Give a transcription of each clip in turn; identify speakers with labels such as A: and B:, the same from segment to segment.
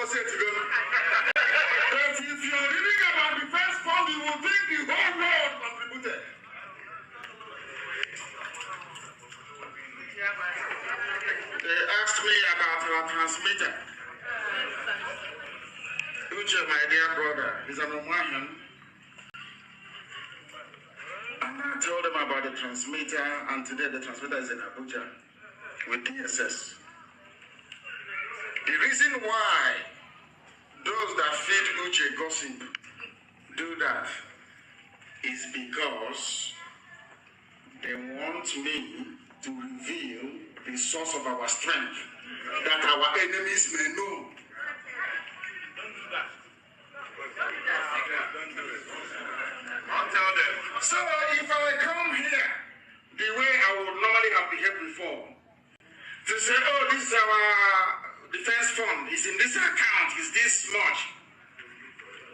A: But if you're reading about the first fund, you will think the whole world contributed. They asked me about our transmitter. Uche, my dear brother, is an Omahan. And I told them about the transmitter, and today the transmitter is in Abuja with DSS. The reason why those that feed Uche gossip do that is because they want me to reveal the source of our strength, that our enemies may know. I'll tell them. So if I come here the way I would normally have behaved before, to say, oh, this is our defense fund, is in this account, is this much,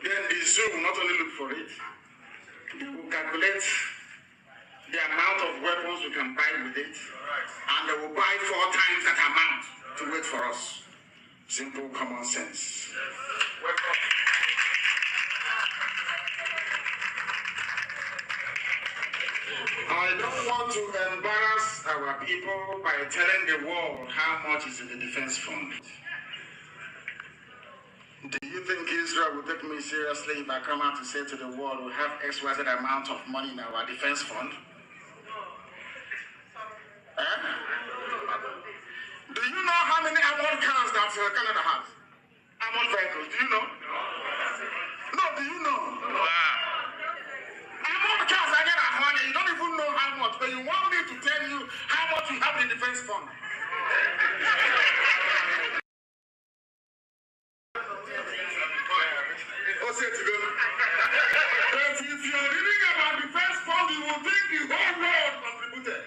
A: then the zoo will not only look for it, they will calculate the amount of weapons we can buy with it, and they will buy 4 times that amount to wait for us. Simple common sense. I don't want to embarrass our people by telling the world how much is in the defense fund. Do you think Israel will take me seriously if I come out to say to the world we have XYZ amount of money in our defense fund? Do you know how many armored cars that Canada has? Armored vehicles, do you know? No, do you know? Armored cars, I get a money. You don't even know how much, but you want me to tell you how much we have in the defense fund. But if you're reading about the first fund, you will think the whole world contributed.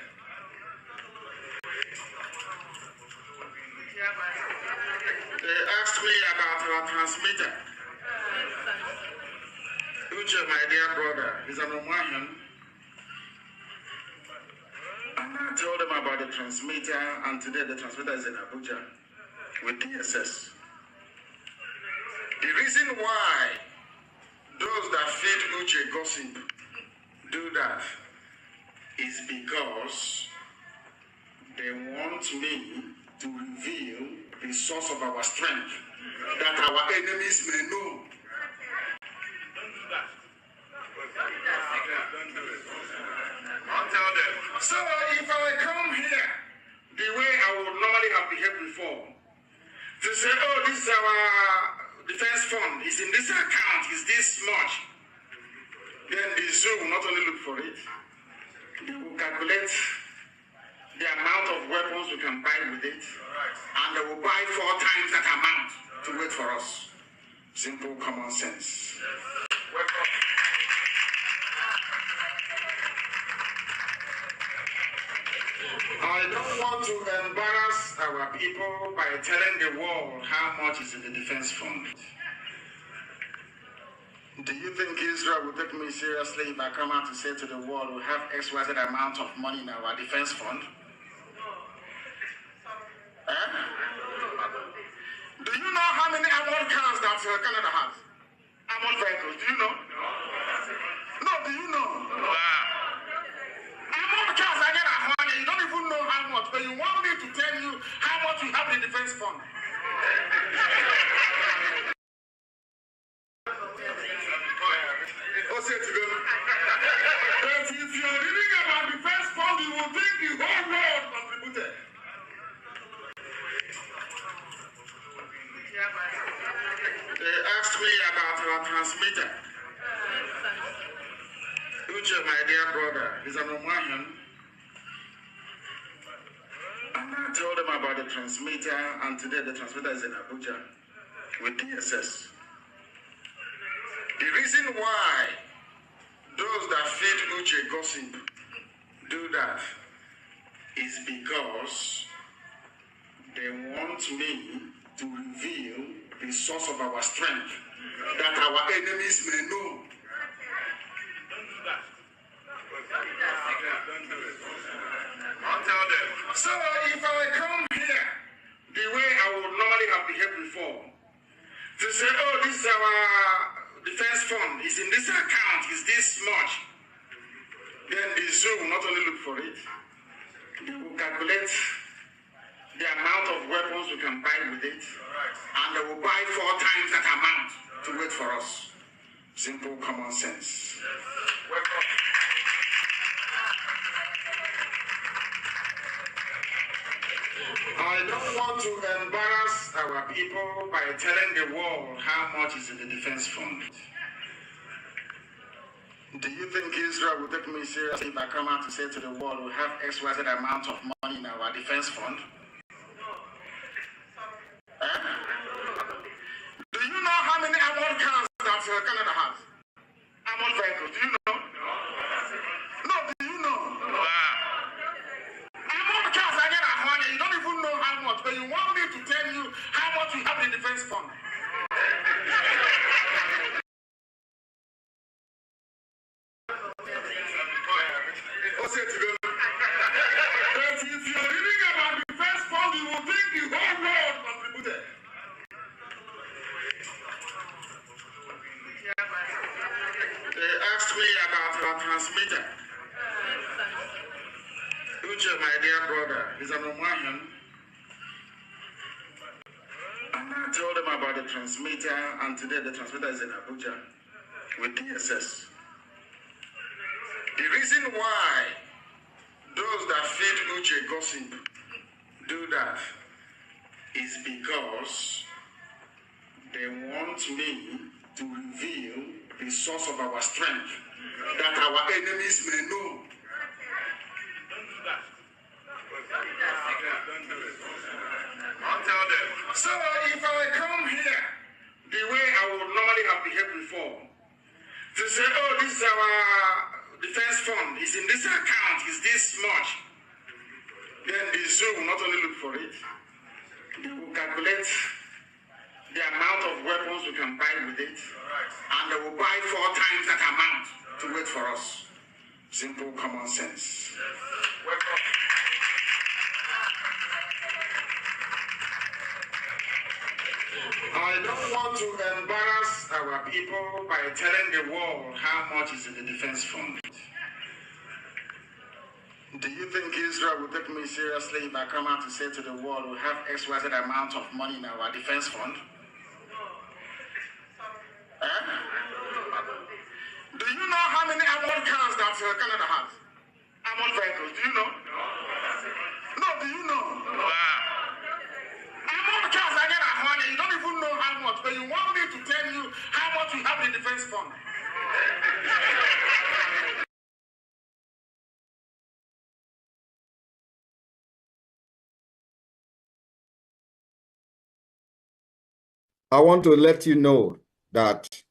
A: They asked me about our transmitter. Uche, my dear brother, is an Omahan. And I told them about the transmitter, and today the transmitter is in Abuja with DSS. The reason why those that feed Uche gossip do that is because they want me to reveal the source of our strength, that our enemies may know. I'll tell them. So if I come here the way I would normally have behaved before, to say, oh, this is our defense fund, is in this account, is this much, then the zoo will not only look for it, they will calculate the amount of weapons we can buy with it, and they will buy 4 times that amount to wait for us. Simple common sense. I don't want to embarrass our people by telling the world how much is in the defense fund. Do you think Israel will take me seriously if I come out to say to the world we have XYZ amount of money in our defense fund? Do you know how many armored cars that Canada has? Armored vehicles, do you know? No, do you know? Armored cars, I get a money. You don't even know how much, but you want me to tell you how much we have in the defense fund. But if you're reading about the first fund, you will think the whole world contributed. They asked me about our transmitter. Uche, my dear brother, is an Omahan. And I told them about the transmitter, and today the transmitter is in Abuja with DSS. The reason why those that feed Uche gossip do that is because they want me to reveal the source of our strength, that our enemies may know. I'll tell them. So if I come here the way I would normally have behaved before, To say, oh, this is our defense fund, it's in this account, it's this much. Then the zoo will not only look for it, they will calculate the amount of weapons we can buy with it, and they will buy 4 times that amount to wait for us. Simple common sense. I don't want to embarrass our people by telling the world how much is in the defense fund. Do you think Israel will take me seriously if I come out to say to the world we have XYZ amount of money in our defense fund? Do you know how many armored cars that Canada has? Armored vehicles, do you know? No, do you know? Armored cars are getting money, you don't even know how much, but you want me to tell you how much we have in the defense fund. If you're reading about the defense fund, you will think the whole world contributed. They asked me about our transmitter. Uche, my dear brother, is an Omahan. And I told them about the transmitter, and today the transmitter is in Abuja with DSS. The reason why those that feed Uche gossip do that is because they want me to reveal the source of our strength that our enemies may know. I'll tell them. So if I come here the way I would normally have behaved before, to say, oh, this is our defense fund, it's in this account, it's this much, then the zoo will not only look for it, they will calculate the amount of weapons we can buy with it, and they will buy 4 times that amount to wait for us. Simple common sense. I don't want to embarrass our people by telling the world how much is in the defense fund. Do you think Israel will take me seriously if I come out to say to the world we have XYZ amount of money in our defense fund? Do you know how many armored cars that Canada has? Armored vehicles, do you know? No, do you know? Armored cars are getting money, you don't even know how much, but you want me to tell you how much we have in the defense fund.
B: I want to let you know that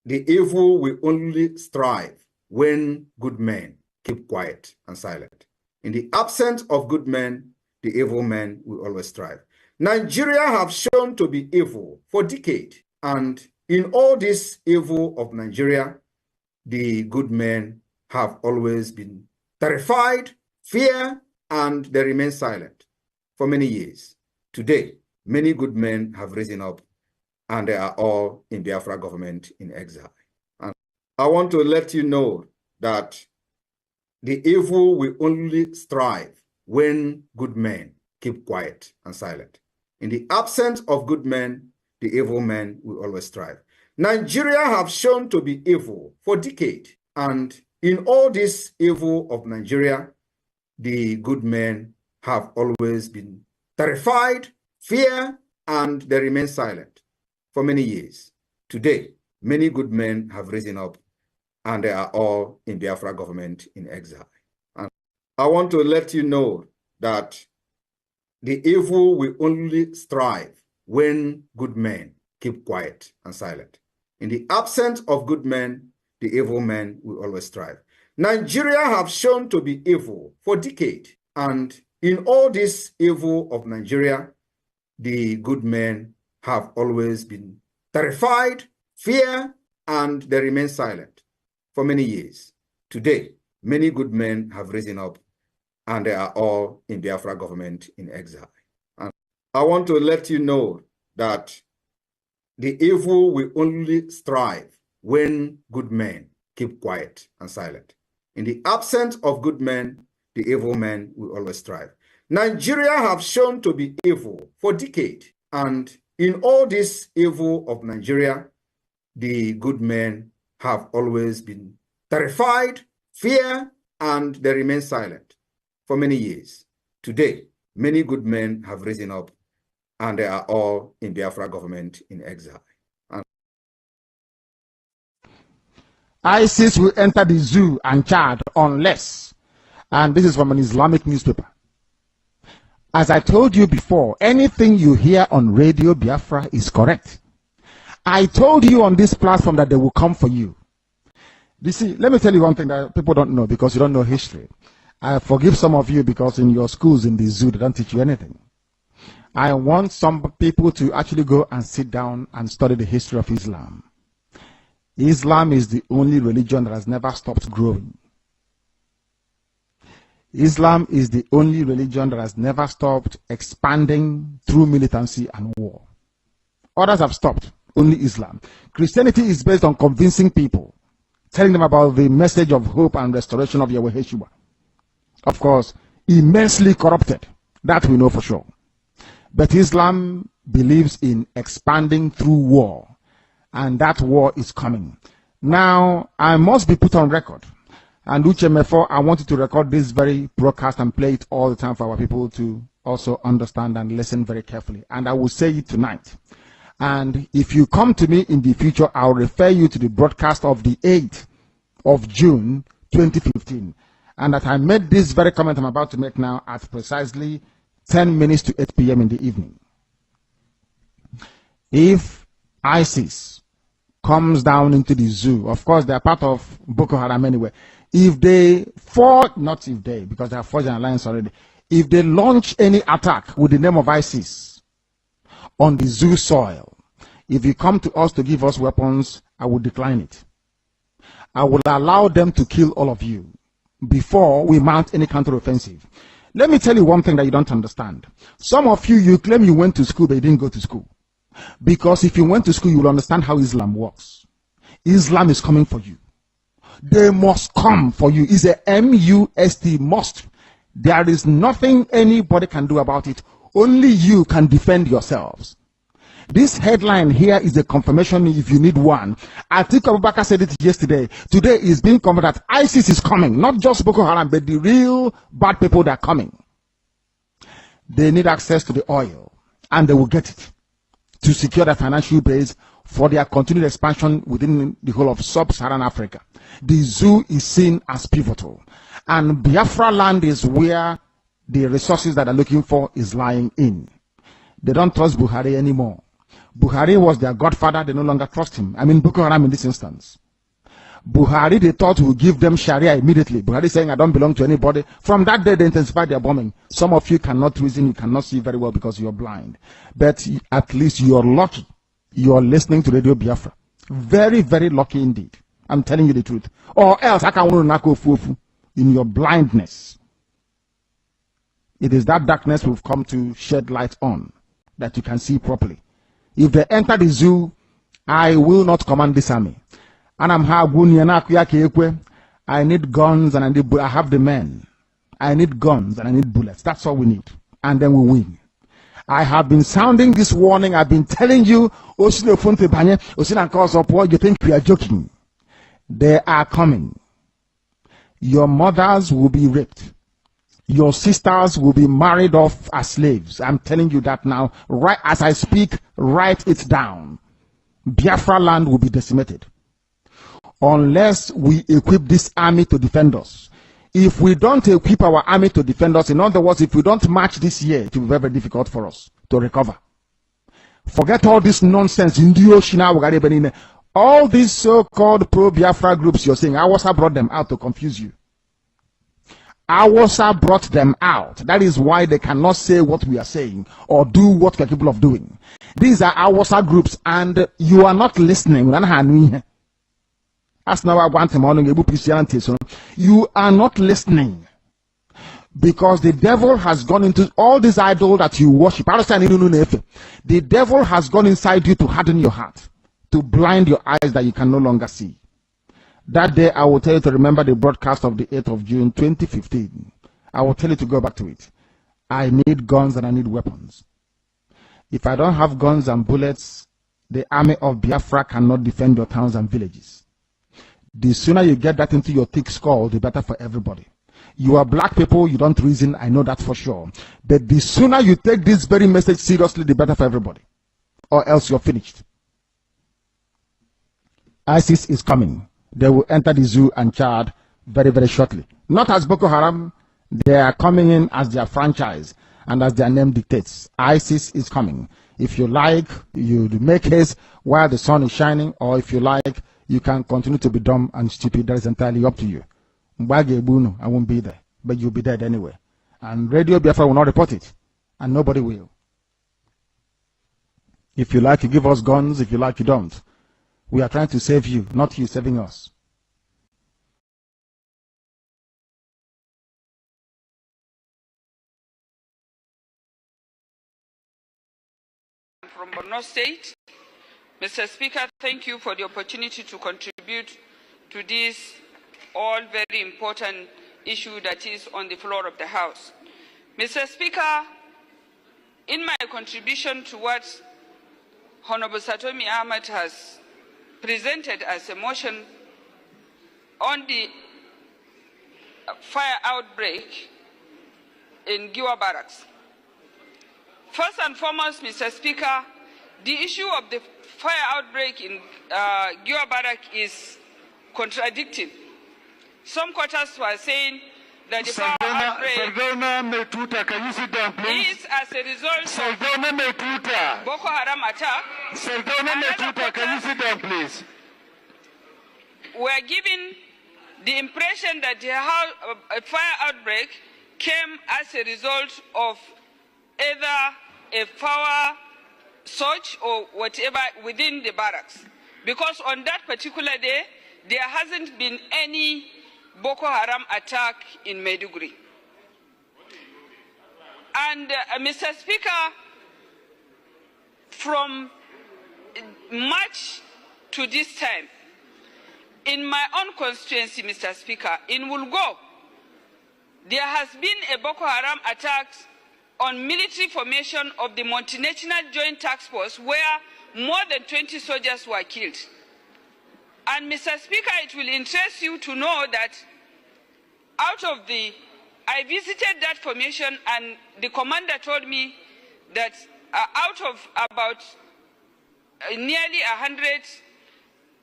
B: the evil will only strive when good men keep quiet and silent. In the absence of good men, the evil men will always strive. Nigeria have shown to be evil for decades, and in all this evil of Nigeria, the good men have always been terrified, fear, and they remain silent for many years. Today, many good men have risen up, and they are all in Biafra government in exile. And I want to let you know that the evil will only strive when good men keep quiet and silent. In the absence of good men, the evil men will always strive. Nigeria have shown to be evil for decades, and in all this evil of Nigeria, the good men have always been terrified, fear, and they remain silent for many years. Today, many good men have risen up, and they are all in Biafra government in exile. And I want to let you know that the evil will only strive when good men keep quiet and silent. In the absence of good men, the evil men will always strive. Nigeria have shown to be evil for decades, and in all this evil of Nigeria, the good men have always been terrified, fear, and they remain silent for many years. Today, many good men have risen up, and they are all in Biafra government in exile. And I want to let you know that The evil will only strive when good men keep quiet and silent. In the absence of good men, the evil men will always strive. Nigeria have shown to be evil for decades, and in all this evil of Nigeria, the good men have always been terrified, fear, and they remain silent for many years. Today, many good men have risen up, and they are all in Biafra government in exile.
C: ISIS will enter the zoo and Chad unless, and this is from an Islamic newspaper. As I told you before, anything you hear on Radio Biafra is correct. I told you on this platform that they will come for you. You see, let me tell you one thing that people don't know because you don't know history. I forgive some of you because in your schools in the zoo, they don't teach you anything. I want some people to actually go and sit down and study the history of Islam. Islam is the only religion that has never stopped growing. Islam is the only religion that has never stopped expanding through militancy and war. Others have stopped, only Islam. Christianity is based on convincing people, telling them about the message of hope and restoration of Yahweh Yeshua. Of course, immensely corrupted, that we know for sure. But Islam believes in expanding through war, and that war is coming. Now, I must be put on record. And Uchemefo, I want you to record this very broadcast and play it all the time for our people to also understand and listen very carefully. And I will say it tonight. And if you come to me in the future, I'll refer you to the broadcast of the 8th of June, 2015. And that I made this very comment I'm about to make now at precisely 10 minutes to 8 p.m. in the evening. If ISIS comes down into the zoo, of course, they are part of Boko Haram anyway. If they not if they, because they have forged an alliance already. If they launch any attack with the name of ISIS on the zoo soil, if you come to us to give us weapons, I will decline it. I will allow them to kill all of you before we mount any counteroffensive. Let me tell you one thing that you don't understand. Some of you, you claim you went to school, but you didn't go to school. Because if you went to school, you will understand how Islam works. Islam is coming for you. They must come for you. It's a M-U-S-T, must. There is nothing anybody can do about it. Only you can defend yourselves. This headline here is a confirmation if you need one. Atiku Abubakar said it yesterday. Today is being confirmed that ISIS is coming. Not just Boko Haram, but the real bad people that are coming. They need access to the oil. And they will get it to secure their financial base for their continued expansion within the whole of sub-Saharan Africa. The zoo is seen as pivotal. And Biafra land is where the resources that they're looking for is lying in. They don't trust Buhari anymore. Buhari was their godfather. They no longer trust him. I mean, Boko Haram in this instance. Buhari, they thought would give them Sharia immediately. Buhari saying, I don't belong to anybody. From that day, they intensified their bombing. Some of you cannot reason, you cannot see very well because you're blind. But at least you're lucky. You're listening to Radio Biafra. Very, very lucky indeed. I'm telling you the truth. Or else, I can't in your blindness. It is that darkness we've come to shed light on that you can see properly. If they enter the zoo, I will not command this army. And I need guns and I have the men. I need guns and I need bullets. That's all we need. And then we win. I have been sounding this warning. I've been telling you, you think we are joking. They are coming. Your mothers will be raped. Your sisters will be married off as slaves. I'm telling you that now. Right as I speak, write it down. Biafra land will be decimated. Unless we equip this army to defend us. If we don't equip our army to defend us, in other words, if we don't march this year, it will be very, very difficult for us to recover. Forget all this nonsense. All these so-called pro-Biafra groups you're saying, Awasa brought them out to confuse you. Awasa brought them out. That is why they cannot say what we are saying or do what we are capable of doing. These are Awasa groups and you are not listening. You are not listening. Because the devil has gone into all these idols that you worship. The devil has gone inside you to harden your heart, to blind your eyes that you can no longer see. That day, I will tell you to remember the broadcast of the 8th of June, 2015. I will tell you to go back to it. I need guns and I need weapons. If I don't have guns and bullets, the army of Biafra cannot defend your towns and villages. The sooner you get that into your thick skull, the better for everybody. You are black people, you don't reason, I know that for sure. But the sooner you take this very message seriously, the better for everybody. Or else you're finished. ISIS is coming. They will enter the zoo and Chad very, very shortly. Not as Boko Haram, they are coming in as their franchise and as their name dictates. ISIS is coming. If you like, you make haste while the sun is shining, or if you like, you can continue to be dumb and stupid. That is entirely up to you. I won't be there, but you'll be dead anyway. And Radio Biafra will not report it, and nobody will. If you like, you give us guns. If you like, you don't. We are trying to save you, not you saving us.
D: From Borno State, Mr. Speaker, thank you for the opportunity to contribute to this all very important issue that is on the floor of the House. Mr. Speaker, in my contribution to what Honorable Satomi Ahmed has presented as a motion on the fire outbreak in Giwa Barracks. First and foremost, Mr. Speaker, the issue of the fire outbreak in Giwa Barracks is contradicting. Some quarters were saying that the fire outbreak
E: can you sit down, please?
D: is as a result of Boko Haram attack.
E: Can you sit down, please?
D: We are given the impression that the a fire outbreak came as a result of either a power surge or whatever within the barracks. Because on that particular day, there hasn't been any Boko Haram attack in Maiduguri. And Mr. Speaker, from March to this time, in my own constituency, Mr. Speaker, in Wulgo, there has been a Boko Haram attack on military formation of the Multinational Joint Task Force where more than 20 soldiers were killed. And Mr. Speaker, it will interest you to know that I visited that formation and the commander told me that out of about nearly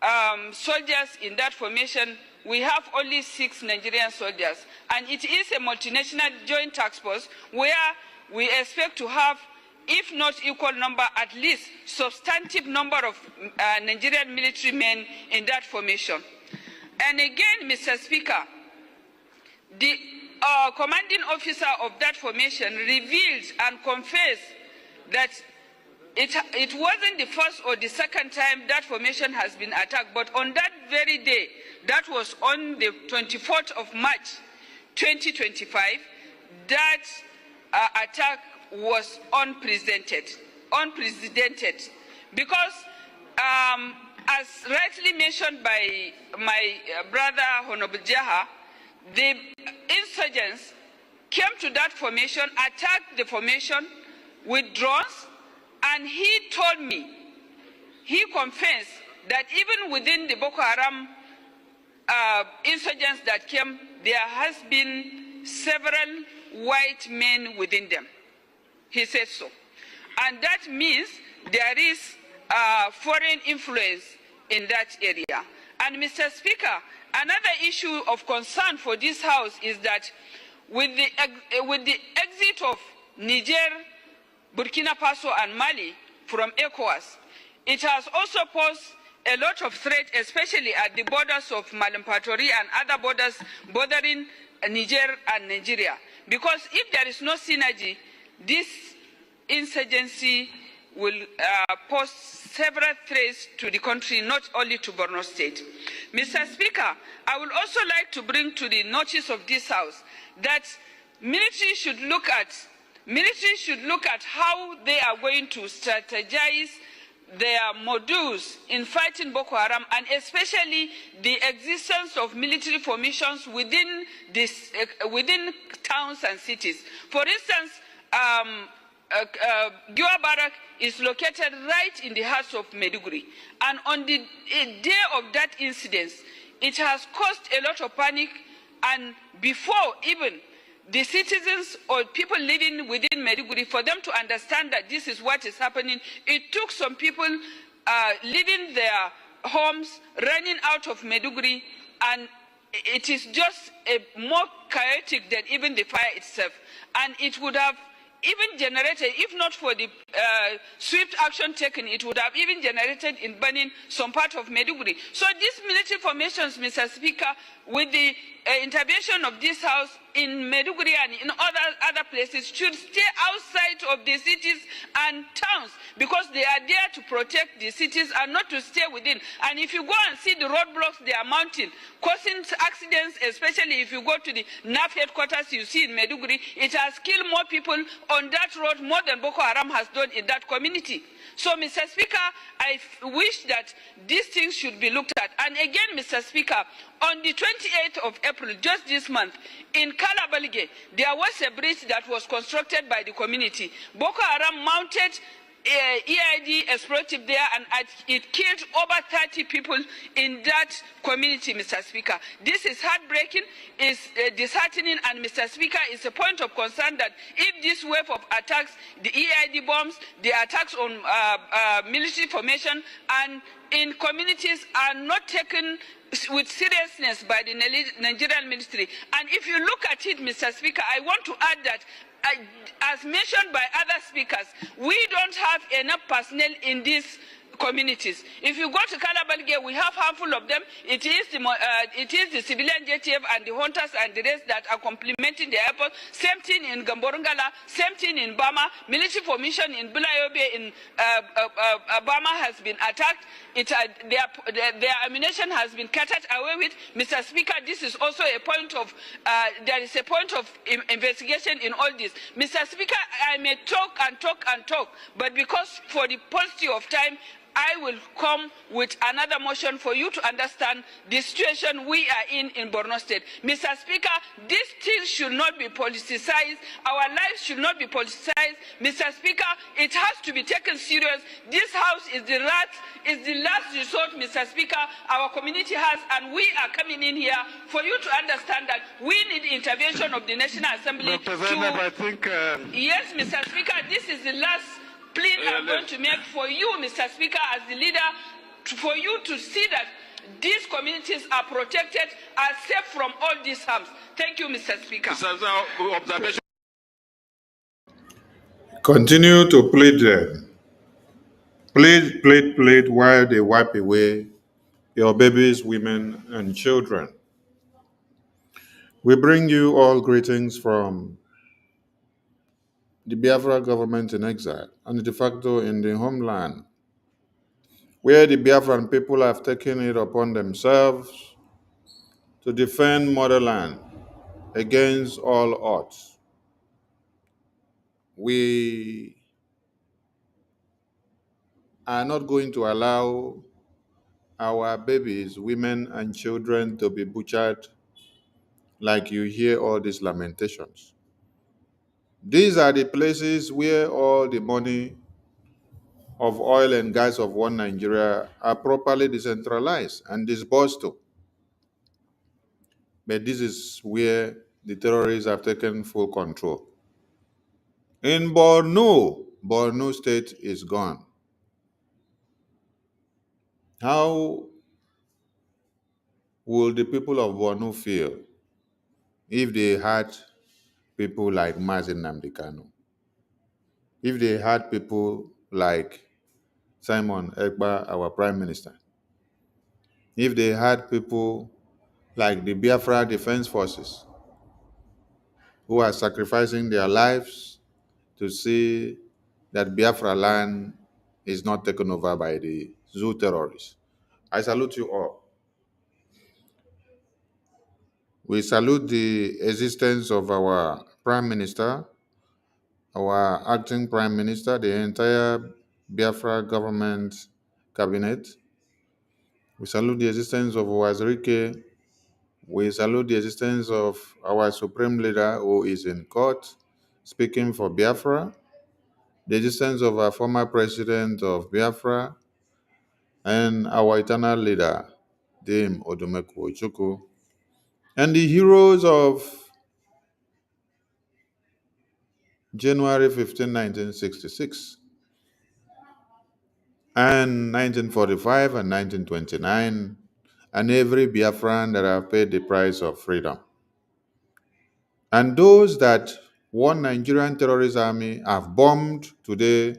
D: 100 soldiers in that formation, we have only 6 Nigerian soldiers. And it is a multinational joint task force where we expect to have, if not equal number, at least substantive number of Nigerian military men in that formation. And again, Mr. Speaker, the commanding officer of that formation revealed and confessed that it wasn't the first or the second time that formation has been attacked, but on that very day, that was on the 24th of March, 2025, that attack was unprecedented. Because as rightly mentioned by my brother Honorable Jaha, the insurgents came to that formation, attacked the formation with drones, and he told me, he confessed that even within the Boko Haram insurgents that came, there has been several white men within them. He said so. And that means there is foreign influence in that area. And Mr. Speaker, another issue of concern for this House is that with the exit of Niger, Burkina Faso and Mali from ECOWAS, it has also posed a lot of threat, especially at the borders of Malampatori and other borders bordering Niger and Nigeria. Because if there is no synergy, this insurgency will pose several threats to the country, not only to Borno State. Mr. Speaker, I would also like to bring to the notice of this House that military should look at how they are going to strategize their modules in fighting Boko Haram, and especially the existence of military formations within towns and cities. For instance, Giwa Barak is located right in the heart of Maiduguri, and on the day of that incident, it has caused a lot of panic. And before even the citizens or people living within Maiduguri, for them to understand that this is what is happening, it took some people leaving their homes, running out of Maiduguri, and it is just more chaotic than even the fire itself. And it would have even generated, if not for the swift action taken, it would have even generated in burning some part of Maiduguri. So these military formations, Mr. Speaker, with the intervention of this House in Maiduguri and in other places, should stay outside of the cities and towns, because they are there to protect the cities and not to stay within. And if you go and see the roadblocks they are mounting, causing accidents, especially if you go to the NAF headquarters you see in Maiduguri, it has killed more people on that road more than Boko Haram has done in that community. So, Mr. Speaker, I wish that these things should be looked at. And again, Mr. Speaker, on the 28th of April, just this month, in Kalabalge, there was a bridge that was constructed by the community. Boko Haram mounted EID explosive there, and it killed over 30 people in that community, Mr. Speaker. This is heartbreaking, is disheartening, and Mr. Speaker, it's a point of concern that if this wave of attacks, the EID bombs, the attacks on military formation and in communities are not taken with seriousness by the Nigerian military. And if you look at it, Mr. Speaker, I want to add that as mentioned by other speakers, we don't have enough personnel in these communities. If you go to Kalabalge, we have a handful of them. It is the civilian JTF and the hunters and the rest that are complementing the airport. Same thing in Gamborungala, same thing in Bama. Military formation in Bulayobe in Bama has been attacked. Their ammunition has been carted away with. Mr. Speaker, this is also a point of, there is a point of investigation in all this. Mr. Speaker, I may talk and talk and talk, but because for the paucity of time, I will come with another motion for you to understand the situation we are in Borno State. Mr. Speaker, this thing should not be politicized. Our lives should not be politicized. Mr. Speaker, it has to be taken serious. This House is the last resort, Mr. Speaker, our community has, and we are coming in here for you to understand that we need the intervention of the National Assembly.
E: I think...
D: Yes, Mr. Speaker, this is the last plea I'm going to make for you, Mr. Speaker, as the leader, for you to see that these communities are protected, are safe from all these harms. Thank you, Mr. Speaker.
E: Observation.
F: Continue to plead them. Plead while they wipe away your babies, women, and children. We bring you all greetings from the Biafra government in exile and de facto in the homeland, where the Biafran people have taken it upon themselves to defend motherland against all odds. We are not going to allow our babies, women, and children to be butchered like you hear all these lamentations. These are the places where all the money of oil and gas of one Nigeria are properly decentralized and disbursed to. But this is where the terrorists have taken full control. In Borno state is gone. How will the people of Borno feel if they had people like Mazin Namdekano? If they had people like Simon Ekpa, our prime minister? If they had people like the Biafra Defense Forces who are sacrificing their lives to see that Biafra land is not taken over by the zoo terrorists? I salute you all. We salute the existence of our Prime Minister, our acting Prime Minister, the entire Biafra government cabinet. We salute the existence of Wazirike. We salute the existence of our Supreme Leader who is in court speaking for Biafra, the existence of our former President of Biafra, and our eternal leader, Dame Odumeku Ojukwu, and the heroes of January 15, 1966, and 1945 and 1929, and every Biafran that have paid the price of freedom. And those that one Nigerian terrorist army have bombed today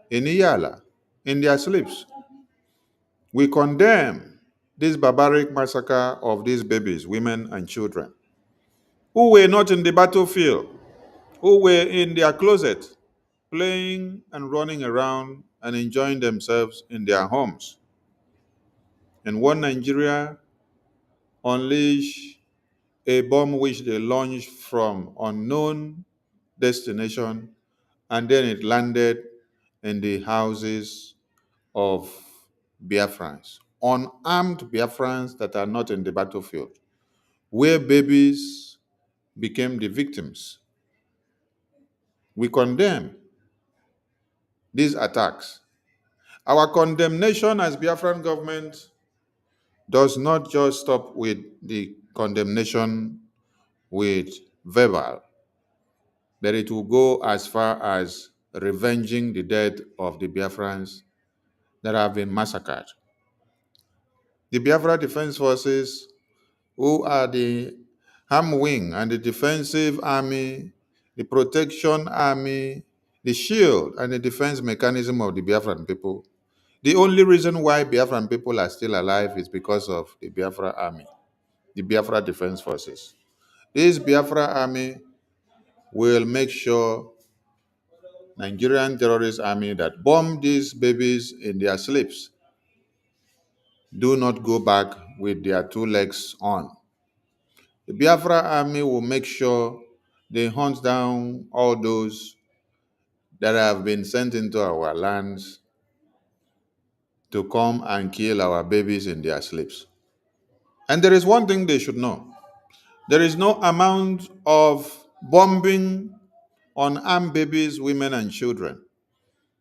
F: in Iyala, in their sleeps. We condemn this barbaric massacre of these babies, women, and children who were not in the battlefield, who were in their closet, playing and running around and enjoying themselves in their homes. And one Nigeria unleashed a bomb which they launched from unknown destination, and then it landed in the houses of Biafrans, unarmed Biafrans that are not in the battlefield, where babies became the victims. We condemn these attacks. Our condemnation as Biafran government does not just stop with the condemnation with verbal, but it will go as far as revenging the death of the Biafrans that have been massacred. The Biafra Defense Forces, who are the arm wing and the defensive army, the protection army, the shield and the defense mechanism of the Biafran people. The only reason why Biafran people are still alive is because of the Biafra army, the Biafra Defense Forces. This Biafra army will make sure Nigerian terrorist army that bomb these babies in their sleeps do not go back with their two legs on. The Biafra army will make sure they hunt down all those that have been sent into our lands to come and kill our babies in their sleeps. And there is one thing they should know. There is no amount of bombing on unarmed babies, women, and children.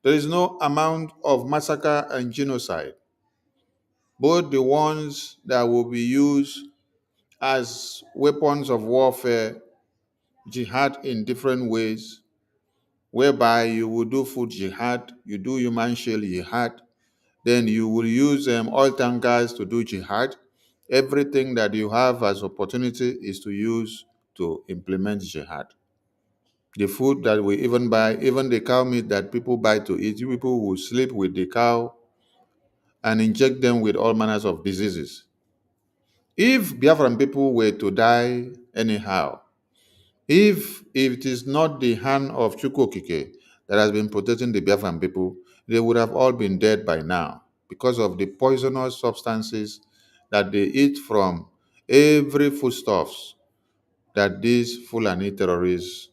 F: There is no amount of massacre and genocide, both the ones that will be used as weapons of warfare, jihad in different ways, whereby you will do food jihad, you do human shield jihad, then you will use oil tankers to do jihad. Everything that you have as opportunity is to use to implement jihad. The food that we even buy, even the cow meat that people buy to eat, you people will sleep with the cow and inject them with all manners of diseases. If Biafran people were to die anyhow, if it is not the hand of Chukwokike that has been protecting the Biafran people, they would have all been dead by now because of the poisonous substances that they eat from every foodstuffs that these Fulani terrorists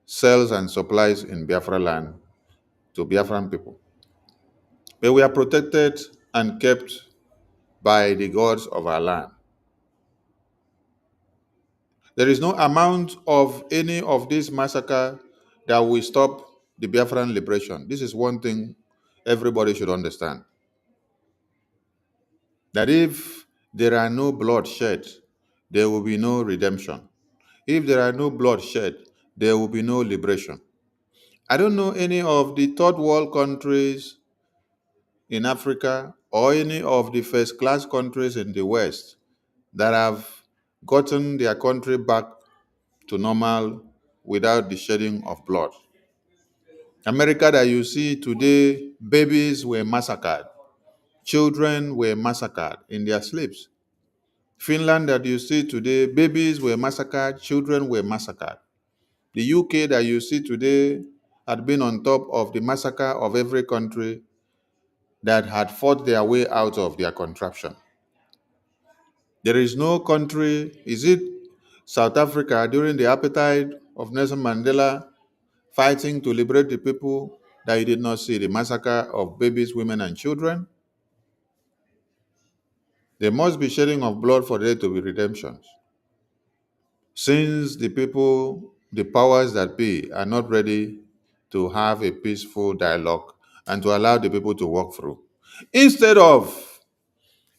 F: sells and supplies in Biafra land to Biafran people. But we are protected and kept by the gods of our land. There is no amount of any of this massacre that will stop the Biafran liberation. This is one thing everybody should understand. That if there are no bloodshed, there will be no redemption. If there are no bloodshed, there will be no liberation. I don't know any of the third world countries in Africa or any of the first class countries in the West that have gotten their country back to normal without the shedding of blood. America that you see today, babies were massacred. Children were massacred in their sleeps. Finland that you see today, babies were massacred, children were massacred. The UK that you see today had been on top of the massacre of every country that had fought their way out of their contraption. There is no country, is it South Africa during the apartheid of Nelson Mandela fighting to liberate the people that you did not see the massacre of babies, women, and children? There must be shedding of blood for there to be redemptions. Since the people, the powers that be, are not ready to have a peaceful dialogue and to allow the people to walk through. Instead of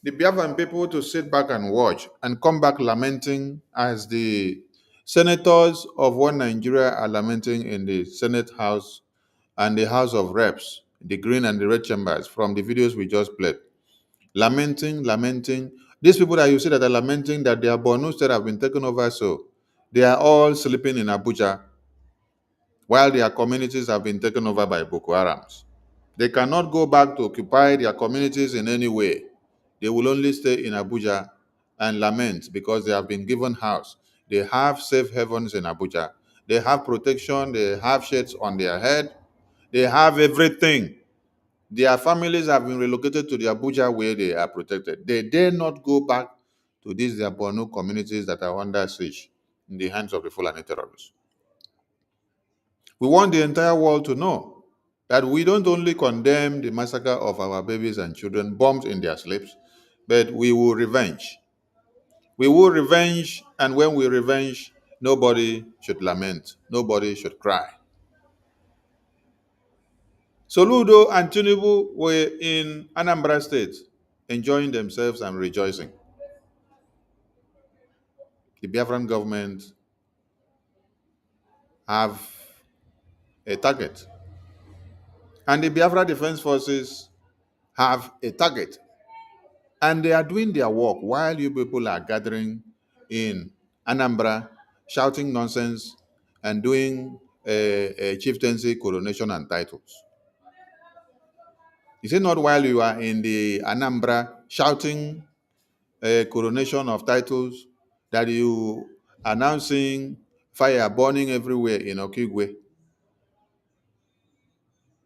F: the Biafran people to sit back and watch and come back lamenting as the senators of one Nigeria are lamenting in the Senate House and the House of Reps, the green and the red chambers from the videos we just played. Lamenting. These people that you see that are lamenting that their Borno state have been taken over, so they are all sleeping in Abuja while their communities have been taken over by Boko Harams. They cannot go back to occupy their communities in any way. They will only stay in Abuja and lament because they have been given house. They have safe havens in Abuja. They have protection. They have shades on their head. They have everything. Their families have been relocated to the Abuja where they are protected. They dare not go back to these their Borno communities that are under siege in the hands of the Fulani terrorists. We want the entire world to know that we don't only condemn the massacre of our babies and children bombed in their sleeps, but we will revenge. We will revenge, and when we revenge, nobody should lament, nobody should cry. Soludo and Tinubu were in Anambra State, enjoying themselves and rejoicing. The Biafran government have a target, and the Biafra Defense Forces have a target, and they are doing their work while you people are gathering in Anambra, shouting nonsense and doing a chieftaincy, coronation, and titles. Is it not while you are in the Anambra shouting a coronation of titles that you announcing fire burning everywhere in Okigwe?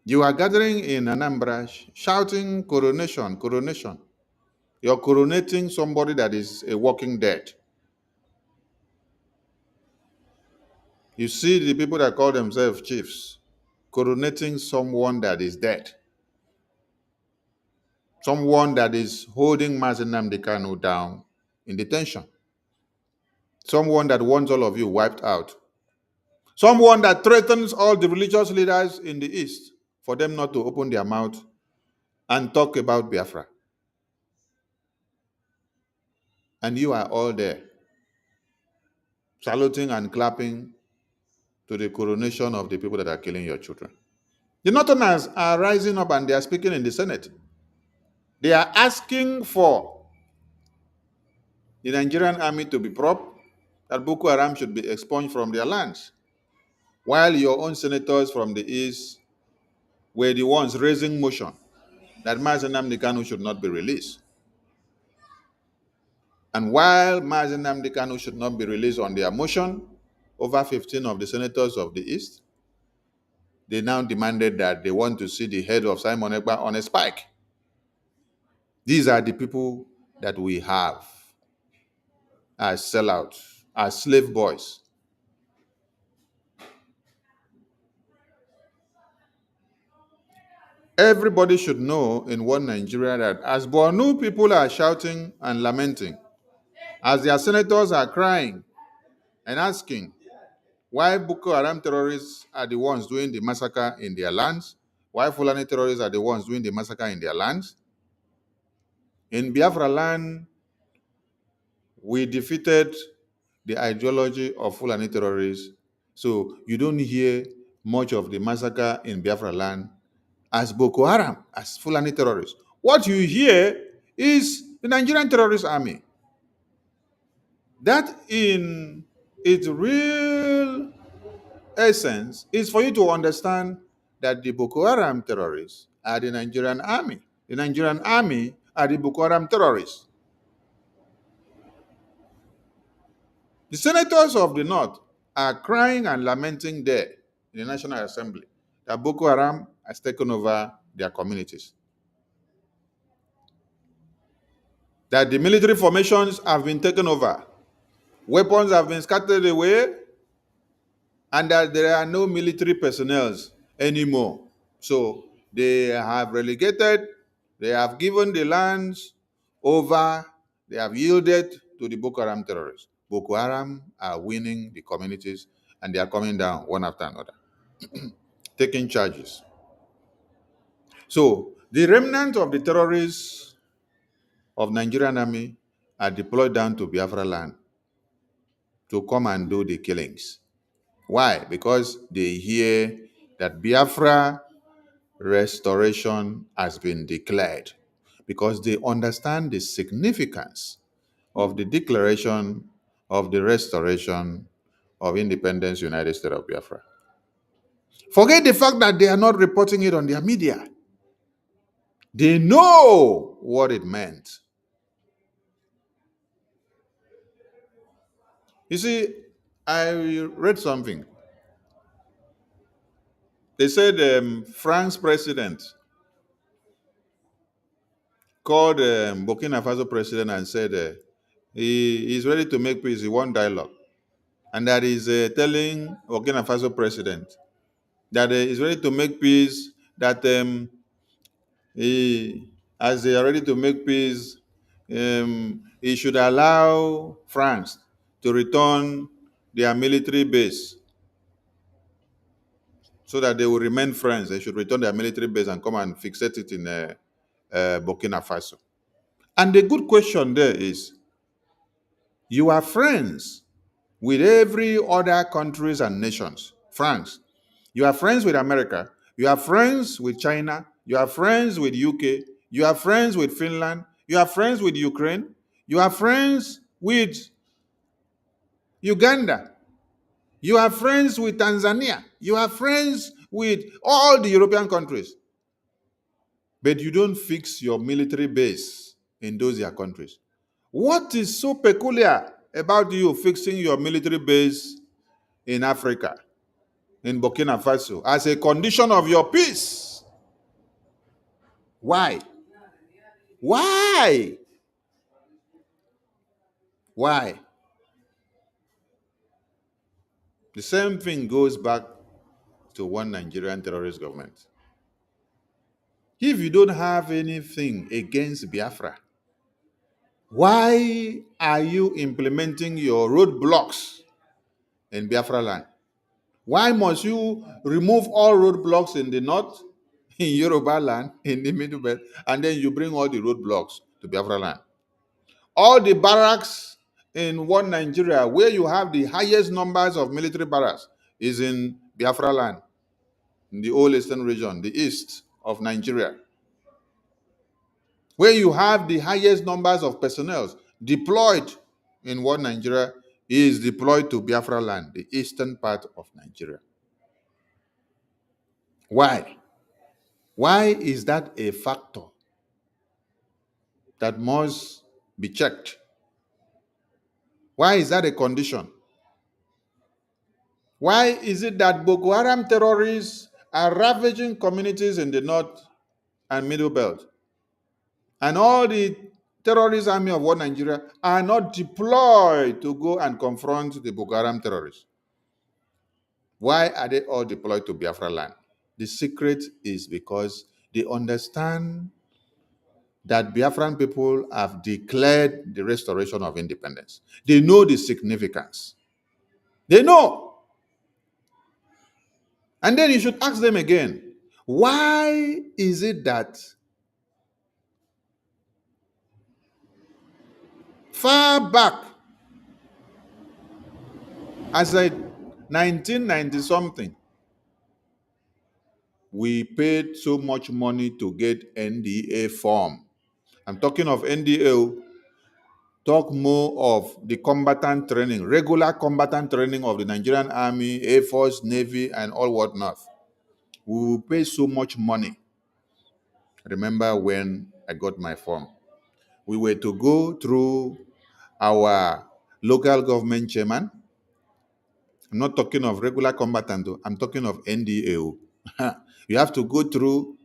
F: You are gathering in Anambra shouting coronation, coronation. You're coronating somebody that is a walking dead. You see the people that call themselves chiefs coronating someone that is dead. Someone that is holding Mazi Nnamdi Kanu down in detention. Someone that wants all of you wiped out. Someone that threatens all the religious leaders in the East for them not to open their mouth and talk about Biafra. And you are all there, saluting and clapping to the coronation of the people that are killing your children. The Northerners are rising up and they are speaking in the Senate. They are asking for the Nigerian army to be propped, that Boko Haram should be expunged from their lands, while your own senators from the East were the ones raising motion that Mazi Nnamdi Kanu should not be released. And while Mazi Nnamdi Kanu should not be released on their motion, over 15 of the senators of the East, they now demanded that they want to see the head of Simon Ekpa on a spike. These are the people that we have as sellouts, as slave boys. Everybody should know in one Nigeria that as Borno people are shouting and lamenting, as their senators are crying and asking why Boko Haram terrorists are the ones doing the massacre in their lands, why Fulani terrorists are the ones doing the massacre in their lands. In Biafra land, we defeated the ideology of Fulani terrorists. So you don't hear much of the massacre in Biafra land as Boko Haram, as Fulani terrorists. What you hear is the Nigerian terrorist army. That in its real essence is for you to understand that the Boko Haram terrorists are the Nigerian army. The Nigerian army are the Boko Haram terrorists. The senators of the North are crying and lamenting there in the National Assembly that Boko Haram has taken over their communities. that the military formations have been taken over, weapons have been scattered away, and that there are no military personnel anymore. So they have relegated, they have given the lands over, they have yielded to the Boko Haram terrorists. Boko Haram are winning the communities, and they are coming down one after another, taking charges. So the remnant of the terrorists of Nigerian army are deployed down to Biafra land to come and do the killings. Why? Because they hear that Biafra restoration has been declared, because they understand the significance of the declaration of the restoration of independence United States of Biafra. Forget the fact that they are not reporting it on their media. They know what it meant. You see, I read something. They said France president called Burkina Faso president and said he is ready to make peace. He wants dialogue. And that is telling Burkina Faso president that he is ready to make peace, that as they are ready to make peace, he should allow France to return their military base so that they will remain friends. They should return their military base and come and fixate it in Burkina Faso. And the good question there is, you are friends with every other countries and nations. France, you are friends with America, you are friends with China, you are friends with UK, you are friends with Finland, you are friends with Ukraine, you are friends with Uganda, you are friends with Tanzania, you are friends with all the European countries. But you don't fix your military base in those countries. What is so peculiar about you fixing your military base in Africa, in Burkina Faso, as a condition of your peace? Why? Why? Why? The same thing goes back to one Nigerian terrorist government. If you don't have anything against Biafra, why are you implementing your roadblocks in Biafra land? Why must you remove all roadblocks in the north, in Yoruba land, in the middle belt, and then you bring all the roadblocks to Biafra land? All the barracks in one Nigeria, where you have the highest numbers of military barracks, is in Biafra land, in the whole eastern region, the east of Nigeria. Where you have the highest numbers of personnel deployed in one Nigeria is deployed to Biafra land, the eastern part of Nigeria. Why? Why is that a factor that must be checked? Why is that a condition? Why is it that Boko Haram terrorists are ravaging communities in the north and middle belt, and all the terrorist army of one Nigeria are not deployed to go and confront the Boko Haram terrorists? Why are they all deployed to Biafra land? The secret is because they understand that Biafran people have declared the restoration of independence. They know the significance. They know. And then you should ask them again, why is it that far back, as like 1990 something, we paid so much money to get NDA form? I'm talking of NDA. Talk more of the combatant training, regular combatant training of the Nigerian Army, Air Force, Navy, and all whatnot. We will pay so much money. Remember when I got my form, we were to go through our local government chairman. I'm not talking of regular combatant, I'm talking of NDAO. You have to go through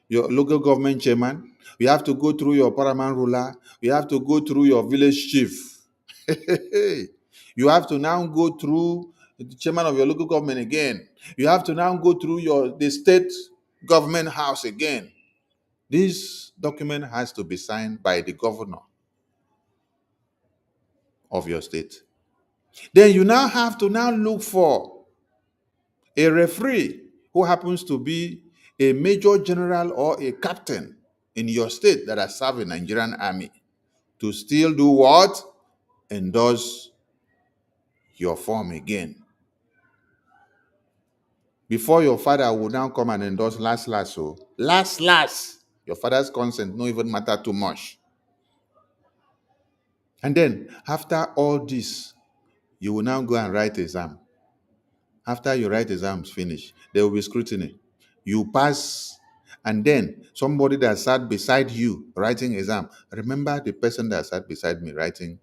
F: your local government chairman, You have to go through your paramount ruler. You have to go through your village chief. You have to now go through the chairman of your local government again. You have to now go through the state government house again. This document has to be signed by the governor of your state. Then you now have to now look for a referee who happens to be a major general or a captain in your state that has served in the Nigerian army to still do what? Endorse your form again. Before your father will now come and endorse last. So last, your father's consent no even matter too much. And then after all this, you will now go and write exam. After you write exams finish, there will be scrutiny. You pass, and then somebody that sat beside you writing exam. Remember the person that sat beside me writing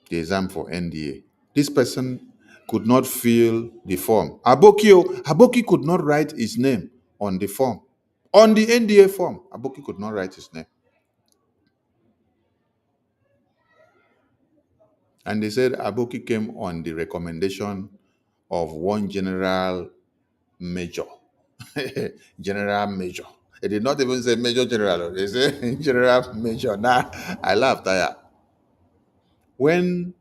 F: the exam for NDA. This person could not fill the form. Aboki could not write his name on the form. On the NDA form, Aboki could not write his name. And they said Aboki came on the recommendation of one general major. General major. They did not even say major general. They say general major. Now, I laughed. When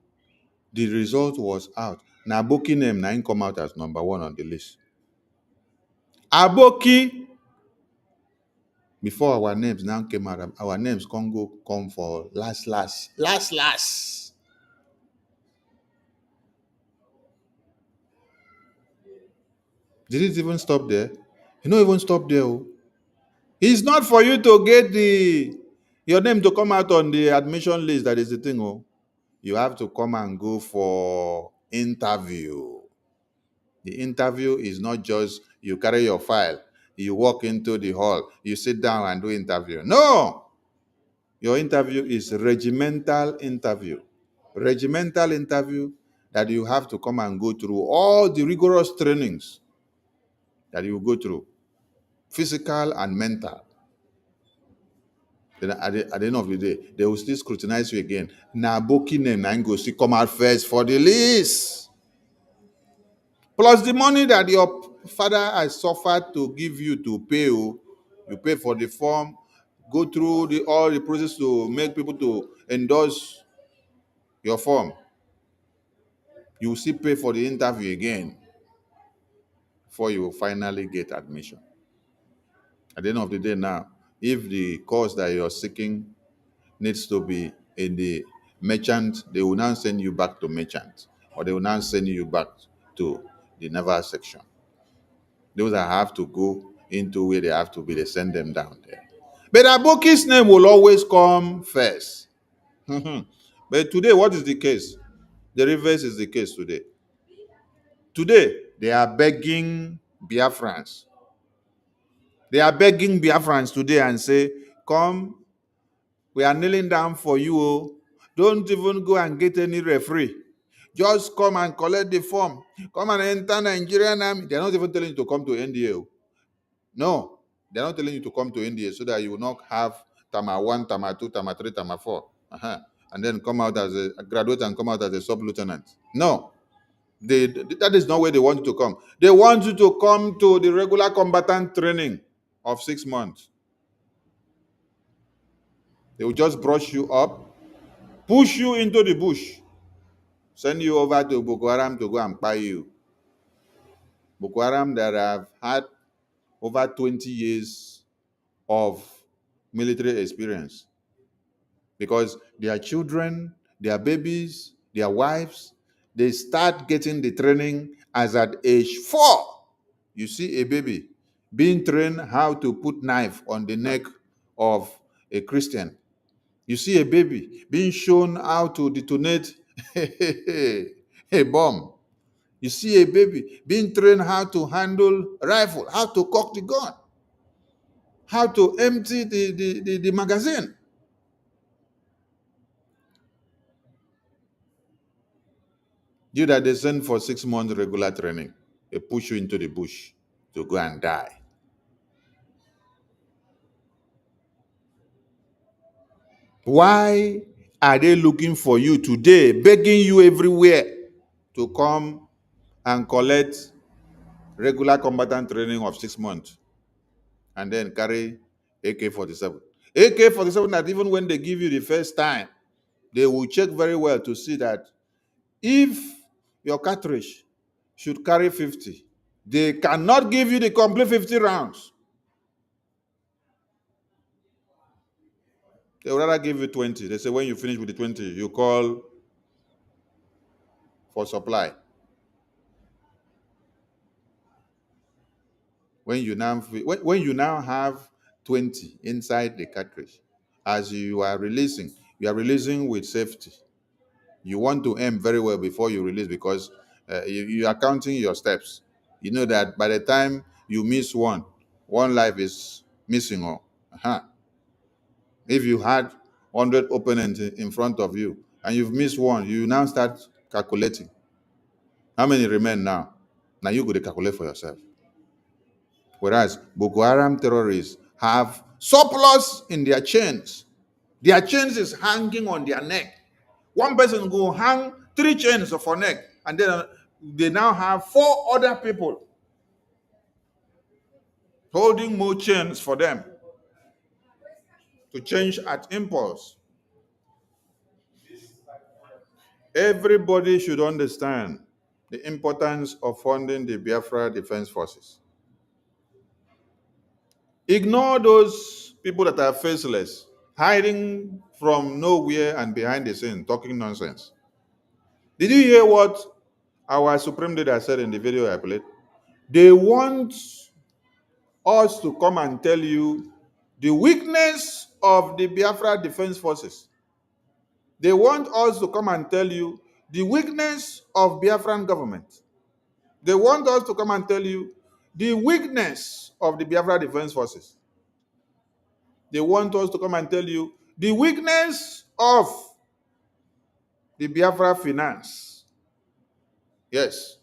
F: the result was out, now Aboki name now come out as number one on the list. Aboki, before our names now came out, our names come for last. Did it even stop there? You don't even stop there. Oh. It's not for you to get your name to come out on the admission list. That is the thing. Oh, you have to come and go for interview. The interview is not just you carry your file, you walk into the hall, you sit down and do interview. No, your interview is regimental interview. Regimental interview that you have to come and go through all the rigorous trainings that you go through, physical and mental. Then at the end of the day, they will still scrutinize you again. Now, Aboki name na go see come out first for the list. Plus the money that your father has suffered to give you to pay. You pay for the form, go through all the process to make people to endorse your form. You will still pay for the interview again before you finally get admission. At the end of the day now, if the course that you're seeking needs to be in the merchant, they will now send you back to merchant, or they will now send you back to the naval section. Those that have to go into where they have to be, they send them down there. But Aboki's name will always come first. But today, what is the case? The reverse is the case today. Today, they are begging Biafrans. They are begging Biafrans today and say, come, we are kneeling down for you. Oh. Don't even go and get any referee. Just come and collect the form. Come and enter Nigerian army. They're not even telling you to come to NDA. No, they're not telling you to come to NDA so that you will not have Tama 1, Tama 2, Tama 3, Tama 4. And then come out as a graduate and come out as a sub-lieutenant. No. That is not where they want you to come. They want you to come to the regular combatant training of 6 months. They will just brush you up, push you into the bush, send you over to Boko Haram to go and buy you. Boko Haram that have had over 20 years of military experience, because their children, their babies, their wives, they start getting the training as at age 4. You see a baby being trained how to put knife on the neck of a Christian. You see a baby being shown how to detonate a bomb. You see a baby being trained how to handle a rifle, how to cock the gun, how to empty the magazine. You that they send for 6 months regular training, they push you into the bush to go and die. Why are they looking for you today, begging you everywhere to come and collect regular combatant training of 6 months and then carry AK-47? AK-47 that even when they give you the first time, they will check very well to see that if your cartridge should carry 50, they cannot give you the complete 50 rounds. They would rather give you 20. They say when you finish with the 20, you call for supply. When you now have 20 inside the cartridge, as you are releasing with safety. You want to aim very well before you release, because you are counting your steps. You know that by the time you miss one life is missing. If you had 100 opponents in front of you and you've missed one, you now start calculating. How many remain now? Now you go to calculate for yourself. Whereas Boko Haram terrorists have surplus in their chains. Their chains is hanging on their neck. One person go hang 3 chains of her neck, and then they now have 4 other people holding more chains for them to change at impulse. Everybody should understand the importance of funding the Biafra Defense Forces. Ignore those people that are faceless, hiding from nowhere and behind the scene, talking nonsense. Did you hear what our Supreme Leader said in the video I played? They want us to come and tell you the weakness of the Biafra Defense Forces. They want us to come and tell you the weakness of Biafran government. They want us to come and tell you the weakness of the Biafra Defense Forces. They want us to come and tell you the weakness of the Biafra finance. Yes,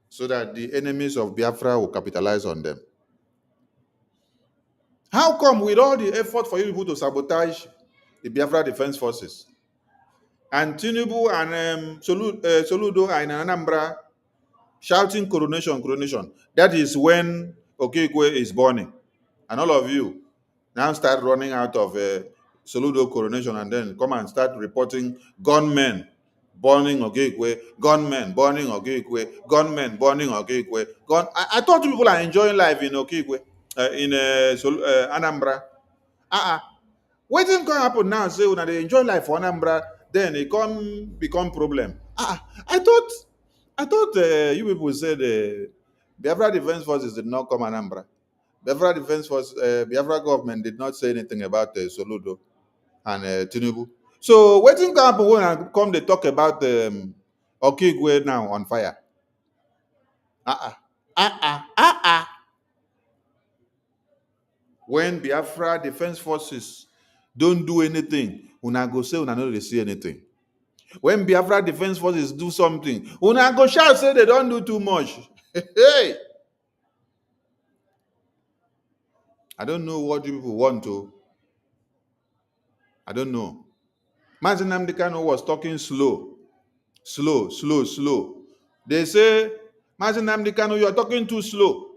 F: so that the enemies of Biafra will capitalize on them. How come with all the effort for you people to sabotage the Biafra Defense Forces, and Tinubu and Soludo and Anambra shouting coronation, coronation? That is when Okigwe is burning. And all of you now start running out of Soludo coronation and then come and start reporting gunmen burning Okigwe, gunmen burning Okigwe, gunmen burning Okigwe. I thought people are enjoying life in Okigwe, in Anambra. Wetin can happen now? Say when they enjoy life for Anambra, then it come become problem. I thought you people said Biafra Defense Forces did not come Anambra. Biafra Defense Force, Biafra government did not say anything about Soludo and Tinubu. So wetin can happen when I come they talk about Okigwe now on fire? When Biafra Defense Forces don't do anything, una go say una no dey see anything. When Biafra Defense Forces do something, una go shout say they don't do too much. Hey, I don't know what you people want to. I don't know. Mazi Nnamdi Kanu was talking slow. They say, Mazi Nnamdi Kanu, you are talking too slow.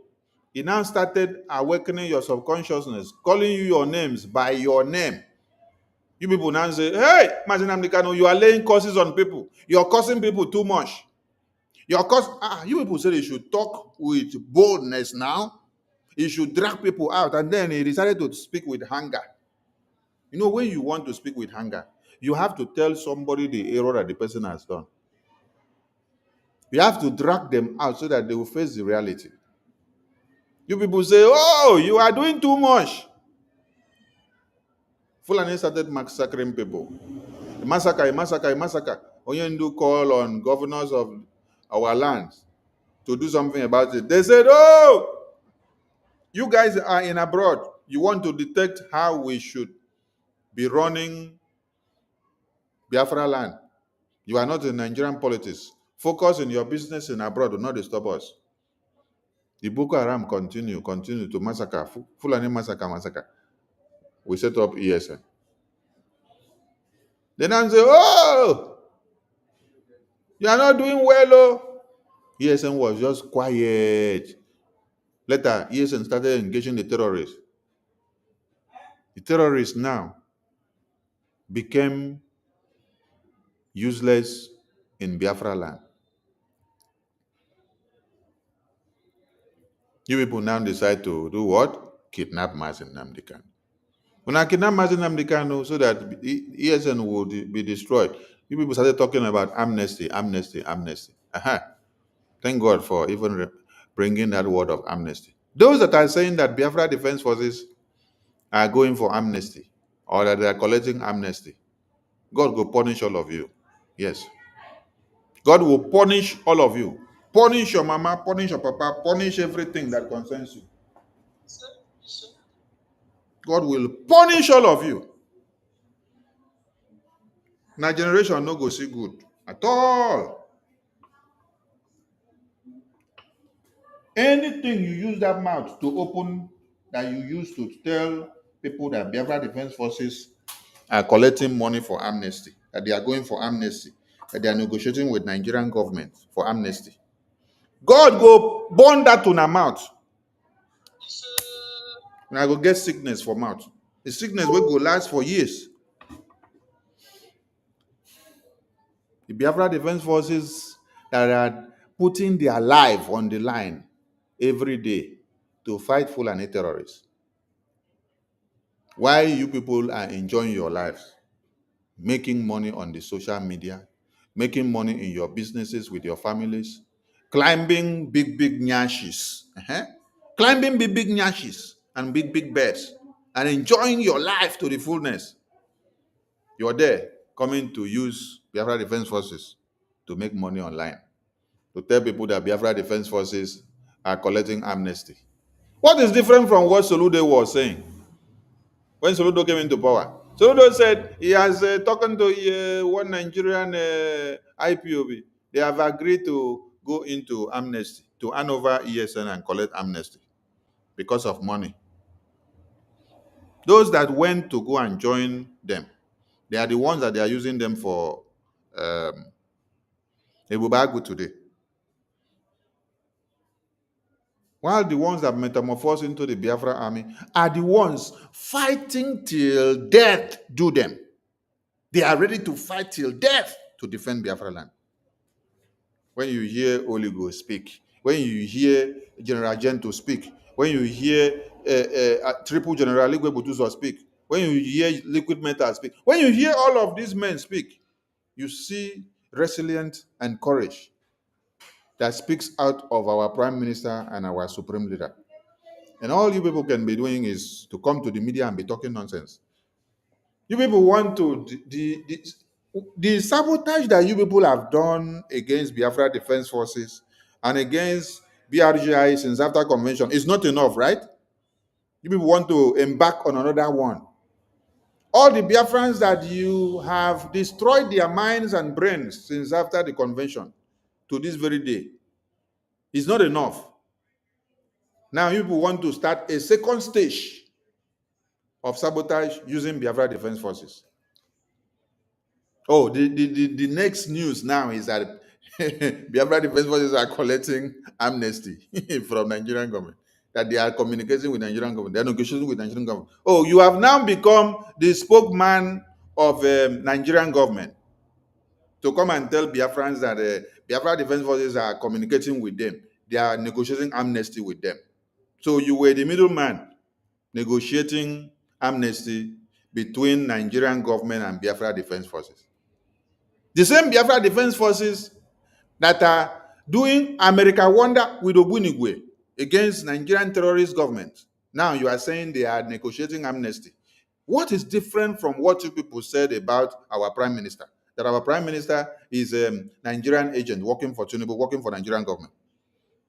F: He now started awakening your subconsciousness, calling you your names by your name. You people now say, hey, Mazi Nnamdi Kanu, you are laying curses on people. You are cursing people too much. You people say you should talk with boldness now. You should drag people out. And then he decided to speak with hunger. You know, when you want to speak with hunger, you have to tell somebody the error that the person has done. You have to drag them out so that they will face the reality. You people say, oh, you are doing too much. Fulani started massacring people. Massacre. Onyendu call on governors of our lands to do something about it. They said, oh, you guys are in abroad. You want to detect how we should be running Biafra land. You are not in Nigerian politics. Focus on your business in abroad. Do not disturb us. The Boko Haram continue to massacre. Fulani massacre. We set up ESN. They now say, oh, you are not doing well, oh. ESN was just quiet. Later, ESN started engaging the terrorists. The terrorists now became useless in Biafra land. You people now decide to do what? Kidnap Mazin Nnamdi Kanu. When I kidnap Mazin Nnamdi Kanu so that ESN would be destroyed, you people started talking about amnesty, amnesty, amnesty. Thank God for even bringing that word of amnesty. Those that are saying that Biafra Defense Forces are going for amnesty or that they are collecting amnesty, God will punish all of you. Yes. God will punish all of you. Punish your mama, punish your papa, punish everything that concerns you. God will punish all of you. Now generation no go see good at all. Anything you use that mouth to open, that you use to tell people that Biafra Defense Forces are collecting money for amnesty, that they are going for amnesty, that they are negotiating with Nigerian government for amnesty. God go burn that to our mouth. And I go get sickness for mouth. The sickness will go last for years. The Biafra Defense Forces that are putting their life on the line every day to fight Fulani terrorists. Why you people are enjoying your lives, making money on the social media, making money in your businesses with your families, climbing big nyashis, climbing big nyashis and big beds, and enjoying your life to the fullness. You're there coming to use Biafra Defense Forces to make money online, to tell people that Biafra Defense Forces are collecting amnesty. What is different from what Soludo was saying when Soludo came into power? Soludo said he has talking to one Nigerian IPOB. They have agreed to go into amnesty, to hand over ESN and collect amnesty because of money. Those that went to go and join them, they are the ones that they are using them for Ebubagu today. While the ones that metamorphosed into the Biafra army are the ones fighting till death do them. They are ready to fight till death to defend Biafra land. When you hear Oligo speak, when you hear General Gento speak, when you hear Triple General Ligwe Butuzo speak, when you hear Liquid Metal speak, when you hear all of these men speak, you see resilience and courage that speaks out of our Prime Minister and our Supreme Leader. And all you people can be doing is to come to the media and be talking nonsense. You people want to, the sabotage that you people have done against Biafra Defense Forces and against BRGI since after convention is not enough, right? You people want to embark on another one. All the Biafrans that you have destroyed their minds and brains since after the convention to this very day is not enough. Now you people want to start a second stage of sabotage using Biafra Defense Forces. Oh, the next news now is that Biafra Defense Forces are collecting amnesty from Nigerian government, that they are communicating with Nigerian government, they are negotiating with Nigerian government. Oh, you have now become the spokesman of Nigerian government to come and tell Biafrans that Biafra Defense Forces are communicating with them. They are negotiating amnesty with them. So you were the middleman negotiating amnesty between Nigerian government and Biafra Defense Forces. The same Biafra Defense Forces that are doing America Wonder with Ogbunigwe against Nigerian terrorist government. Now you are saying they are negotiating amnesty. What is different from what you people said about our Prime Minister? That our Prime Minister is a Nigerian agent working for Tinubu, working for Nigerian government.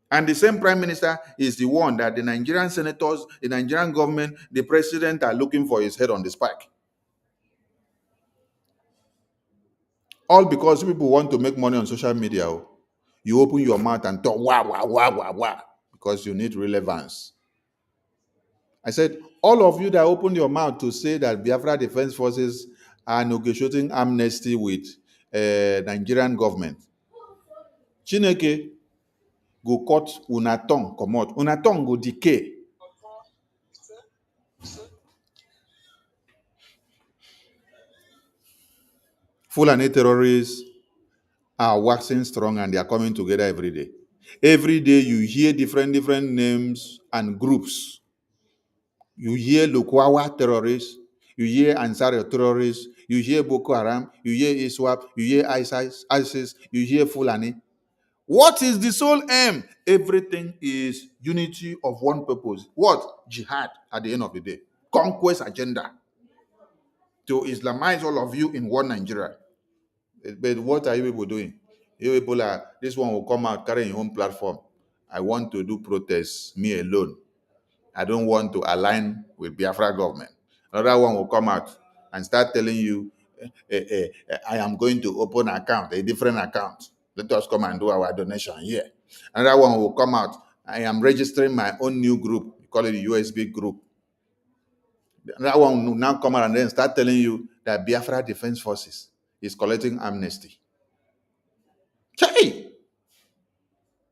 F: And the same Prime Minister is the one that the Nigerian senators, the Nigerian government, the president are looking for his head on the spike. All because people want to make money on social media. You open your mouth and talk wah, because you need relevance. I said, all of you that open your mouth to say that Biafra Defense Forces are negotiating amnesty with Nigerian government, Chineke go cut una tongue comot, una tongue go decay. Fulani terrorists are waxing strong and they are coming together every day. Every day you hear different names and groups. You hear Lukwawa terrorists, you hear Ansar terrorists, you hear Boko Haram, you hear ISWAP, you hear ISIS, you hear Fulani. What is the sole aim? Everything is unity of one purpose. What? Jihad at the end of the day. Conquest agenda. To Islamize all of you in one Nigeria. But what are you people doing? You people are, this one will come out carrying your own platform. I want to do protests, me alone. I don't want to align with Biafra government. Another one will come out and start telling you, I am going to open an account, a different account. Let us come and do our donation here. Another one will come out, I am registering my own new group. We call it a USB group. Another one will now come out and then start telling you that Biafra Defense Forces is collecting amnesty. Hey!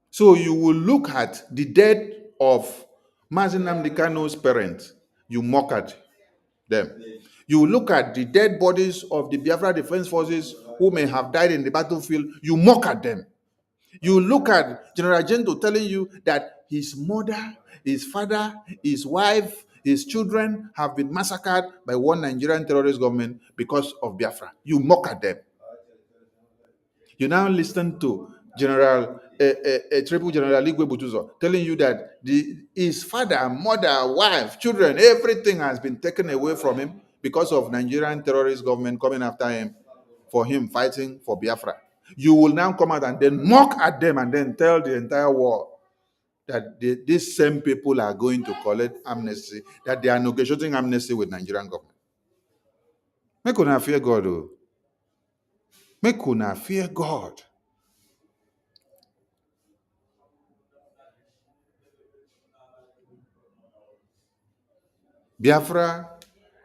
F: So you will look at the death of Mazi Nnamdi Kanu's parents, you mock at them. You look at the dead bodies of the Biafra Defense Forces who may have died in the battlefield, you mock at them. You look at General Gento telling you that his mother, his father, his wife, his children have been massacred by one Nigerian terrorist government because of Biafra. You mock at them. You now listen to General Triple General Igwe Butuzo telling you that his father, mother, wife, children, everything has been taken away from him because of Nigerian terrorist government coming after him for him fighting for Biafra. You will now come out and then mock at them and then tell the entire world that these same people are going to collect amnesty, that they are negotiating amnesty with Nigerian government. Make una fear God, oh. Make una fear God. Biafra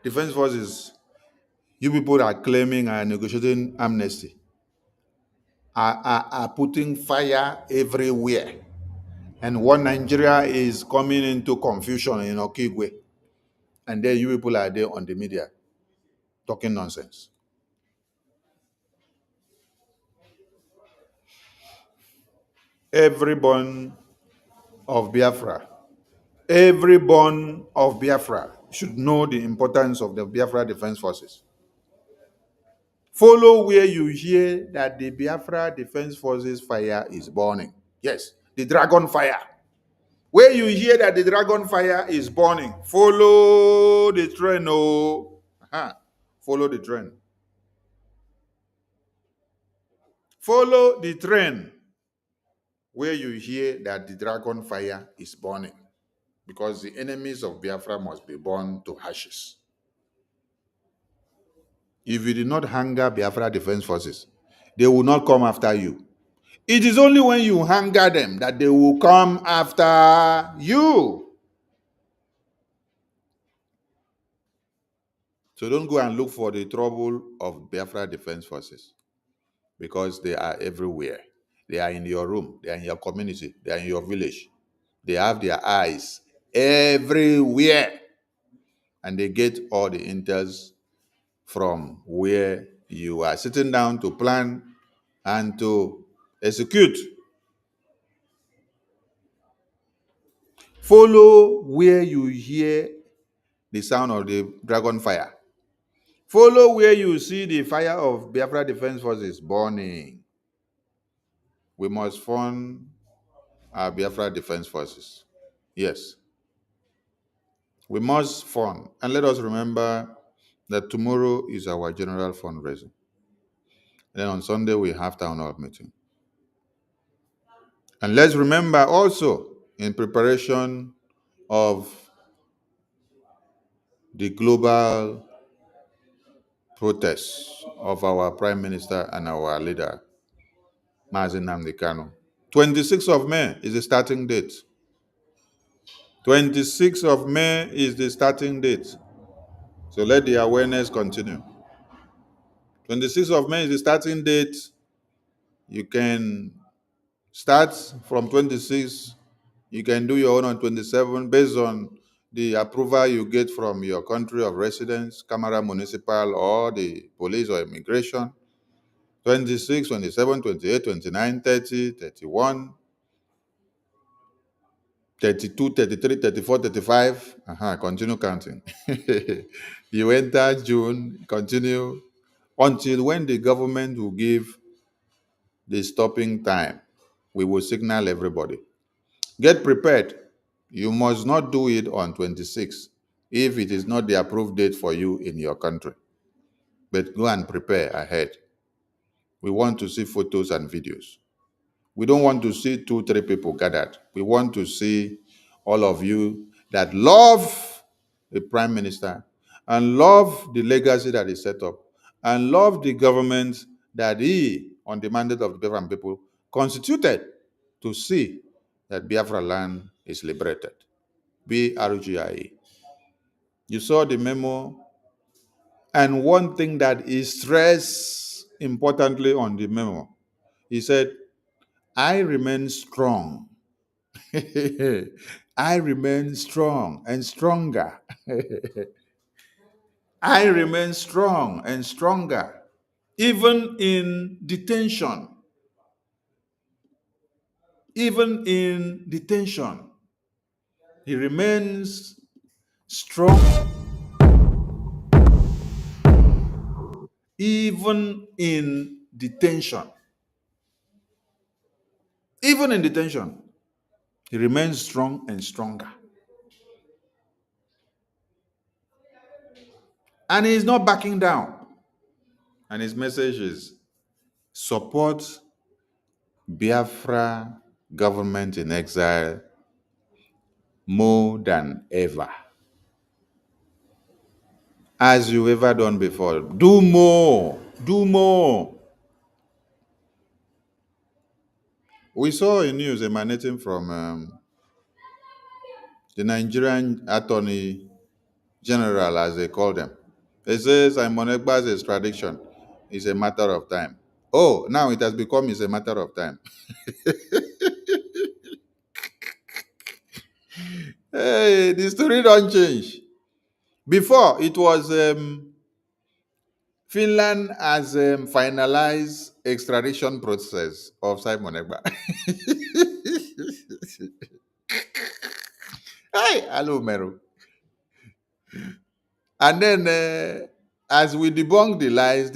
F: Defense Forces, you people are claiming and negotiating amnesty, are putting fire everywhere. And one Nigeria is coming into confusion in Okigwe. And then you people are there on the media talking nonsense. Every born of Biafra should know the importance of the Biafra Defense Forces. Follow where you hear that the Biafra Defense Forces fire is burning. Yes, the dragon fire. Where you hear that the dragon fire is burning, follow the trend. Oh, follow the trend. Follow the trend where you hear that the dragon fire is burning, because the enemies of Biafra must be burned to ashes. If you did not hunger Biafra Defense Forces, they will not come after you. It is only when you hunger them that they will come after you. So don't go and look for the trouble of Biafra Defense Forces, because they are everywhere. They are in your room, they are in your community, they are in your village. They have their eyes everywhere. And they get all the intels from where you are sitting down to plan and to execute. Follow where you hear the sound of the dragon fire. Follow where you see the fire of Biafra Defense Forces burning. We must fund our Biafra Defense Forces. Yes. We must fund. And let us remember that tomorrow is our general fundraising. And then on Sunday, we have town hall meeting. And let's remember also, in preparation of the global protests of our Prime Minister and our leader, Mazi Nnamdi Kanu. 26th of May is the starting date. 26th of May is the starting date. So let the awareness continue. 26th of May is the starting date. You can start from 26. You can do your own on 27 based on the approval you get from your country of residence, Camara Municipal, or the police or immigration. 26, 27, 28, 29, 30, 31, 32, 33, 34, 35. Continue counting. You enter June, continue until when the government will give the stopping time. We will signal everybody. Get prepared. You must not do it on 26 if it is not the approved date for you in your country. But go and prepare ahead. We want to see photos and videos. We don't want to see 2-3 people gathered. We want to see all of you that love the prime minister and love the legacy that is set up and love the government that he, on the mandate of the Biafran people, constituted to see that Biafra land is liberated. BRGIE. You saw the memo, and one thing that is stressed importantly on the memo, he said, I remain strong. I remain strong and stronger. I remain strong and stronger, even in detention. Even in detention, he remains strong. Even in detention. Even in detention, he remains strong and stronger. And he is not backing down. And his message is support Biafra government in exile more than ever. As you've ever done before. Do more. Do more. We saw a news emanating from the Nigerian Attorney General, as they call them. It says Simon Ekpa's extradition is a matter of time. Oh, now it has become a matter of time. Hey, the story don't change. Before, it was Finland has finalized extradition process of Simon Ekpa. Hey, hello, Meru. And then, as we debunk the lies,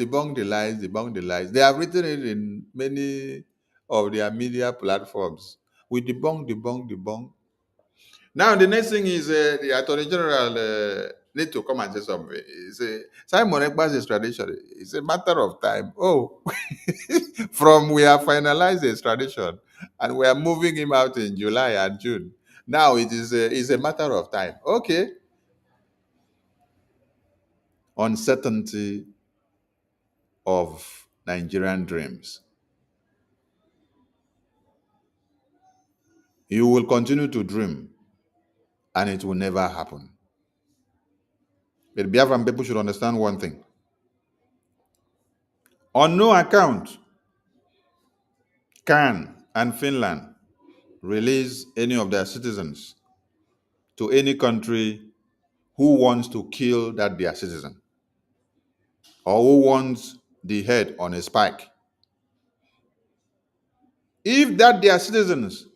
F: they have written it in many of their media platforms. We debunk. Now, the next thing is the Attorney General need to come and say something. He say, Simon Ekpa's extradition, it's a matter of time. Oh, from we have finalized the extradition and we are moving him out in July and June. Now it is it's a matter of time. Okay. Uncertainty of Nigerian dreams. You will continue to dream and it will never happen. But Biafran people should understand one thing. On no account can and Finland release any of their citizens to any country who wants to kill that their citizen or who wants the head on a spike. If that their citizens,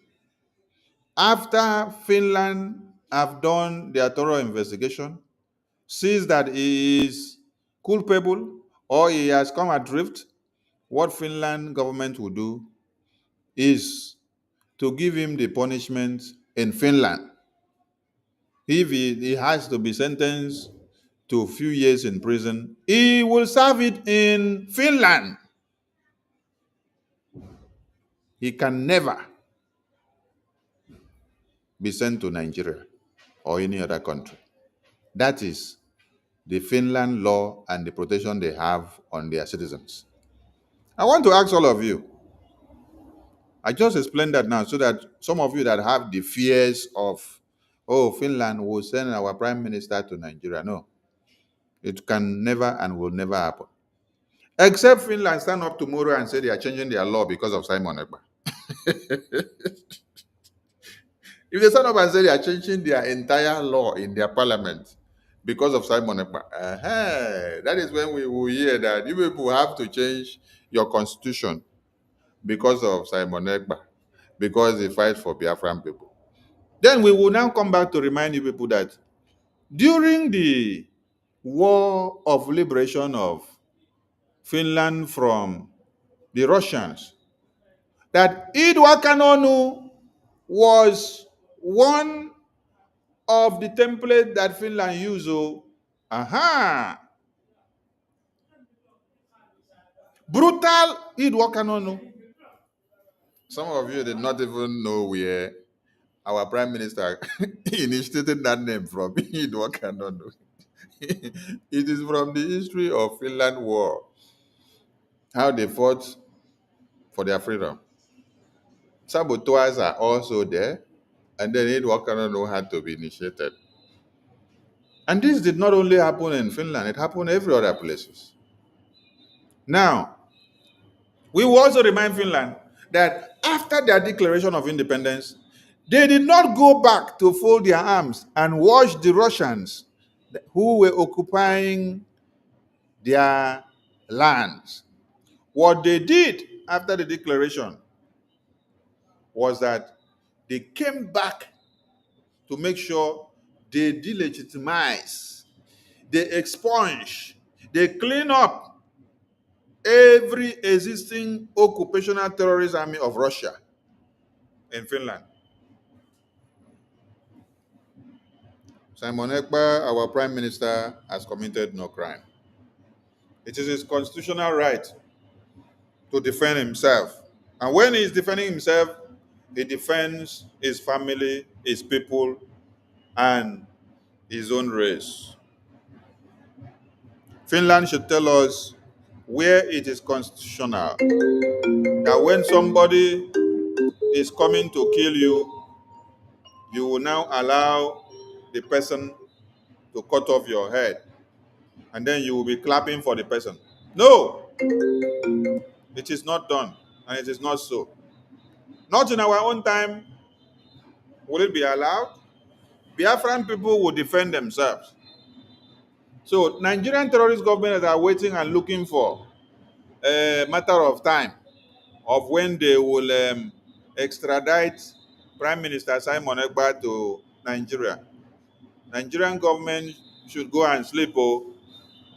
F: after Finland have done their thorough investigation, sees that he is culpable or he has come adrift, what Finland government will do is to give him the punishment in Finland. If he has to be sentenced to a few years in prison, he will serve it in Finland. He can never be sent to Nigeria or any other country. That is the Finland law and the protection they have on their citizens. I want to ask all of you, I just explained that now so that some of you that have the fears of, oh, Finland will send our prime minister to Nigeria. No, it can never and will never happen. Except Finland stand up tomorrow and say they are changing their law because of Simon Ekpa. If they stand up and say they are changing their entire law in their parliament because of Simon Ekpa, that is when we will hear that you people have to change your constitution because of Simon Ekpa, because he fights for Biafran people. Then we will now come back to remind you people that during the war of liberation of Finland from the Russians, that Edward Kanonu was one of the templates that Finland used. Oh, brutal Edward Kanonu. Some of you did not even know where our prime minister initiated that name from. Edward Kanonu. It is from the history of Finland War, how they fought for their freedom. Saboteurs are also there, and then Edward Kanonu had to be initiated. And this did not only happen in Finland, it happened every other places. Now, we will also remind Finland that after their declaration of independence, they did not go back to fold their arms and watch the Russians who were occupying their lands. What they did after the declaration was that they came back to make sure they delegitimize, they expunge, they clean up every existing occupational terrorist army of Russia in Finland. Simon Ekpa, our prime minister, has committed no crime. It is his constitutional right to defend himself. And when he is defending himself, he defends his family, his people, and his own race. Finland should tell us where it is constitutional that when somebody is coming to kill you, you will now allow the person to cut off your head, and then you will be clapping for the person. No, it is not done, and it is not so. Not in our own time will it be allowed. Biafran people will defend themselves. So Nigerian terrorist governments are waiting and looking for a matter of time of when they will extradite Prime Minister Simon Ekpa to Nigeria. Nigerian government should go and sleep. Oh,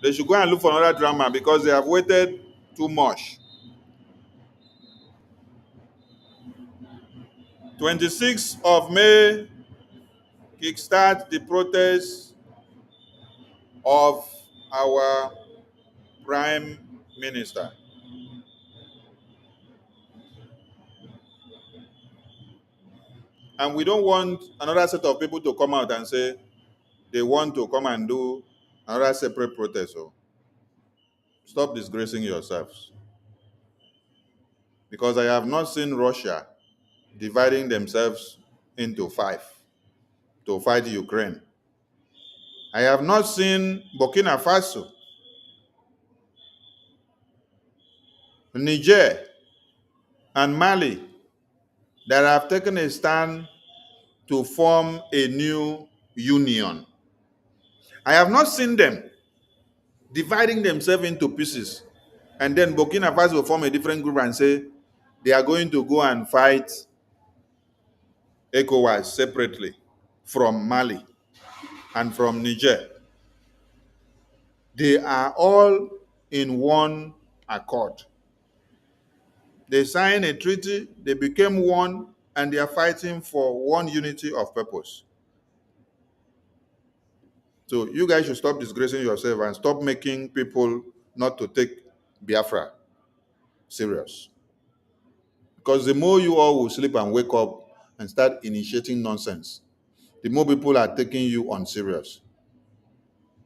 F: they should go and look for another drama because they have waited too much. 26th of May, kickstart the protest of our Prime Minister. And we don't want another set of people to come out and say they want to come and do another separate protest. So stop disgracing yourselves. Because I have not seen Russia dividing themselves into 5 to fight Ukraine. I have not seen Burkina Faso, Niger, and Mali that have taken a stand to form a new union. I have not seen them dividing themselves into pieces, and then Burkina Faso will form a different group and say they are going to go and fight ECOWAS separately from Mali and from Niger. They are all in one accord. They signed a treaty, they became one, and they are fighting for one unity of purpose. So you guys should stop disgracing yourself and stop making people not to take Biafra serious. Because the more you all will sleep and wake up and start initiating nonsense, the more people are taking you unserious.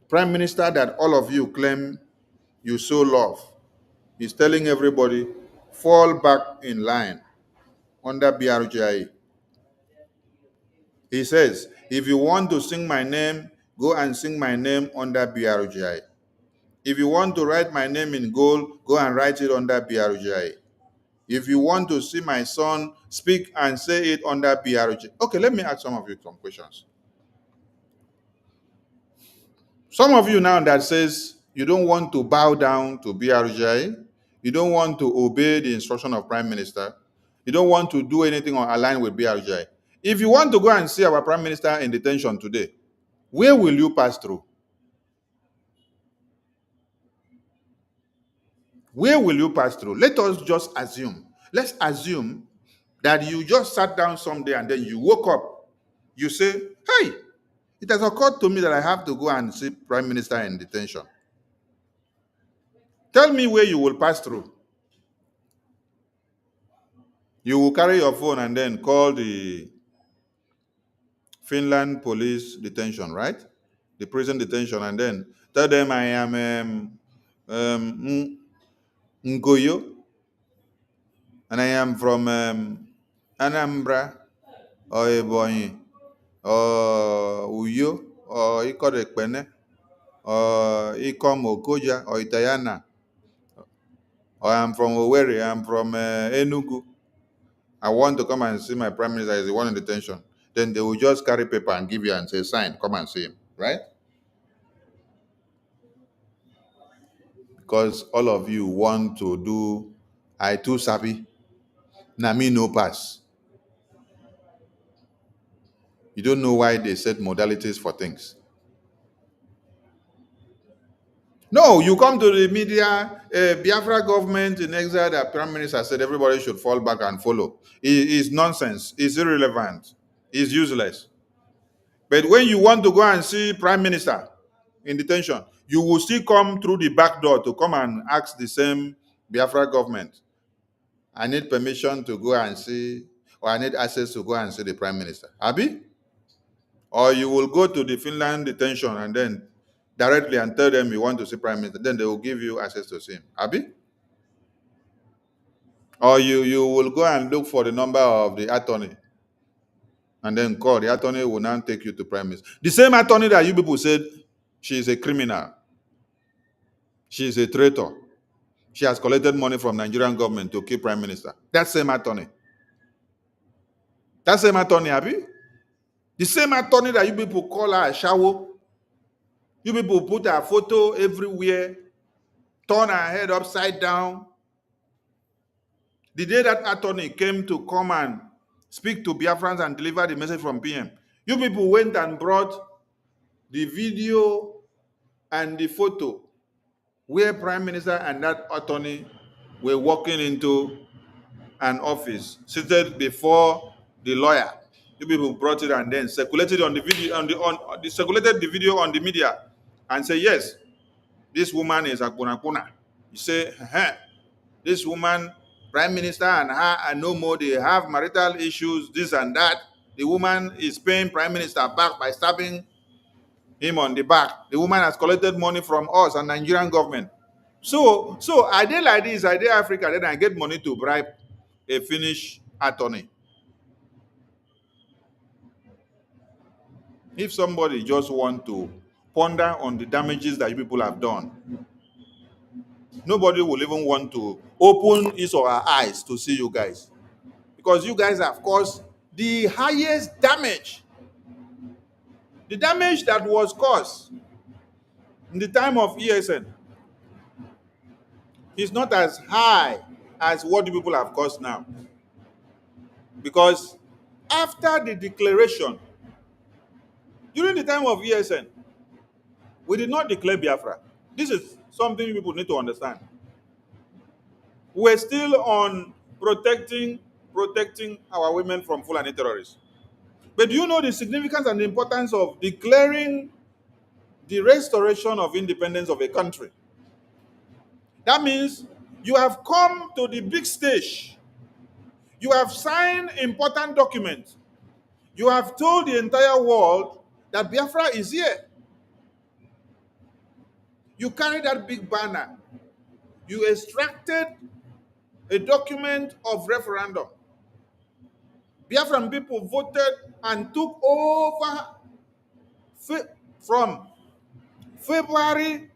F: Prime Minister that all of you claim you so love is telling everybody, fall back in line under BRGI. He says, if you want to sing my name, go and sing my name under BRGI. If you want to write my name in gold, go and write it under BRJ. If you want to see my son speak and say it under BRJ. Okay, let me ask some of you some questions. Some of you now that says you don't want to bow down to BRJ, you don't want to obey the instruction of Prime Minister, you don't want to do anything or align with BRJ. If you want to go and see our Prime Minister in detention today, where will you pass through? Where will you pass through? Let us just assume. Let's assume that you just sat down someday and then you woke up. You say, hey, it has occurred to me that I have to go and see Prime Minister in detention. Tell me where you will pass through. You will carry your phone and then call the Finland police detention, right? The prison detention, and then tell them I am Ngoyo, and I am from Anambra or Ebonyi or Uyo or Ikorekpene or Ikom Okoja or Itayana, or I'm from Owerri, I'm from Enugu. I want to come and see my prime minister is the one in detention. Then they will just carry paper and give you and say, sign, come and see him, right? Because all of you want to do, I too sabi, na me no pass. You don't know why they set modalities for things. No, you come to the media, Biafra government in exile, the prime minister said everybody should fall back and follow. It's nonsense. It's irrelevant. It's useless. But when you want to go and see prime minister in detention, you will still come through the back door to come and ask the same Biafra government, I need permission to go and see, or I need access to go and see the prime minister. Abi? Or you will go to the Finland detention and then directly and tell them you want to see prime minister. Then they will give you access to see him. Abi? Or you will go and look for the number of the attorney and then call. The attorney will now take you to prime minister. The same attorney that you people said she is a criminal. She is a traitor. She has collected money from Nigerian government to keep prime minister. That same attorney. That same attorney, Abi? The same attorney that you people call her a shawo. You people put her photo everywhere, turn her head upside down. The day that attorney came to come and speak to Biafrans and deliver the message from PM, you people went and brought the video and the photo where Prime Minister and that attorney were walking into an office, seated before the lawyer. You people brought it and then circulated on the video circulated the video on the media and say, yes, this woman is a Akuna. You say, this woman, prime minister and her and no more, they have marital issues, this and that. The woman is paying prime minister back by stabbing him on the back. The woman has collected money from us and Nigerian government. So I did like this, I did Africa, then I get money to bribe a Finnish attorney. If somebody just want to ponder on the damages that you people have done, nobody will even want to open his or her eyes to see you guys. Because you guys have caused the highest damage. The damage that was caused in the time of ESN is not as high as what the people have caused now. Because after the declaration, during the time of ESN, we did not declare Biafra. This is something people need to understand. We're still on protecting our women from Fulani terrorists. But do you know the significance and the importance of declaring the restoration of independence of a country? That means you have come to the big stage. You have signed important documents. You have told the entire world that Biafra is here. You carry that big banner. You extracted a document of referendum. Biafran people voted and took over from February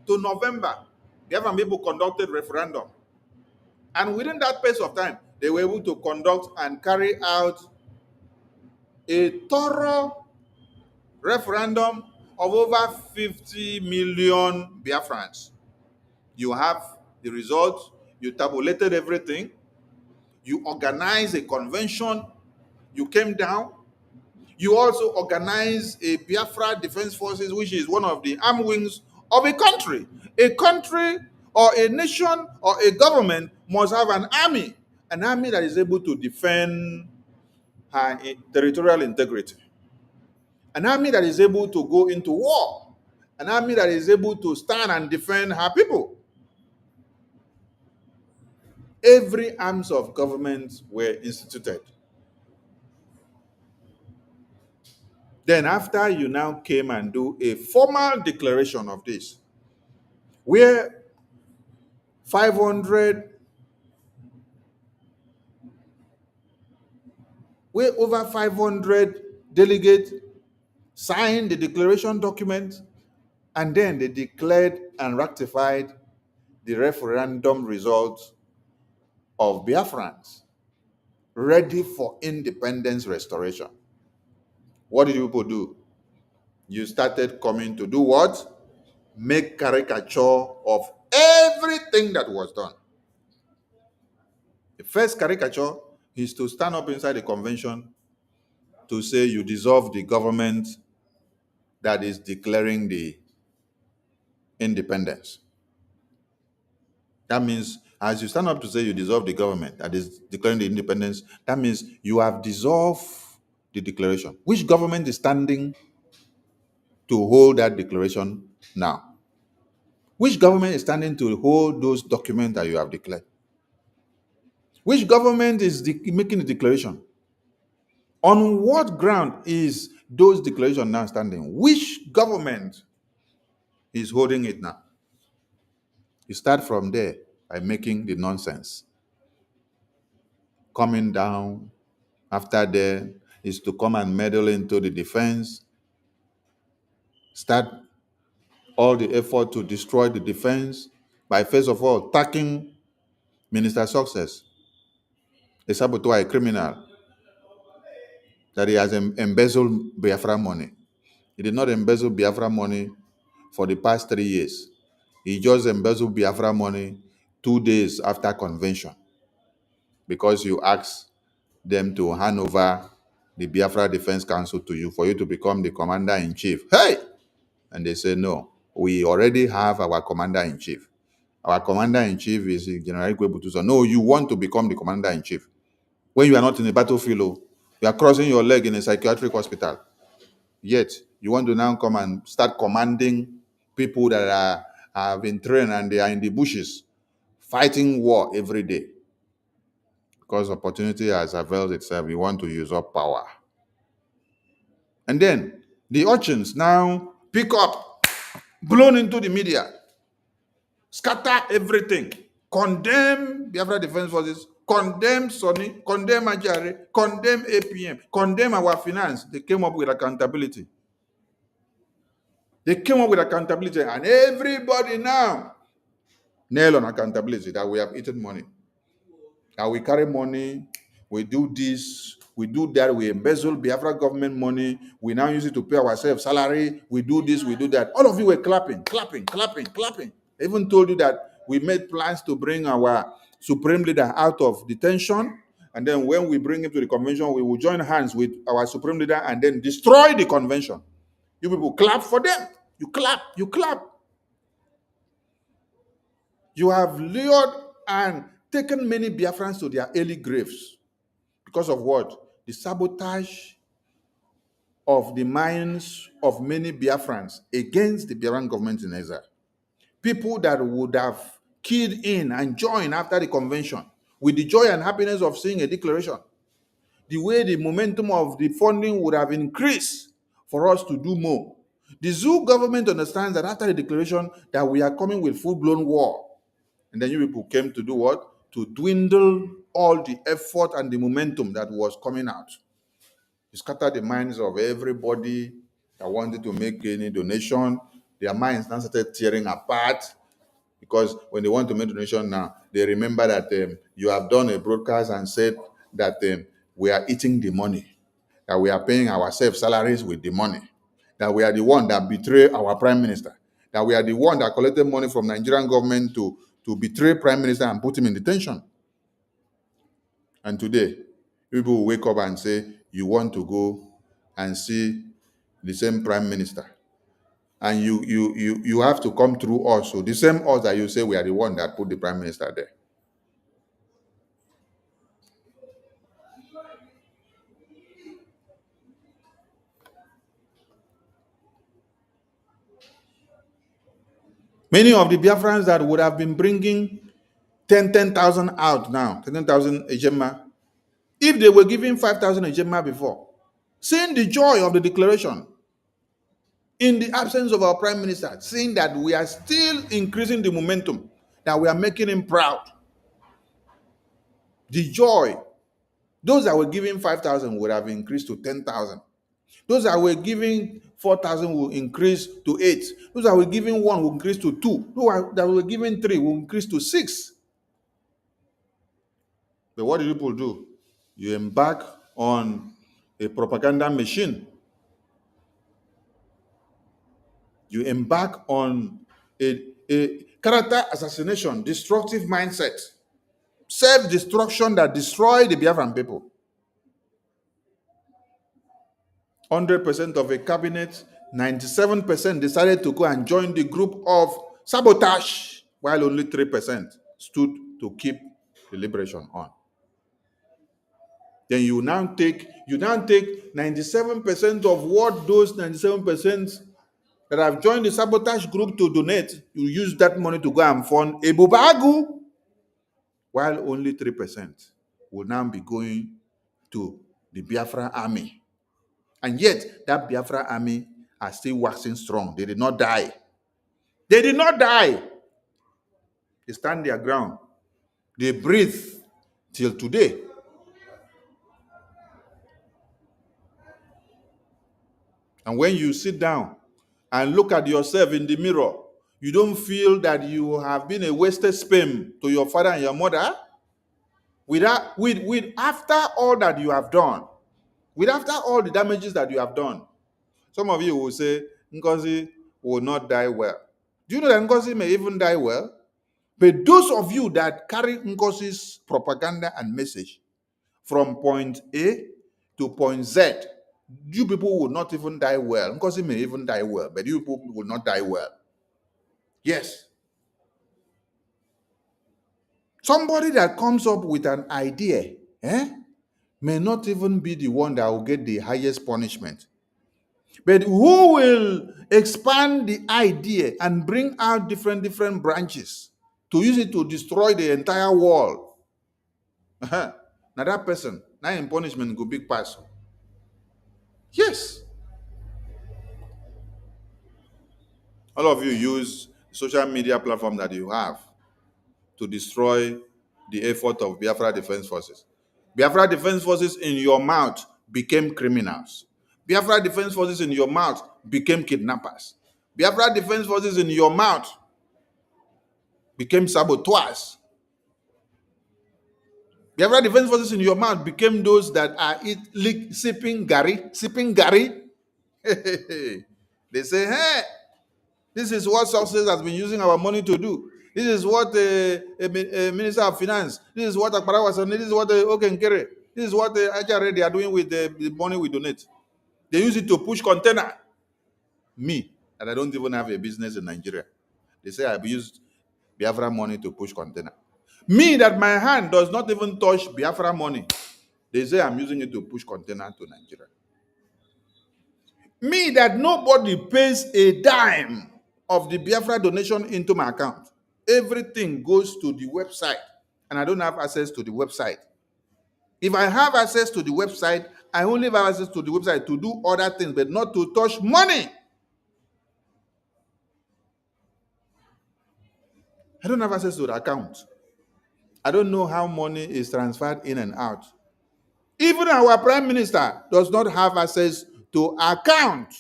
F: to November, Biafran people conducted referendum. And within that space of time, they were able to conduct and carry out a thorough referendum of over 50 million Biafrans. You have the results, you tabulated everything, you organized a convention, you came down, you also organized a Biafra Defense Forces, which is one of the armed wings of a country. A country or a nation or a government must have an army that is able to defend her territorial integrity, an army that is able to go into war, an army that is able to stand and defend her people. Every arms of government were instituted. Then after you now came and do a formal declaration of this, where 500, where over 500 delegates signed the declaration document, and then they declared and ratified the referendum results of Biafrans, ready for independence restoration. What did you people do? You started coming to do what? Make caricature of everything that was done. The first caricature is to stand up inside the convention to say you dissolve the government that is declaring the independence. That means, as you stand up to say you dissolve the government that is declaring the independence, that means you have dissolved the declaration. Which government is standing to hold that declaration now? Which government is standing to hold those documents that you have declared? Which government is making the declaration? On what ground is those declarations now standing? Which government is holding it now? You start from there by making the nonsense. Coming down after that is to come and meddle into the defense. Start all the effort to destroy the defense by first of all attacking Minister Success, a saboteur, a criminal, that he has embezzled Biafra money. He did not embezzle Biafra money for the past 3 years. He just embezzled Biafra money 2 days after convention, because you asked them to hand over the Biafra Defense Council to you for you to become the commander-in-chief. Hey! And they say, no, we already have our commander-in-chief. Our commander-in-chief is General Igwe Butuso. No, you want to become the commander-in-chief. When you are not in the battlefield, you are crossing your leg in a psychiatric hospital. Yet, you want to now come and start commanding people that have been trained and they are in the bushes, fighting war every day. Because opportunity has availed itself, you want to use up power. And then, the urchins now pick up, blown into the media, scatter everything, condemn Biafra Defense Forces, condemn Sonny, condemn Ajare, condemn APM, condemn our finance. They came up with accountability. They came up with accountability, and everybody now nail on accountability that we have eaten money. That we carry money, we do this, we do that, we embezzle Biafra government money, we now use it to pay ourselves salary, we do this, we do that. All of you were clapping. I even told you that we made plans to bring our supreme leader out of detention, and then when we bring him to the convention, we will join hands with our supreme leader and then destroy the convention. You people clap for them. You clap. You have lured and taken many Biafrans to their early graves because of what? The sabotage of the minds of many Biafrans against the Biafran government in exile. People that would have keyed in and joined after the convention with the joy and happiness of seeing a declaration. The way the momentum of the funding would have increased for us to do more. The Zoo government understands that after the declaration that we are coming with full-blown war. And then you people came to do what? To dwindle all the effort and the momentum that was coming out. You scattered the minds of everybody that wanted to make any donation. their minds now started tearing apart, because when they want to make donation now, they remember that you have done a broadcast and said that we are eating the money, that we are paying ourselves salaries with the money, that we are the one that betray our prime minister, that we are the one that collected money from Nigerian government to betray prime minister and put him in detention. And today, people will wake up and say, you want to go and see the same prime minister, and you have to come through us. So the same us that you say we are the one that put the prime minister there. Many of the Biafrans that would have been bringing 10,000 out now, 10,000 Ejema, if they were giving 5,000 Ejema before, seeing the joy of the declaration in the absence of our prime minister, seeing that we are still increasing the momentum, that we are making him proud, the joy, those that were giving 5,000 would have increased to 10,000. Those that were giving 4,000 will increase to 8. Those that were giving 1 will increase to 2. Those that were giving 3 will increase to 6. But what do people do? You embark on a propaganda machine. You embark on a character assassination, destructive mindset, self-destruction that destroy the Biafran people. 100% of a cabinet, 97% decided to go and join the group of sabotage, while only 3% stood to keep the liberation on. Then you now take 97% of what those 97% that have joined the sabotage group to donate, you use that money to go and fund a bubagu, while only 3% will now be going to the Biafra army. And yet, that Biafra army are still waxing strong. They did not die. They did not die. They stand their ground. They breathe till today. And when you sit down and look at yourself in the mirror, you don't feel that you have been a wasted sperm to your father and your mother? After all that you have done, after all the damages that you have done, some of you will say, Ngozi will not die well. Do you know that Ngozi may even die well? But those of you that carry Ngozi's propaganda and message from point A to point Z, you people will not even die well. Ngozi may even die well, but you people will not die well. Yes. Somebody that comes up with an idea may not even be the one that will get the highest punishment. But who will expand the idea and bring out different branches to use it to destroy the entire world? Now that person, now in punishment go big pass. Yes. All of you use social media platform that you have to destroy the effort of Biafra Defense Forces. Biafra Defense Forces in your mouth became criminals. Biafra Defense Forces in your mouth became kidnappers. Biafra Defense Forces in your mouth became saboteurs. Biafra Defense Forces in your mouth became those that are sipping gari. They say, hey, this is what success has been using our money to do. This is what a Minister of Finance, this is what Akpara was saying, this is what Okenkere, this is what Ajare they are doing with the money we donate. They use it to push container. Me, and I don't even have a business in Nigeria. They say I've used Biafra money to push container. Me, that my hand does not even touch Biafra money. They say I'm using it to push container to Nigeria. Me, that nobody pays a dime of the Biafra donation into my account. Everything goes to the website, and I don't have access to the website. If I have access to the website, I only have access to the website to do other things, but not to touch money. I don't have access to the account. I don't know how money is transferred in and out. Even our prime minister does not have access to account.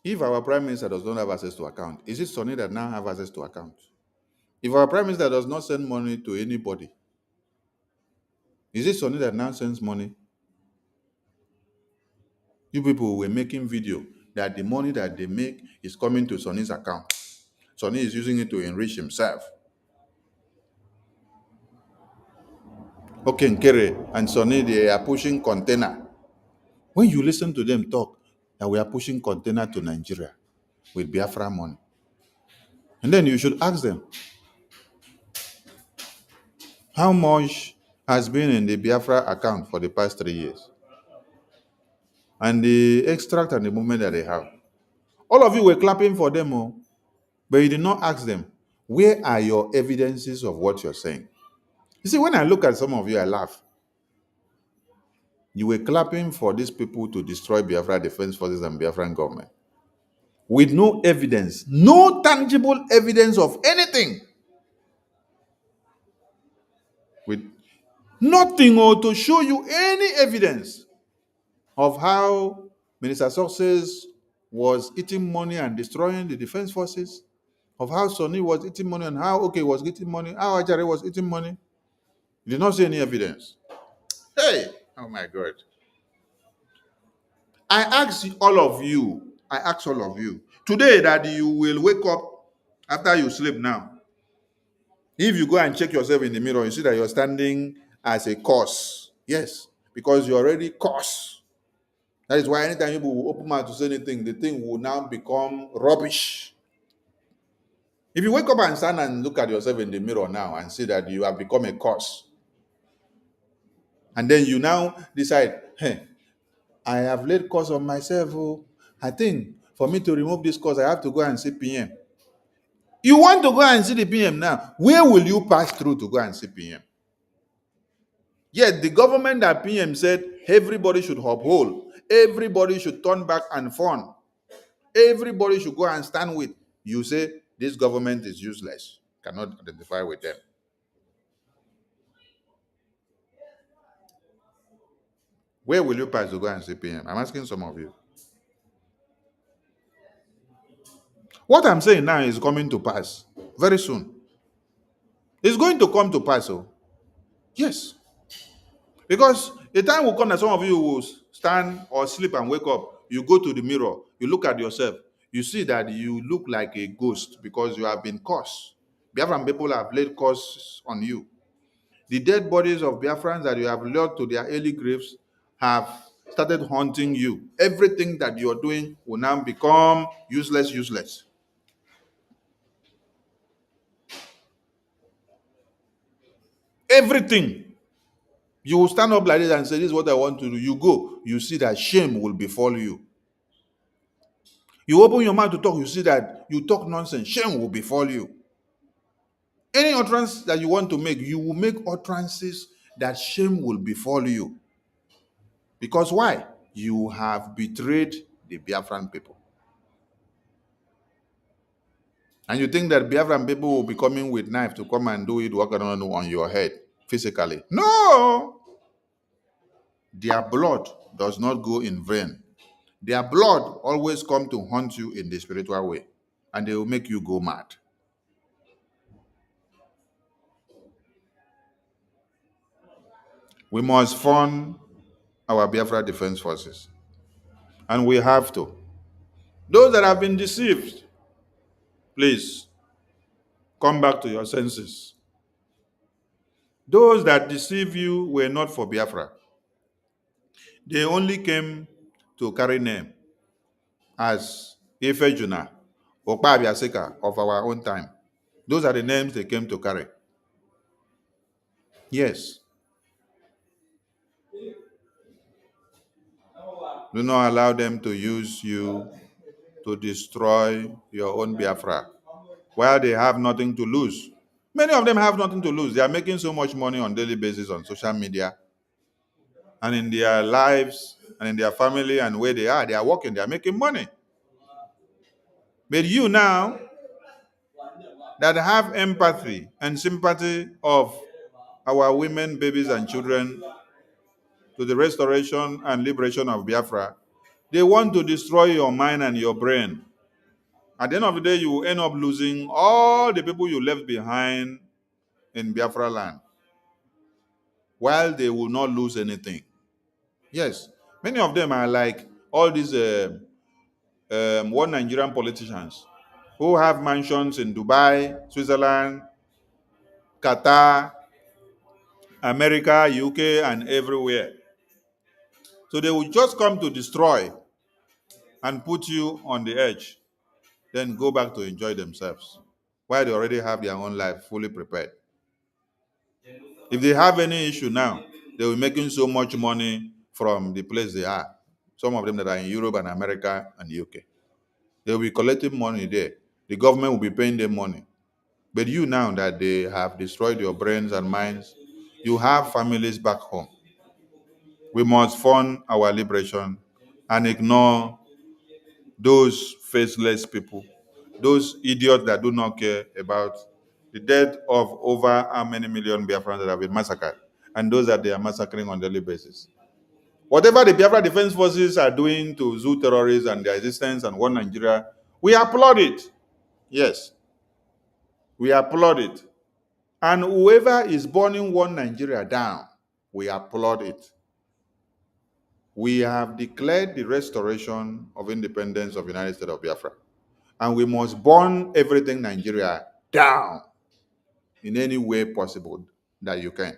F: If our prime minister does not have access to account, is it Sonny that now have access to account? If our prime minister does not send money to anybody, is it Sonny that now sends money? You people were making video that the money that they make is coming to Sonny's account. Sonny is using it to enrich himself. Okay, Nkere and Sonny, they are pushing container. When you listen to them talk, that we are pushing container to Nigeria with Biafra money. And then you should ask them, how much has been in the Biafra account for the past 3 years? And the extract and the movement that they have. All of you were clapping for them, but you did not ask them, where are your evidences of what you're saying? You see, when I look at some of you, I laugh. You were clapping for these people to destroy Biafra Defense Forces and Biafran government with no evidence, no tangible evidence of anything. With nothing or to show you any evidence of how Minister Success was eating money and destroying the defense forces, of how Sonny was eating money and how OK was getting money, how Ajare was eating money. You did not see any evidence. Hey, oh my God. I ask all of you today that you will wake up after you sleep now. If you go and check yourself in the mirror, you see that you're standing as a curse. Yes, because you're already cursed. That is why anytime people will open mouth to say anything, the thing will now become rubbish. If you wake up and stand and look at yourself in the mirror now and see that you have become a curse, and then you now decide, hey, I have laid curse on myself. Oh, I think for me to remove this curse, I have to go and see PM. You want to go and see the PM now. Where will you pass through to go and see PM? Yet the government that PM said everybody should uphold, everybody should turn back and fund, everybody should go and stand with. You say this government is useless, cannot identify with them. Where will you pass to go and see PM? I'm asking some of you. What I'm saying now is coming to pass very soon. It's going to come to pass. Oh, yes. Because the time will come that some of you will stand or sleep and wake up. You go to the mirror, you look at yourself, you see that you look like a ghost because you have been cursed. Biafran people have laid curses on you. The dead bodies of Biafrans that you have lured to their early graves have started haunting you. Everything that you're doing will now become useless. Everything. You will stand up like this and say, this is what I want to do. You go, you see that shame will befall you. You open your mouth to talk, you see that you talk nonsense, shame will befall you. Any utterance that you want to make, you will make utterances that shame will befall you. Because why? You have betrayed the Biafran people. And you think that Biafran people will be coming with knife to come and do it work on your head physically. No! Their blood does not go in vain. Their blood always come to haunt you in the spiritual way. And they will make you go mad. We must fund our Biafra Defense Forces. And we have to. Those that have been deceived, please, come back to your senses. Those that deceive you were not for Biafra. They only came to carry name as Ifejuna, Okpa Abiaseka of our own time. Those are the names they came to carry. Yes. Do not allow them to use you to destroy your own Biafra, while they have nothing to lose. Many of them have nothing to lose. They are making so much money on a daily basis on social media and in their lives and in their family and where they are working, they are making money. But you now that have empathy and sympathy of our women, babies, and children to the restoration and liberation of Biafra, They want to destroy your mind and your brain. At the end of the day, you will end up losing all the people you left behind in Biafra land, while they will not lose anything. Yes, many of them are like all these one Nigerian politicians who have mansions in Dubai, Switzerland, Qatar, America, UK, and everywhere. So they will just come to destroy and put you on the edge, then go back to enjoy themselves, while they already have their own life fully prepared. If they have any issue now, they will be making so much money from the place they are. Some of them that are in Europe and America and UK. They will be collecting money there. The government will be paying them money. But you, now that they have destroyed your brains and minds, you have families back home. We must fund our liberation and ignore those faceless people, those idiots that do not care about the death of over how many million Biafrans that have been massacred, and those that they are massacring on a daily basis. Whatever the Biafra Defense Forces are doing to zoo terrorists and their existence and one Nigeria, we applaud it. Yes, we applaud it. And whoever is burning one Nigeria down, we applaud it. We have declared the restoration of independence of the United States of Biafra. And we must burn everything Nigeria down in any way possible that you can.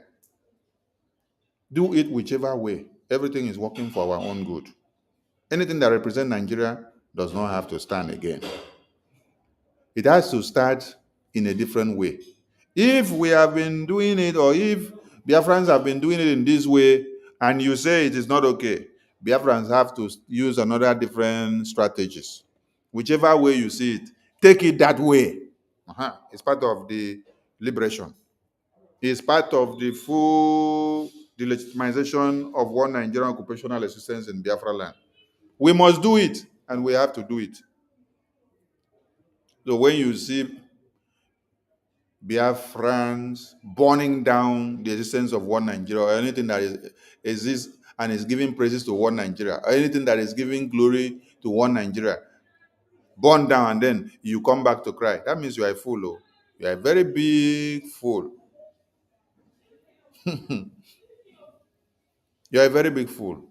F: Do it whichever way. Everything is working for our own good. Anything that represents Nigeria does not have to stand again. It has to start in a different way. If we have been doing it, or if Biafrans have been doing it in this way, and you say it is not okay, Biafrans have to use another different strategies. Whichever way you see it, take it that way. It's part of the liberation. It's part of the full delegitimization of one Nigerian occupational existence in Biafra land. We must do it, and we have to do it. So when you see Biafrans burning down the existence of one Nigeria, or anything that exists and is giving praises to one Nigeria, or anything that is giving glory to one Nigeria, burn down, and then you come back to cry, that means you are a fool. Oh. You are a very big fool. You are a very big fool.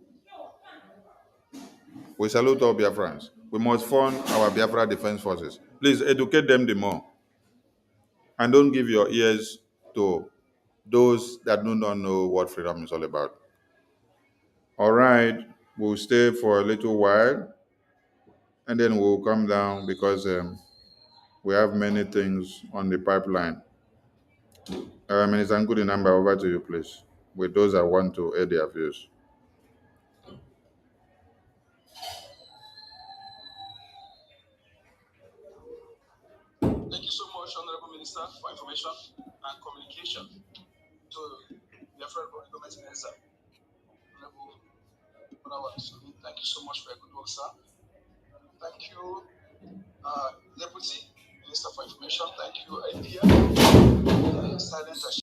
F: We salute all Biafrans. We must fund our Biafra Defense Forces. Please educate them the more. And don't give your ears to those that do not know what freedom is all about. All right, we'll stay for a little while, and then we'll come down because we have many things on the pipeline. Minister Nkudi, number over to you, please, with those that want to add their views.
G: Thank you so much, Honorable Minister, for information and communication to the Federal Government Minister. Thank you so much for your good work, sir. Thank you, Deputy Minister, for information. Thank you, IPA. Silent.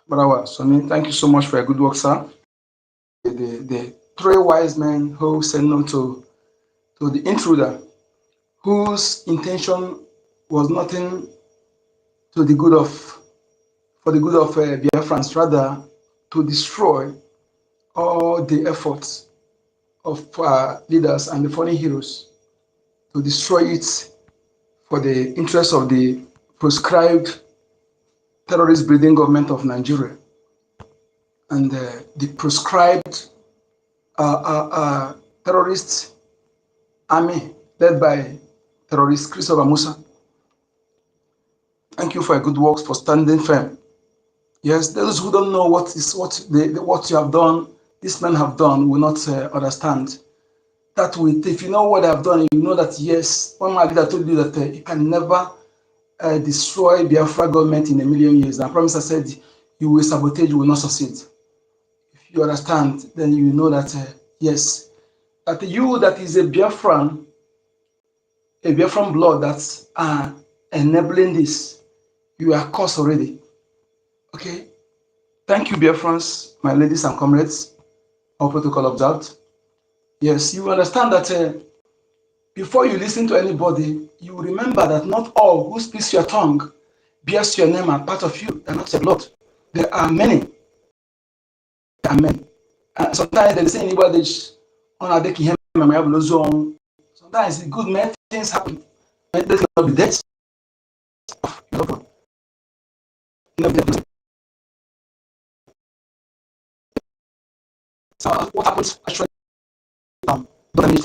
G: Brother Sonny, thank you so much for your good work, sir. The three wise men who said no to the intruder, whose intention was nothing to the good of, for the good of Biafrans, rather to destroy all the efforts of leaders and the foreign heroes, to destroy it for the interest of the proscribed terrorist breeding government of Nigeria and the proscribed terrorist army led by terrorist Christopher Musa. Thank you for your good works, for standing firm. Yes, those who don't know what you have done, these men have done, will not understand. That if you know what they have done, you know that yes, one man leader told you that you can never destroy Biafra government in a million years. I promise, I said, you will sabotage, you will not succeed. If you understand, then you know that yes, that you that is a Biafran blood that are enabling this, you are cursed already. Okay? Thank you, Biafrans, my ladies and comrades, all protocol observed. Yes, you understand that before you listen to anybody, you remember that not all who speaks your tongue bears your name and part of you, and not your blood. There are many. There are many. Sometimes they say anybody sometimes good men things happen. There cannot be death. So what happens actually now? And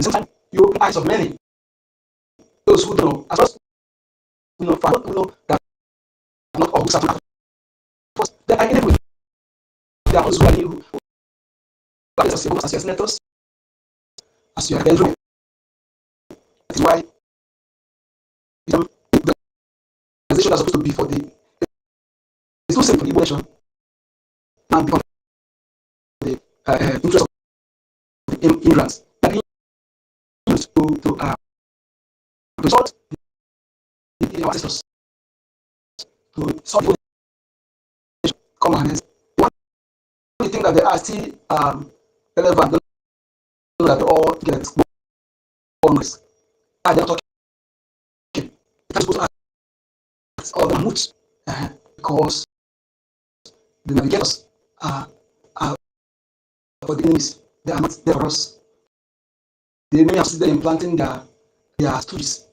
G: sometimes you open eyes of many. Those who don't know, as well as who know that not all who suffer. They are enemies. They are those who are you. As your senators, as your elders. That is why the organization is supposed to be for the. It's not same for the Igbo nation. Now become the interest of the immigrants. Used to resort the ancestors to solve the common hands. One thing that they are still relevant, that they all get boundaries. And they're talking. It's supposed to ask all the moods because the navigators are for the enemies. They are not there for us. The enemy are still implanting their stories,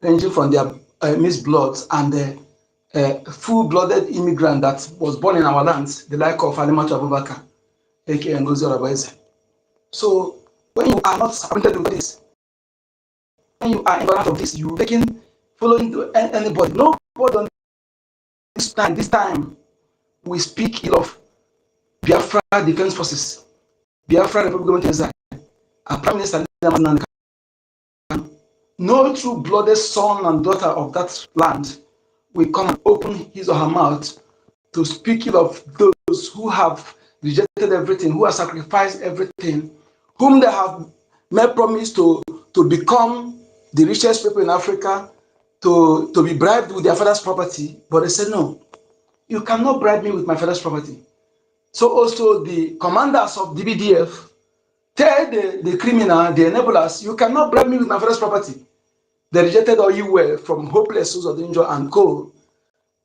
G: ranging from their mixed bloods and the full-blooded immigrant that was born in our lands, the like of Alimatu Abubakar, aka Ngozi Orabaeze. So when you are not acquainted with this, when you are ignorant of this, you taking following anybody. Nobody on this time we speak ill of Biafra Defense Forces, Biafra Republic Government Exile, and Prime Minister Nnamdi Kanu. No true-blooded son and daughter of that land will come and open his or her mouth to speak ill of those who have rejected everything, who have sacrificed everything, whom they have made promise to become the richest people in Africa, to be bribed with their father's property, but they said, no, you cannot bribe me with my father's property. So also the commanders of the BDF tell the criminal, the enablers, you cannot bribe me with my father's property. They rejected all you were from hopeless souls of danger and co.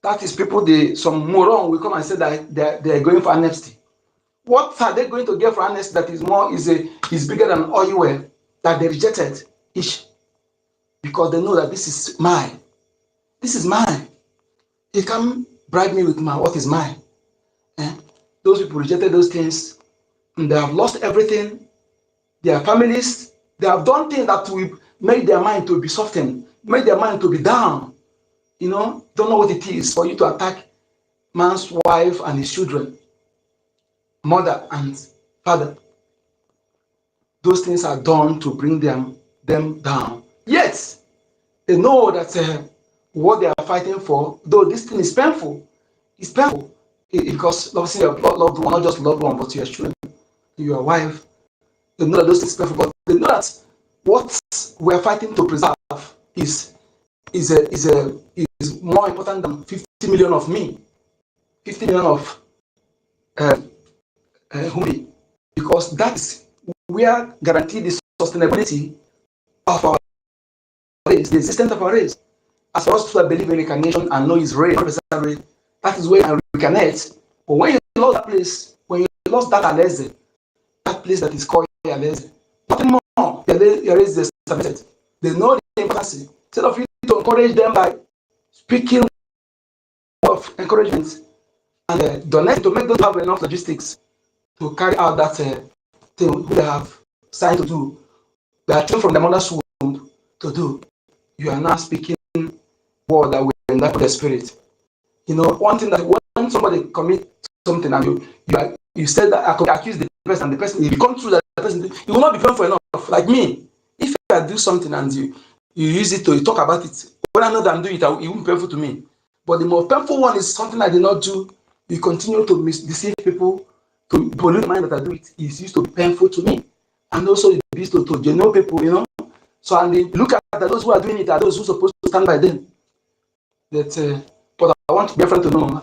G: That is people, some moron will come and say that they're going for amnesty. What are they going to get for amnesty that is bigger than all you were that they rejected each? Because they know that this is mine. This is mine. You can't bribe me with what is mine. Those people rejected those things, and they have lost everything. Their families, they have done things that will make their mind to be softened, make their mind to be down. Don't know what it is for you to attack man's wife and his children, mother and father. Those things are done to bring them down. Yet, they know that what they are fighting for, though this thing is painful, it's painful because losing your loved one, not just loved one, but your children, your wife. They know that those things are painful, but they know that what we are fighting to preserve is more important than 50 million of me, 50 million of Humi, because that is where guarantee the sustainability of our race, the existence of our race. As for us to believe in reincarnation and know His reign, that is where I reconnect. But when you lost that place, when you lost that alese, that place that is called alese, nothing more. Your race is submitted. They know the importance. Instead of you to encourage them by speaking of encouragement and donate to make them have enough logistics to carry out that thing they have signed to do. They are trained from the mother's womb to do. You are now speaking word that will end up with the spirit. One thing that when somebody commit something and you said that I could accuse the person, and the person, if you come through that person, you will not be painful enough. Like me, if I do something and you use it to talk about it, when I know that I'm doing it, it won't be painful to me. But the more painful one is something I did not do. You continue to deceive people, to pollute the mind that I do it. It's used to be painful to me. And also it's used to genuine people, So and they look at those who are doing it are those who are supposed to stand by them. But want Biafra to know,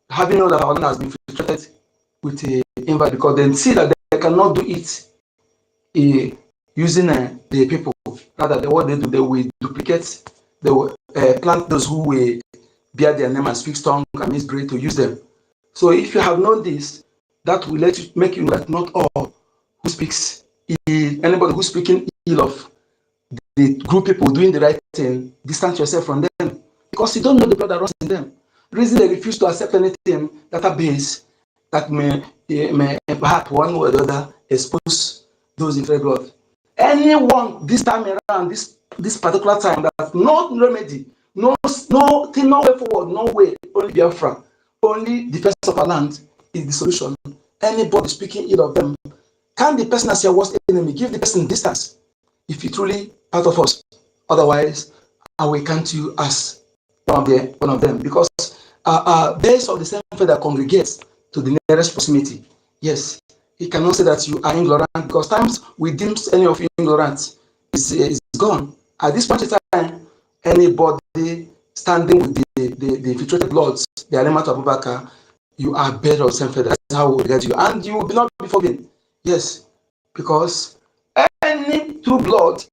G: having known that our land has been infiltrated with a invite, because they see that they cannot do it using the people. Rather, what they do, they will duplicate, they will plant those who will bear their name and speak tongue and misbreed to use them. So if you have known this, that will make you know that not all who speaks anybody who's speaking ill of the group people doing the right thing, distance yourself from them, because you don't know the blood that runs in them. The reason they refuse to accept anything database that may perhaps one way or the other expose those in red blood. Anyone this time around, this particular time, that no remedy, no thing, no way forward, no way, only Biafra, only defense of our land is the solution. Anybody speaking ill of them, can the person as your worst enemy, give the person distance if you truly part of us. Otherwise, I will count you as one of them, because based on the same faith that congregates to the nearest proximity. Yes, he cannot say that you are ignorant, because times we deem any of you ignorant is gone. At this point in time, anybody standing with the infiltrated bloods, the element of Abubakar, you are better of same faith. That's how we regard you, and you will not be forgiven. Yes, because any true blood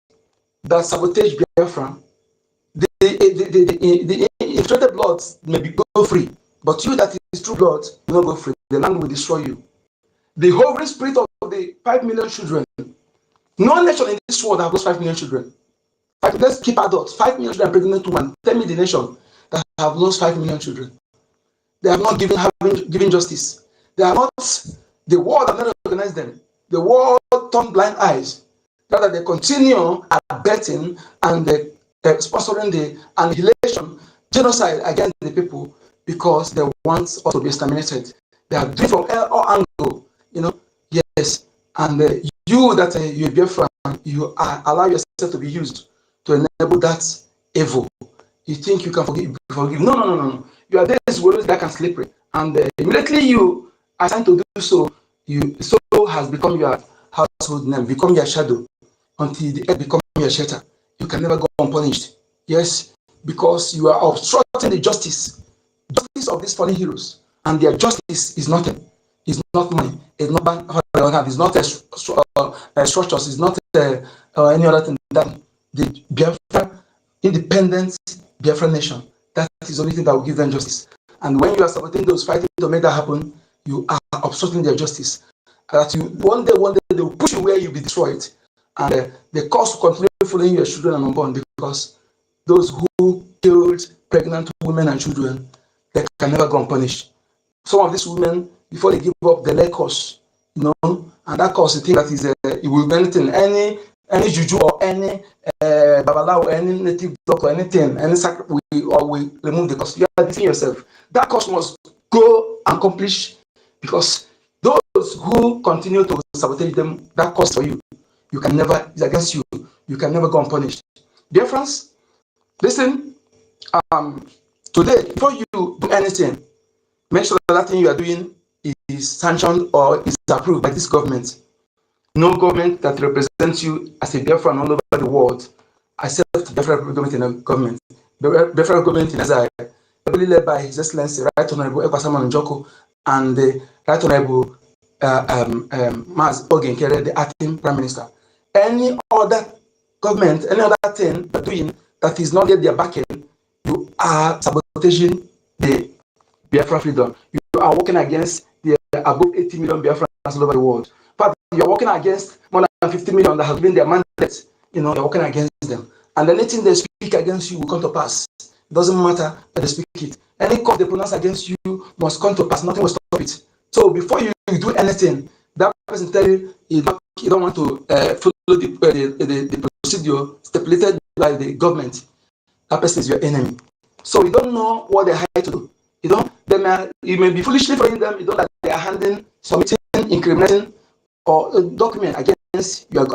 G: that sabotage Biafra, the infiltrated blood may go free, but you that is true blood will not go free. The land will destroy you. The hovering spirit of the 5 million children. No nation in this world have lost 5 million children. Let's keep adults. 5 million children pregnant women. Tell me the nation that have lost 5 million children. They have not given justice. They are not. The world have not recognized them. The world turned blind eyes. Rather, they continue abetting and sponsoring the annihilation, genocide against the people, because they want us to be exterminated. They are doing from all angles, yes. And you that you're Biafran, you allow yourself to be used to enable that evil. You think you can forgive? No. You are days always dark and slippery, and immediately you are trying to do so, so has become your household name, become your shadow, until the earth becomes your shelter. You can never go unpunished. Yes, because you are obstructing the justice of these fallen heroes, and their justice is nothing. It's not money. It's not bank. It's not structures. It's not any other thing. That the Biafra independent Biafra nation. That is the only thing that will give them justice. And when you are supporting those fighting to make that happen, you are obstructing their justice. That you one day they will push you where you'll be destroyed, and the cost will continue following your children and unborn, because those who killed pregnant women and children, they can never go unpunished. Some of these women, before they give up, they let cost, and that cost, the thing that is, it will be anything, any juju or any babalawo, any native doctor, anything, any we remove the cost. You are defeating yourself. That cost must go and accomplish, because those who continue to sabotage them, that cost for you, you can never, it's against you. You can never go unpunished. Dear friends, listen, today, before you do anything, make sure that thing you are doing is sanctioned or is approved by this government. No government that represents you as a Biafran all over the world, except the Biafra government in the government. The Biafra government in Israel, heavily led by His Excellency Right Honorable Ekwasaman Njoko and the Right Honorable Maz Ogenkere, the acting Prime Minister. Any other government, any other thing you're doing that is not yet their backing, you are sabotaging the Biafra freedom. You are working against the above 80 million Biafrans all over the world. But you're working against more than 50 million that have been their mandate. You're working against them. And anything they speak against you will come to pass. It doesn't matter that they speak it. Any cause they pronounce against you must come to pass. Nothing will stop it. So before you do anything, that person tell you don't want to follow the procedure stipulated by the government. That person is your enemy. So you don't know what they hide to do. You may be foolishly following them. You don't that they are handing, submitting, incriminating, or document against your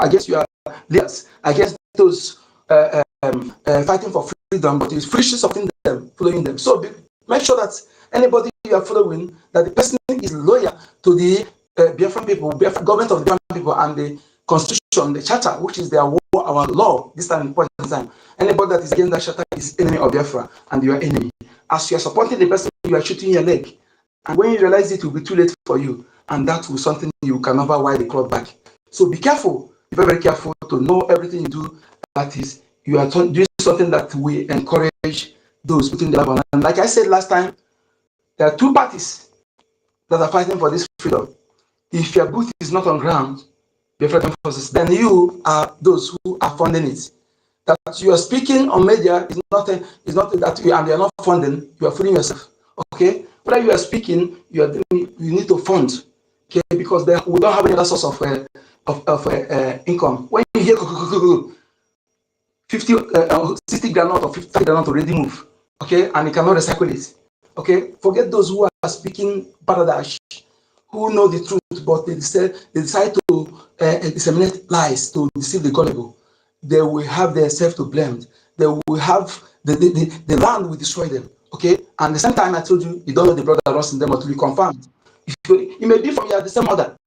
G: leaders, against those fighting for freedom, but it's foolishly supporting them, following them. So make sure that anybody you are following, that the person is loyal to the Biafran people, Biafran government of the Biafran people, and the constitution, the charter, which is their war our law this time, point in time. Anybody that is against that shelter is enemy of Biafra, and you are enemy. As you are supporting the person, you are shooting your leg. And when you realize it will be too late for you, and that will be something you can never wind the clock back. So be careful, be very, very careful to know everything you do. That is, you are doing something that will encourage those between the love. And like I said last time, there are two parties that are fighting for this freedom. If your boot is not on ground, Biafran forces, then you are those who are funding it. That you are speaking on media is not that you are not funding, you are fooling yourself. Okay? Whether you are speaking, you need to fund. Okay, because we don't have any other source of income. When you hear 50, 60 granite or 50 granite already move, okay, and you cannot recycle it. Okay, forget those who are speaking paradise, who know the truth, but they decide to disseminate lies to deceive the gullible. They will have themselves to blame. They will have the land will destroy them. Okay, and the same time I told you, you don't know the blood that runs in them until you confirmed. It may be from you the same mother,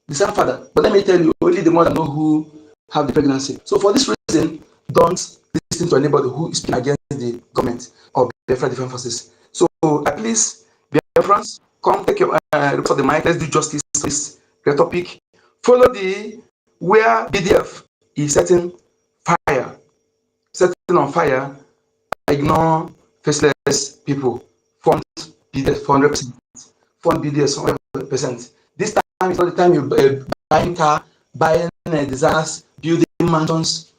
G: the same father, but let me tell you, only the mother know who have the pregnancy. So for this reason, don't listen to anybody who is speaking against the government or Biafra Defense Forces. So at least, Biafrans, come take your look for the mic. Let's do justice to this great topic. Follow the where BDF is setting on fire. Ignore faceless people. Fund BDF for 100%. Fund BDF 100%. This time is not the time you buying car, buying designers, building mansions.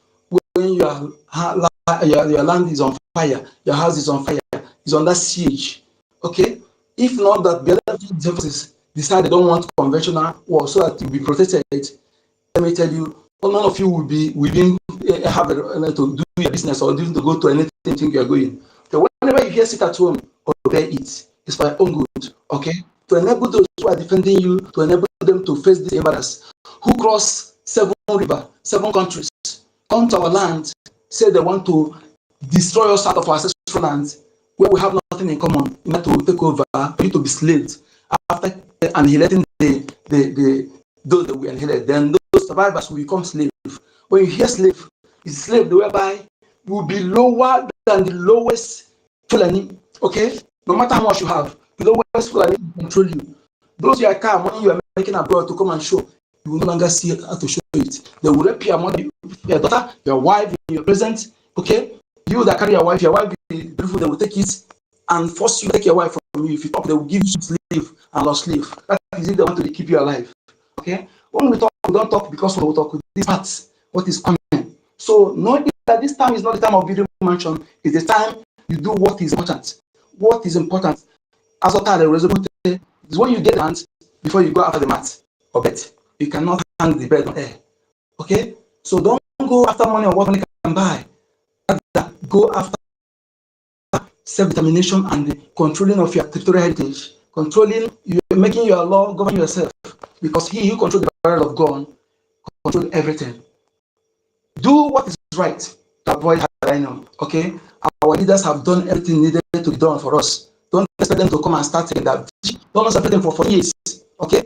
G: When your land is on fire, your house is on fire, is under siege. Okay? If not that the other forces decide they don't want conventional war so that you'll be protected, let me tell you, none of you will be have to do your business or to go to anything you are going. So whenever you hear sit at home, obey it. It's for your own good. Okay? To enable those who are defending you, to enable them to face this embarrass, who cross 7 rivers, 7 countries, come to our land, say they want to destroy us out of our ancestral land, where we have nothing in common, in order to take over, for you to be slaves. After annihilating those that we annihilated, then those survivors will become slaves. When you hear slave, it's slave whereby you will be lower than the lowest Fulani. Okay? No matter how much you have, the lowest Fulani will control you. Those your car, money you are making abroad to come and show, you will no longer see how to show it. They will rape your mother, your daughter, your wife, your present. Okay? You that carry your wife is beautiful, they will take it and force you to take your wife from you. If you talk, they will give you slave and lost slave. That is if they want to keep you alive. Okay? When we talk, we don't talk because we will talk with these parts, what is coming. So knowing that this time is not the time of building mansion, it's the time you do what is important. What is important? As a resolution is when you get the hand before you go after the mat or bed. You cannot hang the bed on air. Okay? So don't go after money or what money can buy. Go after self-determination and the controlling of your territorial heritage, making your law govern yourself, because he who controls the barrel of God controls everything. Do what is right to avoid harassment. Okay, our leaders have done everything needed to be done for us. Don't expect them to come and start taking that. Don't expect them for years. Okay,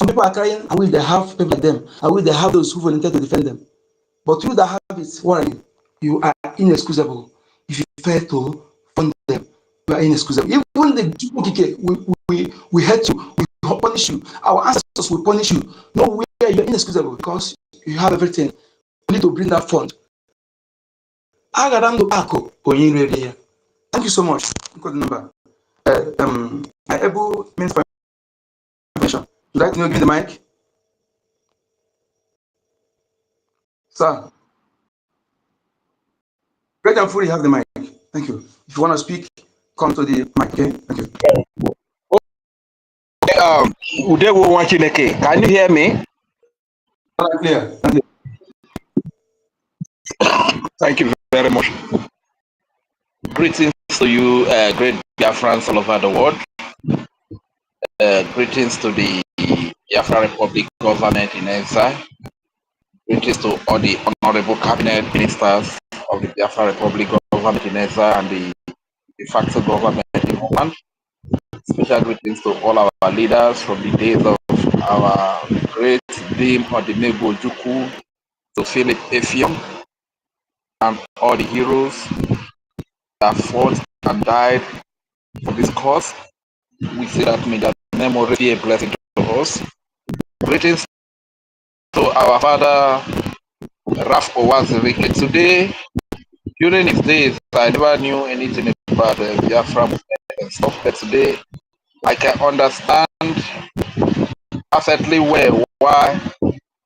G: some people are crying, and we they have people like them, and we they have those who volunteer to defend them. But you that have it, worry, you are inexcusable. If you fail to fund them, you are inexcusable. Even the people we hate you, we punish you. Our ancestors will punish you. No, you're inexcusable because you have everything. You need to bring that fund. Thank you so much. Got the number. I able means for information. Would you like to give me the mic? Sir. Great and fully have the mic. Thank you. If you want to speak, come to the mic. Okay. Thank you.
H: Can you hear me?
G: Clear.
H: Thank you very much. Greetings to you, great Biafrans all over the world. Greetings to the Biafra Republic government in exile. Greetings to all the honorable cabinet ministers of the Biafra Republic government in exile and the de facto government in Holland. Special greetings to all our leaders from the days of our great Dim Odimegwu Ojukwu to Philip Effiong and all the heroes that fought and died for this cause. We say that may their memory be a blessing to us. Greetings to our father Raf Owazirike. Today, during his days, I never knew anything about the Biafra movement and stuff, but today I can understand perfectly well why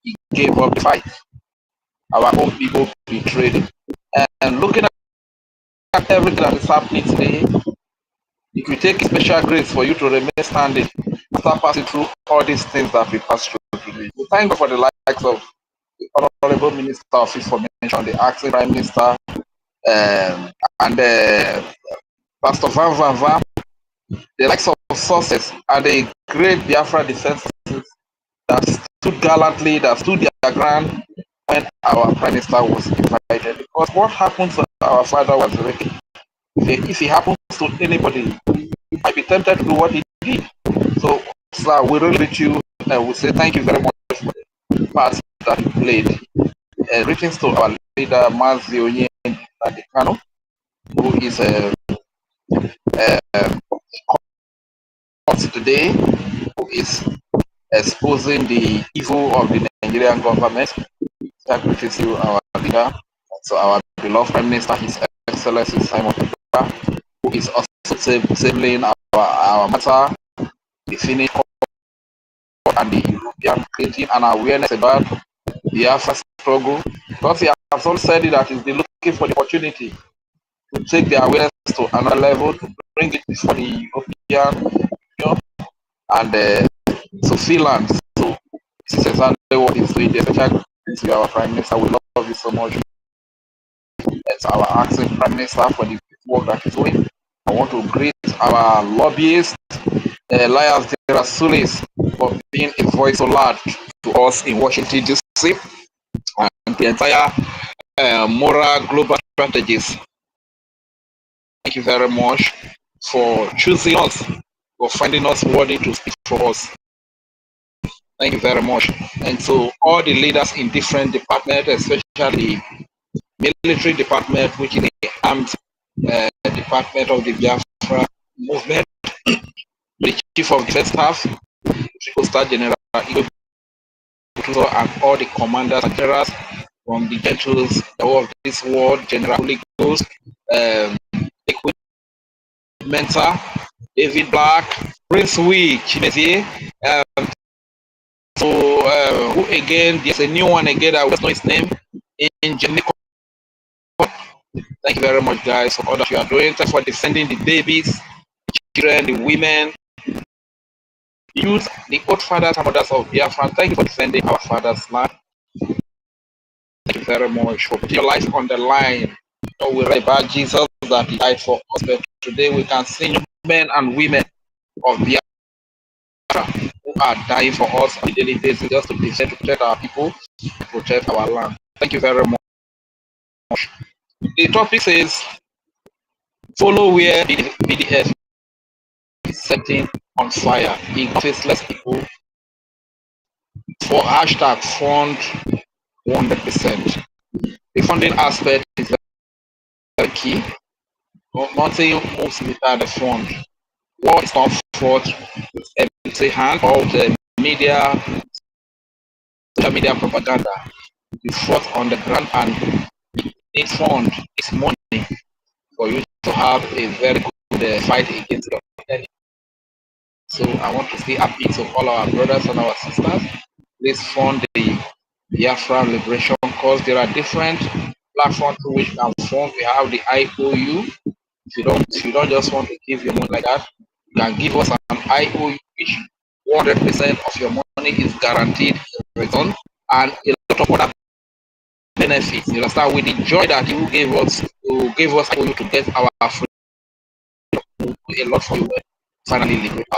H: he gave up the fight. Our own people betrayed him. And looking at everything that is happening today, it will take special grace for you to remain standing after passing through all these things that we passed through today. We thank God for the likes of the Honorable Minister of Information, the acting Prime Minister, and Pastor Van Van, the likes of sources and the great Biafra defense forces that stood gallantly, that stood their ground when our Prime Minister was invited. Because what happened to our father was already, if it happens to anybody, you might be tempted to do what he did. So, sir, we really greet you and we say thank you very much for the part that you played. Greetings to our leader, Mazio Kano, who is today, who is exposing the evil of the Nigerian government. Greetings to our leader, so our beloved Prime Minister, His Excellency Simon Peter, who is also tabling our matter, the Finnish and the European, creating an awareness about the Biafra struggle. Because he has also said that he's been looking for the opportunity to take the awareness to another level, to bring it before the European Union and to Finland. So this is exactly what he's doing. Especially to our Prime Minister, we love you so much. It's our acting Prime Minister for the work that he's doing. I want to greet our lobbyists, Elias de Rasulis, for being a voice so loud to us in Washington, D.C., and the entire Moral Global Strategies. Thank you very much for choosing us, for finding us worthy to speak for us. Thank you very much. And to all the leaders in different departments, especially military department, which is the armed department of the Biafra movement, the chief of defense staff, Triple Star General Igwe, and all the commanders and generals from the gentles of this world, General Holy Ghost, Mentor, David Black, Prince Wee, Chimezie, so who again, there's a new one again, I will know his name, in Jamaica. Thank you very much, guys, for all that you are doing. Thanks for defending the babies, the children, the women, the youth, the old fathers and mothers of Biafra. Thank you for defending our father's land. Thank you very much for putting your life on the line. We read about Jesus that he died for us, but today we can see men and women of Biafra who are dying for us on a daily basis just to defend, to protect our people, to protect our land. Thank you very much. The topic says, follow where BDF is setting on fire in faceless people for hashtag fund 100%. The funding aspect is very key. Nothing moves without the fund. What is not fought with empty hand or the media, social media propaganda. You fought on the ground and it fund is money for you to have a very good fight against your enemy. So I want to say happy to all our brothers and our sisters. Please fund the Biafra Liberation Cause. There are different platforms through which you can fund. We have the IOU. If you don't just want to give your money like that, you can give us an IOU, which 100% of your money is guaranteed in return, and a lot of other benefits. You understand? With the joy that you gave us IOU to get our freedom, a lot for you finally liberate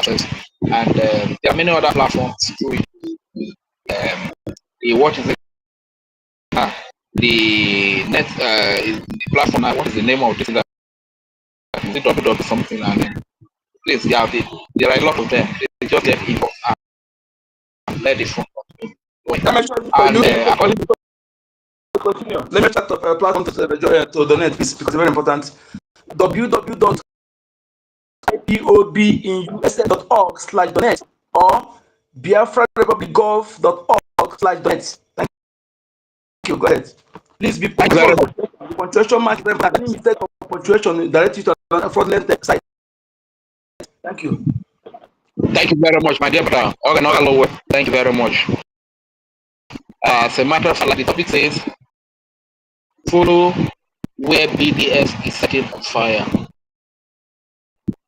H: ourselves. And there are many other platforms through what is it? The net the platform now. What is the name of this? Is it www something? And please, yeah, there are a lot of them. They just get involved and let it from. And according to
G: continue. Let me start a platform to donate, please, because it's very important. www.ipobinUSA.org/donate or biafrarepublicgov.org/donate. Thank you. Go ahead. Please be punctual. The punctuation mark them. Any mistake of punctuation direct you to a fraudulent site. Thank you.
H: Thank you very much, my dear brother. Thank you very much. As a matter of fact, like the topic says, follow where BDS is setting on fire.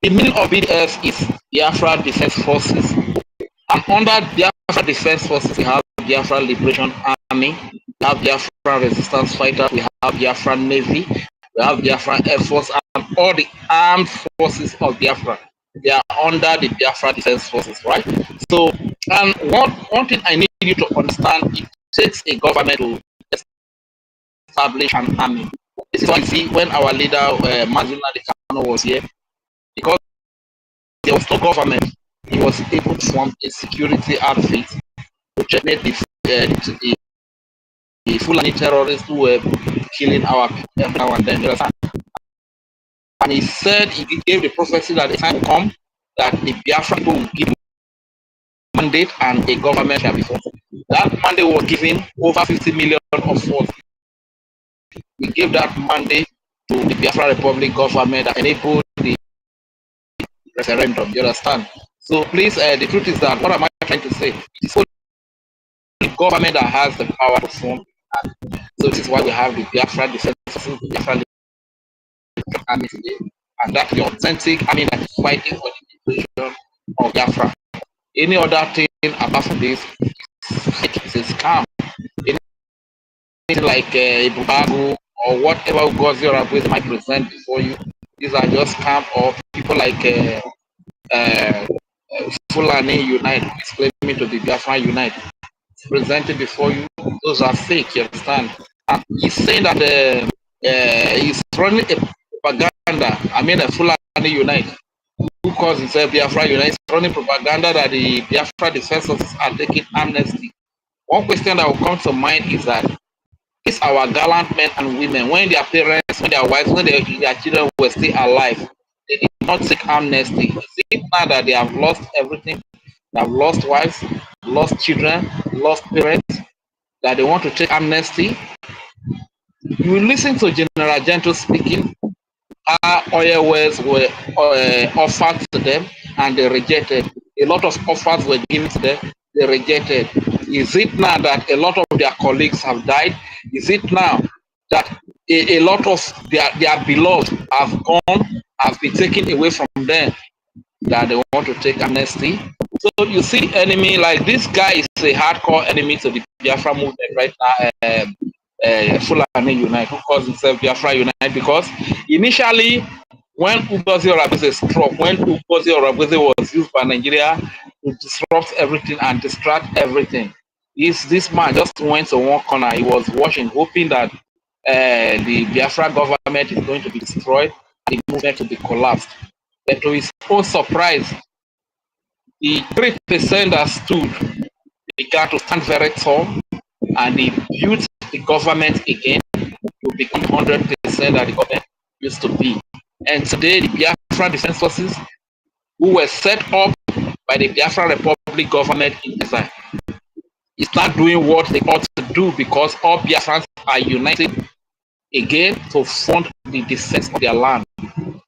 H: The meaning of BDS is Biafra Defense Forces. And under Biafra Defense Forces, we have Biafra Liberation Army, we have Biafra Resistance Fighters, we have Biafra Navy, we have Biafra Air Force, and all the armed forces of Biafra. They are under the Biafra Defense Forces, right? So, and one thing I need you to understand, it takes a government to establish an army. This is what you see when our leader, Mazina Dekano, was here, because there was no government, he was able to form a security outfit to checkmate the Fulani terrorists who were killing our people every now and then. And he said, he gave the prophecy that the time will come that the Biafra people will give mandate and a government shall be formed. That mandate was given over 50 million of force. We gave that mandate to the Biafra Republic government that enabled the referendum. You understand? So please, the truth is that what am I trying to say? It's only the government that has the power to form. So this is why we have the Biafra Defense Forces, the Biafra Army today, and that's the authentic army that is fighting for the liberation of Biafra. Any other thing apart from this is a scam. Anything like Ibubago or whatever Ugozi or Abuezi might present before you, these are just scam, or people like Fulani Unite, is claiming to be Biafra Unite, presented before you. Those are fake, you understand? And he's saying that he's running a propaganda. I mean, a Fulani Unite, who calls himself Biafra Unite, running propaganda that the Biafra Defense Forces are taking amnesty. One question that will come to mind is that these our gallant men and women, when their parents, when their wives, when their children were still alive, they did not take amnesty. Is it now that they have lost everything? They have lost wives, lost children, lost parents, that they want to take amnesty? You listen to General Gento speaking, how oil wells were offered to them and they rejected. A lot of offers were given to them, they rejected. Is it now that a lot of their colleagues have died? Is it now that a lot of their beloved have gone, have been taken away from them, that they want to take amnesty? So you see, enemy like this guy is a hardcore enemy to the Biafra movement right now. Fulani Unite, who calls himself Biafra Unite, because initially when Ugozi Orabueze struck, when Ugozi Orabueze was used by Nigeria to disrupt everything and distract everything, this man just went to one corner. He was watching, hoping that the Biafra government is going to be destroyed, the movement to be collapsed. But to his own surprise, the 3% that stood began to stand very tall, and they built the government again to become 100% that the government used to be. And today, the Biafra Defense Forces, who were set up by the Biafra Republic government in exile, is not doing what they ought to do, because all Biafrans are united again to fund the defense of their land.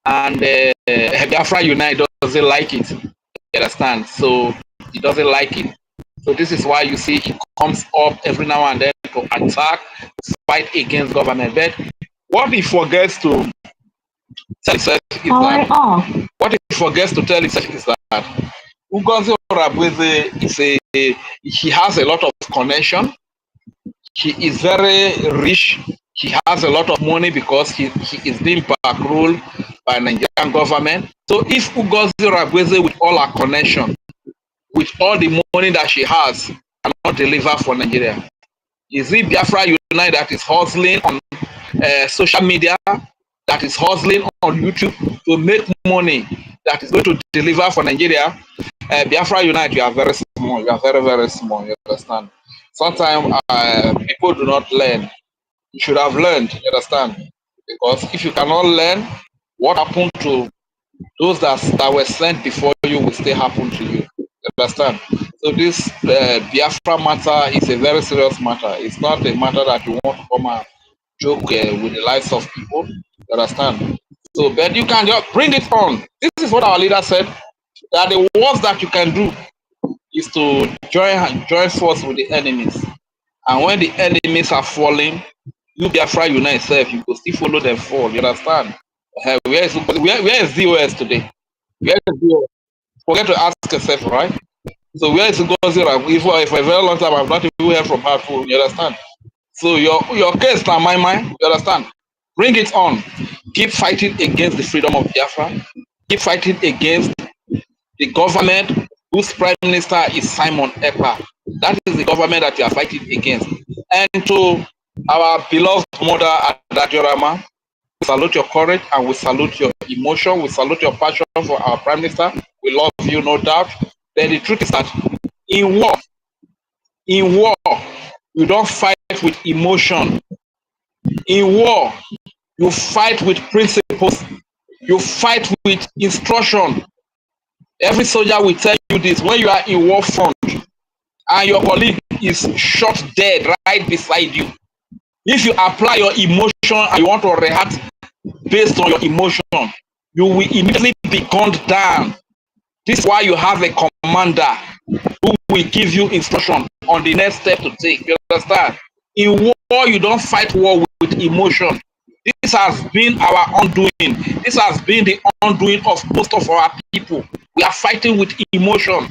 H: And Biafra Unite doesn't like it. You understand? So he doesn't like it. So this is why you see he comes up every now and then to attack, to fight against government. But what he forgets to tell himself is that, what he forgets to tell himself is that Ugozi Orabueze he has a lot of connection. He is very rich. He has a lot of money because he is being back-ruled by Nigerian government. So if Ugozi Orabueze, with all her connection, with all the money that she has, cannot deliver for Nigeria, is it Biafra Unite that is hustling on social media, that is hustling on YouTube to make money, that is going to deliver for Nigeria? Biafra Unite, you are very small. You are very, very small. You understand? sometimes people do not learn. You should have learned, you understand? Because if you cannot learn, what happened to those that were sent before you will still happen to you. You understand? So this Biafra matter is a very serious matter. It's not a matter that you want to come and joke with the lives of people. You understand? So, but you can just bring it on. This is what our leader said, that the worst that you can do is to join force with the enemies. And when the enemies are falling, you Biafra unite yourself, you will still follow them fall. You understand? Where is DOS today? Where is DOS? Forget to ask yourself, right? So where is Ngozi? For a very long time, I've not even heard from her. You understand? So your case now, my mind. You understand? Bring it on. Keep fighting against the freedom of Biafra. Keep fighting against the government whose prime minister is Simon Ekpa. That is the government that you are fighting against. And to our beloved mother Adajorama, we salute your courage and we salute your emotion. We salute your passion for our prime minister. We love you, no doubt. But the truth is that in war, you don't fight with emotion. In war, you fight with principles. You fight with instruction. Every soldier will tell you this: when you are in war front and your colleague is shot dead right beside you, if you apply your emotion and you want to react based on your emotion, you will immediately be gunned down. This is why you have a commander who will give you instruction on the next step to take. You understand? In war, you don't fight war with emotion. This has been our undoing. This has been the undoing of most of our people. We are fighting with emotion.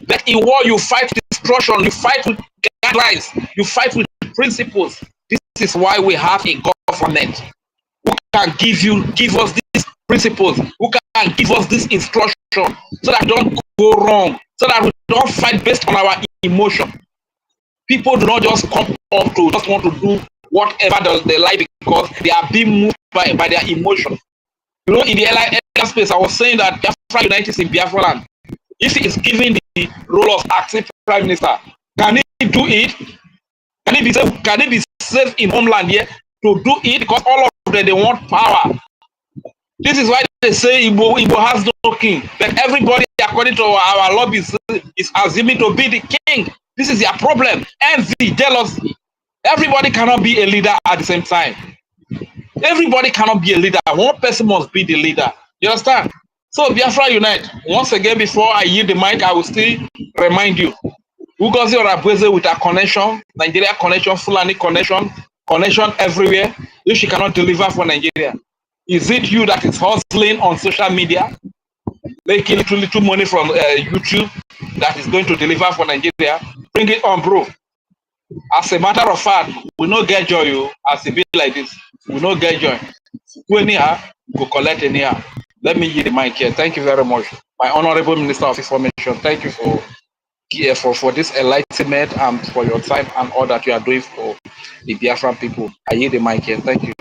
H: But in war, you fight with instruction, you fight with guidelines, you fight with principles. This is why we have a government who can give us these principles, who can give us this instruction, so that we don't go wrong, so that we don't fight based on our emotion. People do not just come up to just want to do whatever they like because they are being moved by their emotion. You know, in the earlier space, I was saying that Biafra United is in Biafra land. If he is given the role of acting prime minister, can he do it? Can he be safe in homeland here to do it? Because all of them, they want power. This is why they say Igbo has no king. But everybody, according to our lobbies, is assuming to be the king. This is their problem. Envy, jealousy. Everybody cannot be a leader at the same time. Everybody cannot be a leader. One person must be the leader. You understand? So Biafra Unite. Once again, before I yield the mic, I will still remind you. Ugozi Orabweze with a connection, Nigeria connection, Fulani connection everywhere. If she cannot deliver for Nigeria, is it you that is hustling on social media, making little money from YouTube that is going to deliver for Nigeria? Bring it on, bro. As a matter of fact, we no get joy as a bit like this. We no get joy. Go anyhow, go collect anyhow. Let me yield the mic here. Thank you very much, my honorable Minister of Information. Thank you for this enlightenment and for your time and all that you are doing for the Biafran people. I yield the mic here. Thank you.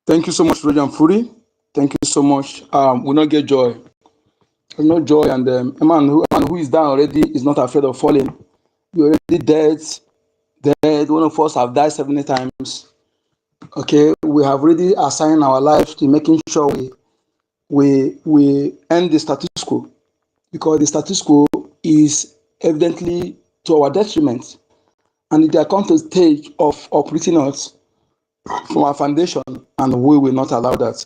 G: Thank you so much, Roger Furi. Thank you so much. We not get joy. There's no joy, and a man who is down already is not afraid of falling. You're already dead. One of us have died 70 times. Okay, we have already assigned our lives to making sure we end the status quo, because the status quo is evidently to our detriment, and they are come to the stage of uprooting us from our foundation, and we will not allow that.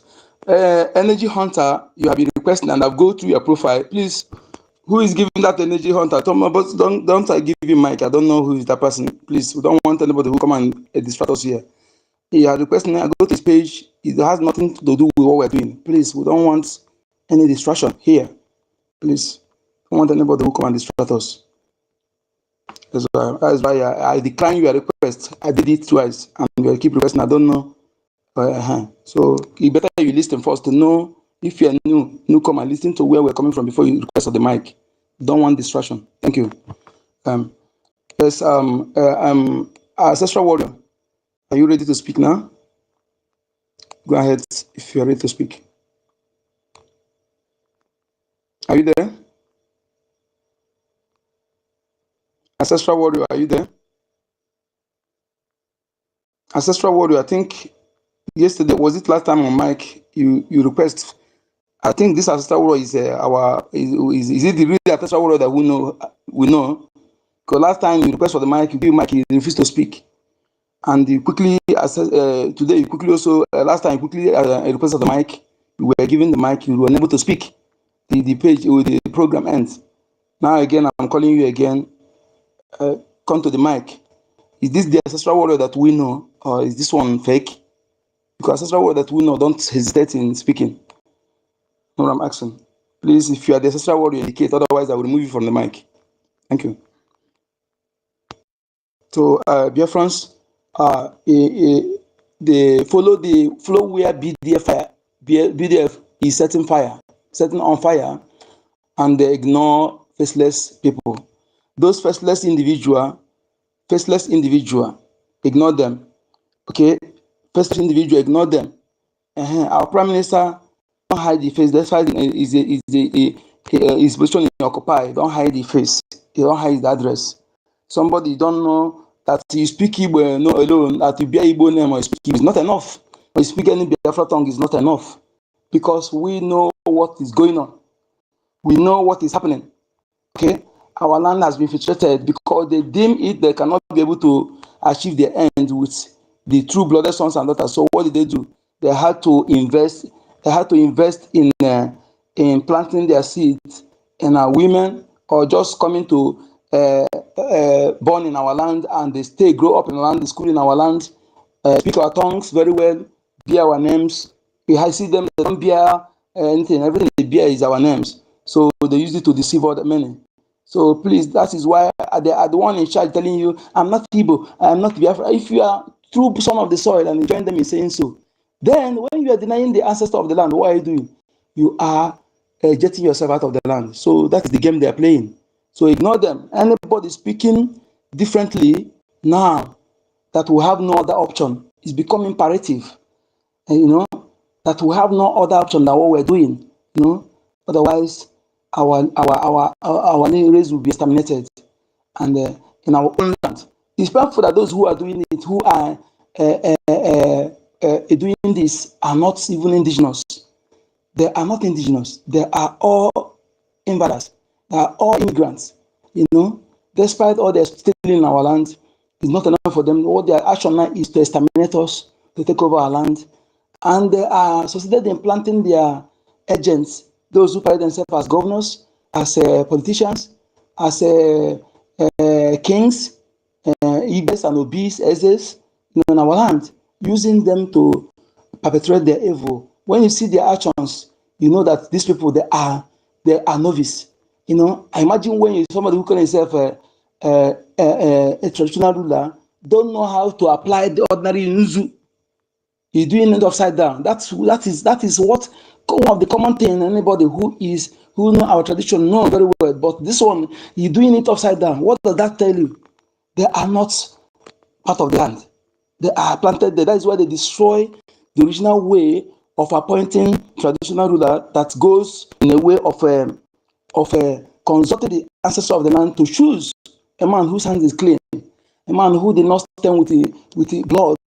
G: Energy Hunter, you have been requesting, and I'll go to your profile, please. Who is giving that Energy Hunter? Don't I give you mic? I don't know who is that person. Please, we don't want anybody who come and distract us here. He had requested, I go to his page. It has nothing to do with what we're doing. Please, we don't want any distraction here. Please, don't want anybody who come and distract us. That's why I decline your request. I did it twice, and we'll keep requesting. I don't know. So it better you listen first to know if you're new, come and listen to where we're coming from before you request of the mic. Don't want distraction. Thank you. Yes. Ancestral Warrior, are you ready to speak now? Go ahead if you're ready to speak. Are you there? Ancestral Warrior, are you there? Ancestral Warrior, I think yesterday, was it last time on mic, you request, I think this Ancestral Warrior is is it the real Ancestral Warrior that we know? Because last time you request for the mic, you give mic, you refuse to speak. And you quickly, today, you quickly also, last time you quickly requested the mic, you were given the mic, you were unable to speak. The page, the program ends. Now again, I'm calling you again, come to the mic. Is this the Ancestral Warrior that we know, or is this one fake? Because Ancestral Warrior that we know, don't hesitate in speaking. No, I'm asking. Please, if you are the Ancestral Warrior, indicate, otherwise I will remove you from the mic. Thank you. So, Biafrans, they follow the flow where BDF is setting on fire, and they ignore faceless people. Those faceless individual, ignore them. Okay, faceless individual, ignore them. Our Prime Minister don't hide the face. That's why his position in Occupy. Don't hide the face. He don't hide the address. Somebody don't know that you speak Igbo no alone, that you bear Igbo name or you speak Igbo is not enough. Or you speak any Biafra tongue is not enough. Because we know what is going on. We know what is happening. Okay? Our land has been infiltrated because they deem it they cannot be able to achieve their end with the true-blooded sons and daughters. So what did they do? They had to invest. They had to invest in planting their seeds in our women, or just coming to born in our land, and they stay, grow up in our land, school in our land, speak our tongues very well, bear our names. We see them, they don't bear anything. Everything they bear is our names. So they use it to deceive other many. So please, that is why they are the one in charge telling you, I'm not Igbo, I'm not Biafra. If you are through some of the soil and join them in saying so, then when you are denying the ancestor of the land, what are you doing? You are jetting yourself out of the land. So that is the game they are playing. So ignore them. Anybody speaking differently now that we have no other option is becoming imperative. And, that we have no other option than what we're doing. Otherwise, our race will be exterminated, and in our own land. It's painful that those who are doing it, who are doing this, are not even indigenous. They are not indigenous. They are all invaders. They are all immigrants. Despite all they're stealing in our land, it's not enough for them. What their action now is to exterminate us, to take over our land. And they are succeeded in planting their agents, those who parade themselves as governors, as politicians, as kings, Ibes and Obis, Ezes, in our land, using them to perpetrate their evil. When you see their actions, you know that these people, they are novice. I imagine when somebody who calls himself a traditional ruler, don't know how to apply the ordinary nzu. He's doing it upside down. That is what one of the common thing. Anybody who know our tradition know very well. But this one, he's doing it upside down. What does that tell you? They are not part of the land. They are planted there. That is why they destroy the original way of appointing traditional ruler that goes in a way of consulting the ancestor of the land to choose a man whose hand is clean, a man who did not stand with the blood,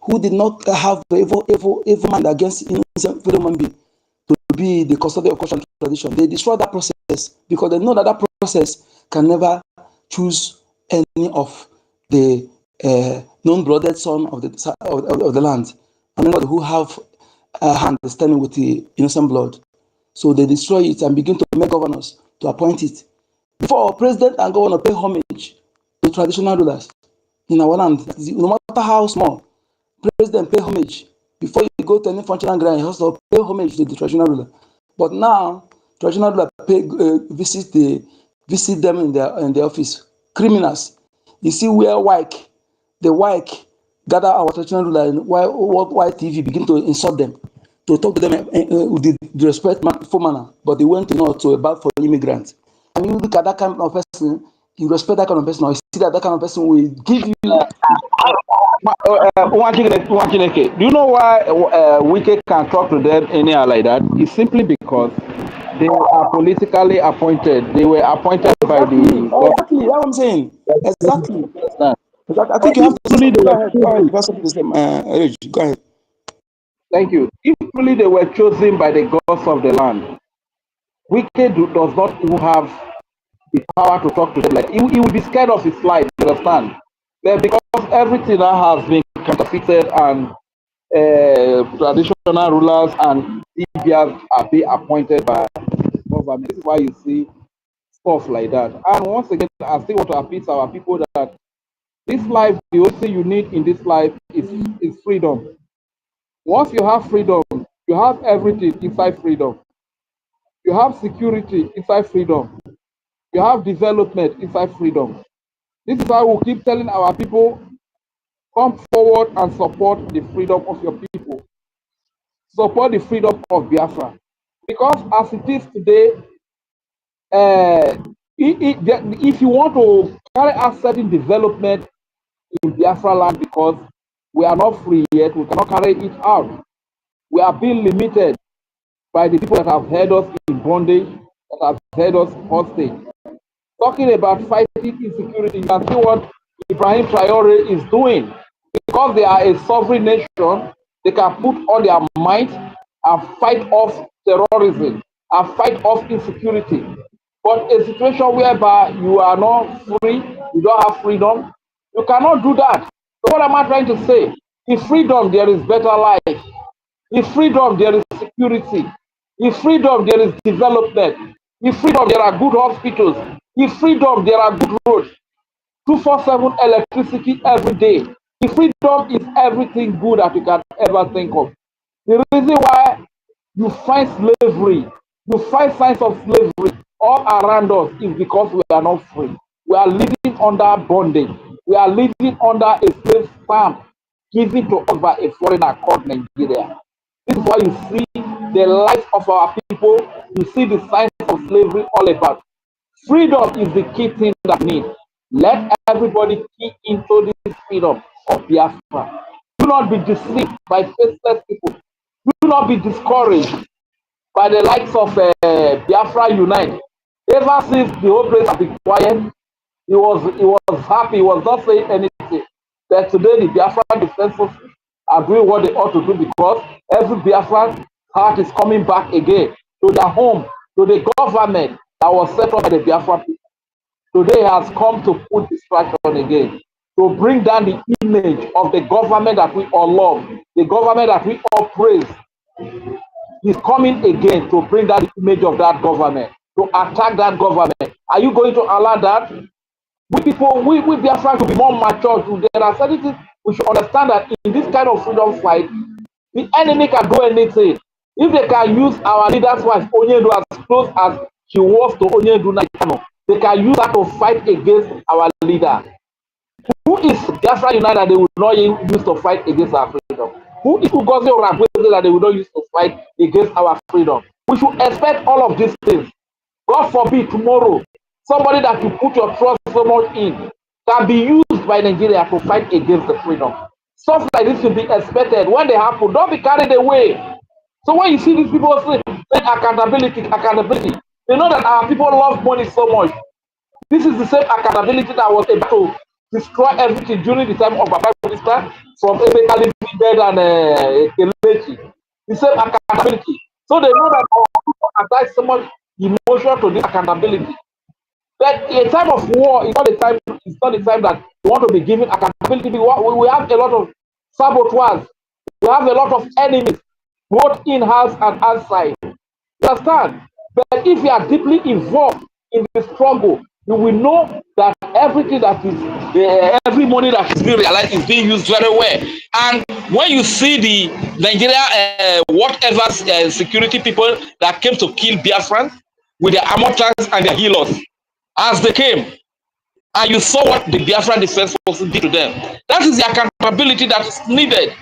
G: who did not have evil mind against innocent human being to be the custodian of culture and tradition. They destroy that process because they know that process can never choose any of the non-blooded son of the land, and anybody who have a hand standing with the innocent blood. So they destroy it and begin to make governors to appoint it. Before president and governor pay homage to traditional rulers in our land, no matter how small, president pay homage. Before you go to any functional ground, you have to pay homage to the traditional ruler. But now, traditional ruler visit them in their office. Criminals. You see where the WIC gather our traditional ruler and why TV begin to insult them, to talk to them with the respectful manner. But they went to a bar for immigrants. And you look at that kind of person, you respect that kind of person, or you see that kind of person will give you.
H: Do you know why Wike can talk to them anyhow like that? It's simply because They are politically appointed. They were appointed by
G: Exactly.
H: the
G: Exactly. That's what I'm saying. Exactly.
H: government.
G: Exactly. I think you have to say
H: Really,
G: something.
H: they
G: Go
H: were
G: ahead. Go ahead.
H: chosen.
G: Because of the same, Go ahead.
H: Thank you. If really they were chosen by the gods of the land, does not even have the power to talk to them. Like he will be scared of his life. You understand? But because everything that has been counterfeited and traditional rulers and DBRs are being appointed by government. This is why you see stuff like that. And once again, I still want to appeal to our people that this life, the only thing you need in this life is freedom. Once you have freedom, you have everything inside freedom. You have security inside freedom. You have development inside freedom. This is why we keep telling our people, come forward and support the freedom of your people. Support the freedom of Biafra. Because as it is today, if you want to carry out certain development in Biafra land, because we are not free yet, we cannot carry it out. We are being limited by the people that have held us in bondage, that have held us hostage. Talking about fighting insecurity, you can see what Ibrahim Traore is doing. Because they are a sovereign nation, they can put all their might and fight off terrorism and fight off insecurity. But a situation whereby you are not free, you don't have freedom, you cannot do that. So what am I trying to say? In freedom, there is better life. In freedom, there is security. In freedom, there is development. In freedom, there are good hospitals. In freedom, there are good roads. 247 electricity every day. The freedom is everything good that you can ever think of. The reason why you find slavery, you find signs of slavery all around us is because we are not free. We are living under bondage. We are living under a slave stamp given to us by a foreigner called Nigeria. This is why you see the life of our people, you see the signs of slavery all about. Freedom is the key thing that we need. Let everybody key into this freedom of Biafra. Do not be deceived by faceless people. Do not be discouraged by the likes of Biafra Unite. Ever since the whole place has been quiet, he was happy, he was not saying anything. But today the Biafra defense forces are doing what they ought to do, because every Biafran heart is coming back again to their home, to the government that was set up by the Biafra people. Today has come to put distraction again, to bring down the image of the government that we all love, the government that we all praise. He's coming again to bring down the image of that government, to attack that government. Are you going to allow that? We people, we Biafra to be more mature. There are certain things we should understand, that in this kind of freedom fight, the enemy can do anything. If they can use our leader's wife, Onyedu, as close as she was to Onyedu Naikano, they can use that to fight against our leader. Who is Biafra United that they will not use to fight against our freedom? Who is Ugozi Oragweze that they will not use to fight against our freedom? We should expect all of these things. God forbid tomorrow, somebody that you put your trust so much in can be used by Nigeria to fight against the freedom. Stuff like this should be expected. When they happen, don't be carried away. So when you see these people say accountability, accountability, they know that our people love money so much. This is the same accountability that was able to destroy everything during the time of Baba Minister, from Ebekali dead and Kelechi. The same accountability. So they know that our people attach so much emotion to this accountability. But a time of war is not the time. It's not the time that we want to be given accountability. We have a lot of saboteurs. We have a lot of enemies, both in-house and outside. You understand? But if you are deeply involved in the struggle, you will know that everything that is every money that is being realized is being used very well. And when you see the Nigeria whatever security people that came to kill Biafrans with their armored tanks and their healers, as they came, and you saw what the Biafran defense forces did to them, that is the accountability that is needed.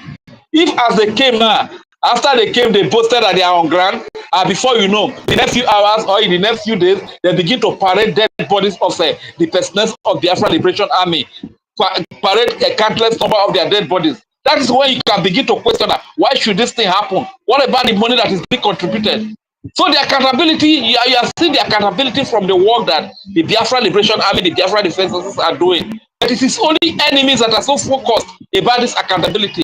H: If as they came now, after they came, they boasted that they are on ground, and before you know, the next few hours or in the next few days, they begin to parade dead bodies of the personnel of the Biafran Liberation Army, parade a countless number of their dead bodies. That is when you can begin to question that, why should this thing happen? What about the money that is being contributed? So the accountability, you are seeing the accountability from the work that the Biafra Liberation Army, the Biafra Defense Forces are doing. But it is only enemies that are so focused about this accountability.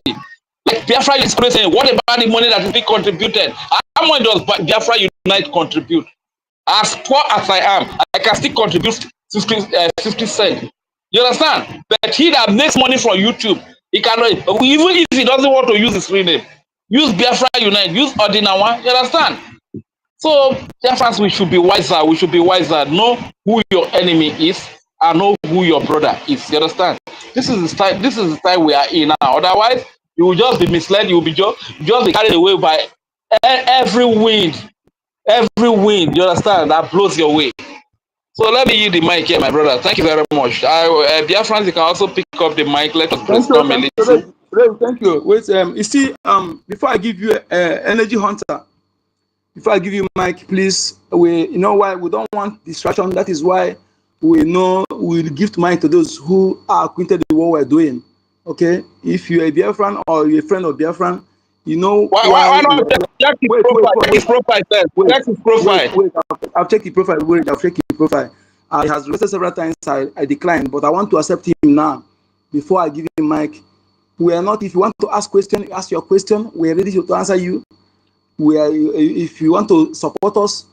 H: Like Biafra is saying, what about the money that is being contributed? How much does Biafra Unite contribute? As poor as I am, I can still contribute 50 cents. You understand? But he that makes money from YouTube, he cannot, even if he doesn't want to use his real name, use Biafra Unite, use Ordinawa. You understand? So, Biafrans, we should be wiser. We should be wiser. Know who your enemy is and know who your brother is. You understand? This is the time. This is the time we are in now. Otherwise, you will just be misled. You will be just be carried away by every wind. Every wind. You understand? That blows your way. So let me use the mic here, my brother. Thank you very much. Biafrans, you can also pick up the mic. Let us brainstorm a little.
G: Thank you. Wait, you see, before I give you Energy Hunter, before I give you mic, please, you know why we don't want distraction. That is why we'll give mic to those who are acquainted with what we're doing. Okay? If you're a Biafran or you're a friend of Biafran, you know
H: why not check his profile? Check his profile.
G: Wait. I've checked the profile. I've checked the profile. He has requested several times. I declined, but I want to accept him now before I give him mic. We are not. If you want to ask question, ask your question. We are ready to answer you. If you want to support us,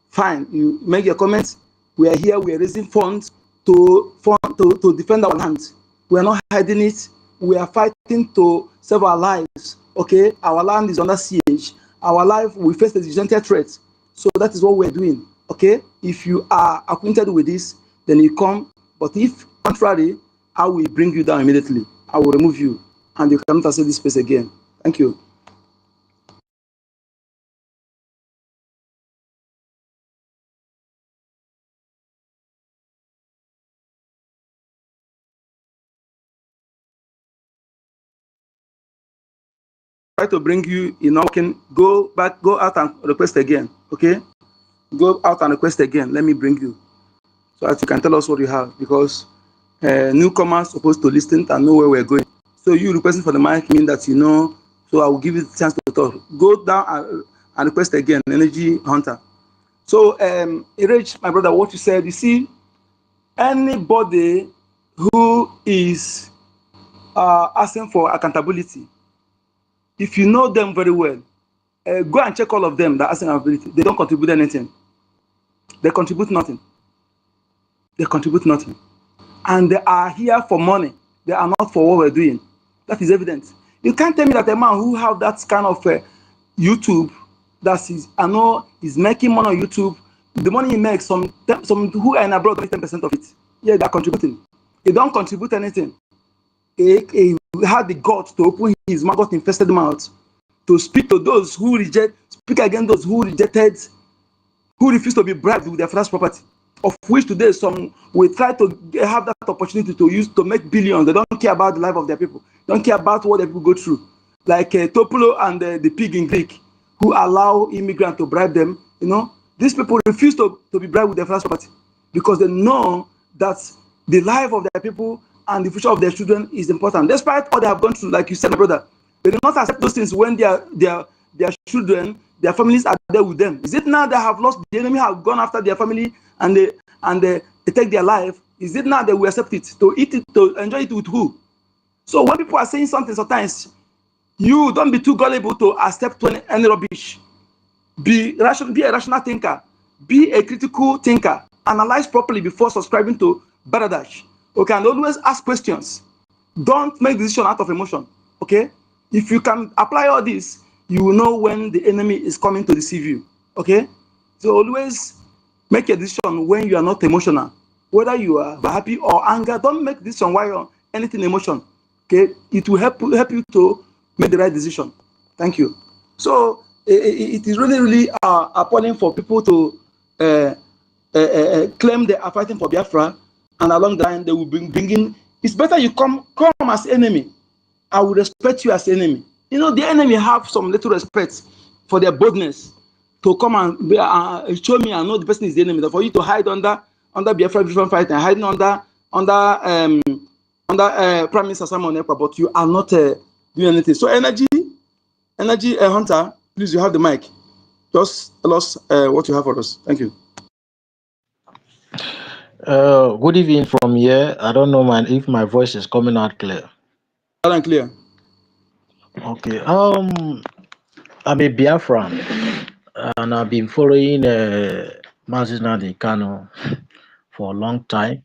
G: fine. You make your comments. We are here. We are raising funds to defend our land. We are not hiding it. We are fighting to save our lives. Okay, our land is under siege. Our life, we face existential threats. So that is what we are doing. Okay, if you are acquainted with this, then you come. But if contrary, I will bring you down immediately. I will remove you, and you cannot access this space again. Thank you. Try to bring you, can go out and request again. Okay, go out and request again. Let me bring you, so that you can tell us what you have, because newcomers supposed to listen and know where we're going. So you requesting for the mic mean that you know. So I will give you the chance to talk. Go down and request again, Energy Hunter. So Erich, my brother, what you said. You see, anybody who is asking for accountability, if you know them very well, go and check all of them that are asking accountability. They don't contribute anything. They contribute nothing. They contribute nothing. And they are here for money. They are not for what we're doing. That is evident. You can't tell me that a man who have that kind of YouTube, I know he's making money on YouTube. The money he makes, some who are in abroad make 10% of it. Yeah, they're contributing. They don't contribute anything. He had the guts to open his maggot infested mouth to speak to those who speak against those who rejected, who refuse to be bribed with their father's property, of which today some will try to have that opportunity to make billions. They don't care about the life of their people. They don't care about what their people go through. Like Topolo and the pig in Greek, who allow immigrants to bribe them. These people refuse to be bribed with their father's property because they know that the life of their people and the future of their children is important. Despite what they have gone through, like you said, my brother, they do not accept those things when their children, their families are there with them. Is it now they have lost, the enemy have gone after their family and they take their life? Is it now they will accept it, to eat it, to enjoy it with who? So when people are saying something, sometimes you don't be too gullible to accept any rubbish. Be a rational thinker. Be a critical thinker. Analyze properly before subscribing to Baradash. Okay, and always ask questions. Don't make decision out of emotion. Okay, if you can apply all this, you will know when the enemy is coming to deceive you. Okay, so always make a decision when you are not emotional. Whether you are happy or anger, don't make decision while you're anything emotion. Okay, it will help you to make the right decision. Thank you. So it is really appalling for people to claim they are fighting for Biafra, and along the line they will bringing. It's better you come as enemy. I will respect you as enemy. The enemy have some little respect for their boldness to come and show me and know the person is the enemy. For you to hide under Biafra different fight and hiding under Prime Minister Simon Ekpa, but you are not doing anything. So energy Hunter, please, you have the mic. Just tell us what you have for us. Thank you.
I: Good evening from here. I don't know if my voice is coming out clear.
G: Loud and clear.
I: Okay. I'm a Biafran, and I've been following Mazis Nnamdi Kanu for a long time.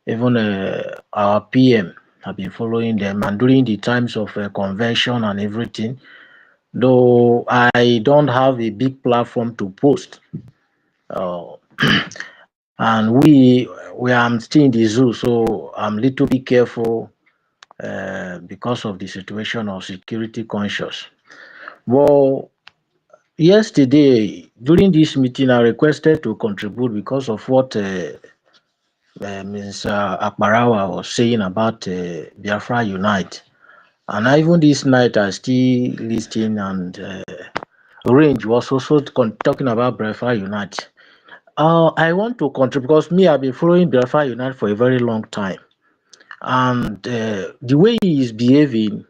I: Even our PM have been following them, and during the times of convention and everything. Though I don't have a big platform to post, uh, and I'm still in the zoo, so I'm little bit careful because of the situation of security conscious. Well, yesterday during this meeting, I requested to contribute because of what Ms. Akbarawa was saying about Biafra Unite. And even this night, I still listening, and Range was also talking about Biafra Unite. I want to contribute because me, I've been following Biafra Unite for a very long time. And the way he is behaving,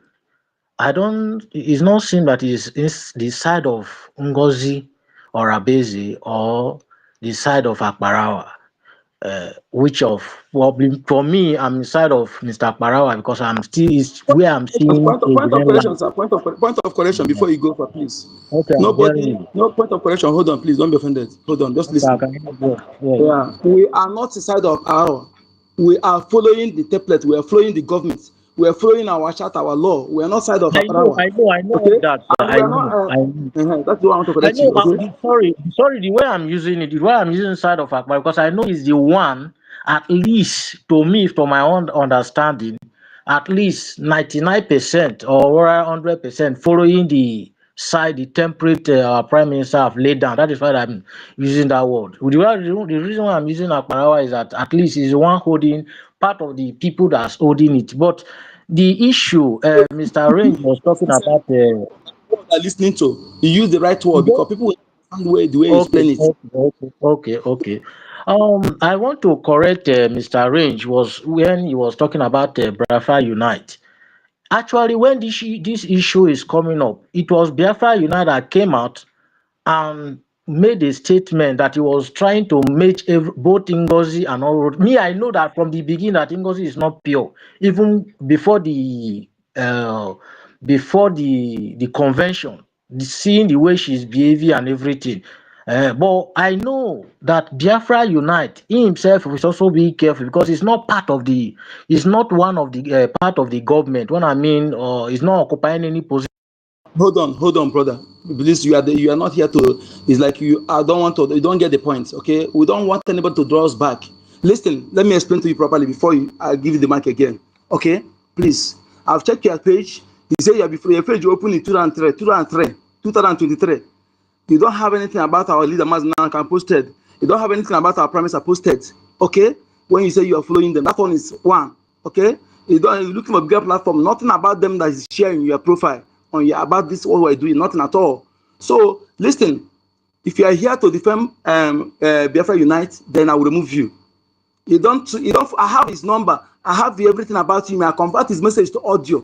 I: it's not seem that it's the side of Ngozi or Abezi or the side of Akbarawa. Which of, well, for me, I'm inside of Mr. Akbarawa because is where I'm seeing a
G: Point of
I: green
G: correction,
I: line.
G: sir. Point of correction before you go, sir, please.
I: Okay, I'm hearing
G: Nobody,
I: you.
G: no point of correction. Hold on, please. Don't be offended. Hold on, just
I: Okay, I
G: listen.
I: can hear you. Yes.
G: Yeah, we are not inside of our. We are following the template. We are following the government. We are following our chart, our law. We are not side of Akbarawa.
I: I know all
G: Okay,
I: that.
G: and we
I: I
G: are
I: know,
G: not.
I: I know.
G: That's what I want to
I: I
G: correct
I: know.
G: you. Okay.
I: Sorry. The way I'm using it, the way I'm using side of Akbar, because I know it's the one, at least to me, from my own understanding, at least 99% or 100% following the side, the template our prime minister have laid down. That is why I'm using that word. The reason why I'm using Akbarawa is that at least he's the one holding part of the people that's holding it. But the issue, Mr. Range was talking about.
G: What are listening to? You use the right word because people will understand the way you
I: Okay,
G: explain it.
I: okay. I want to correct Mr. Range was when he was talking about Biafra Unite. Actually, when this issue is coming up, it was Biafra Unite that came out and made a statement that he was trying to match both Ngozi and all. Me, I know that from the beginning that Ngozi is not pure, even uh, before the convention, seeing the way she's behaving and everything. But I know that Biafra Unite, he himself is also being careful because he's not one of the part of the government. When I mean, he's not occupying any position.
G: Hold on, brother. Please, you are not here to. It's like you. I don't want to. You don't get the point. Okay, we don't want anybody to draw us back. Listen, let me explain to you properly before I give you the mic again. Okay, please. I've checked your page. You say your page you opened in 2023. You don't have anything about our leader Maznan can posted. You don't have anything about our prime minister posted. Okay, when you say you are following them, that one is one. Okay, you're looking for a bigger platform. Nothing about them that is sharing your profile on your about this what we're doing. Nothing at all. So listen, if you are here to defend Biafra Unite, then I will remove you. You don't. I have his number. I have everything about him. I convert his message to audio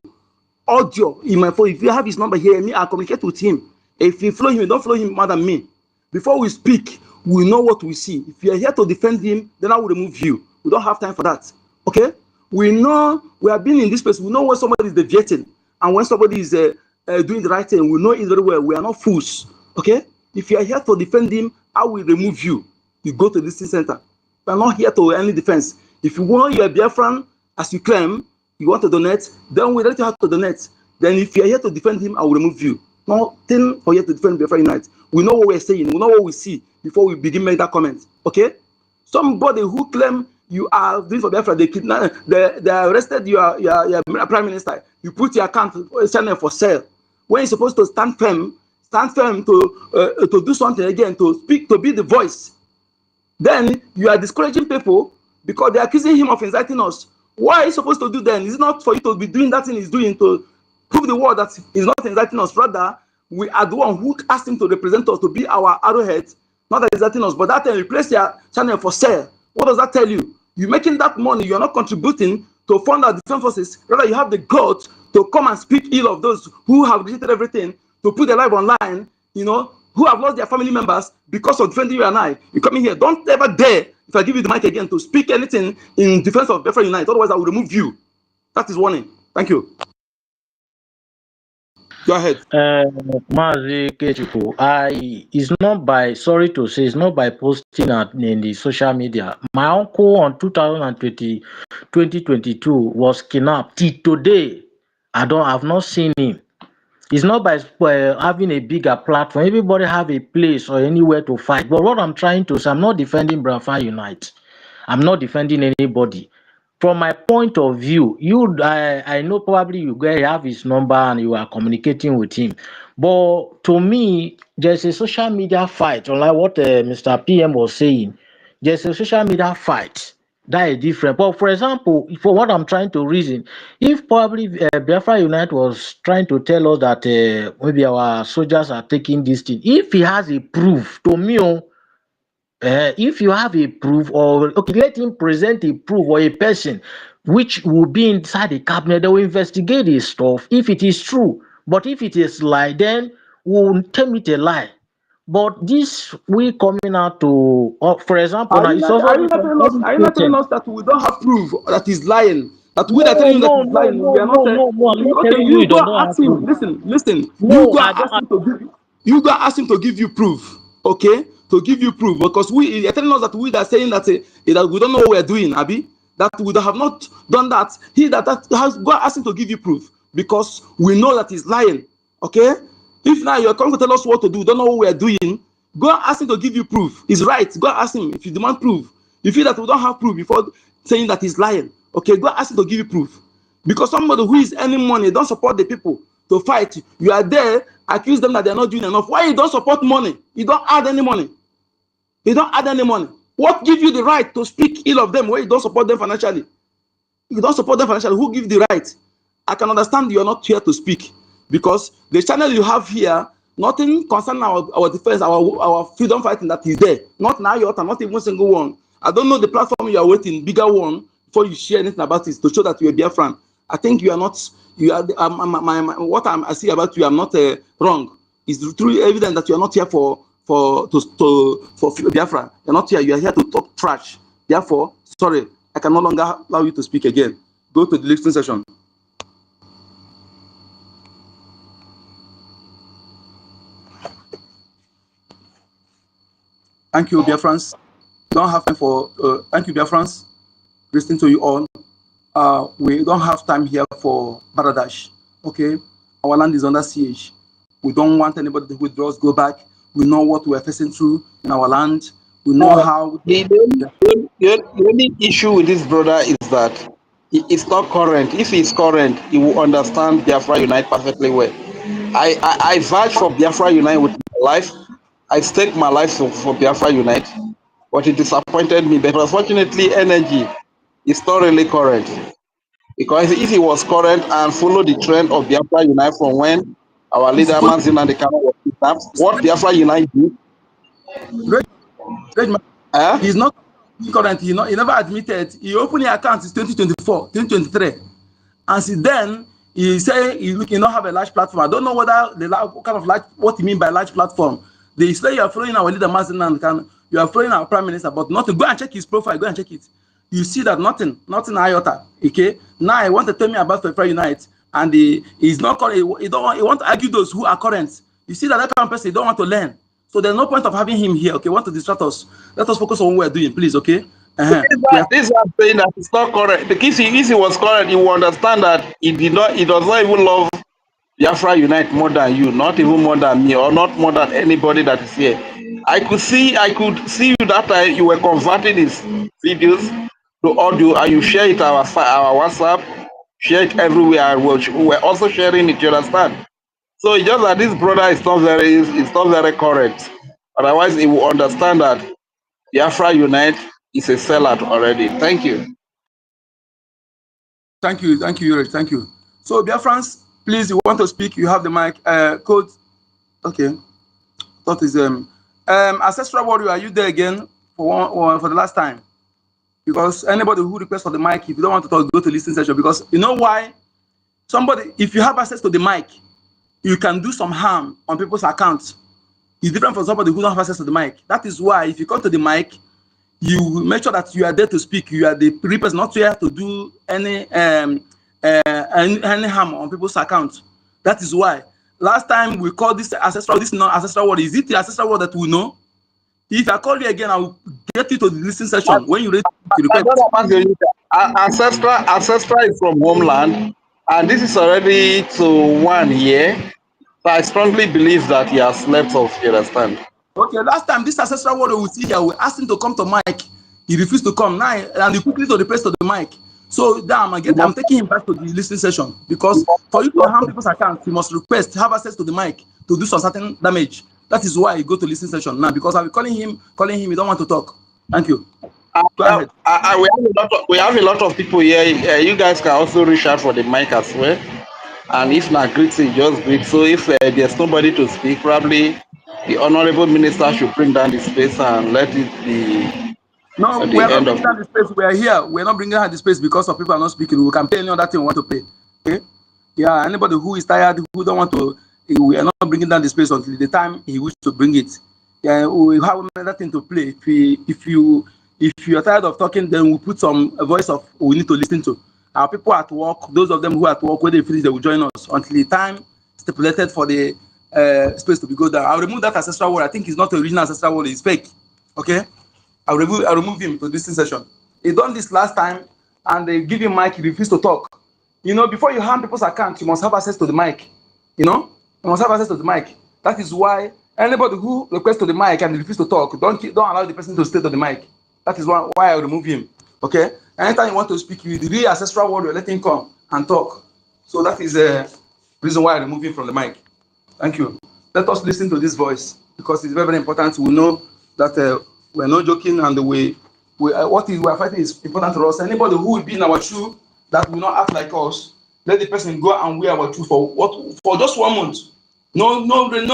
G: in my phone. If you have his number here, me, I'll communicate with him. If you follow him, you don't follow him more than me. Before we speak, we know what we see. If you're here to defend him, then I will remove you. We don't have time for that. Okay? We know we have been in this place. We know when somebody is deviating and when somebody is doing the right thing. We know it very well. We are not fools. Okay? If you are here to defend him, I will remove you. You go to the listening center. We are not here to any defense. If you want your Biafran, as you claim, you want to donate, then we let you have to donate. Then if you're here to defend him, I will remove you. Nothing for you to defend Biafra Unite. We know what we're saying. We know what we see before we begin making that comment. Okay? Somebody who claim you are doing for Biafra, they arrested your prime minister. You put your account channel for sale. When you're supposed to stand firm to do something again, to speak, to be the voice. Then you are discouraging people because they're accusing him of inciting us. Why are you supposed to do then? It's not for you to be doing that thing he's doing to prove the world that he's not inciting us. Rather, we are the one who asked him to represent us, to be our arrowhead, not that inciting us. But that time, you place your channel for sale. What does that tell you? You're making that money, you're not contributing to fund our defense forces. Rather, you have the guts to come and speak ill of those who have rejected everything, to put their life online, who have lost their family members because of defending you and I. You come in here, don't ever dare, if I give you the mic again, to speak anything in defense of Biafra Unite. Otherwise, I will remove you. That is warning. Thank you. Go ahead.
I: Mazi Kechiku, it's not by, sorry to say, it's not by posting in the social media. My uncle on 2022 was kidnapped. Till today, I've not seen him. It's not by having a bigger platform. Everybody have a place or anywhere to fight. But what I'm trying to say, I'm not defending Biafra Unite. I'm not defending anybody. From my point of view, I know probably you guys have his number and you are communicating with him. But to me, there's a social media fight, unlike what Mr. PM was saying. There's a social media fight that is different. But for example, for what I'm trying to reason, if probably Biafra Unite was trying to tell us that maybe our soldiers are taking this thing, if he has a proof, to me, if you have a proof, or okay, let him present a proof or a person which will be inside the cabinet, they will investigate his stuff if it is true. But if it is lie, then we'll tell it a lie. But this we coming out to, for example, now it's also
G: Are you not telling us that we don't have proof that he's lying? That we are telling you that he's lying. We are not.
I: No. I'm not
G: Okay,
I: telling
G: you
I: you
G: go
I: don't
G: ask
I: have
G: him.
I: proof.
G: Listen. You
I: No,
G: go
I: I don't.
G: ask him to give. You go ask him to give you proof. Okay, to give you proof, because we are telling us that we are saying that that we don't know what we are doing, Abi. That we have not done that. He that has go ask him to give you proof, because we know that he's lying. Okay, if now you're coming to tell us what to do, don't know what we are doing. Go and ask him to give you proof. He's right. Go and ask him if you demand proof. You feel that we don't have proof before saying that he's lying. Okay, go and ask him to give you proof. Because somebody who is earning money don't support the people to fight. You are there, accuse them that they're not doing enough. Why you don't support money? You don't add any money. You don't add any money. What gives you the right to speak ill of them when you don't support them financially? You don't support them financially. Who gives the right? I can understand you are not here to speak, because the channel you have here, nothing concerning our defense, our freedom fighting that is there. Not now, not even single one. I don't know the platform you are waiting, bigger one, before you share anything about it to show that you are Biafran. I think you are not. You are what I see about you. I'm not wrong. It's truly evident that you are not here for Biafra. You're not here. You are here to talk trash. Therefore, sorry, I can no longer allow you to speak again. Go to the listening session. Thank you, Biafrans. Don't have time for. Thank you, Biafrans. Listening to you all. We don't have time here for Baradash. Okay, our land is under siege. We don't want anybody to withdraw us, go back. We know what we are facing through in our land. We know how.
H: The only issue with this brother is that it's not current. If he's current, he will understand Biafra Unite perfectly well. I vouch for Biafra Unite with my life. I stake my life for Biafra Unite, but it disappointed me. But unfortunately, energy is not really current. Because if he was current and follow the trend of Biafra Unite from when our leader Mazin and the camera was kidnapped, what Biafra Unite did,
G: He's not current. He never admitted. He opened the account in 2024, 2023, and since then he say he not have a large platform. I don't know whether what kind of large, what you mean by large platform. They say you are following our leader Mazin and you are following our prime minister, but nothing. Go and check his profile. Go and check it. You see that nothing iota. Okay. Now I want to tell me about Biafra Unite, and he's not current. He want to argue those who are current. You see that kind of person, he don't want to learn. So there's no point of having him here. Okay, want to distract us? Let us focus on what we're doing, please. Okay.
H: This is saying that it's not correct. Because if he was correct, he will understand that he does not even love Biafra Unite more than you, not even more than me, or not more than anybody that is here. I could see you that time you were converting his videos to audio, and you share it our WhatsApp, share it everywhere. We're also sharing it. You understand? So it's just that this brother is not very correct. Otherwise, he will understand that Biafra Unite is a sellout already. Thank you.
G: Thank you, Yuri. Thank you. So, Biafrans, please, you want to speak? You have the mic. Code. Okay. That is Ancestral Warrior. Are you there again for the last time? Because anybody who requests for the mic, if you don't want to talk, go to listening session. Because you know why? Somebody, if you have access to the mic, you can do some harm on people's accounts. is different from somebody who don't have access to the mic. That is why if you come to the mic, you make sure that you are there to speak. You are the person, not here to do any harm on people's account. That is why last time we called this ancestral, this non-ancestral word. Is it the ancestral word that we know? If I call you again, I will get you to the listening session when you read the request.
H: Ancestral is from homeland, and this is already to 1 year. So I strongly believe that he has slept off, you understand?
G: Okay, last time this ancestral word we see here, we asked him to come to mic. He refused to come. Now, and he quickly to replace to the mic. So now I'm taking him back to the listening session, because for you to harm people's account, you must request, have access to the mic to do some certain damage. That is why you go to listening session now, because I'll be calling him, you don't want to talk. Thank you. Go ahead.
H: We have a lot of people here. You guys can also reach out for the mic as well. And if not greeting, just greet. So if there's nobody to speak, probably the honorable minister should bring down the space and let it be.
G: No, we are not bringing down the space. We are here. We are not bringing down the space because of people are not speaking. We can pay any other thing we want to pay. Okay? Yeah, anybody who is tired, who don't want to, we are not bringing down the space until the time he wishes to bring it. Yeah, we have another thing to play. If you are tired of talking, then we put a voice of we need to listen to. Our people at work, those of them who are at work, when they finish, they will join us until the time stipulated for the space to be go down. I'll remove that ancestral word. I think it's not the original ancestral word, it's fake. Okay? I'll remove him to this session. He done this last time, and they give him mic, he refused to talk. You know, before you harm people's account, you must have access to the mic. You know, you must have access to the mic. That is why anybody who requests to the mic and refuse to talk, don't allow the person to stay to the mic. That is why I remove him. Okay. Anytime you want to speak with the real ancestral word, you let him come and talk. So that is the reason why I remove him from the mic. Thank you. Let us listen to this voice, because it's very, very important. We know that we're not joking, and what we are fighting is important to us. Anybody who will be in our shoe that will not act like us, let the person go and wear our shoe for just 1 month. No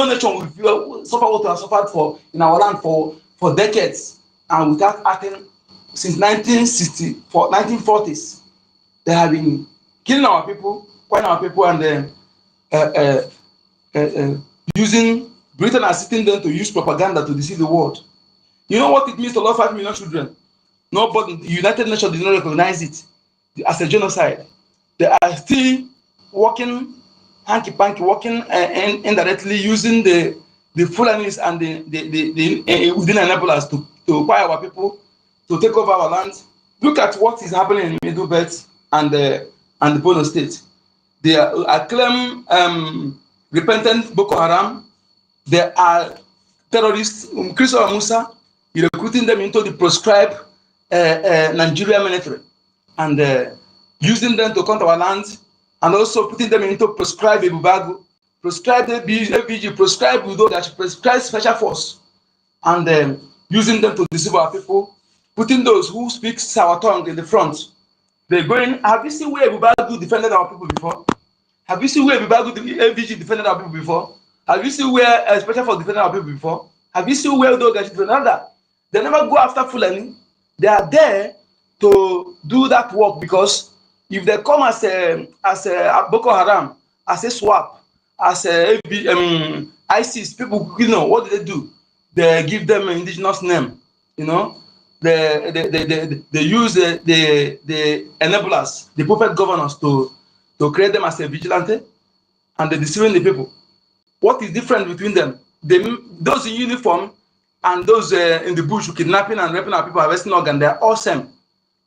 G: nation will suffer what we have suffered for in our land for decades, and without acting since 1940s. They have been killing our people, killing our people, and using Britain, assisting them to use propaganda to deceive the world. You know what it means to love 5 million children? Nobody, the United Nations did not recognize it as a genocide. They are still working hanky-panky, working indirectly, using the Fulanis and the within enablers to acquire our people, to take over our land. Look at what is happening in Middle Belt and the Borno State. They acclaim repentant Boko Haram. They are terrorists. Christopher Musa, you're recruiting them into the proscribed Nigerian military, and using them to come to our land, and also putting them into proscribed Ebubagu, proscribed FBG, proscribed Udo, proscribed Special Force, and using them to deceive our people, putting those who speak sour tongue in the front. They're going. Have you seen where Ebubagu defended our people before? Have you seen where Ebubagu FBG defended our people before? Have you seen where Special Force defended our people before? Have you seen where Udo defended that? They never go after Fulani. They are there to do that work, because if they come as a Boko Haram, as a SWAP, as a ISIS, people, you know, what do they do? They give them an indigenous name, you know. They use the enablers, the puppet governors to create them as a vigilante, and they're deceiving the people. What is different between them? Those in uniform and those in the bush who kidnapping and raping our people, harvesting organ, they're all same.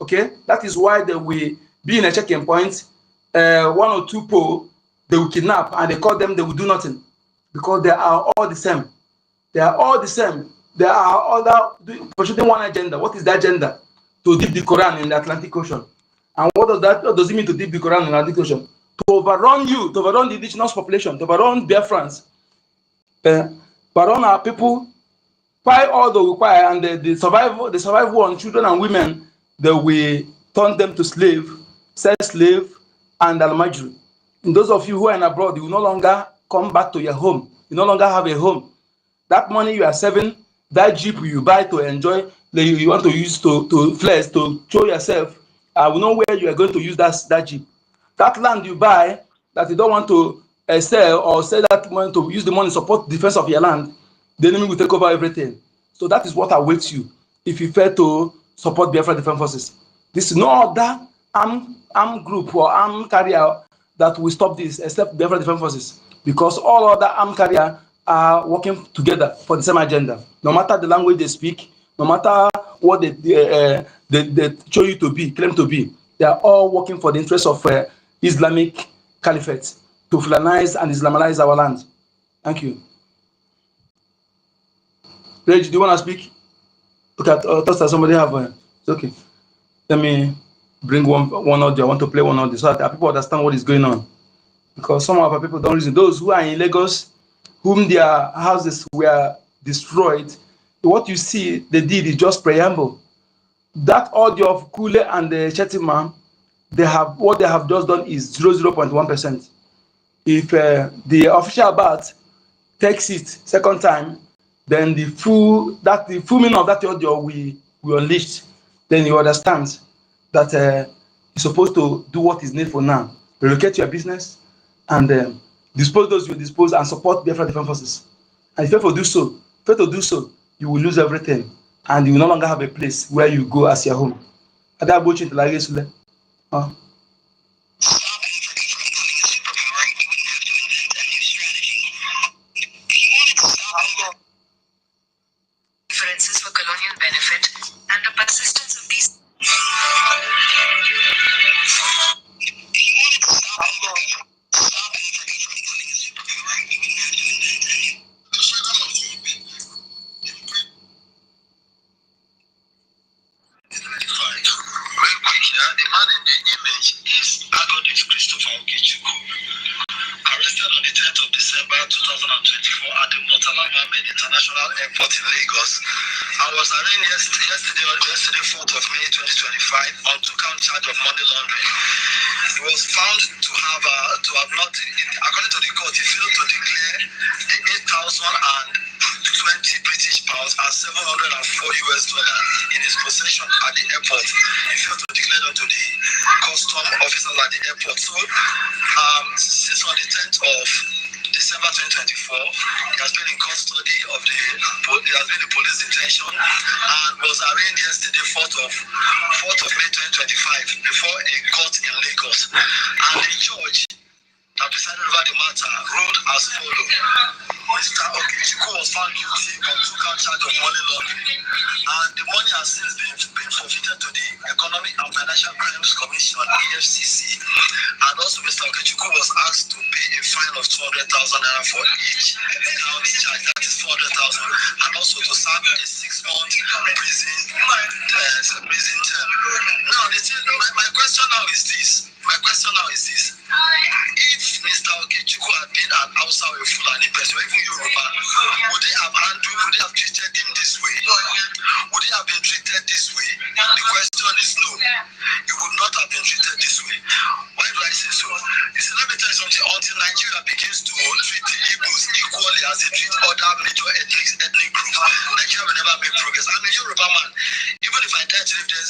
G: Okay, that is why they will be in a checking point. 1 or 2 people they will kidnap, and they call them, they will do nothing, because they are all the same. They are all the same. They are other pursuing one agenda. What is the agenda? To dip the Quran in the Atlantic Ocean. And what does it mean to dip the Quran in the Atlantic Ocean? To overrun you, to overrun the indigenous population, to overrun Biafrans, overrun our people, buy all the require, and the survival on children and women, they will turn them to sex slave, and almajiri. And those of you who are in abroad, you will no longer come back to your home. You no longer have a home. That money you are saving, that jeep you buy to enjoy, you want to use to flex, to show yourself, we know where you are going to use that jeep. That land you buy that you don't want to sell, or sell that money to use the money to support the defense of your land, the enemy will take over everything. So that is what awaits you if you fail to support Biafra Defense Forces. This is no other armed group or armed carrier that will stop this except Biafra Defense Forces, because all other armed carrier are working together for the same agenda. No matter the language they speak, no matter what they show you to be, claim to be, they are all working for the interests of Islamic Caliphate to Fulanize and Islamize our land. Thank you. Reg, do you want to speak? Okay, I thought that somebody have it's okay. Let me bring one audio. I want to play one audio so that people understand what is going on. Because some of our people don't reason. Those who are in Lagos, whom their houses were destroyed, what you see they did is just preamble. That audio of Kule and the Chetima, what they have just done is 0.1%. If the official bat takes it second time, then the full meaning of that audio we unleashed, then you understand that you're supposed to do what is needful now. Relocate your business and dispose those you dispose and support Biafra Defense Forces. And if you fail to do so, you will lose everything and you will no longer have a place where you go as your home.
J: Differences for colonial benefit and the persistence of these.
A: The man in the image is Agodis Christopher Okechukwu, arrested on the 10th of December 2024 at the Murtala Mohammed International Airport in Lagos, and was arraigned yesterday 4th of May 2025 on 2-count charge of money laundering. He was found to have not, according to the court, he failed to declare the 8,020 British pounds and $704 in his possession at the airport. He failed to declare them to the custom officers at the airport. So, since on the 10th of December 2024, he has been in custody of the police detention and was arraigned yesterday, 4th of May 2025, before a court in Lagos. And the judge that presided over the matter ruled as follows. Mr. Okechukwu was found guilty on 2-count charge of money laundering, and the money has since been forfeited to the Economic and Financial Crimes Commission, EFCC. And also, Mr. Okechukwu was asked to pay a fine of 200,000 naira for each count charge, that is 400,000, and also to serve a 6-month prison term. Now, my question now is this. If Mr. Okechukwu had been an Hausa or a Fulani person, or even Yoruba, would they have treated him this way? Would he have been treated this way? The question is no. He would not have been treated this way. Why do I say so? You see, let me tell you something. Until Nigeria begins to treat the Igbos equally as they treat other major ethnic groups, Nigeria will never make progress. I'm a Yoruba man. Even if I die today, if there's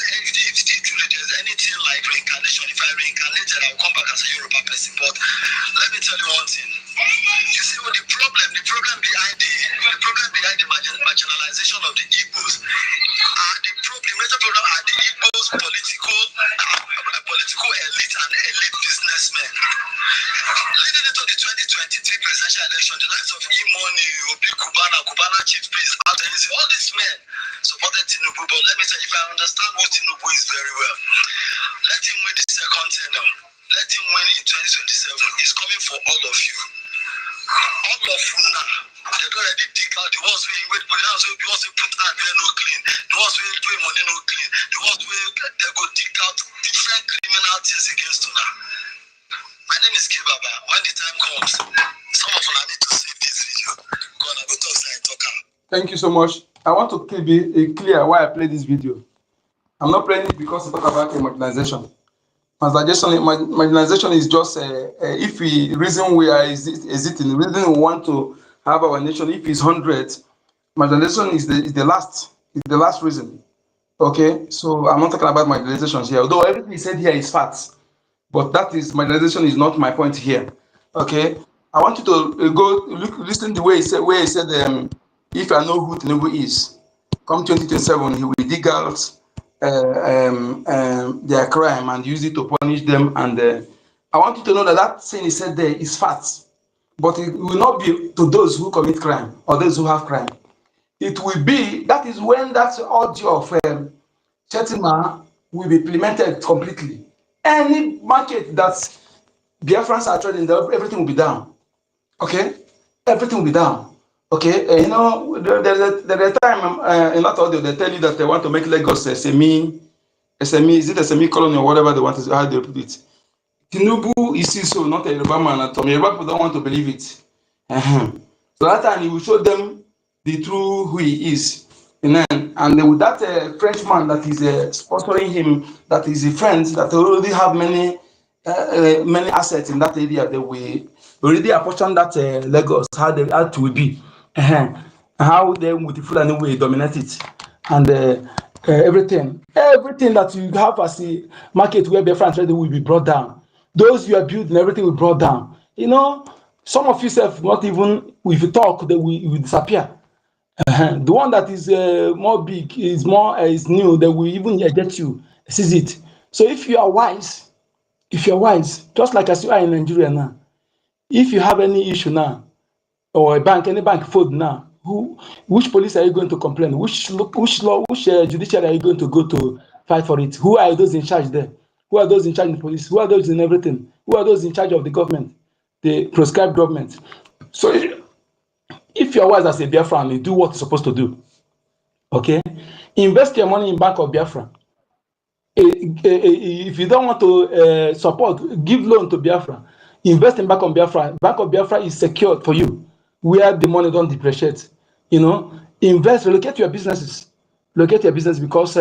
A: anything like reincarnation, if I reincarnated, I'll come back as a Yoruba person. But let me tell you one thing. You see, the problem behind the marginalization of the Igbos, the major problem are the Igbos political elite and elite businessmen. Leading into the 2023 presidential election, the likes of Imoni, Obi Kubana chief priest, all these men supported Tinubu. But let me tell you, if I understand what Tinubu is very well, let him win the second term. Let him win in 2027. He's coming for all of you. All of you now. They don't already dig out the ones who put hand where no clean, the ones who pay money no clean, the ones who they go dig out different criminal things against you now. My name is Kibaba. When the time comes, some of you need to save this video. Go on, I will talk.
G: Thank you so much. I want to be clear why I play this video. I'm not playing it because it's talk about marginalization. Marginalization is just if we reason we are exiting, the reason we want to have our nation, if it's 100, marginalization is the last reason. Okay, so I'm not talking about marginalization here, although everything he said here is facts, but marginalization is not my point here. Okay, I want you to go listen the way he said if I know who Tinubu is, come 2027, he will dig out their crime and use it to punish them. And I want you to know that that thing he said there is fact, but it will not be to those who commit crime or those who have crime. It will be, that is when that audio of Chetima will be implemented completely. Any market that Biafrans are trading, everything will be down. Okay? Everything will be down. Okay? You know, there's a time in that audio they tell you that they want to make Lagos SME, is it SME colony or whatever they want to, how they put it. Tinubu is so not a Yoruba man at all. Yoruba people don't want to believe it. So that time he will show them the true who he is. And with that Frenchman that is sponsoring him, that is a friend that already have many assets in that area, they will already apportion that Lagos how it will be, how they with the Fulani way dominate it, and everything that you have as a market where Biafran trading will be brought down. Those you are building, everything will be brought down. You know, some of yourself not even if you talk, they will disappear. The one that is more big is is new. They will even get you seize it. So if you are wise, just like as you are in Nigeria now, if you have any issue now, or any bank fraud now, which police are you going to complain? Which judiciary are you going to go to fight for it? Who are those in charge there? Who are those in charge in the police? Who are those in everything? Who are those in charge of the government, the prescribed government? So if you're wise as a Biafran, you do what you're supposed to do. Okay, invest your money in Bank of Biafra. If you don't want to support, give loan to Biafra. Invest in Bank of Biafra. Bank of Biafra is secured for you, where the money don't depreciate. You know, invest, relocate your businesses. Locate your business because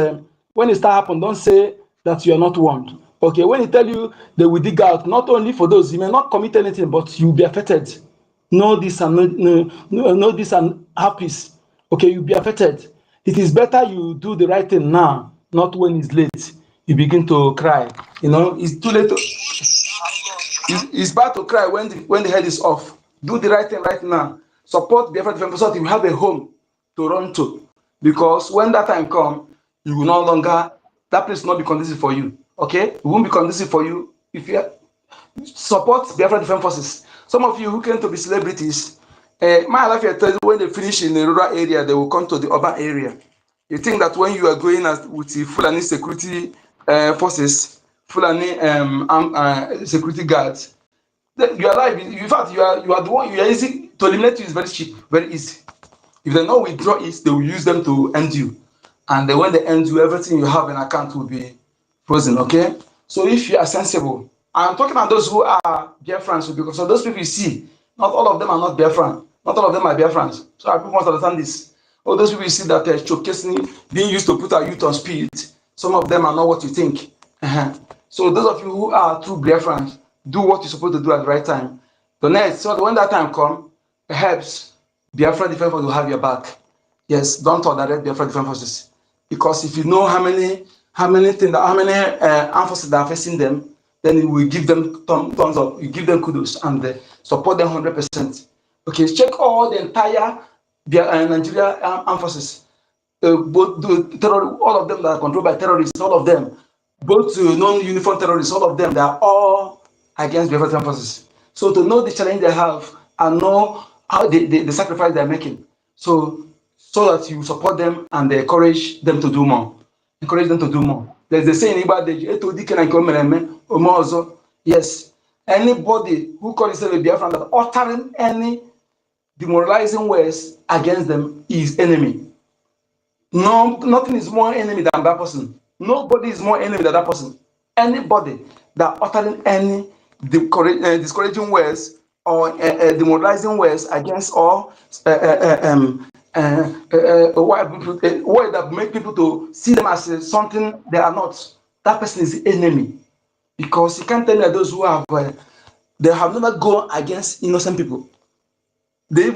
G: when it start happen, don't say that you are not warned. Okay, when he tell you they will dig out, not only for those, you may not commit anything, but you'll be affected. Know this and know this and have peace. Okay, you'll be affected. It is better you do the right thing now, not when it's late. You begin to cry. You know, it's too late. It's bad to cry when the head is off. Do the right thing right now. Support Biafra Defense so that you have a home to run to. Because when that time comes, you will no longer, that place will not be conducive for you. Okay? It won't be conducive for you if you support Biafra Defense Forces. Some of you who came to be celebrities, my life here tells you when they finish in the rural area, they will come to the urban area. You think that when you are going with the Fulani security forces, Fulani security guards, your life, in fact, you are the one, you are easy to eliminate you is very cheap, very easy. If they not withdraw it, they will use them to end you. And then when they end you, everything you have in account will be frozen, okay? So if you are sensible, I'm talking about those who are Biafrans, because so those people you see, not all of them are not Biafran. Not all of them are Biafrans. So I people must understand this. All those people you see that showcasing, being used to put our youth on speed, some of them are not what you think. So those of you who are true Biafrans, do what you're supposed to do at the right time. The next, so when that time comes, perhaps Biafra Defense Force will have your back. Yes, don't tolerate Biafra Defense Forces. Because if you know how many armed forces that are facing them, then you will give them thumbs up, you give them kudos and support them 100%. Okay, check all the entire Nigeria armed forces. Both all of them that are controlled by terrorists, all of them, both non-uniform terrorists, all of them, they are all against Biafra Defense Forces. So to know the challenge they have and know how the sacrifice they're making. So that you support them and encourage them to do more. Encourage them to do more. There's the saying about the yes. Anybody who calls himself a Biafran that uttering any demoralizing words against them is enemy. No, nothing is more enemy than that person. Nobody is more enemy than that person. Anybody that uttering any discouraging words or demoralizing words against all word that make people to see them as something they are not. That person is the enemy, because you can't tell me that those who have they have never gone against innocent people. They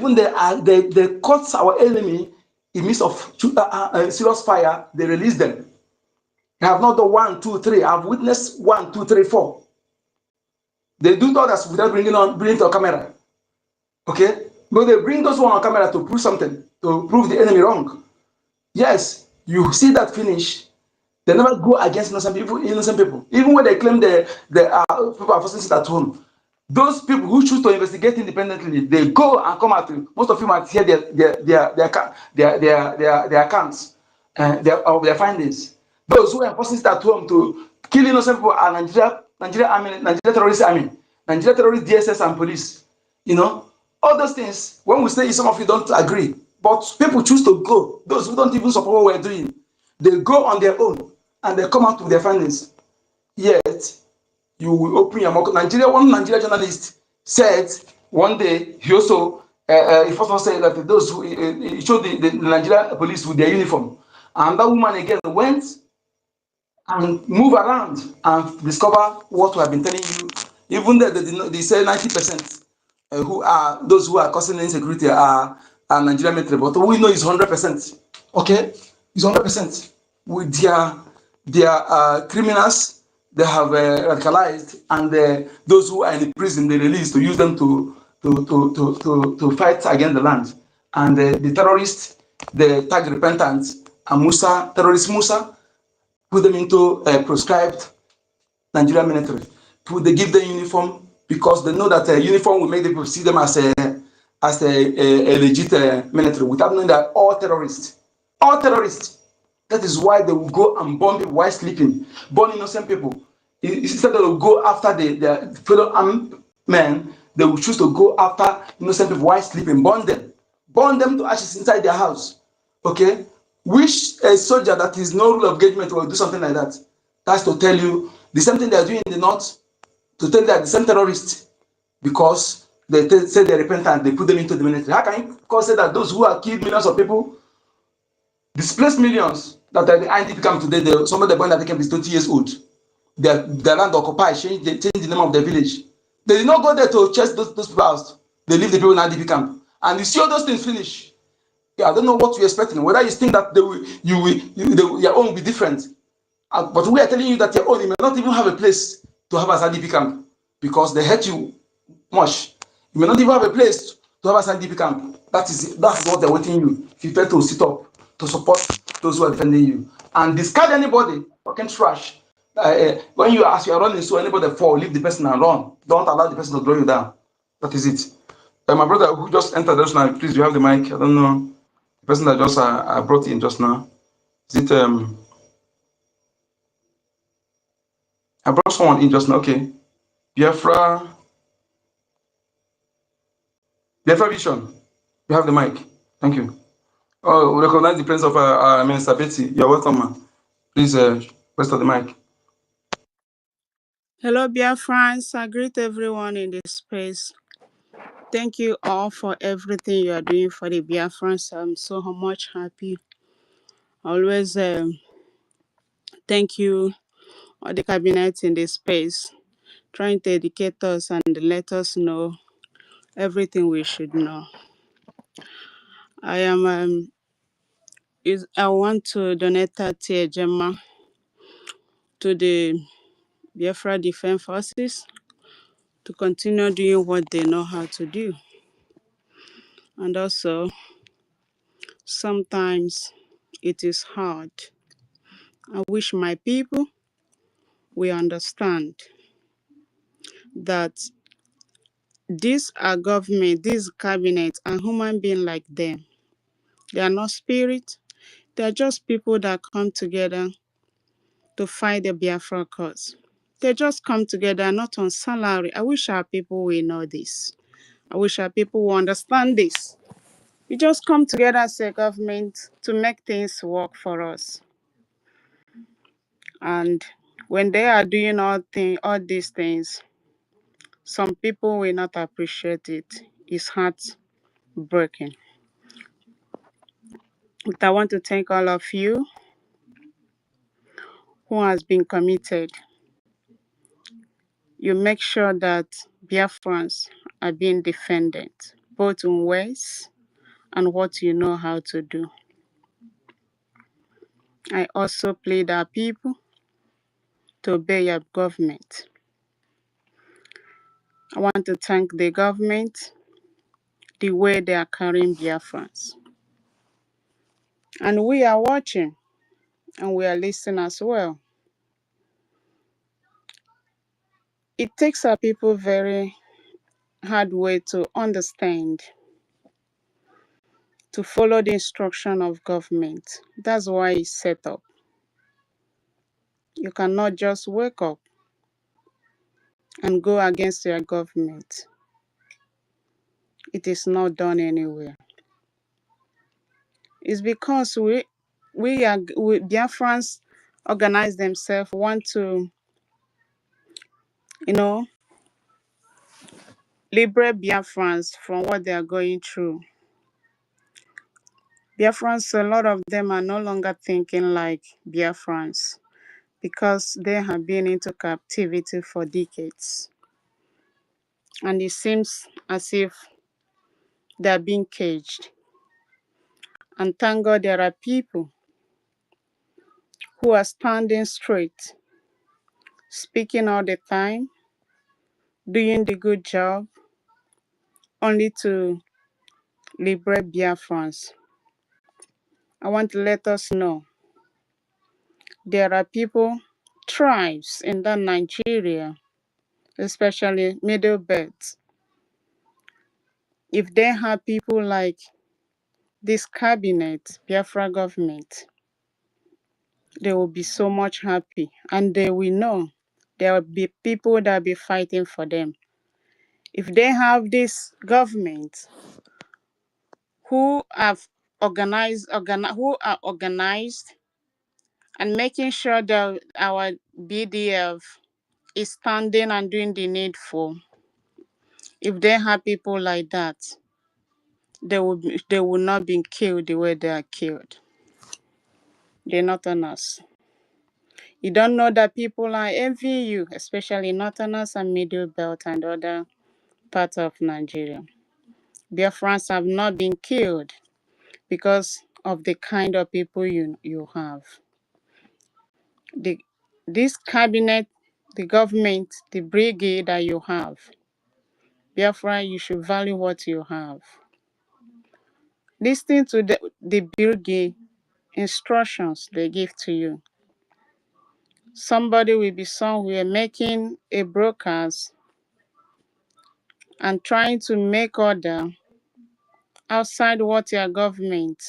G: caught our enemy in midst of serious fire. They release them. They have not done 1, 2, 3. I've witnessed 1, 2, 3, 4. They do others without bringing it to a camera. Okay, but they bring those one on camera to prove something, to prove the enemy wrong. Yes, you see that finish. They never go against innocent people. Innocent people, even when they claim they are people are forcing it at home. Those people who choose to investigate independently, they go and come out. Most of you might hear their accounts of their findings. Those who are forcing it at home to kill innocent people are Nigeria army, Nigeria terrorist army, Nigeria terrorist DSS and police. You know, all those things. When we say some of you don't agree, but people choose to go. Those who don't even support what we're doing, they go on their own and they come out with their findings. Yet you will open your mouth. One Nigeria journalist said one day, he also, he first said that those who, he showed the Nigeria police with their uniform. And that woman again went and move around and discover what we have been telling you. Even though they say 90% who are those who are causing insecurity are Nigerian military, but we know it's 100%. Okay, it's 100% with their criminals they have radicalized, and those who are in the prison they release to use them to fight against the land. And the terrorists, the tag repentant and Musa terrorist Musa, put them into proscribed Nigerian military. They give them uniform because they know that uniform will make people see them as a legit military, without knowing that all terrorists. All terrorists. That is why they will go and bomb people while sleeping, burn innocent people. Instead they will go after the fellow armed men, they will choose to go after innocent people while sleeping, burn them to ashes inside their house. Okay? Which a soldier that is no rule of engagement will do something like that. That's to tell you the same thing they are doing in the north, to tell you that the same terrorists, because they say they're repentant, they put them into the military. How can you say that those who have killed millions of people, displaced millions, that are the IDP camp today, some of the boys that became 20 years old, their land occupied, change the name of their village. They did not go there to chase those people out. They leave the people in IDP camp. And you see all those things finish. Yeah, I don't know what you're expecting. Whether you think that your own will be different. But we are telling you that your own, you may not even have a place to have as IDP camp because they hate you much. You may not even have a place to have as IDP camp. That's what they're waiting you. If you try to sit up to support those who are defending you and discard anybody, fucking trash. When you are running, so anybody fall, leave the person and run. Don't allow the person to draw you down. That is it. My brother who just entered just now, please, you have the mic. I don't know. The person that just I brought in just now. Is it I brought someone in just now. Okay. Biafra Vision. You have the mic. Thank you. Oh, we recognize the presence of Minister Betty. You're welcome, man. Please rest of the mic.
K: Hello, Biafrans. I greet everyone in this space. Thank you all for everything you are doing for the Biafrans. I'm so much happy. Always thank you, all the cabinet in this space, trying to educate us and let us know everything we should know. I want to donate 30 Gemma to the Biafra Defense Forces to continue doing what they know how to do. And also, sometimes it is hard. I wish my people will understand that these are government, these cabinet are human beings like them. They are not spirit. They are just people that come together to fight the Biafra cause. They just come together not on salary. I wish our people will know this. I wish our people will understand this. We just come together as a government to make things work for us. And when they are doing all these things, some people will not appreciate it. It's heartbreaking. But I want to thank all of you who has been committed. You make sure that Biafrans are being defended, both in ways and what you know how to do. I also plead our people to obey your government. I want to thank the government, the way they are carrying Biafrans. And we are watching and we are listening as well. It takes our people very hard way to understand, to follow the instruction of government. That's why it's set up. You cannot just wake up and go against your government. It is not done anywhere. It's because we Biafrans organize themselves, want to, you know, liberate Biafrans from what they are going through. Biafrans, a lot of them are no longer thinking like Biafrans because they have been into captivity for decades. And it seems as if they're being caged. And thank God there are people who are standing straight, speaking all the time, doing the good job, only to liberate Biafrans. I want to let us know there are people, tribes in that Nigeria, especially Middle Belt. If they have people like this cabinet, Biafra government, they will be so much happy. And they will know there will be people that will be fighting for them. If they have this government who have who are organized and making sure that our BDF is standing and doing the needful, if they have people like that, they will not be killed the way they are killed. They're not on us. You don't know that people are envying you, especially Northerners and Middle Belt and other parts of Nigeria. Biafrans have not been killed because of the kind of people you have. This cabinet, the government, the brigade that you have, Biafra, you should value what you have. Listen to the brigade instructions they give to you. Somebody will be somewhere making a broadcast and trying to make order outside what your government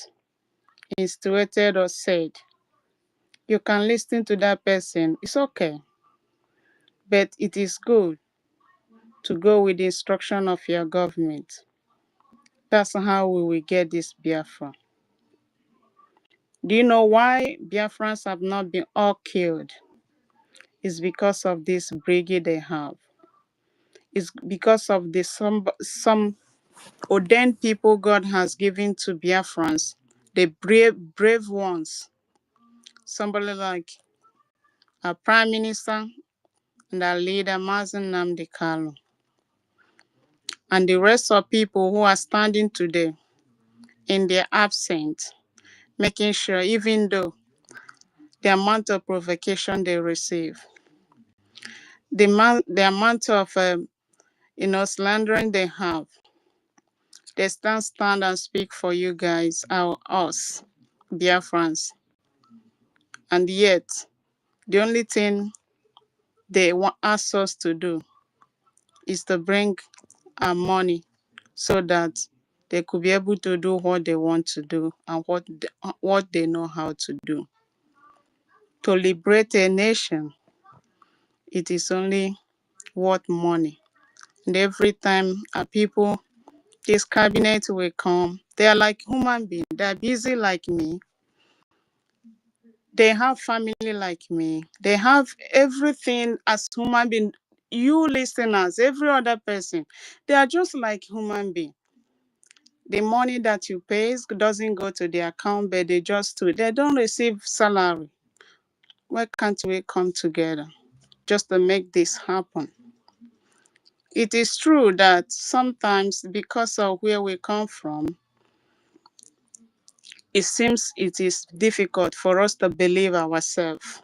K: instituted or said. You can listen to that person. It's okay. But it is good to go with the instruction of your government. That's how we will get this Biafra. Do you know why Biafrans have not been all killed? It's because of this brigade they have. It's because of the some ordained people God has given to Biafrans, the brave ones. Somebody like our Prime Minister and our leader, Mazen Nnamdi Kanu, and the rest of people who are standing today in their absence, making sure even though the amount of provocation they receive, the amount of slandering they have, they stand and speak for you guys, us, Biafrans. And yet, the only thing they want us to do is to bring our money so that they could be able to do what they want to do and what they know how to do. To liberate a nation, it is only worth money. And every time people, this cabinet will come, they are like human beings. They are busy like me. They have family like me. They have everything as human being. You listeners, every other person, they are just like human being. The money that you pay doesn't go to their account, but they don't receive salary. Why can't we come together just to make this happen? It is true that sometimes because of where we come from, it seems it is difficult for us to believe ourselves.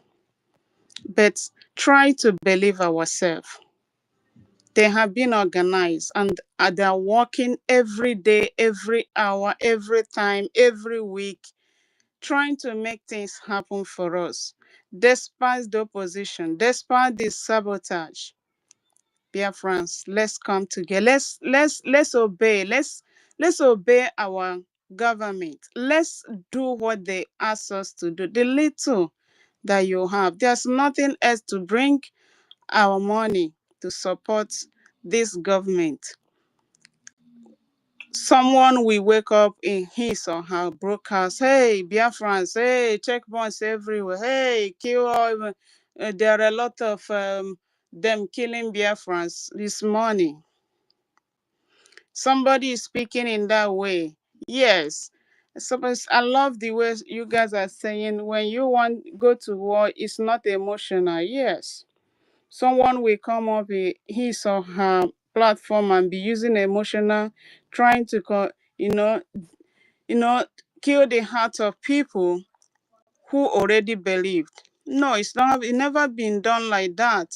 K: But try to believe ourselves. They have been organized and they are working every day, every hour, every time, every week, trying to make things happen for us, despite the opposition, despite the sabotage. Biafrans, let's come together. Let's obey. Let's obey our government. Let's do what they ask us to do. The little that you have, there's nothing else to bring our money to support this government. Someone will wake up in his or her broadcast, hey, Biafrans, hey, checkpoints everywhere, hey, kill all. There are a lot of them killing Biafrans this morning. Somebody is speaking in that way. Yes. Suppose I love the way you guys are saying when you want go to war, it's not emotional. Yes. Someone will come up with his or her platform and be using emotional, trying to you know, kill the heart of people who already believed. No, it never been done like that.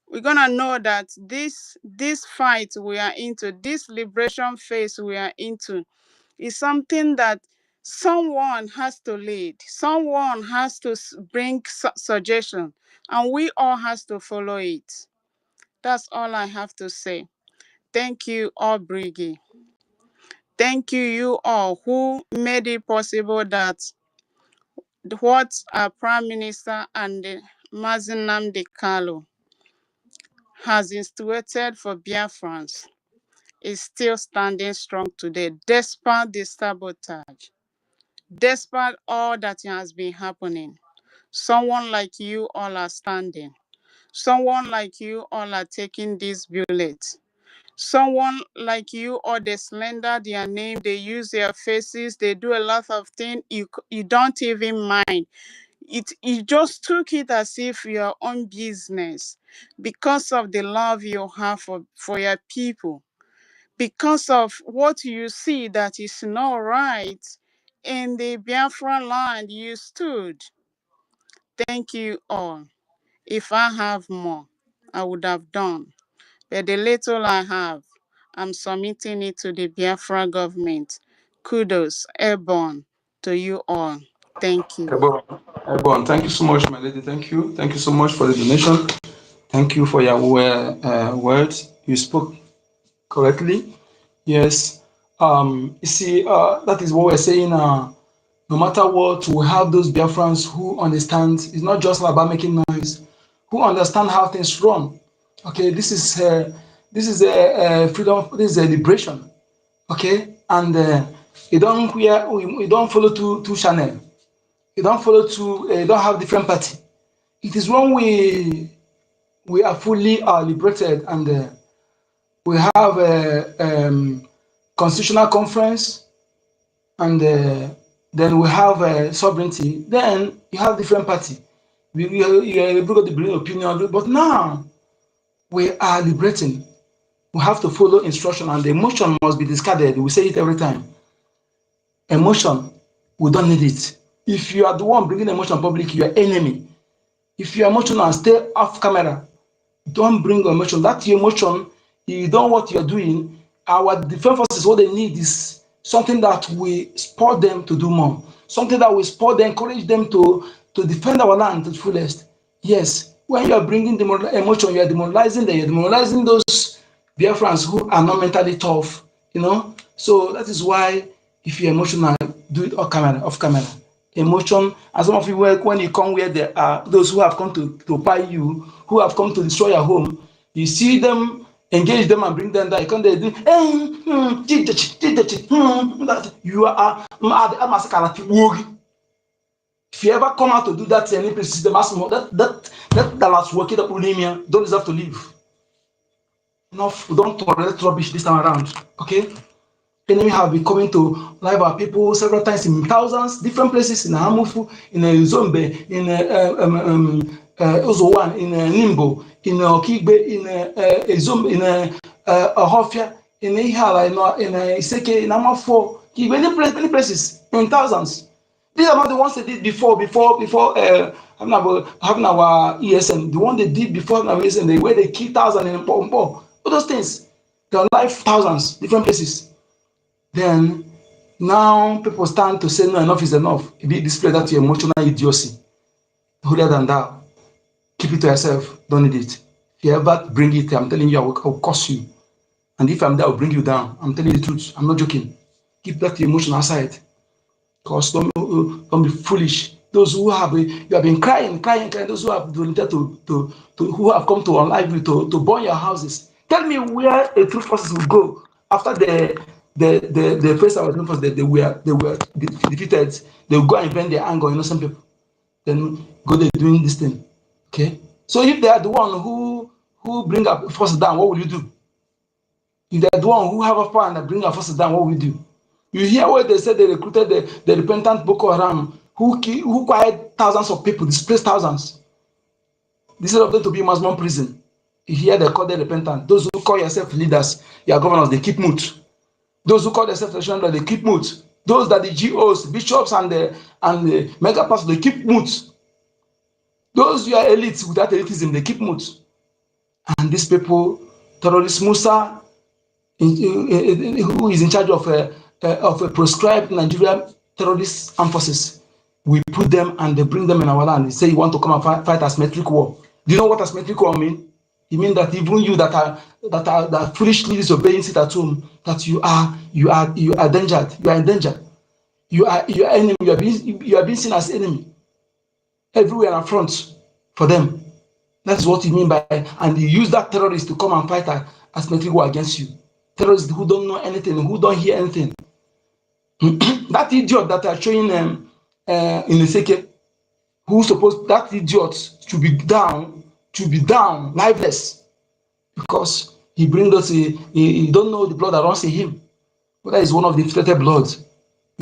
K: We're gonna know that this fight we are into, this liberation phase we are into, is something that someone has to lead. Someone has to bring suggestion, and we all has to follow it. That's all I have to say. Thank you all, Briggy. Thank you all who made it possible that what our Prime Minister and Mazi Nnamdi Kanu has instituted for Biafrans is still standing strong today, despite the sabotage, despite all that has been happening. Someone like you all are standing. Someone like you all are taking these bullets. Someone like you or they slander their name, they use their faces, they do a lot of things you don't even mind. You just took it as if your own business because of the love you have for your people, because of what you see that is not right in the Biafra land you stood. Thank you all. If I have more, I would have done. But the little I have, I'm submitting it to the Biafra government. Kudos, airborne, to you all. Thank you.
G: Ebon, thank you so much, my lady. Thank you. Thank you so much for the donation. Thank you for your words. You spoke correctly. Yes. You see, that is what we're saying. No matter what, we have those Biafrans who understand. It's not just about making noise. Who understand how things run. Okay, this is a freedom. This is a liberation. Okay, and you don't follow two channel. You don't follow two. You don't have different party. It is when we are fully liberated and we have a constitutional conference and then we have sovereignty. Then you have different party. You are able to bring opinion, but now we are liberating. We have to follow instruction, and the emotion must be discarded. We say it every time. Emotion, we don't need it. If you are the one bringing emotion public, you are enemy. If you are emotional, stay off camera. Don't bring emotion. That emotion, you don't know what you're doing. Our defense forces, what they need is something that will spur them to do more. Something that will spur them, encourage them to defend our land to the fullest. Yes, when you are bringing emotion, you are demoralizing them. You're demoralizing those Biafrans who are not mentally tough. So that is why if you're emotional, do it off camera. Emotion, and some of you work when you come where there are those who have come to buy you, who have come to destroy your home. You see them, engage them and bring them down. You come there, you are if you ever come out to do that any place the maximum that last working up bulimia don't deserve to live. Enough, don't tolerate rubbish this time around. Okay? Enemy have been coming to live our people several times in thousands, different places in Hamufu, in Zombe, in Ozowan, in Nimbo, in Okigbe, in Zombe, in Ohofia, in Ihala, in Iseke, in Amafo, many places, in thousands. These are not the ones they did before having our ESN. The one they did before our ESN, the way they killed thousands in Mpo. All those things. They are live thousands, different places. Then Now people stand to say no, enough is enough. Be display that your emotional idiocy. Holier than thou. Keep it to yourself. Don't need it. If you ever bring it, I'm telling you, I will curse you. And if I'm there, I'll bring you down. I'm telling you the truth. I'm not joking. Keep that emotional side. Because don't be foolish. Those who have you have been crying. Those who have volunteered to who have come to unlive you to burn your houses. Tell me where a true forces will go after the first our forces they were defeated. They will go and vent their anger on innocent people. Then go there doing this thing. Okay. So if they are the one who bring up forces down, what will you do? If they are the one who have a power and bring our forces down, what will we do? You hear what they said they recruited the repentant Boko Haram who quiet thousands of people, displaced thousands. Instead of them to be in maximum prison. You hear they call them repentant. Those who call yourself leaders, your governors, they keep mute. Those who call themselves national, they keep mute. Those that the GOs, bishops, and the mega pastors, they keep mute. Those who are elites without elitism, they keep mute. And these people, terrorist Musa, who is in charge of a proscribed Nigerian terrorist armed forces, we put them and they bring them in our land. They say you want to come and fight asymmetric war. Do you know what asymmetric war means? It means that even you that are foolishly disobeying, sit at home, that you are endangered. You are in danger. You are enemy. You are being seen as enemy everywhere and front for them. That's what you mean by, and you use that terrorist to come and fight asymmetric war against you. Terrorists who don't know anything, who don't hear anything. That idiot that are showing in the second, who supposed that idiot to be down, lifeless, because he brings us he don't know the blood that runs in him, whether it's one of the infiltrated bloods.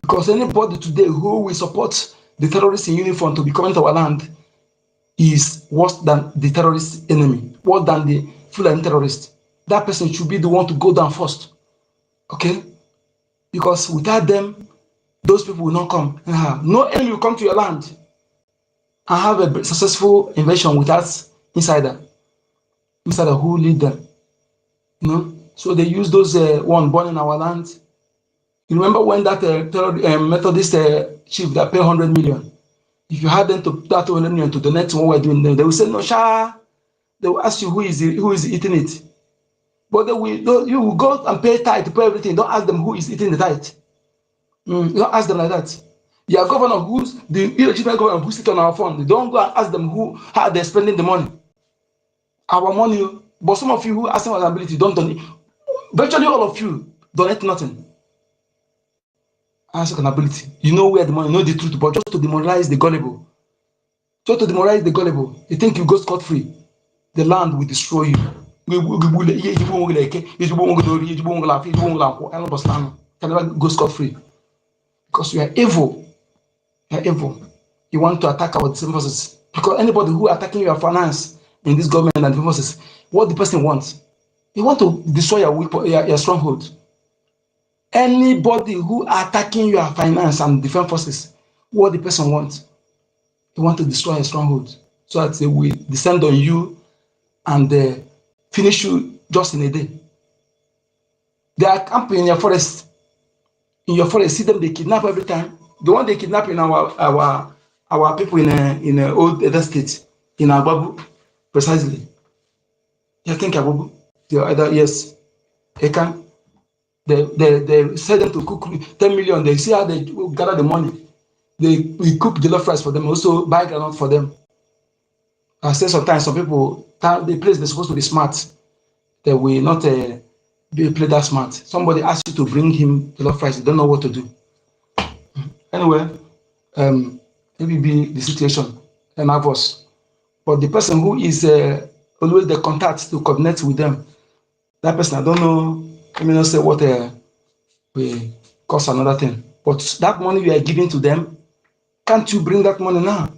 G: Because anybody today who will support the terrorists in uniform to be coming to our land is worse than the terrorist enemy, worse than the Fulani terrorist. That person should be the one to go down first. Okay? Because without them, those people will not come. No enemy will come to your land and have a successful invasion without insider who lead them. You know? So they use those one born in our land. You remember when that Methodist chief that paid 100 million? If you had them to that 100 million to donate to what we're doing, they will say, no, Sha. They will ask you who is eating it. But you will go and pay tithe to pay everything. Don't ask them who is eating the tithe. You don't ask them like that. Your governor, who's the illegitimate governor who sit on our fund, you don't go and ask them how they're spending the money. Our money, but some of you who ask them ability don't donate. Virtually all of you donate nothing. Ask accountability. You know where the money, know the truth, but just to demoralize the gullible. Just to demoralize the gullible. You think you go scot-free. The land will destroy you. Can never go scot-free. Because you are evil. You are evil. You want to attack our defense forces. Because anybody who attacking your finance in this government and defense forces, what the person wants, he want to destroy your stronghold. Anybody who attacking your finance and defense forces, what the person wants, he want to destroy your stronghold, so that they will descend on you and finish you just in a day. They are camping in your forest. In your forest, see them, they kidnap every time. The one they kidnap in our people in old Edo State, in Agbabu, precisely. You think Agbabu? Yes, they can. They sell them to cook 10 million. They see how they gather the money. We cook jollof rice for them, also buy groundnut for them. I say sometimes some people, the place they're supposed to be smart, they will not play that smart. Somebody asks you to bring him jollof rice, you don't know what to do. Anyway, maybe be the situation, nervous. But the person who is always the contact to coordinate with them, that person, I don't know, let me not say what will cause another thing. But that money you are giving to them, can't you bring that money now?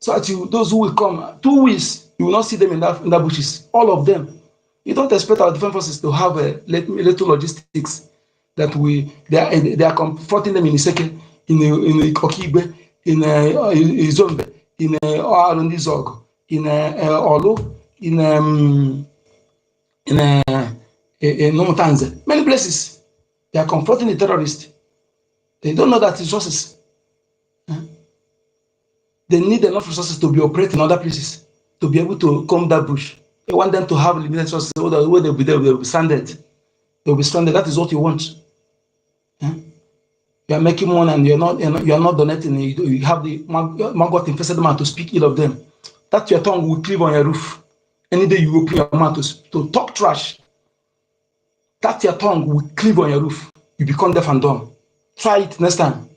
G: So that those who will come, 2 weeks, you will not see them in that bushes, all of them. You don't expect our defense forces to have a little logistics that they are comforting them in Iseke, in Okigbe, in Izombe, in Arundizog, in Olu, in Nomutanze, many places. They are comforting the terrorists. They don't know that resources. They need enough resources to be operating in other places, to be able to comb that bush. They want them to have limited resources, so that where they'll be there, they'll be stranded. They'll be stranded. That is what you want. You are making money and you're not donating. You have the maggot infested man to speak ill of them. That your tongue will cleave on your roof. Any day you open your mouth to talk trash, that your tongue will cleave on your roof. You become deaf and dumb. Try it next time.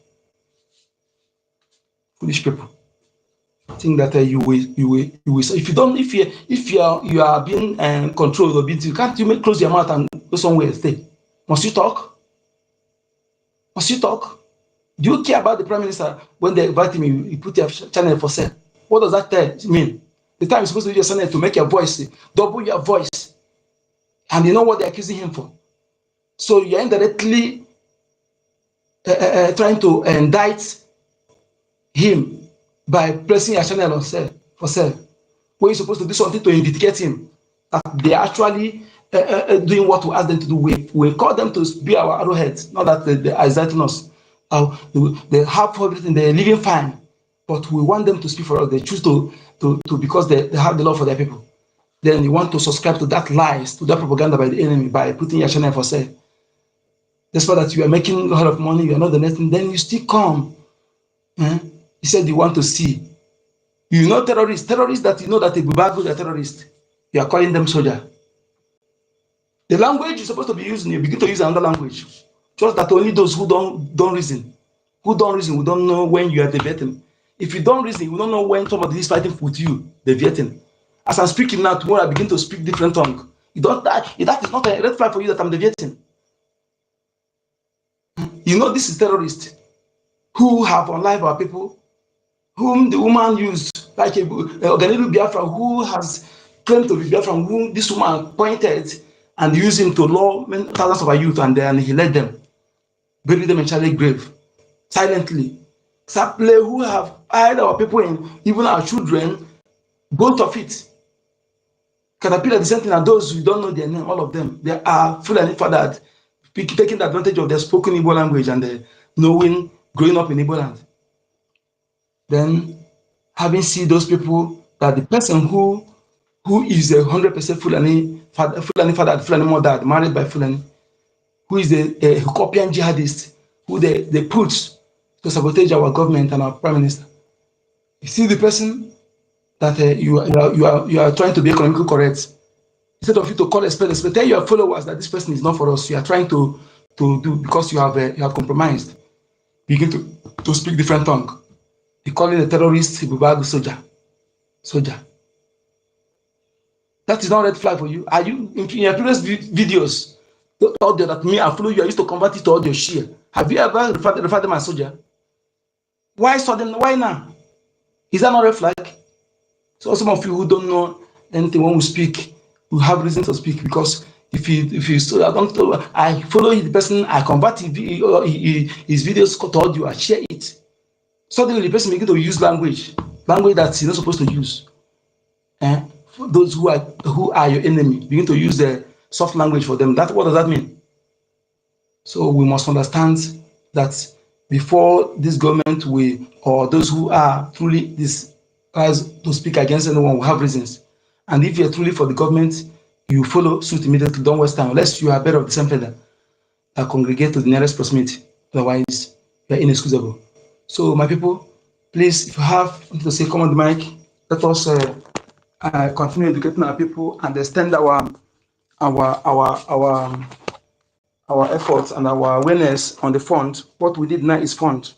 G: Foolish people think that you will. If you don't, if you are being controlled or beaten, can't you close your mouth and go somewhere and stay? Must you talk? Must you talk? Do you care about the prime minister when they invite him? You put your channel for sale. What does that mean? The time you're supposed to use your channel to make your voice double your voice, and you know what they're accusing him for. So you're indirectly trying to indict him by placing your channel on sale for sale. When you're supposed to do something to vindicate him, that they're actually doing what we ask them to do. We call them to be our arrowheads, not that they are exciting us. They have everything, they're living fine, but we want them to speak for us. They choose to because they have the love for their people. Then you want to subscribe to that lies, to that propaganda by the enemy by putting your channel for sale. Despite that you are making a lot of money, you are not donating, then you still come. He said you want to see. You know terrorists that you know that the Bible are terrorists. You are calling them soldier. The language you're supposed to be using, you begin to use another language. Just that only those who don't reason. Who don't reason, we don't know when you are deviating. If you don't reason, we don't know when somebody is fighting with you, deviating. As I'm speaking now, tomorrow I begin to speak different tongue. That is not a red flag for you that I'm deviating. You know this is terrorists who have unlived our people, whom the woman used, like Oganilu Biafra, who has claimed to be Biafra, whom this woman pointed and used him to lure thousands of our youth, and then he led them, buried them in Charlie grave, silently. Saple who have hired our people in, even our children, both of it. Caterpillar, the same thing, and those who don't know their name, all of them, they are fully fathered, taking advantage of their spoken Igbo language and knowing, growing up in Igbo land. Then having seen those people, that the person who is 100% Fulani father, Fulani mother, married by Fulani, who is a Kopian jihadist, who they put to sabotage our government and our prime minister. You see the person that you are trying to be economically correct. Instead of you to call a spade, tell your followers that this person is not for us. You are trying to do because you have compromised. Begin to speak different tongue. You call it a terrorist, Bubagu soldier. That is not a red flag for you. Are you in your previous videos? Audio that me I follow you, I used to convert it to audio share. Have you ever referred them as soldier? Why sudden? Why now? Is that not a flag? So some of you who don't know anything when we speak, we have reason to speak, because if you so I follow the person, I convert his videos to audio, I share it. Suddenly the person begin to use language that he's not supposed to use. For those who are your enemy, begin to use the soft language for them. What does that mean? So we must understand that before this government or those who are truly this as to speak against anyone will have reasons. And if you're truly for the government, you follow suit immediately. Don't waste time unless you are better of the same feather that congregate to the nearest proximity. Otherwise, you're inexcusable. So my people, please, if you have something to say, come on the mic. Let us continue educating our people, understand our efforts and our awareness on the fund. What we did now is fund.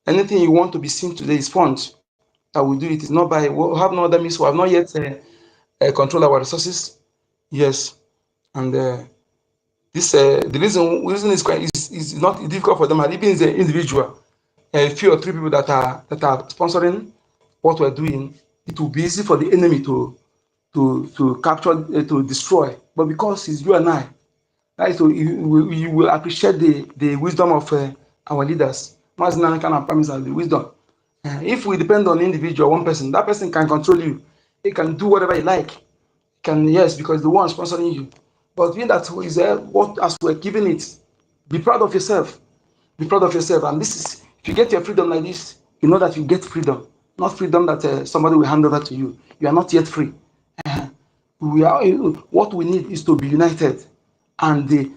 G: Anything you want to be seen today is fund. I will do it. It's not by, we have no other means. We have not yet control our resources. Yes. And this the reason is not difficult for them. And even as an individual, a few or three people that are sponsoring what we're doing, it will be easy for the enemy to capture, to destroy. But because it's you and I, right, so you will appreciate the wisdom of our leaders. Mazina can promise us the wisdom. If we depend on individual, one person, that person can control you. He can do whatever he like. Yes, because the one sponsoring you. But being that who is there, what as we're giving it, be proud of yourself. Be proud of yourself. And this is, if you get your freedom like this, you know that you get freedom, not freedom that somebody will hand over to you. You are not yet free. We are. What we need is to be united, and be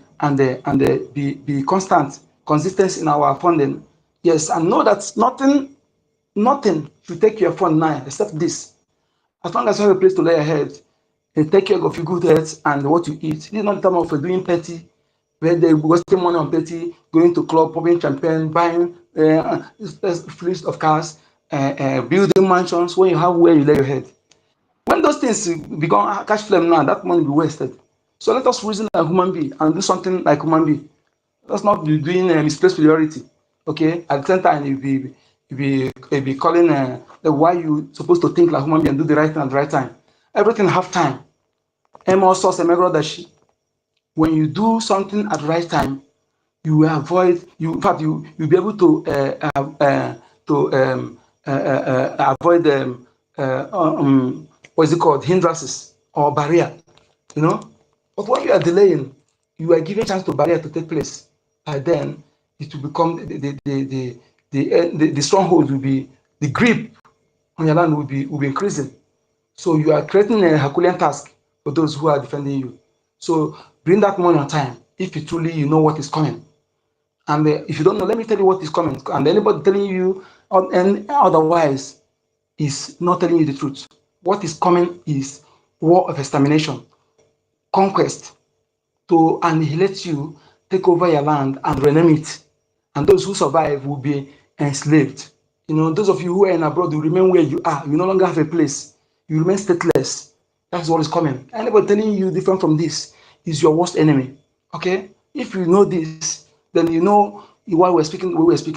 G: constant, consistent in our funding. Yes, and know that nothing should take your fund now except this. As long as you have a place to lay your head and take care of your good health and what you eat. This is not the time of doing petty, where they wasting money on petty, going to club, popping champagne, buying fleets of cars, building mansions when you have where you lay your head. When those things become cash flame now, that money will be wasted. So let us reason like human being and do something like human being. Let's not be doing misplaced priority. Okay, at the same time, you be calling why you supposed to think like human being and do the right thing at the right time. Everything have time. When you do something at the right time, you will avoid you. In fact, you'll be able to avoid what's it called, hindrances or barrier. You know, but when you are delaying, you are giving chance to barrier to take place. And then it will become the stronghold will be, the grip on your land will be increasing. So you are creating a Herculean task for those who are defending you. So bring that money on time if you truly you know what is coming. And if you don't know, let me tell you what is coming. And anybody telling you and otherwise is not telling you the truth. What is coming is war of extermination, conquest, to annihilate you, take over your land and rename it. And those who survive will be enslaved. You know, those of you who are in abroad will remain where you are. You no longer have a place. You remain stateless. That's what is coming. Anybody telling you different from this is your worst enemy. Okay? If you know this, then you know why we're speaking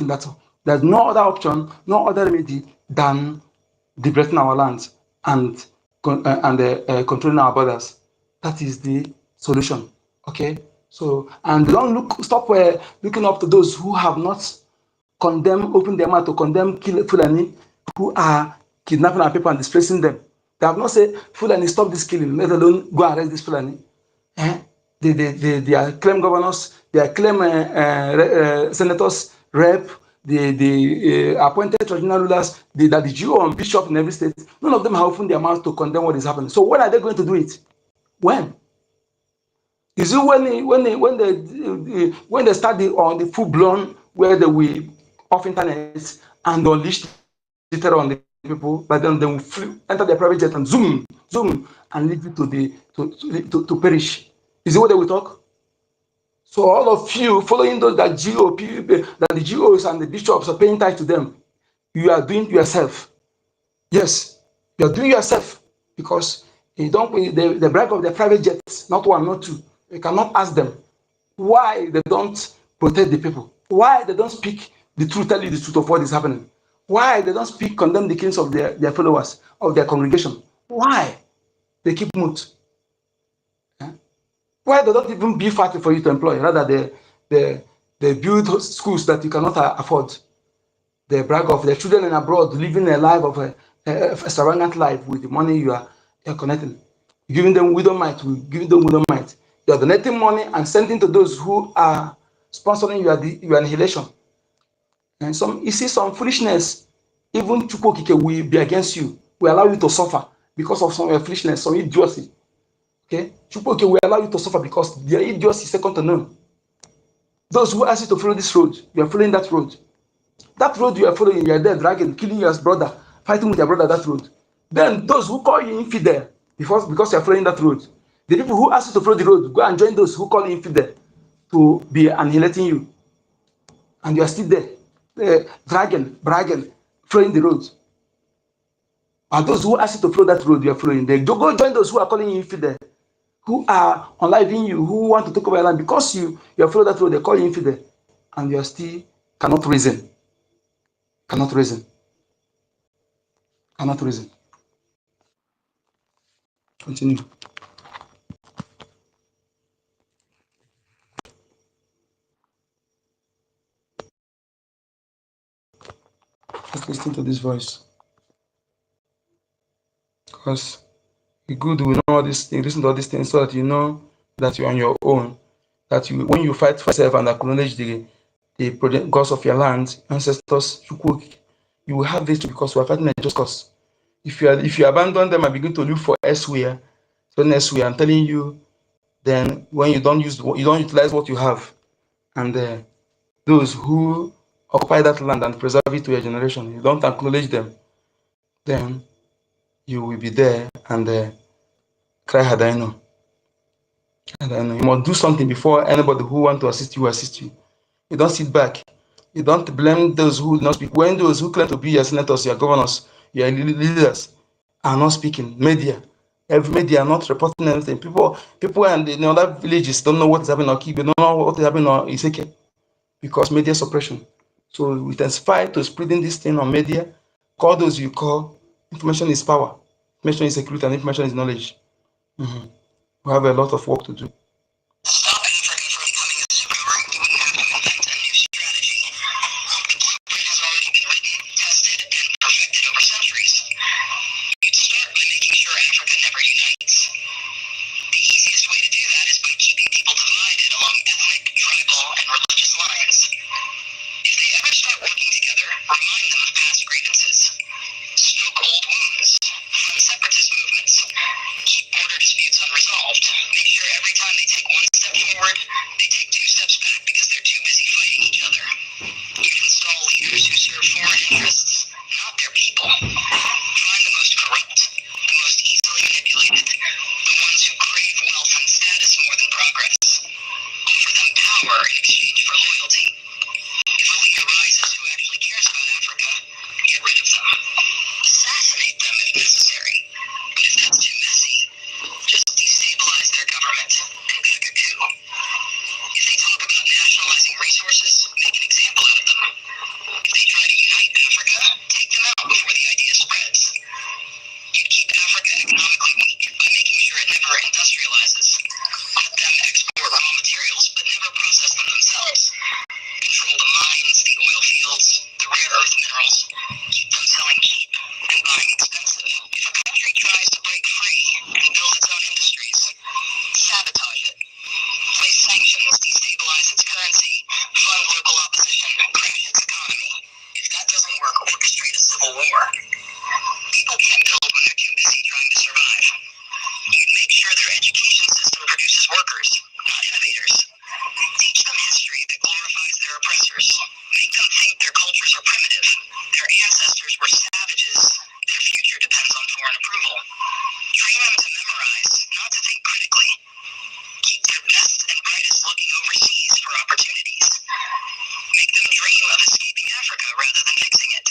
G: that. There's no other option, no other remedy than liberating our land and controlling our borders. That is the solution. Okay, so and don't stop looking up to those who have not opened their mouth to condemn Fulani who are kidnapping our people and displacing them. They have not said Fulani stop this killing, let alone go and arrest this Fulani. Eh? They are claim governors, they are claim senators, rep, the appointed traditional rulers, the GO and bishop in every state. None of them have opened their mouths to condemn what is happening. So when are they going to do it? When? Is it when they start on the full blown where they will off internet and unleash the terror on the people, but then they will enter their private jet and zoom and leave you to perish. Is it what they will talk? So all of you following those that the GOs and the bishops are paying tithe to them, you are doing to yourself. Yes, you are doing yourself because you don't they brag of their private jets, not one, not two. You cannot ask them why they don't protect the people, why they don't speak the truth, tell you the truth of what is happening, why they don't speak, condemn the kings of their followers, of their congregation, why they keep mute. Why they don't even build factory for you to employ, rather they build schools that you cannot afford. They brag of their children in abroad living a life of a extravagant life with the money you're connecting. Giving them widow might, giving them widow might. You're donating money and sending to those who are sponsoring your annihilation. And you see some foolishness, even Chukwokike will be against you, will allow you to suffer because of some foolishness, some idiocy. Okay, Chukwokike will allow you to suffer because their idiocy is second to none. Those who ask you to follow this road, you are following that road. That road you are following, you are there dragging, killing your brother, fighting with your brother that road. Then those who call you infidel because you are following that road, the people who ask you to follow the road, go and join those who call you infidel to be annihilating you. And you are still there, dragging, bragging, following the road. And those who ask you to follow that road you are following, they go join those who are calling you infidel, who are unliving you, who want to take over your land because you are following that road, they call you infidel, and you are still cannot reason. Cannot reason. Cannot reason. Continue. Just listen to this voice. Because it's good we know all these things, listen to all these things so that you know that you're on your own. That you, when you fight for yourself and acknowledge the the gods of your land, ancestors, you will have this because we are fighting a just cause. If you abandon them and begin to look for elsewhere, I'm telling you, then when you don't utilize what you have, and those who occupy that land and preserve it to your generation, you don't acknowledge them, then you will be there and cry Hadaino. And you must do something before anybody who want to assist you assist you. You don't sit back. You don't blame those who do not speak. When those who claim to be your senators, your governors, your leaders are not speaking, every media are not reporting anything. People in other villages don't know what is happening on Kibe, don't know what is happening on Iseke because media suppression. So we intensify to spreading this thing on media. Call those you call. Information is power. Information is security, and information is knowledge. We have a lot of work to do.
J: Stop Africa from becoming a superpower. We wouldn't have to invent a new strategy. The blueprint has already been written, tested, and perfected over centuries. You'd start by making sure Africa never unites. The easiest way to do that is by keeping people divided along ethnic, tribal, and religious lines. If they ever start working together, remind them of past grievances. Stoke old wounds. Fund separatist movements. Keep border disputes unresolved. Make sure every time they take one step forward, they take 2 steps back because they're too busy fighting each other. You'd install leaders who serve foreign interests, not their people. Find the most corrupt, the most easily manipulated, the ones who crave wealth and status more than progress. Offer them power in exchange for loyalty. If a leader rises who actually cares about Africa, get rid of them. Assassinate them if necessary. But if that's too messy, just destabilize their government and back a coup. If they talk about nationalizing resources, make an example out of them. If they try to unite Africa, take them out before the idea spreads. You'd keep Africa economically weak by making sure it never industrializes. Let them export raw materials, but never process them themselves. Control the mines, the oil fields, the rare earth minerals. Keep them selling cheap and buying expensive. If a country tries to break free and build its own industries, sabotage it. Place sanctions, destabilize its currency, fund local opposition, crash its economy. If that doesn't work, orchestrate a civil war. People can't build when they're too busy trying to survive. You'd make sure their education system produces workers, not innovators. Teach them history that glorifies their oppressors. Make them think their cultures are primitive. Their ancestors were savages. Their future depends on foreign approval. Train them to memorize, not to think critically. Keep their best and brightest looking overseas for opportunities. Make them dream of escaping Africa rather than fixing it.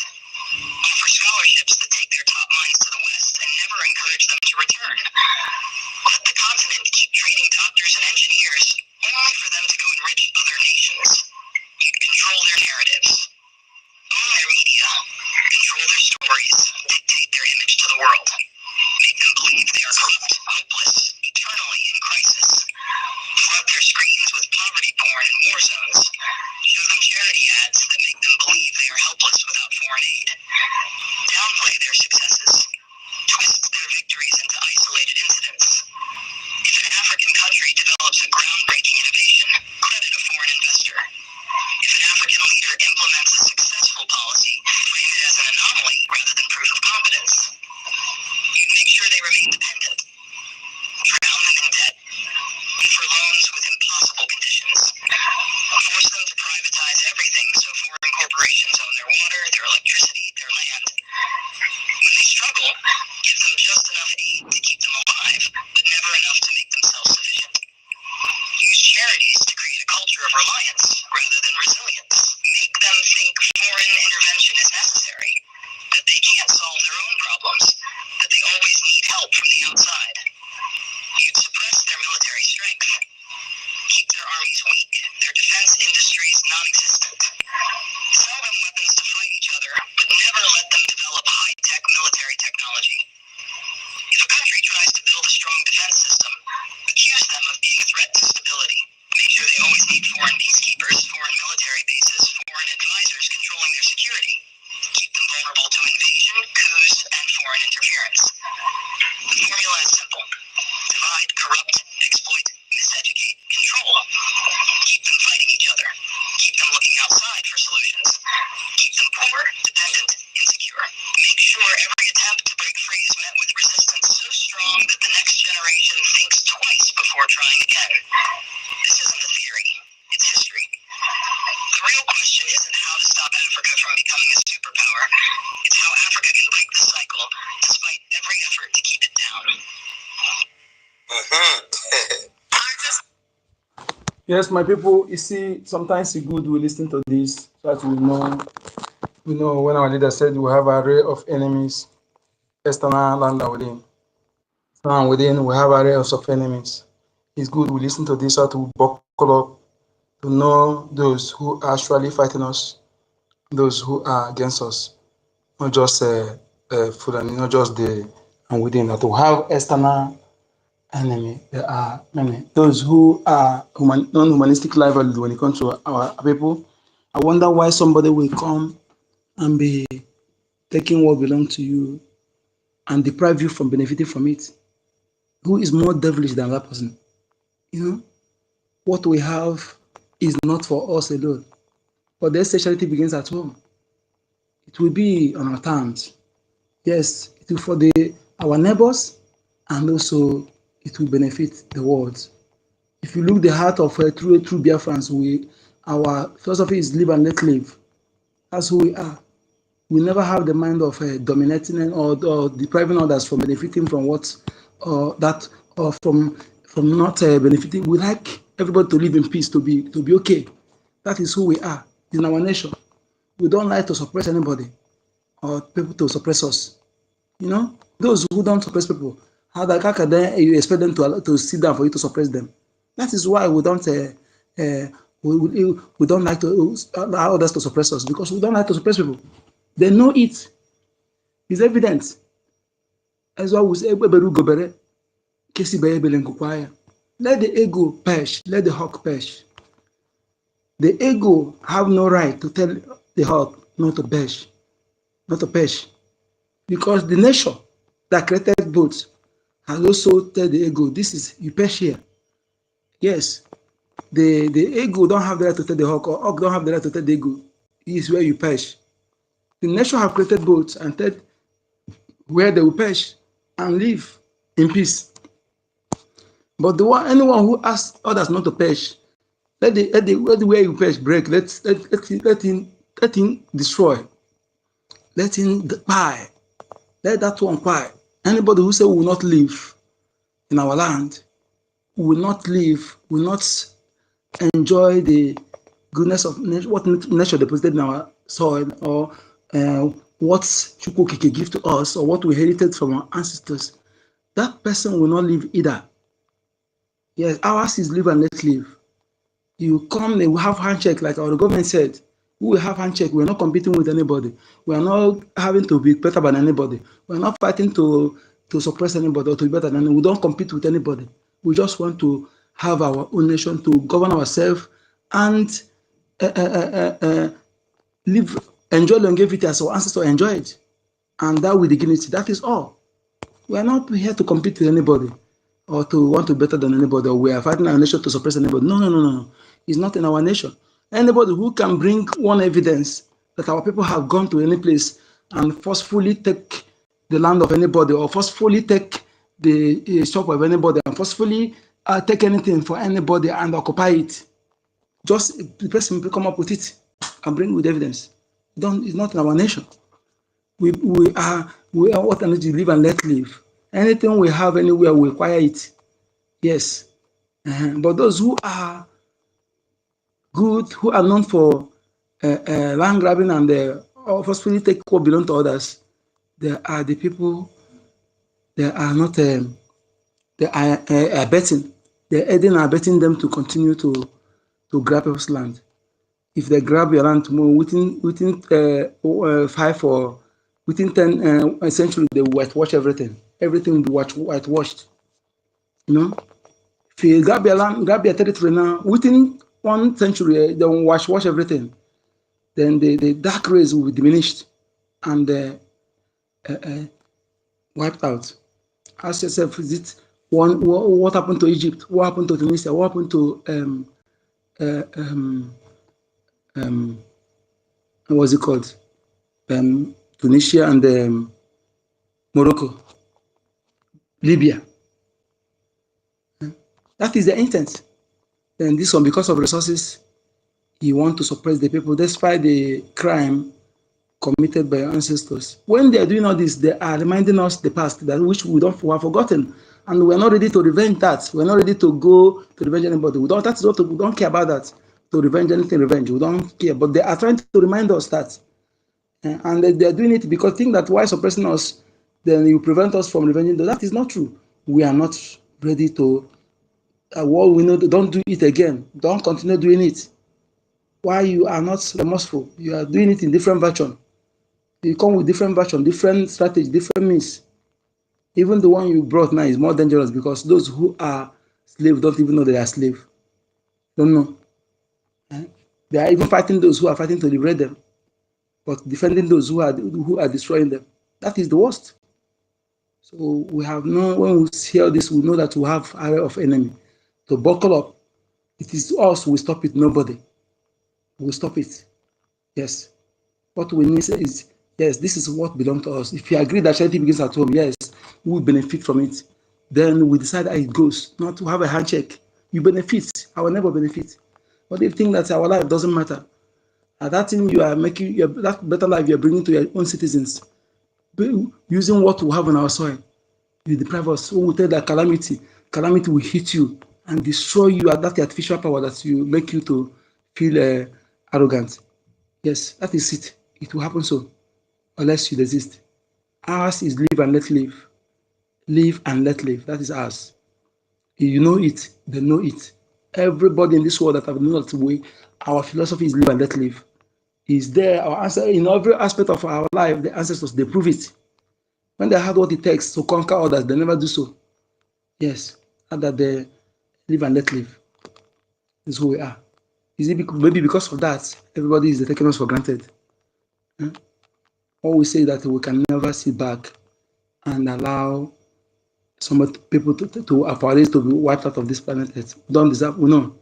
J: Offer scholarships that take their top minds to the West and never encourage them to return. Let the continent keep training doctors and engineers only for them to go enrich other nations. You'd control their narratives. Own their media. Control their stories. Dictate their image to the world. Make them believe they are corrupt, hopeless, eternally in crisis. Flood their screens with poverty porn and war zones. Show them charity ads that make them believe they are helpless without foreign aid. Downplay their successes. Twist their victories into isolated incidents. If an African country develops a groundbreaking innovation, credit a foreign investor. If an African leader implements a successful policy, frame it as an anomaly rather than proof of competence. You'd make sure they remain dependent. Drown them in debt. Offer loans with impossible conditions. Force them to privatize everything so foreign corporations own their water, their electricity, their land. When they struggle, give them just enough aid to keep them alive, but never enough to make them self-sufficient. Use charities to create a culture of reliance rather than resilience. Make them think foreign intervention is necessary, that they can't solve their own problems, that they always need help from the outside. You'd suppress their military strength. Keep their armies weak, their defense industries non-existent. Sell them weapons to fight each other, but never let them develop high-tech military technology. If a country tries to build a strong defense system, accuse them of being a threat to stability. Make sure they always need foreign peacekeepers, foreign military bases, foreign advisors controlling their security. Keep them vulnerable to invasion, coups, and foreign interference. The formula is simple. Divide, corrupt, exploit, miseducate, control. Keep them fighting each other. Keep them looking outside. Africa from becoming a superpower. It's how Africa can break the cycle, despite every effort to keep it down.
G: Yes, my people, you see, sometimes it's good we listen to this so that we know when our leader said we have an array of enemies, external and within. And within we have arrays of enemies. It's good we listen to this so that we buckle up to know those who are actually fighting us, those who are against us, not just Fulani, not just the and within. That we have external enemy. There are many. Those who are non-humanistic level when it comes to our people. I wonder why somebody will come and be taking what belongs to you and deprive you from benefiting from it. Who is more devilish than that person? You know, what we have is not for us alone. But the essentiality begins at home. It will be on our terms. Yes, it will for our neighbors, and also it will benefit the world. If you look the heart of true Biafrans, our philosophy is live and let live. That's who we are. We never have the mind of dominating or depriving others from benefiting from what that or from not benefiting. We like everybody to live in peace, to be okay. That is who we are in our nation. We don't like to suppress anybody or people to suppress us. You know, those who don't suppress people, how can you expect them to sit down for you to suppress them? That is why we don't we don't like to allow others to suppress us, because we don't like to suppress people. They know it. It's evident. That's why we say, let the ego perish, let the hawk perish. The ego have no right to tell the hawk not to perish, because the nation that created both has also tell the ego, this is you perish here. Yes, the ego don't have the right to tell the hawk, or hawk don't have the right to tell the ego, this is where you perish. The nation have created both and tell where they will perish and live in peace. But anyone who asks others not to perish, let the way you perish break. Let him destroy. Let him die. Let that one quiet. Anybody who say we will not live in our land, will not live, will not enjoy the goodness of nature, what nature deposited in our soil, or what Chukwukike give to us, or what we inherited from our ancestors, that person will not live either. Yes, ours is live and let live. You come, they will have handshake, like our government said. We will have handshake. We are not competing with anybody. We are not having to be better than anybody. We are not fighting to suppress anybody or to be better than anybody. We don't compete with anybody. We just want to have our own nation, to govern ourselves and live, enjoy longevity as our ancestors enjoyed, and that with dignity. That is all. We are not here to compete with anybody or to want to be better than anybody, or we are fighting our nation to suppress anybody. No. It's not in our nation. Anybody who can bring one evidence that our people have gone to any place and forcefully take the land of anybody, or forcefully take the shop of anybody, and forcefully take anything for anybody and occupy it, just the person will come up with it and bring with evidence. It's not in our nation. We are what energy live and let live. Anything we have anywhere, we acquire it. Yes. But those who are good, who are known for land grabbing and forcefully take what belongs to others, they are the people, they are not, they are abetting. They're aiding and abetting them to continue to grab people's land. If they grab your land tomorrow, within 5 or within 10 centuries, they will whitewash everything. Everything will be whitewashed. You know, if you grab your land, grab your territory now, within 1 century, they will wash everything. Then the dark rays will be diminished and wiped out. Ask yourself, is it what happened to Egypt? What happened to Tunisia? What happened to what's it called? Tunisia and Morocco, Libya. That is the intent. Then this one, because of resources, You want to suppress the people despite the crime committed by your ancestors. When they are doing all this, they are reminding us the past that which we have forgotten, and we are not ready to revenge that. We are not ready to go to revenge anybody. We don't. That's what we don't care about that. To revenge anything, revenge. We don't care. But they are trying to remind us that, and they are doing it because think that while suppressing us, then you prevent us from revenging. That is not true. We are not ready to. What we know, don't do it again. Don't continue doing it. Why you are not remorseful? You are doing it in different version. You come with different version, different strategy, different means. Even the one you brought now is more dangerous because those who are slaves don't even know they are slave. Don't know. They are even fighting those who are fighting to liberate them, but defending those who are destroying them. That is the worst. So we have no. When we hear this, we know that we have area of enemy. To buckle up. It is us who will stop it. Nobody will stop it. Yes. What we need is, yes, this is what belongs to us. If you agree that charity begins at home, yes, we will benefit from it. Then we decide how it goes, not to have a handshake. You benefit, I will never benefit. But if you think that our life doesn't matter, that thing you are making, that better life you are bringing to your own citizens, using what we have on our soil, you deprive us. When we tell that calamity will hit you and destroy you at that artificial power that you make you to feel arrogant. Yes, that is it. It will happen so, unless you resist. Ours is live and let live. Live and let live. That is ours. You know it, they know it. Everybody in this world that have known that way, our philosophy is live and let live. Is there our answer in every aspect of our life? The ancestors, they prove it. When they had what it takes to conquer others, they never do so. Yes, and that they live and let live. This is who we are. Is it maybe because of that, everybody is taking us for granted? Or we say that we can never sit back and allow some people for us to be wiped out of this planet Earth. We don't deserve. No,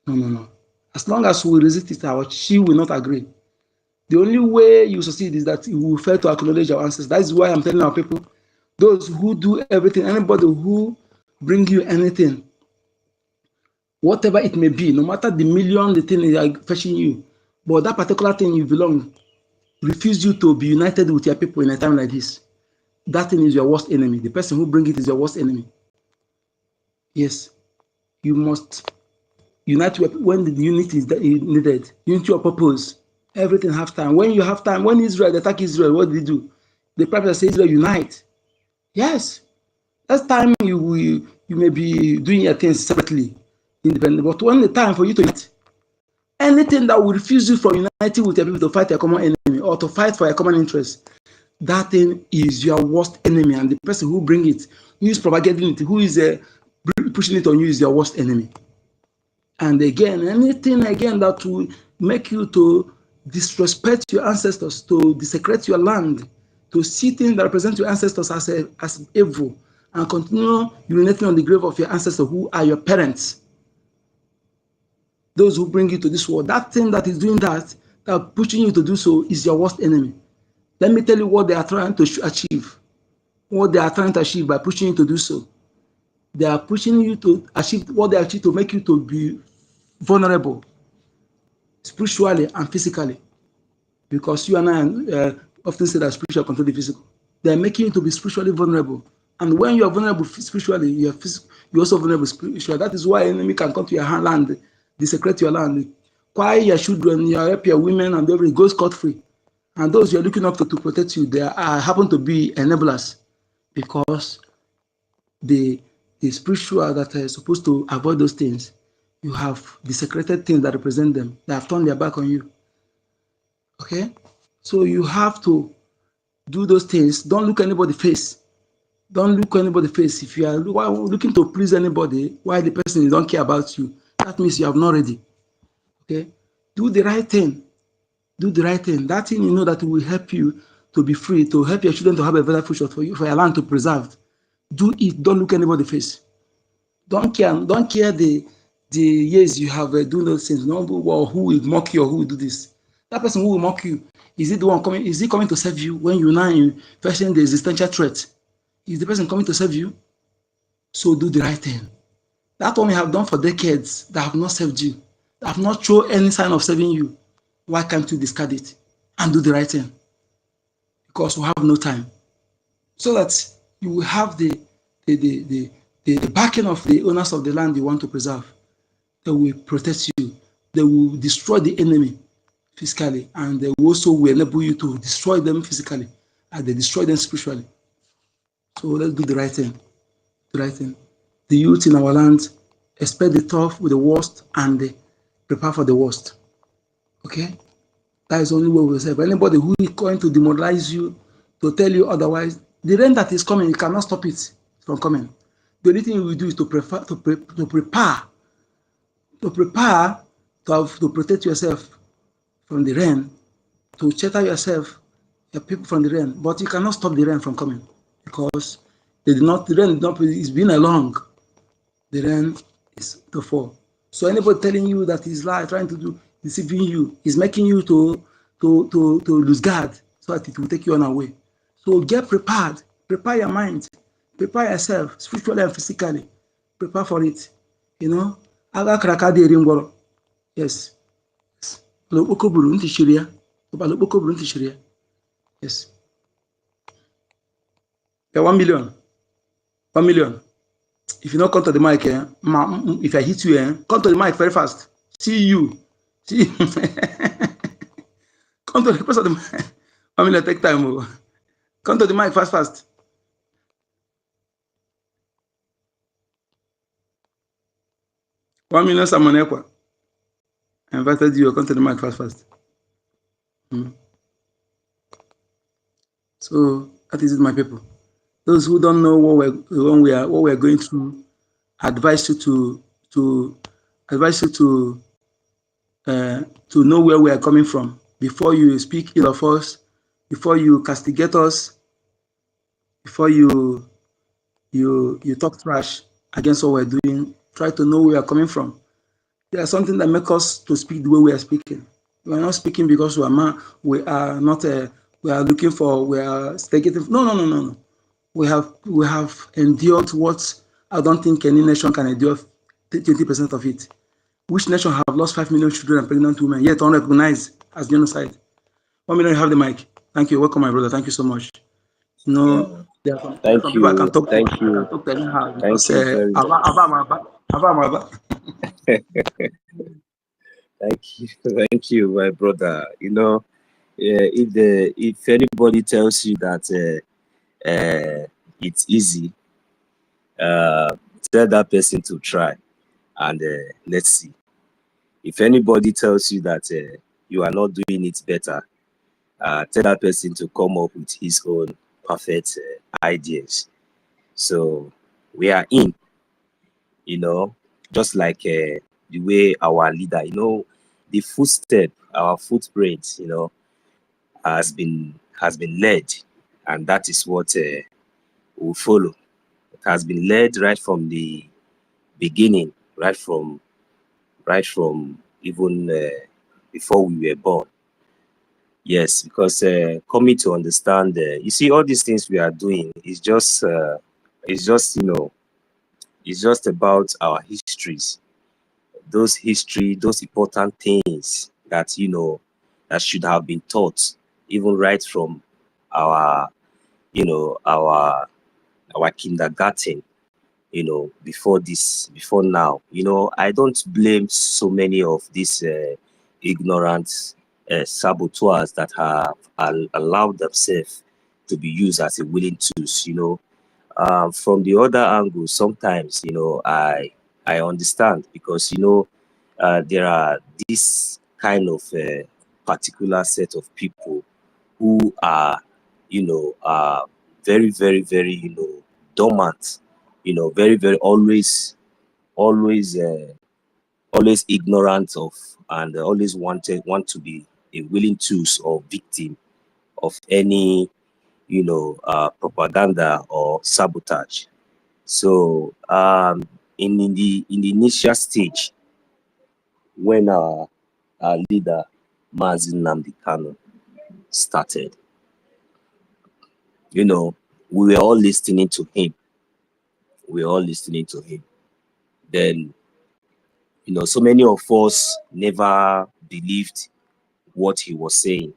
G: no, no, no. As long as we resist it, she will not agree. The only way you succeed is that you will fail to acknowledge your ancestors. That is why I'm telling our people, those who do everything, anybody who bring you anything, whatever it may be, no matter the million the thing they are fetching you, but that particular thing you belong, refuse you to be united with your people in a time like this. That thing is your worst enemy. The person who bring it is your worst enemy. Yes, you must unite when the unity is needed. Unity of purpose. Everything have time. When you have time, when Israel attack Israel, what did they do? The prophet said, Israel unite. Yes, that's time you may be doing your things separately, independent. But when the time for you to unite, anything that will refuse you from uniting with your people to fight a common enemy or to fight for a common interest, that thing is your worst enemy, and the person who bring it, who is propagating it, who is pushing it on you, is your worst enemy. And again, anything again that will make you to disrespect your ancestors, to desecrate your land, to see things that represent your ancestors as evil, and continue urinating on the grave of your ancestors who are your parents, those who bring you to this world, that thing that is doing that pushing you to do so is your worst enemy. Let me tell you what they are trying to achieve. What they are trying to achieve by pushing you to do so. They are pushing you to achieve what they achieve to make you to be vulnerable spiritually and physically, because you and I often say that spiritual control the physical. They are making you to be spiritually vulnerable, and when you are vulnerable spiritually, you're also vulnerable spiritually. That is why enemy can come to your land, desecrate your land, quiet your children, your women, and everything goes scot free. And those you're looking up to protect you, they happen to be enablers, because the spiritual that are supposed to avoid those things, you have desecrated things that represent them. They have turned their back on you. Okay? So you have to do those things. Don't look anybody face. Don't look anybody face. If you are looking to please anybody, why the person don't care about you, that means you have not ready. Okay? Do the right thing. Do the right thing. That thing you know that will help you to be free, to help your children to have a better future for you, for your land to preserve. Do it. Don't look anybody face. Don't care the years you have doing those things. No, well, who will mock you or who will do this? That person who will mock you, is it the one coming? Is he coming to serve you when you're now facing the existential threat? Is the person coming to serve you? So do the right thing. That one you have done for decades that have not served you. have not shown any sign of serving you, why can't you discard it and do the right thing? Because we have no time. So that you will have the backing of the owners of the land you want to preserve. They will protect you. They will destroy the enemy physically, and they also will enable you to destroy them physically, and they destroy them spiritually. So let's do the right thing. The right thing. The youth in our land expect the tough with the worst and they prepare for the worst. Okay? That is only way we will save. Anybody who is going to demoralize you, to tell you otherwise, the rain that is coming, you cannot stop it from coming. The only thing you will do is to prepare to protect yourself from the rain, to shelter yourself, your people from the rain. But you cannot stop the rain from coming because the rain did not, it's been along. The rain is to fall. So anybody telling you that he's lying, trying to do deceiving you, is making you to lose guard so that it will take you on away. So get prepared, prepare your mind, prepare yourself spiritually and physically. Prepare for it. You know, aga kraka de ringworo. Yes. Lokoko buru nti shiria. Lokoko buru nti shiria. Yes. Yeah, 1 million. 1 million. If you don't come to the mic, if I hit you, come to the mic very fast. See you. See. Come to the person of the mic. 1 million, take time. Come to the mic fast. $1 million, someone equal. I invited you. Come to the mic fast. So that is it, my people. Those who don't know what we're going through, advise you to know where we are coming from before you speak ill of us, before you castigate us, before you talk trash against what we're doing. Try to know where we are coming from. There's something that makes us to speak the way we are speaking. We are not speaking because we are looking for, we are negative. No. We have endured what I don't think any nation can endure 20% of it. Which nation have lost 5 million children and pregnant women yet unrecognized as genocide? 1 million, you have the mic. Thank you. Welcome, my brother. Thank you so much. There are some people I can talk to. I can talk to anyhow because
L: very much. Thank you, my brother. You know, if anybody tells you that it's easy, tell that person to try, and let's see. If anybody tells you that you are not doing it better, tell that person to come up with his own perfect ideas. So we are in, you know, just like the way our leader, you know, the footstep, our footprint, you know, has been led, and that is what will follow. It has been led right from the beginning, right from even before we were born. Yes, because coming to understand, you see, all these things we are doing is just you know, it's just about our histories, those important things that, you know, that should have been taught even right from our, you know, our kindergarten, you know, before now. You know, I don't blame so many of these ignorant saboteurs that have allowed themselves to be used as a willing tools. You know, from the other angle, sometimes, you know, I understand, because, you know, there are this kind of particular set of people who are, you know, very, very, very, you know, dormant, you know, very, very always ignorant of, and always want to be a willing tools or victim of any, you know, propaganda or sabotage. So in the initial stage, when our leader Mazi Nnamdi Kanu started, you know, we were all listening to him. Then You know, so many of us never believed what he was saying,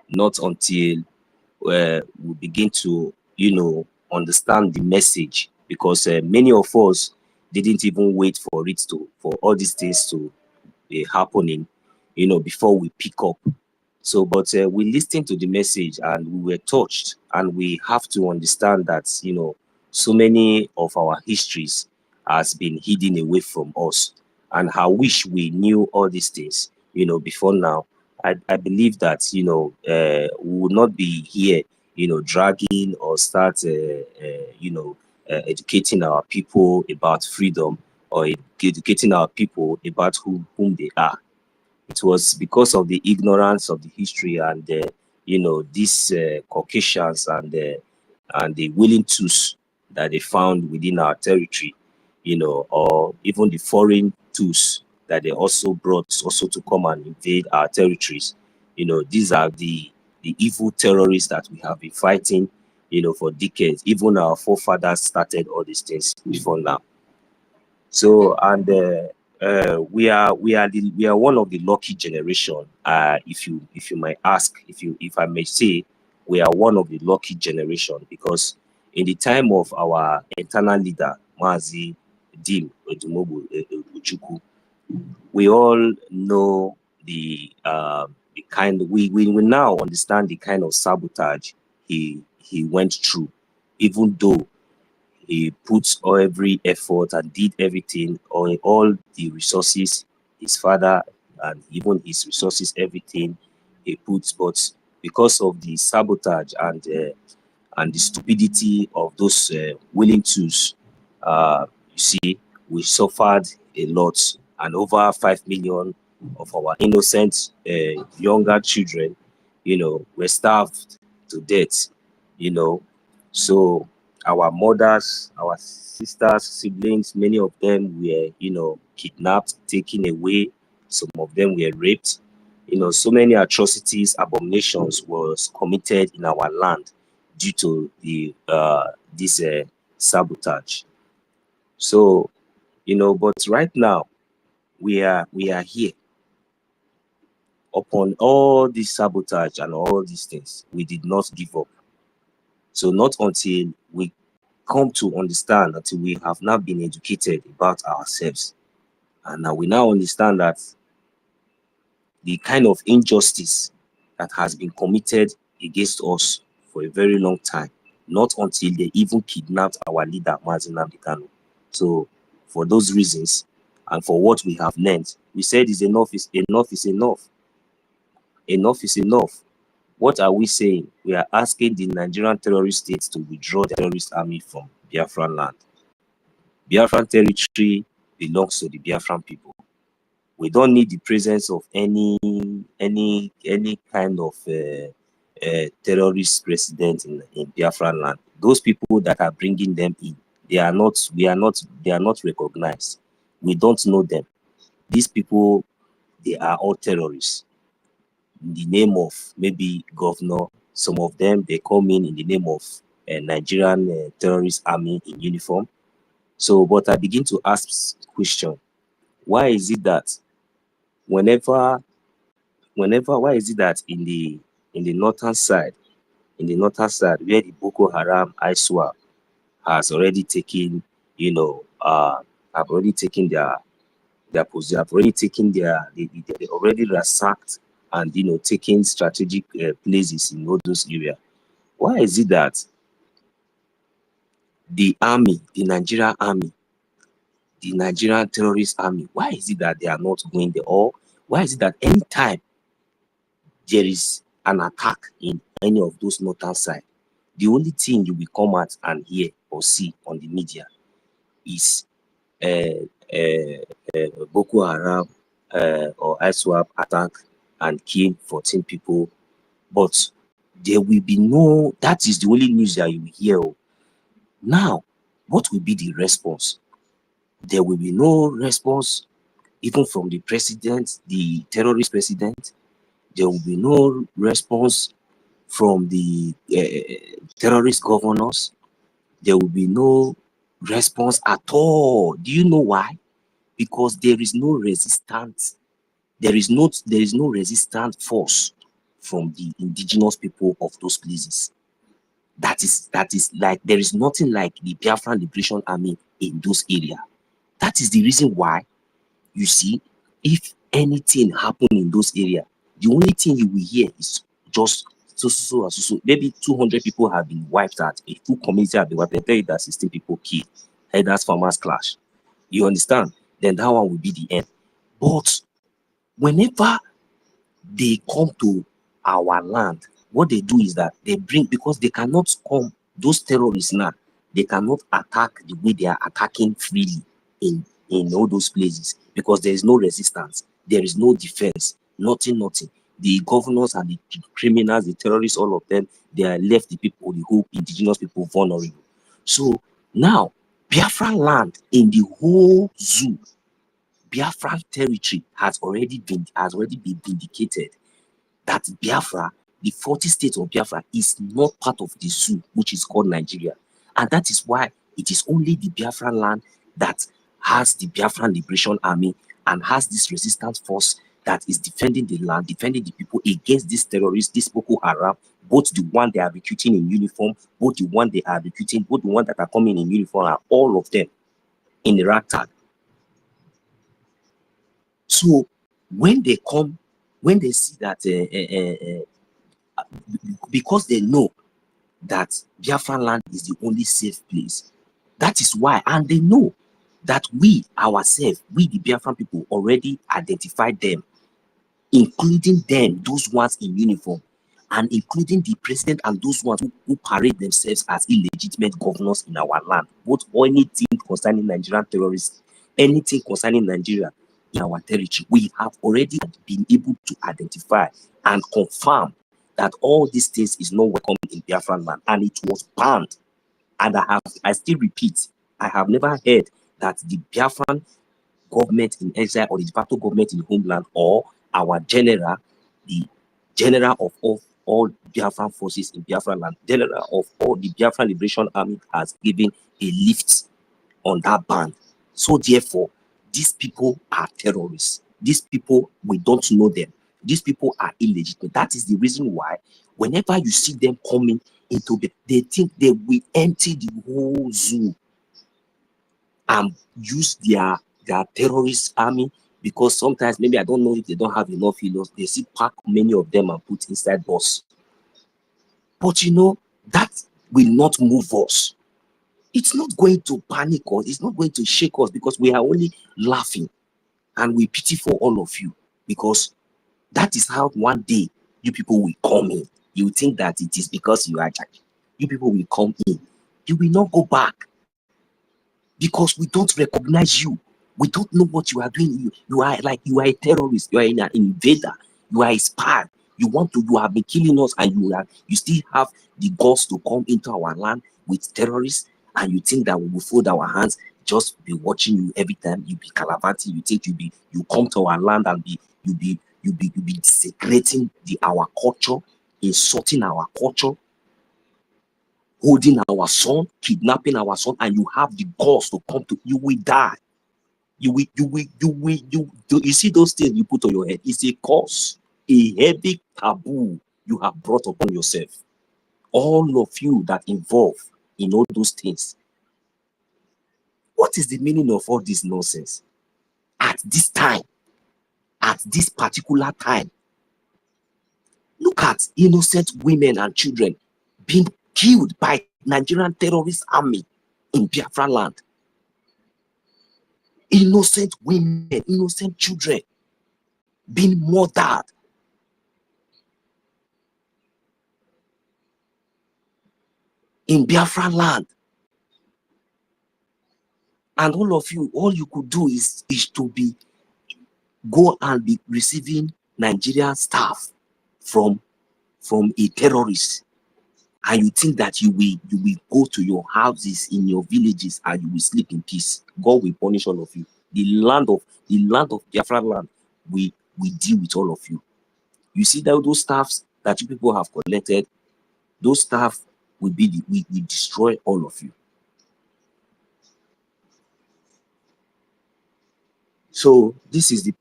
L: not until we begin to, understand the message, because many of us didn't even wait for for all these things to be happening, before we pick up. So, but we listened to the message and we were touched, and we have to understand that, so many of our histories has been hidden away from us. And I wish we knew all these things, before now. I believe that, we would not be here, dragging or start, educating our people about freedom, or educating our people about whom they are. It was because of the ignorance of the history and these Caucasians and the willing tools that they found within our territory, or even the foreign tools that they also brought also to come and invade our territories. These are the evil terrorists that we have been fighting, for decades. Even our forefathers started all these things before now. So, and we are one of the lucky generation. If you might ask, if I may say, we are one of the lucky generation, because in the time of our internal leader, Mazi Dim Odumogu Ojukwu, we all know the kind, we now understand the kind of sabotage he went through, even though he puts every effort and did everything, all the resources, his father and even his resources, everything he puts. But because of the sabotage and the stupidity of those willing tools, you see, we suffered a lot, and over 5 million of our innocent younger children, were starved to death, you know. So our mothers, our sisters, siblings, many of them were, kidnapped, taken away. Some of them were raped. So many atrocities, abominations was committed in our land due to the this sabotage. So, but right now we are here. Upon all this sabotage and all these things, we did not give up. So not until we come to understand, until we have now been educated about ourselves, and now we now understand that the kind of injustice that has been committed against us for a very long time, not until they even kidnapped our leader, Mazi Nnamdi Kanu. So for those reasons, and for what we have learned, we said is enough is enough is enough. Enough is enough. What are we saying? We are asking the Nigerian terrorist states to withdraw the terrorist army from Biafran land. Biafran territory belongs to the Biafran people. We don't need the presence of any kind of terrorist president in Biafran land. Those people that are bringing them in, they are not recognized. We don't know them. These people, they are all terrorists. In the name of maybe governor, some of them, they come in the name of Nigerian terrorist army in uniform. So, but I begin to ask question: why is it that whenever why is it that in the northern side, where the Boko Haram ISWAP has already taken, have already taken their position, have already taken they already ransacked and taking strategic places in all those areas. Why is it that the army, the Nigerian terrorist army, why is it that they are not going there? Or why is it that anytime there is an attack in any of those northern side, the only thing you will come out and hear or see on the media is Boko Haram or ISWAP attack and kill 14 people? But there will be no, that is the only news that you will hear. Now, what will be the response? There will be no response even from the president, the terrorist president. There will be no response from the terrorist governors. There will be no response at all. Do you know why? because there is no resistance. There is no resistant force from the indigenous people of those places. That is like, there is nothing like the Biafran Liberation Army in those areas. That is the reason why, you see, if anything happen in those areas, the only thing you will hear is just so. Maybe 200 people have been wiped out. A full community have been wiped. They tell you that 16 people killed. That's farmers clash. You understand? Then that one will be the end. But whenever they come to our land, what they do is that they bring, because they cannot come, those terrorists now, they cannot attack the way they are attacking freely in all those places, because there is no resistance, there is no defense, nothing. The governors and the criminals, the terrorists, all of them, they are left the people, the whole indigenous people, vulnerable. So now, Biafran land in the whole zoo, Biafran territory has already been vindicated that Biafra, the 40 states of Biafra, is not part of the zoo, which is called Nigeria. And that is why it is only the Biafran land that has the Biafran Liberation Army and has this resistance force that is defending the land, defending the people against these terrorists, this Boko Haram, both the one they are recruiting in uniform, both the one they are recruiting, both the one that are coming in uniform, and all of them in the ragtag. So when they come, when they see that, because they know that Biafran land is the only safe place, that is why, and they know that we ourselves, we the Biafran people, already identified them, including them, those ones in uniform, and including the president and those ones who parade themselves as illegitimate governors in our land, both anything concerning Nigerian terrorists, anything concerning Nigeria in our territory, we have already been able to identify and confirm that all these things is not welcome in Biafran land, and it was banned. And I still repeat, I have never heard that the Biafran government in exile or the de facto government in homeland, or our general, the general of all Biafran forces in Biafran land, general of all the Biafran Liberation Army, has given a lift on that ban. So therefore, these people are terrorists. These people, we don't know them. These people are illegitimate. That is the reason why whenever you see them coming into they think they will empty the whole zoo and use their terrorist army, because sometimes, maybe, I don't know if they don't have enough healers, they see pack many of them and put inside bus. But you know, that will not move us. It's not going to panic us, it's not going to shake us, because we are only laughing and we pity for all of you, because that is how one day you people will come in. You think that it is because you are Jackie. You people will come in. You will not go back, because we don't recognize you. We don't know what you are doing. You are a terrorist. You are an invader. You are a spy. You have been killing us, and you still have the guts to come into our land with terrorists, and you think that we will fold our hands, just be watching you every time you be calabating. You think you come to our land and you be desecrating our culture, insulting our culture, holding our son, kidnapping our son, and you have the guts to come to, you will die. You see those things you put on your head, it's a curse, a heavy taboo you have brought upon yourself. All of you that involve in all those things. What is the meaning of all this nonsense? At this time, at this particular time, look at innocent women and children being killed by Nigerian terrorist army in Biafra land. Innocent women, innocent children being murdered. In Biafra land. And all of you, all you could do is to go and be receiving Nigerian staff from a terrorist. And you think that you will go to your houses in your villages and you will sleep in peace. God will punish all of you. The land of Biafra land, we deal with all of you. You see that those staffs that you people have collected, those staff will we destroy all of you. So this is the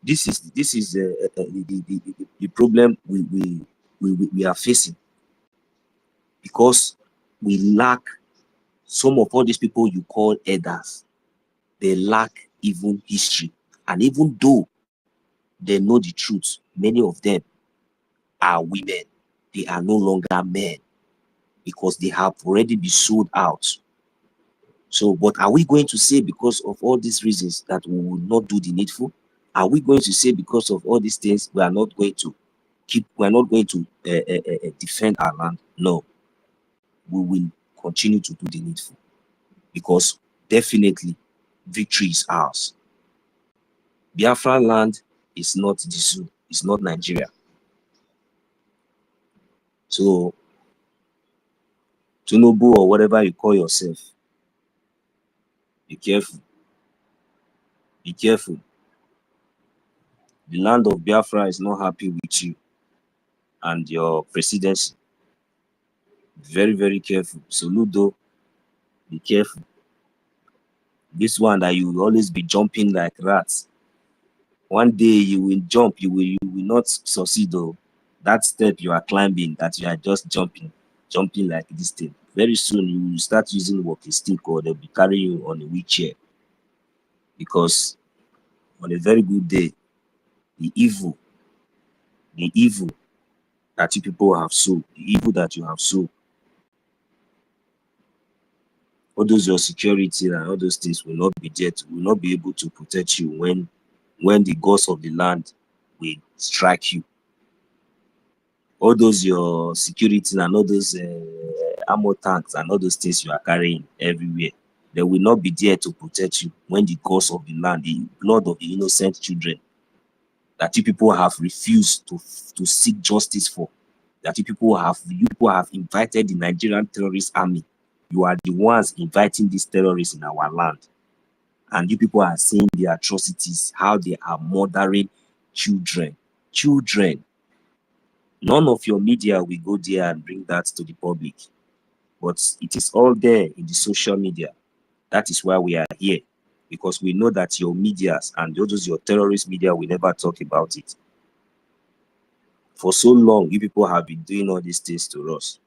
L: problem we are facing, because we lack some of all these people you call elders. They lack even history, and even though they know the truth, many of them are women. They are no longer men, because they have already been sold out. So, but are we going to say because of all these reasons that we will not do the needful? Are we going to say because of all these things we are not going to defend our land? No, we will continue to do the needful, because definitely victory is ours. Biafra land is not the zoo, it's not Nigeria. So Tunubu, or whatever you call yourself, be careful. Be careful. The land of Biafra is not happy with you and your presidency. Very, very careful. Soludo, be careful. This one that you will always be jumping like rats. One day you will jump, you will not succeed though. That step you are climbing, that you are just jumping like this thing. Very soon you will start using walking stick, or they'll be carrying you on a wheelchair. Because on a very good day, the evil that you people have sown, the evil that you have sown, all those your security and all those things will not be there, will not be able to protect you when the gods of the land will strike you. All those your security and all those armor tanks and all those things you are carrying everywhere, they will not be there to protect you when the gods of the land, the blood of the innocent children that you people have refused to seek justice for, that you people have invited the Nigerian terrorist army. You are the ones inviting these terrorists in our land. And you people are seeing the atrocities, how they are murdering children. Children. None of your media will go there and bring that to the public. But it is all there in the social media. That is why we are here. Because we know that your medias and those your terrorist media will never talk about it. For so long, you people have been doing all these things to us.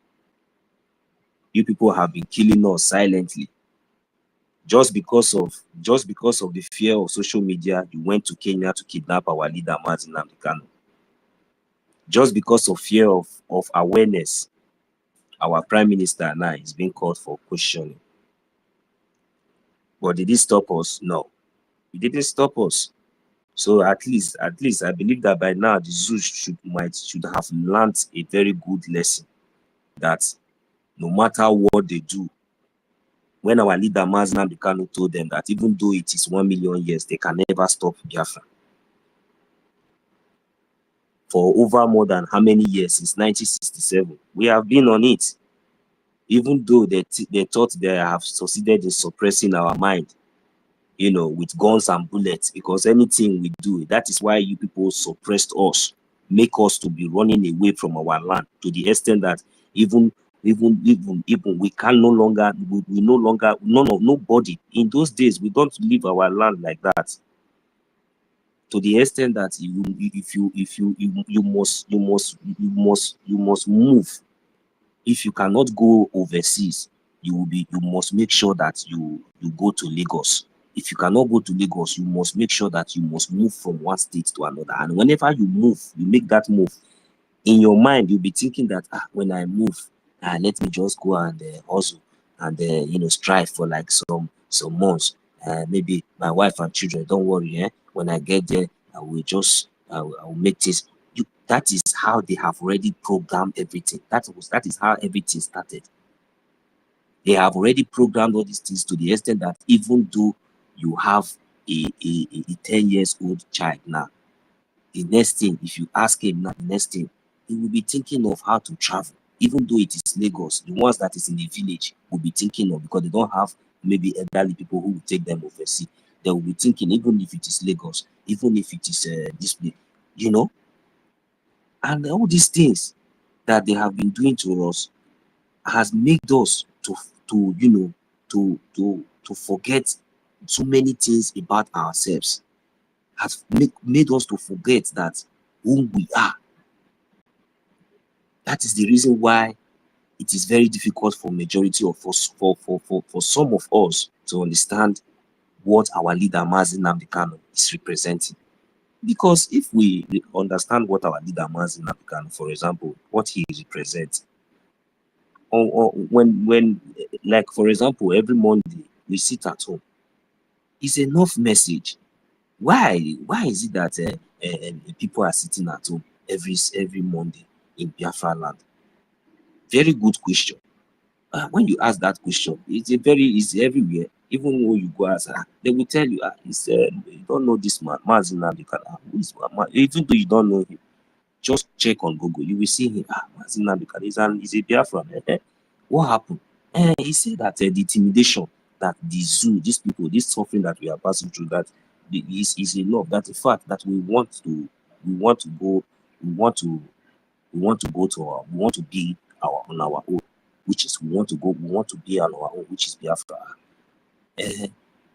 L: You people have been killing us silently. Just because of the fear of social media, you went to Kenya to kidnap our leader, Mazi Nnamdi Kanu. Just because of fear of awareness, our prime minister now is being called for questioning. But did it stop us? No, it didn't stop us. So at least, I believe that by now the zoo should have learned a very good lesson, that no matter what they do, when our leader Mazi Nnamdi Kanu told them that even though it is 1 million years, they can never stop Biafra. For over more than how many years, since 1967, we have been on it. Even though they thought they have succeeded in suppressing our mind, with guns and bullets, because anything we do, that is why you people suppressed us, make us to be running away from our land, to the extent that even we can no longer, nobody in those days, we don't leave our land like that. To the extent that you must move. If you cannot go overseas, you must make sure that you go to Lagos. If you cannot go to Lagos, you must make sure that you must move from one state to another. And whenever you move, you make that move, in your mind, you'll be thinking that when I move, let me just go and hustle and strive for like some months. Maybe my wife and children, don't worry. When I get there, I will make this. That is how they have already programmed everything. That is how everything started. They have already programmed all these things to the extent that even though you have a 10 years old child now, the next thing, if you ask him now, the next thing, he will be thinking of how to travel. Even though it is Lagos, the ones that is in the village will be thinking of, because they don't have maybe elderly people who will take them overseas. They will be thinking, even if it is Lagos, even if it is this place, and all these things that they have been doing to us has made us to forget so many things about ourselves. has made us to forget that who we are. That is the reason why it is very difficult for majority of us, for some of us, to understand what our leader Mazi Nnamdi Kanu is representing. Because if we understand what our leader Mazi Nnamdi Kanu, for example, what he represents, or when like for example, every Monday we sit at home, it's enough message. Why is it that people are sitting at home every Monday in Biafra land? Very good question. When you ask that question, it's everywhere. Even when you go ask, they will tell you, you don't know this man, Mazi Nnamdi Kanu. Who is even though you don't know him, just check on Google. You will see him. Mazi Nnamdi Kanu is a Biafran. What happened? He said that the intimidation that the zoo, these people, this suffering that we are passing through, that is enough. That the fact that we want to go, we want to be on our own, which is we want to be on our own, which is Biafra.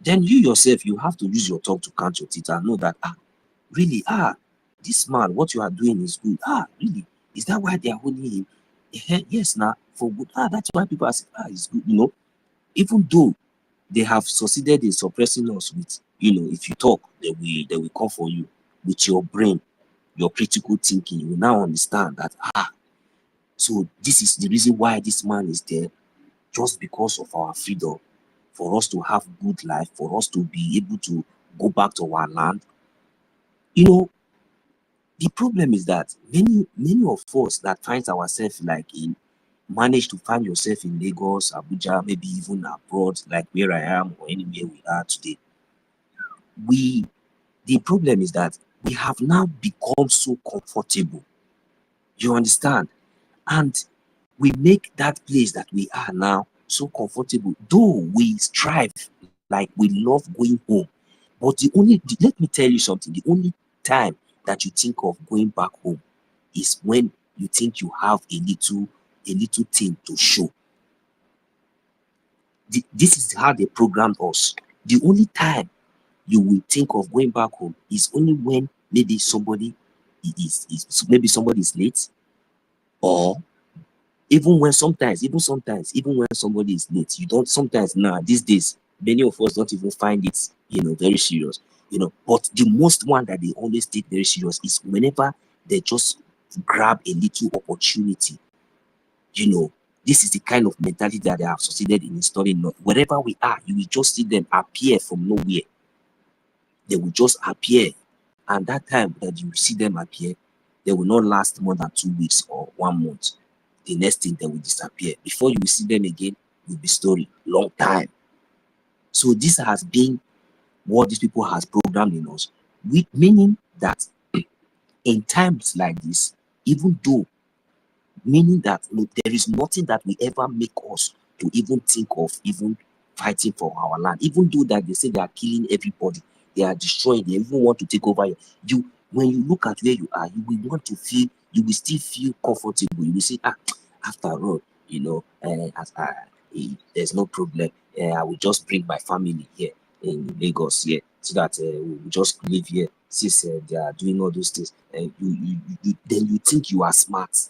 L: Then you yourself, you have to use your tongue to count your teeth and know that really, this man, what you are doing is good. Really, is that why they are holding him? Yes, now for good. That's why people are saying, it's good. Even though they have succeeded in suppressing us with, if you talk, they will come for you. With your brain, your critical thinking, you will now understand that so this is the reason why this man is there, just because of our freedom, for us to have good life, for us to be able to go back to our land. The problem is that many of us that find ourselves manage to find yourself in Lagos, Abuja, maybe even abroad, like where I am or anywhere we are today. The problem is that we have now become so comfortable. You understand? And we make that place that we are now so comfortable, though we strive, like we love going home. But let me tell you something, the only time that you think of going back home is when you think you have a little thing to show. This is how they programmed us. The only time you will think of going back home is only when maybe somebody is late, or even when sometimes when somebody is late, you don't sometimes now these days many of us don't even find it very serious. But the most one that they always take very serious is whenever they just grab a little opportunity. This is the kind of mentality that they have succeeded in installing. Wherever we are, you will just see them appear from nowhere. They will just appear, and that time that you see them appear, they will not last more than 2 weeks or 1 month. The next thing, they will disappear. Before you will see them again, will be story long time. So this has been what these people has programmed in us, with meaning that in times like this, even though meaning that there is nothing that will ever make us to even think of even fighting for our land, even though that they say they are killing everybody, they are destroying, they even want to take over you. When you look at where you are, you will still feel comfortable. You will say, after all, there's no problem. I will just bring my family here in Lagos here, so that we will just live here since they are doing all those things. Then you think you are smart.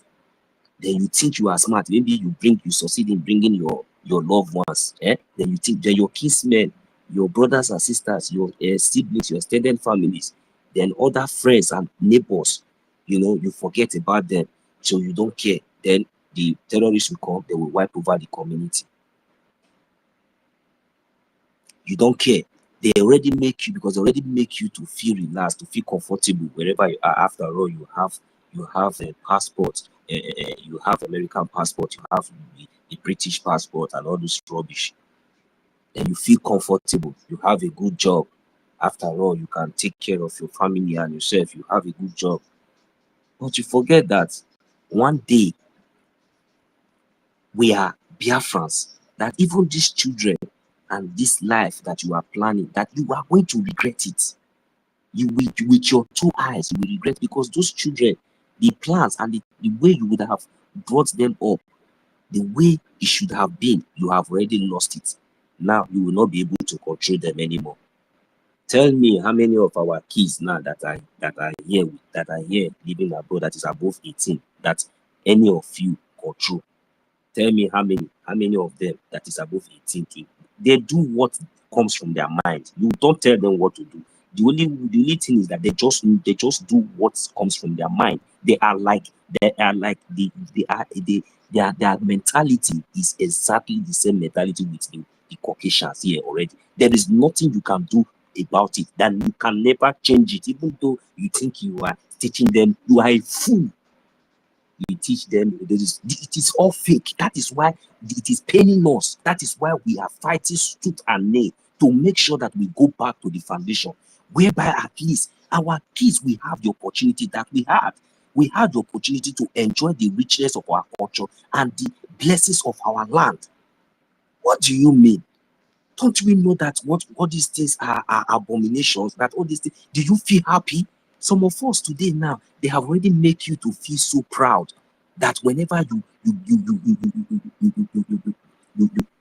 L: Maybe you succeed in bringing your loved ones. Then you think then your kinsmen, your brothers and sisters, your siblings, your extended families, then other friends and neighbors, you forget about them, so you don't care. Then the terrorists will come, they will wipe over the community. You don't care. They already make you to feel relaxed, to feel comfortable wherever you are. After all, you have a passport, you have American passport, you have the British passport, and all this rubbish. Then you feel comfortable. You have a good job. After all, you can take care of your family and yourself. You have a good job. But you forget that one day we are Biafrans, that even these children and this life that you are planning, that you are going to regret it. You will, with your 2 eyes, you will regret, because those children, the plans and the way you would have brought them up, the way it should have been, you have already lost it. Now you will not be able to control them anymore. Tell me how many of our kids now that are here living abroad that is above 18 that any of you go through. Tell me how many of them that is above 18 they do what comes from their mind. You don't tell them what to do. The only thing is that they just do what comes from their mind. Their mentality is exactly the same mentality with the Caucasians here already. There is nothing you can do about it. That you can never change it, even though you think you are teaching them. You are a fool. You teach them. It is all fake. That is why it is paining us. That is why we are fighting tooth and nail to make sure that we go back to the foundation, whereby at least our kids will have the opportunity that we had. We had the opportunity to enjoy the richness of our culture and the blessings of our land. What do you mean? Don't we know that what all these things are abominations? That all these things, do you feel happy? Some of us today now, they have already made you to feel so proud that whenever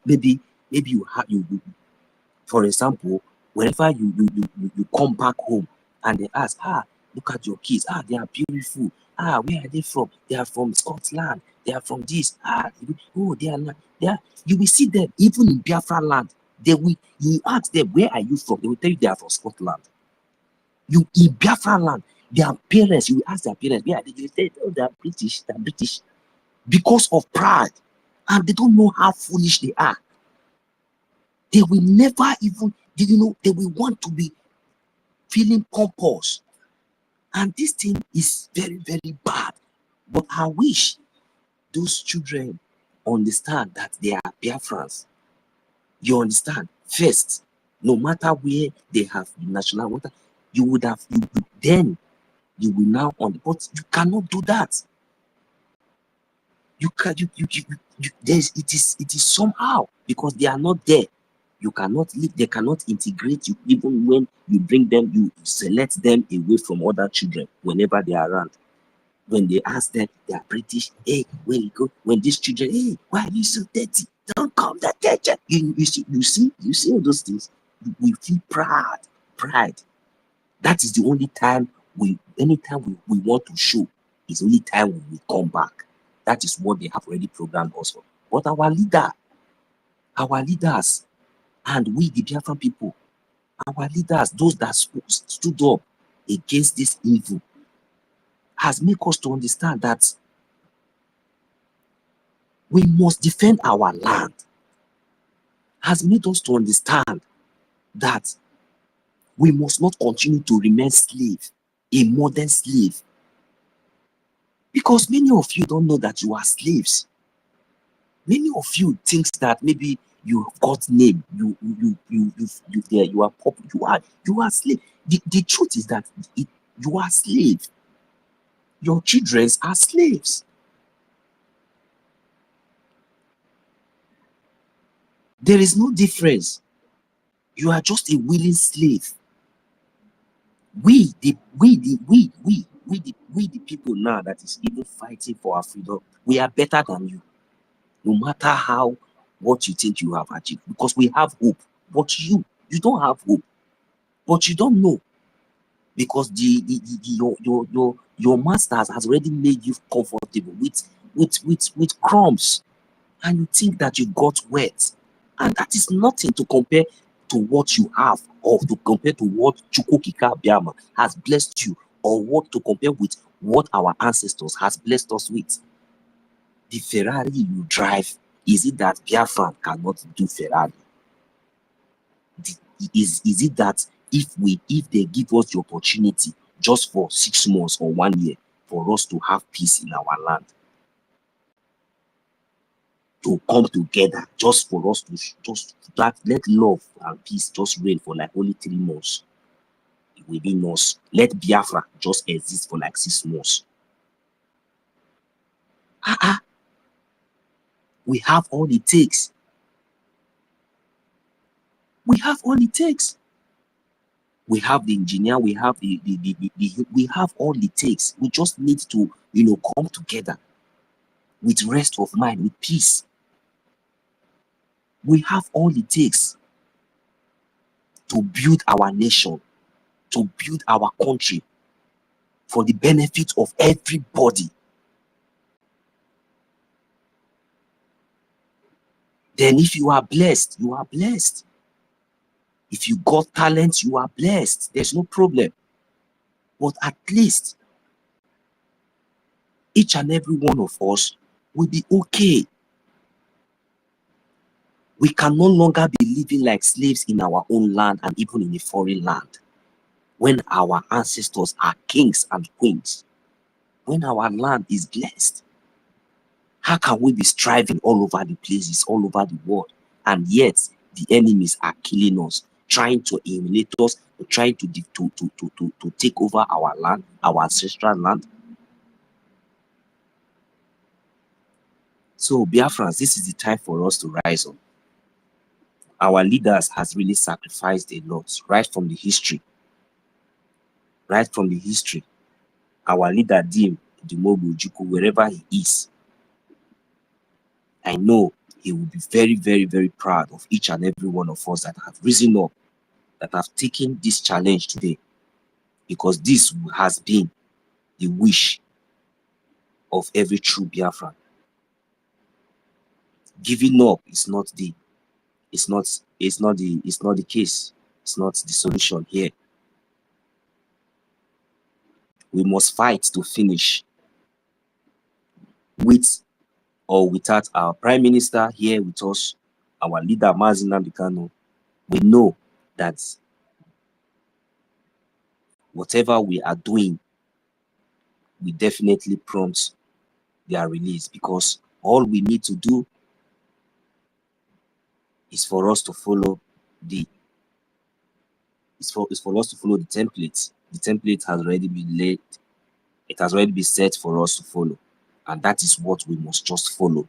L: maybe for example, whenever you come back home and they ask, look at your kids, they are beautiful, where are they from? They are from Scotland, they are from this, they are not, you will see them even in Biafra land. You ask them, where are you from? They will tell you they are from Scotland. You in Biafra land, their parents, you will ask their parents, where are they? They will say, oh, they are British, because of pride, and they don't know how foolish they are. They will never even, they will want to be feeling pompous. And this thing is very, very bad. But I wish those children understand that they are Biafrans. You understand? First, no matter where they have national water, you would have, then you will now but you cannot do that. You can, it is somehow, because they are not there. You cannot live, they cannot integrate you. Even when you bring them, you select them away from other children whenever they are around. When they ask them, they are British. Hey, where you go? When these children, hey, why are you so dirty? Don't come that dirty. You see all those things. We feel pride. That is the only time anytime we want to show, is only time when we come back. That is what they have already programmed us for. But our leaders, and we, the Biafran people, our leaders, those that stood up against this evil, has made us to understand that we must defend our land. Has made us to understand that we must not continue to remain a modern slave. Because many of you don't know that you are slaves. Many of you think that maybe you have got name, you are popular, you are slave. The truth is that you are slave. Your children are slaves. There is no difference. You are just a willing slave. We the people now that is even fighting for our freedom, we are better than you. No matter what you think you have achieved, because we have hope. But you don't have hope. But you don't know, because your masters has already made you comfortable with crumbs, and you think that you got wet, and that is nothing to compare to what you have, or to compare to what Chukwukika Biama has blessed you, or what to compare with what our ancestors has blessed us with. The Ferrari you drive, is it that Biafran cannot do Ferrari? Is it that if they give us the opportunity just for 6 months or 1 year for us to have peace in our land, to come together, just for us to let love and peace just reign for like only 3 months within us, let Biafra just exist for like 6 months? We have all it takes. We have all it takes. We have the engineer, we have we have all it takes. We just need to, come together with rest of mind, with peace. We have all it takes to build our nation, to build our country for the benefit of everybody. Then if you are blessed, you are blessed. If you got talent, you are blessed. There's no problem. But at least each and every one of us will be okay. We can no longer be living like slaves in our own land and even in a foreign land. When our ancestors are kings and queens, when our land is blessed, how can we be striving all over the places, all over the world, and yet the enemies are killing us, trying to emulate us, trying to take over our land, our ancestral land? So Biafrans, this is the time for us to rise up. Our leaders has really sacrificed a lot, right from the history. Right from the history. Our leader, Dim Dumobu Juku, wherever he is, I know he will be very, very, very proud of each and every one of us that have risen up, that have taken this challenge today, because this has been the wish of every true Biafran. Giving up is not the case. It's not the solution here. We must fight to finish, with or without our prime minister here with us, our leader Mazi Nnamdi Kanu. We know that whatever we are doing will definitely prompt their release, because all we need to do is for us to follow the template. The template has already been laid. It has already been set for us to follow, and that is what we must just follow.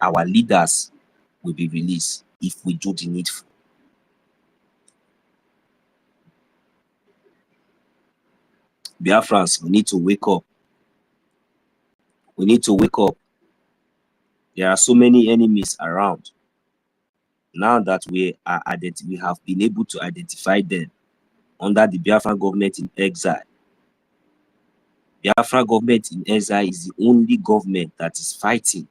L: Our leaders will be released if we do the needful. Biafrans, we need to wake up. We need to wake up. There are so many enemies around. Now that we have been able to identify them under the Biafra government in exile. Biafra government in exile is the only government that is fighting,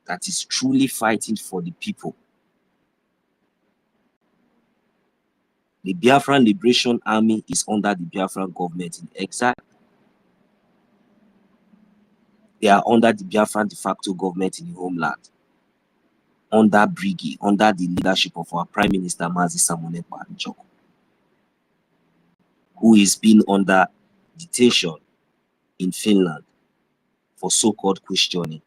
L: that is truly fighting for the people. The Biafran Liberation Army is under the Biafra government in exile. They are under the Biafran de facto government in the homeland, under Brigade, under the leadership of our Prime Minister Mazi Samone Banjoko, who is being under detention in Finland for so-called questioning.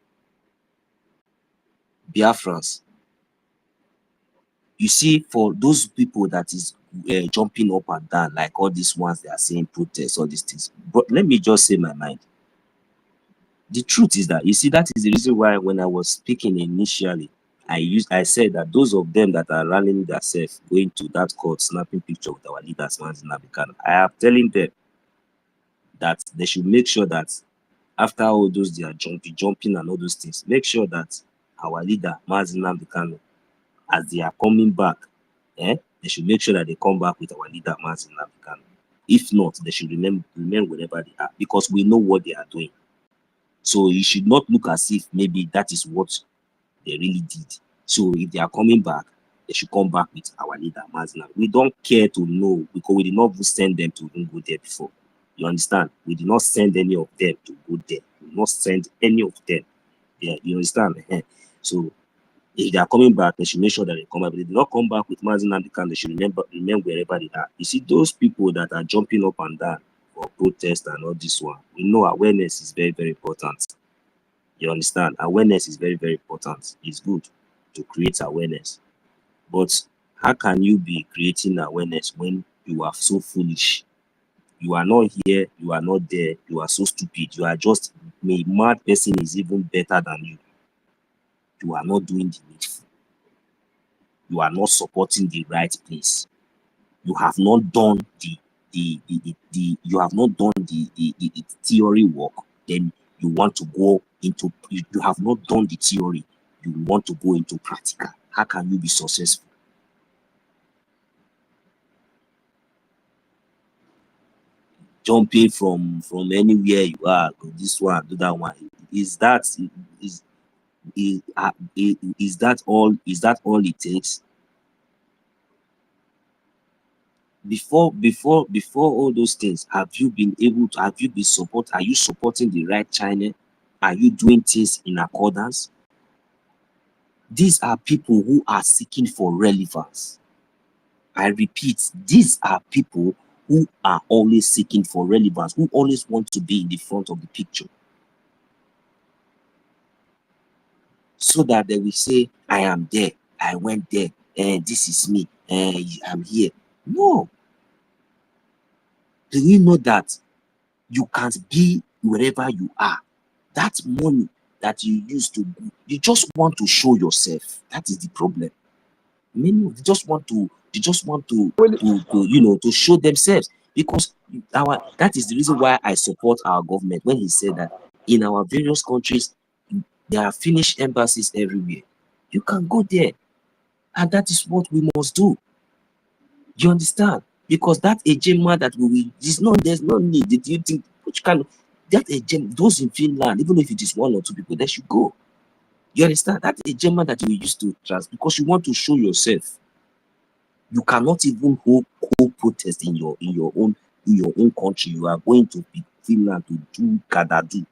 L: Biafrans, you see, for those people that is jumping up and down, like all these ones they are saying protests, all these things. But let me just say my mind. The truth is that, you see, that is the reason why when I was speaking initially, I said that those of them that are rallying themselves, going to that court, snapping picture with our leaders, Mazi Nnamdi Kanu, I am telling them that they should make sure that after all those they are jumping and all those things, make sure that our leader, Mazi Nnamdi Kanu, as they are coming back, they should make sure that they come back with our leader, Mazi Nnamdi Kanu. If not, they should remain wherever they are, because we know what they are doing. So you should not look as if maybe that is what they really did. So if they are coming back, they should come back with our leader, Mazi Nnamdi. We don't care to know, because we did not send them to even go there before. You understand? We did not send any of them to go there. We did not send any of them there. You understand? So if they are coming back, they should make sure that they come back. If they do not come back with Mazi Nnamdi Kanu, they should remain wherever they are. You see, those people that are jumping up and down for protest and all this one, we know awareness is very, very important. You understand? Awareness is very, very important. It's good to create awareness. But how can you be creating awareness when you are so foolish? You are not here, you are not there, you are so stupid. You are just a mad person is even better than you. You are not doing the needful. You are not supporting the right place. You have not done the theory work. Then you want to go into, you have not done the theory. You want to go into practical. How can you be successful? jumping from anywhere you are, go this one, do that one. Is that that all? Is that all it takes? Before all those things, have you been support? Are you supporting the right channel? Are you doing things in accordance? These are people who are seeking for relevance. I repeat, these are people who are always seeking for relevance, who always want to be in the front of the picture, so that they will say, I am there, I went there, and this is me, and I'm here. No. Do you know that you can't be wherever you are? That money that you use to go, you just want to show yourself. That is the problem. Many of them just want to to show themselves, because that is the reason why I support our government when he said that in our various countries there are finished embassies everywhere. You can go there, and that is what we must do. You understand? Because that agenda that there's no need. Did you think which kind of that agenda, those in Finland, even if it is 1 or 2 people, they should go. You understand? That agenda that you used to trust because you want to show yourself. You cannot even hold protest in your own country. You are going to Finland to do kadadu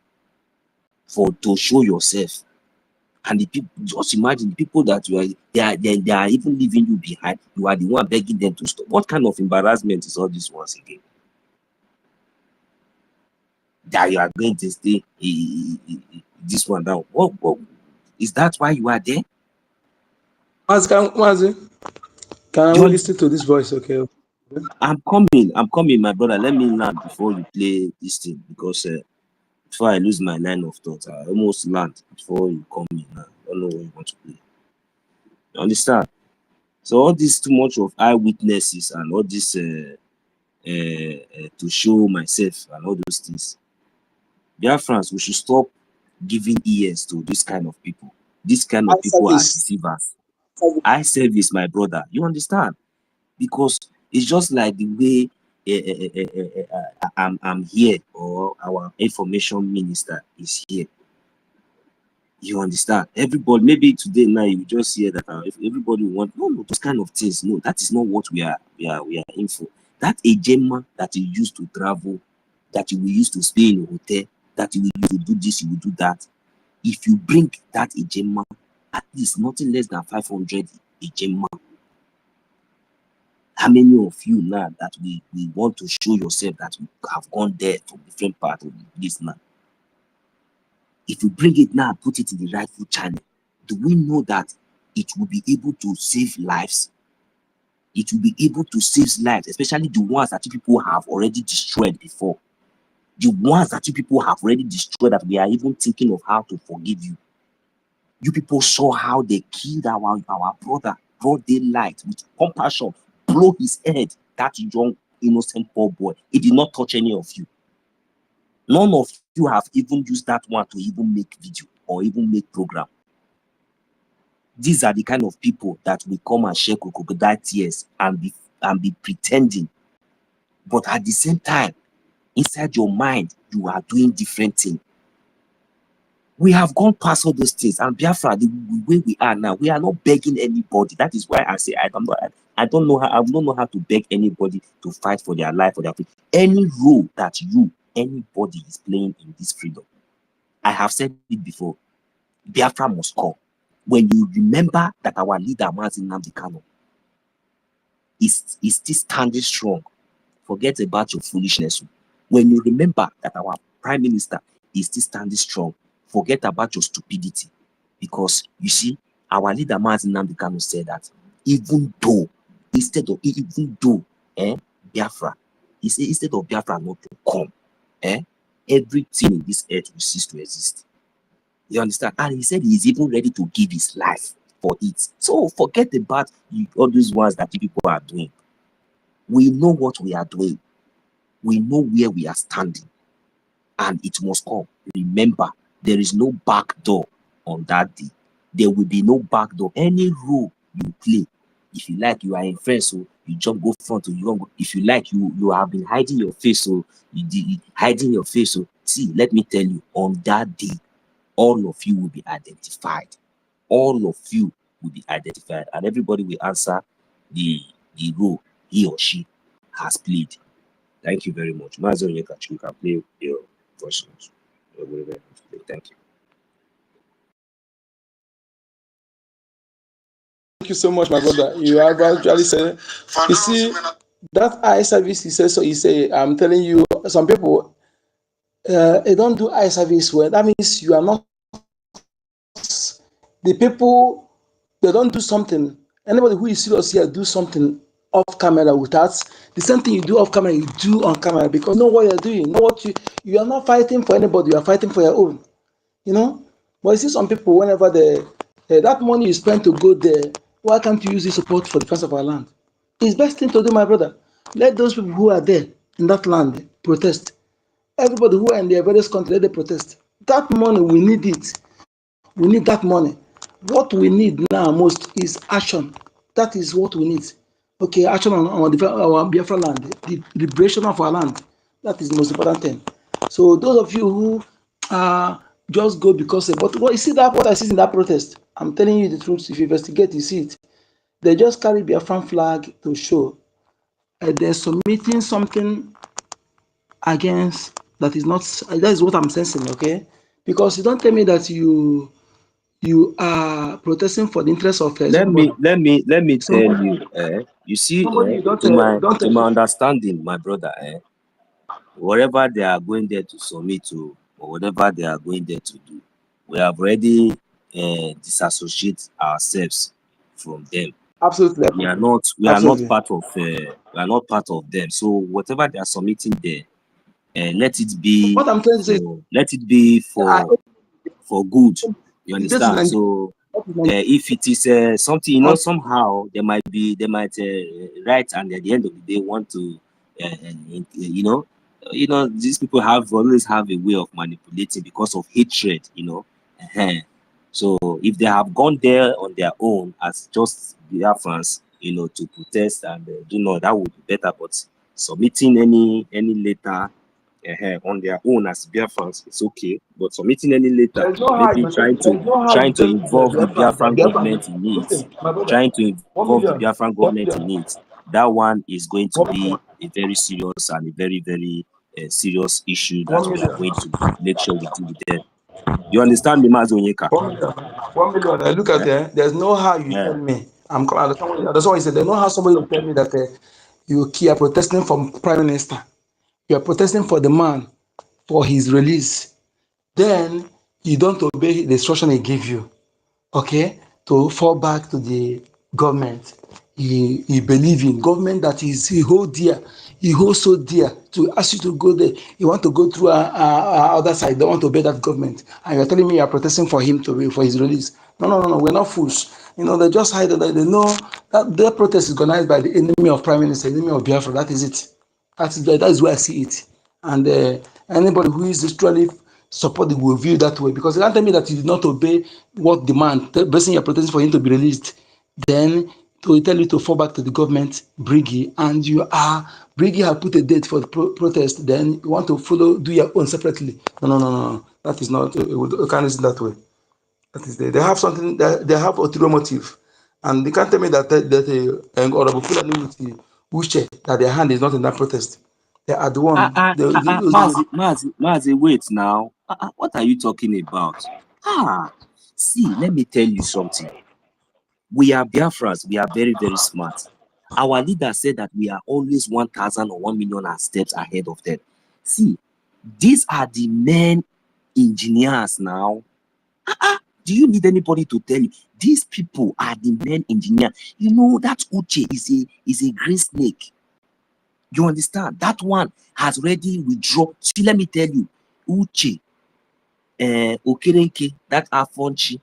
L: to show yourself. And the people, just imagine the people that they are even leaving you behind. You are the one begging them to stop. What kind of embarrassment is all this once again? That you are going to stay this one down. What is that why you are there?
G: Can we listen to this voice, okay?
L: I'm coming, my brother. Let me land before you play this thing, because before I lose my line of thought, I almost land before you come in. I don't know what you want to play. You understand? So all this too much of eyewitnesses and all this to show myself and all those things. Biafrans, we should stop giving ears to this kind of people. This kind of people are deceivers. Eye service, my brother. You understand? Because it's just like the way I'm here, or our information minister is here. You understand? Everybody, maybe today now you just hear that if everybody want those kind of things. No, that is not what we are in for. That agenda that you used to travel, that you will use to stay in a hotel, that you will use to do this, you will do that. If you bring that agenda, at least nothing less than 500 agenda. How many of you now that we want to show yourself that we have gone there from different part of this now? If you bring it now and put it in the rightful channel, do we know that it will be able to save lives? It will be able to save lives, especially the ones that you people have already destroyed before. The ones that you people have already destroyed, that we are even thinking of how to forgive you. You people saw how they killed our brother, broad daylight, with compassion, blow his head, that young innocent poor boy. He did not touch any of you. None of you have even used that one to even make video or even make program. These are the kind of people that will come and share crocodile tears and be pretending. But at the same time, inside your mind, you are doing different things. We have gone past all those things, and Biafra, the way we are now, we are not begging anybody. That is why I say I don't know how to beg anybody to fight for their life or their freedom. Any role that anybody is playing in this freedom, I have said it before. Biafra must come. When you remember that our leader, Mazi Nnamdi Kanu, is still standing strong, forget about your foolishness. When you remember that our prime minister is still standing strong, forget about your stupidity. Because you see, our leader Mazi Nnamdi Kanu said that even though Biafra, he said instead of Biafra not to come, everything in this earth will cease to exist. You understand? And he said he is even ready to give his life for it. So forget about all those ones that people are doing. We know what we are doing. We know where we are standing. And it must come. Remember, there is no back door on that day. There will be no back door. Any role you play, If you like, you are in France, so you jump, go front, so you don't go. If you like, you have been hiding your face, so hiding your face. So see, let me tell you, on that day, all of you will be identified. All of you will be identified, and everybody will answer the role he or she has played. Thank you very much. Mazo Nyekachi, you can play your questions. Thank you.
G: Thank you so much, my brother. You have actually said, you see, that eye service, he says, so he say, I'm telling you, some people, they don't do eye service well. That means you are not, the people, they don't do something. Anybody who is serious here, do something off camera without, the same thing you do off camera, you do on camera, because you know what you're doing. You know what you are not fighting for anybody, you are fighting for your own. You know, but you see some people, whenever that money you spend to go there, why can't you use the support for the defense of our land? It's best thing to do, my brother. Let those people who are there in that land protest. Everybody who are in their various countries, let them protest. That money, we need it. We need that money. What we need now most is action. That is what we need. Okay, action on our Biafra land, the liberation of our land. That is the most important thing. So those of you who just go because, but what you see that what I see in that protest, I'm telling you the truth. If you investigate, you see it. They just carry Biafran flag to show they're submitting something against that is not. That is what I'm sensing. Okay, because you don't tell me that you are protesting for the interest of
L: Let
G: somebody.
L: me tell
G: Somebody,
L: you, you see,
G: you don't
L: to my understanding, my brother, whatever they are going there to submit to, or whatever they are going there to do, we have already disassociate ourselves from them.
G: absolutely,
L: We are not
G: absolutely.
L: part of them. So whatever they are submitting there, let it be
G: What I'm trying to say is, I,
L: for good. You
G: it's based in
L: understand?
G: Nigeria.
L: So if it is something, somehow they might write, and at the end of the day want to these people always have a way of manipulating because of hatred. So if they have gone there on their own as just Biafrans, to protest and do not, that would be better. But submitting any letter on their own as Biafrans, it's okay. But submitting any letter,
G: There's no how
L: maybe
G: you tell, there's no how you
L: trying to
G: tell
L: involve the Biafran
G: Biafran.
L: government in it,
G: Listen, my brother,
L: trying to
G: 1
L: involve the
G: million,
L: Biafran
G: 1
L: government in
G: million,
L: it, that one is going to
G: 1
L: be
G: million,
L: a very serious and a very, very serious issue that
G: 1
L: we are
G: million,
L: going to make sure we deal with them. You understand me, Mazonyeka?
G: 1 million, 1 million. I look at
L: Eh?
G: there. There's no how you
L: Yeah.
G: tell me. That's why he said. There's no how somebody will tell me that you are protesting for prime minister. You are protesting for the man for his release. Then you don't obey the instruction he gave you. Okay, to fall back to the government. He believe in government that he hold dear, he hold so dear to ask you to go there. You want to go through other side, don't want to obey that government, and you're telling me you're protesting for him for his release. No, we're not fools. They just hide that they know that their protest is organized by the enemy of prime minister, enemy of Biafra. That is it. That is where I see it. And anybody who is literally support will view that way, because you can't tell me that you did not obey what demand, the person you're protesting for him to be released, then to tell you to fall back to the government, Briggy, and Briggy have put a date for the protest, then you want to do your own separately. No. That is not, you can't reason that way. That is, they have something, they have ulterior motive. And they can't tell me that Honorable Fulani with the Uche, that their hand is not in that protest. They are the one.
L: Mazi, wait now. What are you talking about? See, let me tell you something. We are Biafrans. We are very, very smart. Our leader said that we are always 1,000 or 1 million steps ahead of them. See, these are the main engineers now. Do you need anybody to tell you? These people are the main engineers. You know that Uche is a green snake. You understand? That one has already withdrawn. See, let me tell you, Uche, Okerenke, that Afonchi,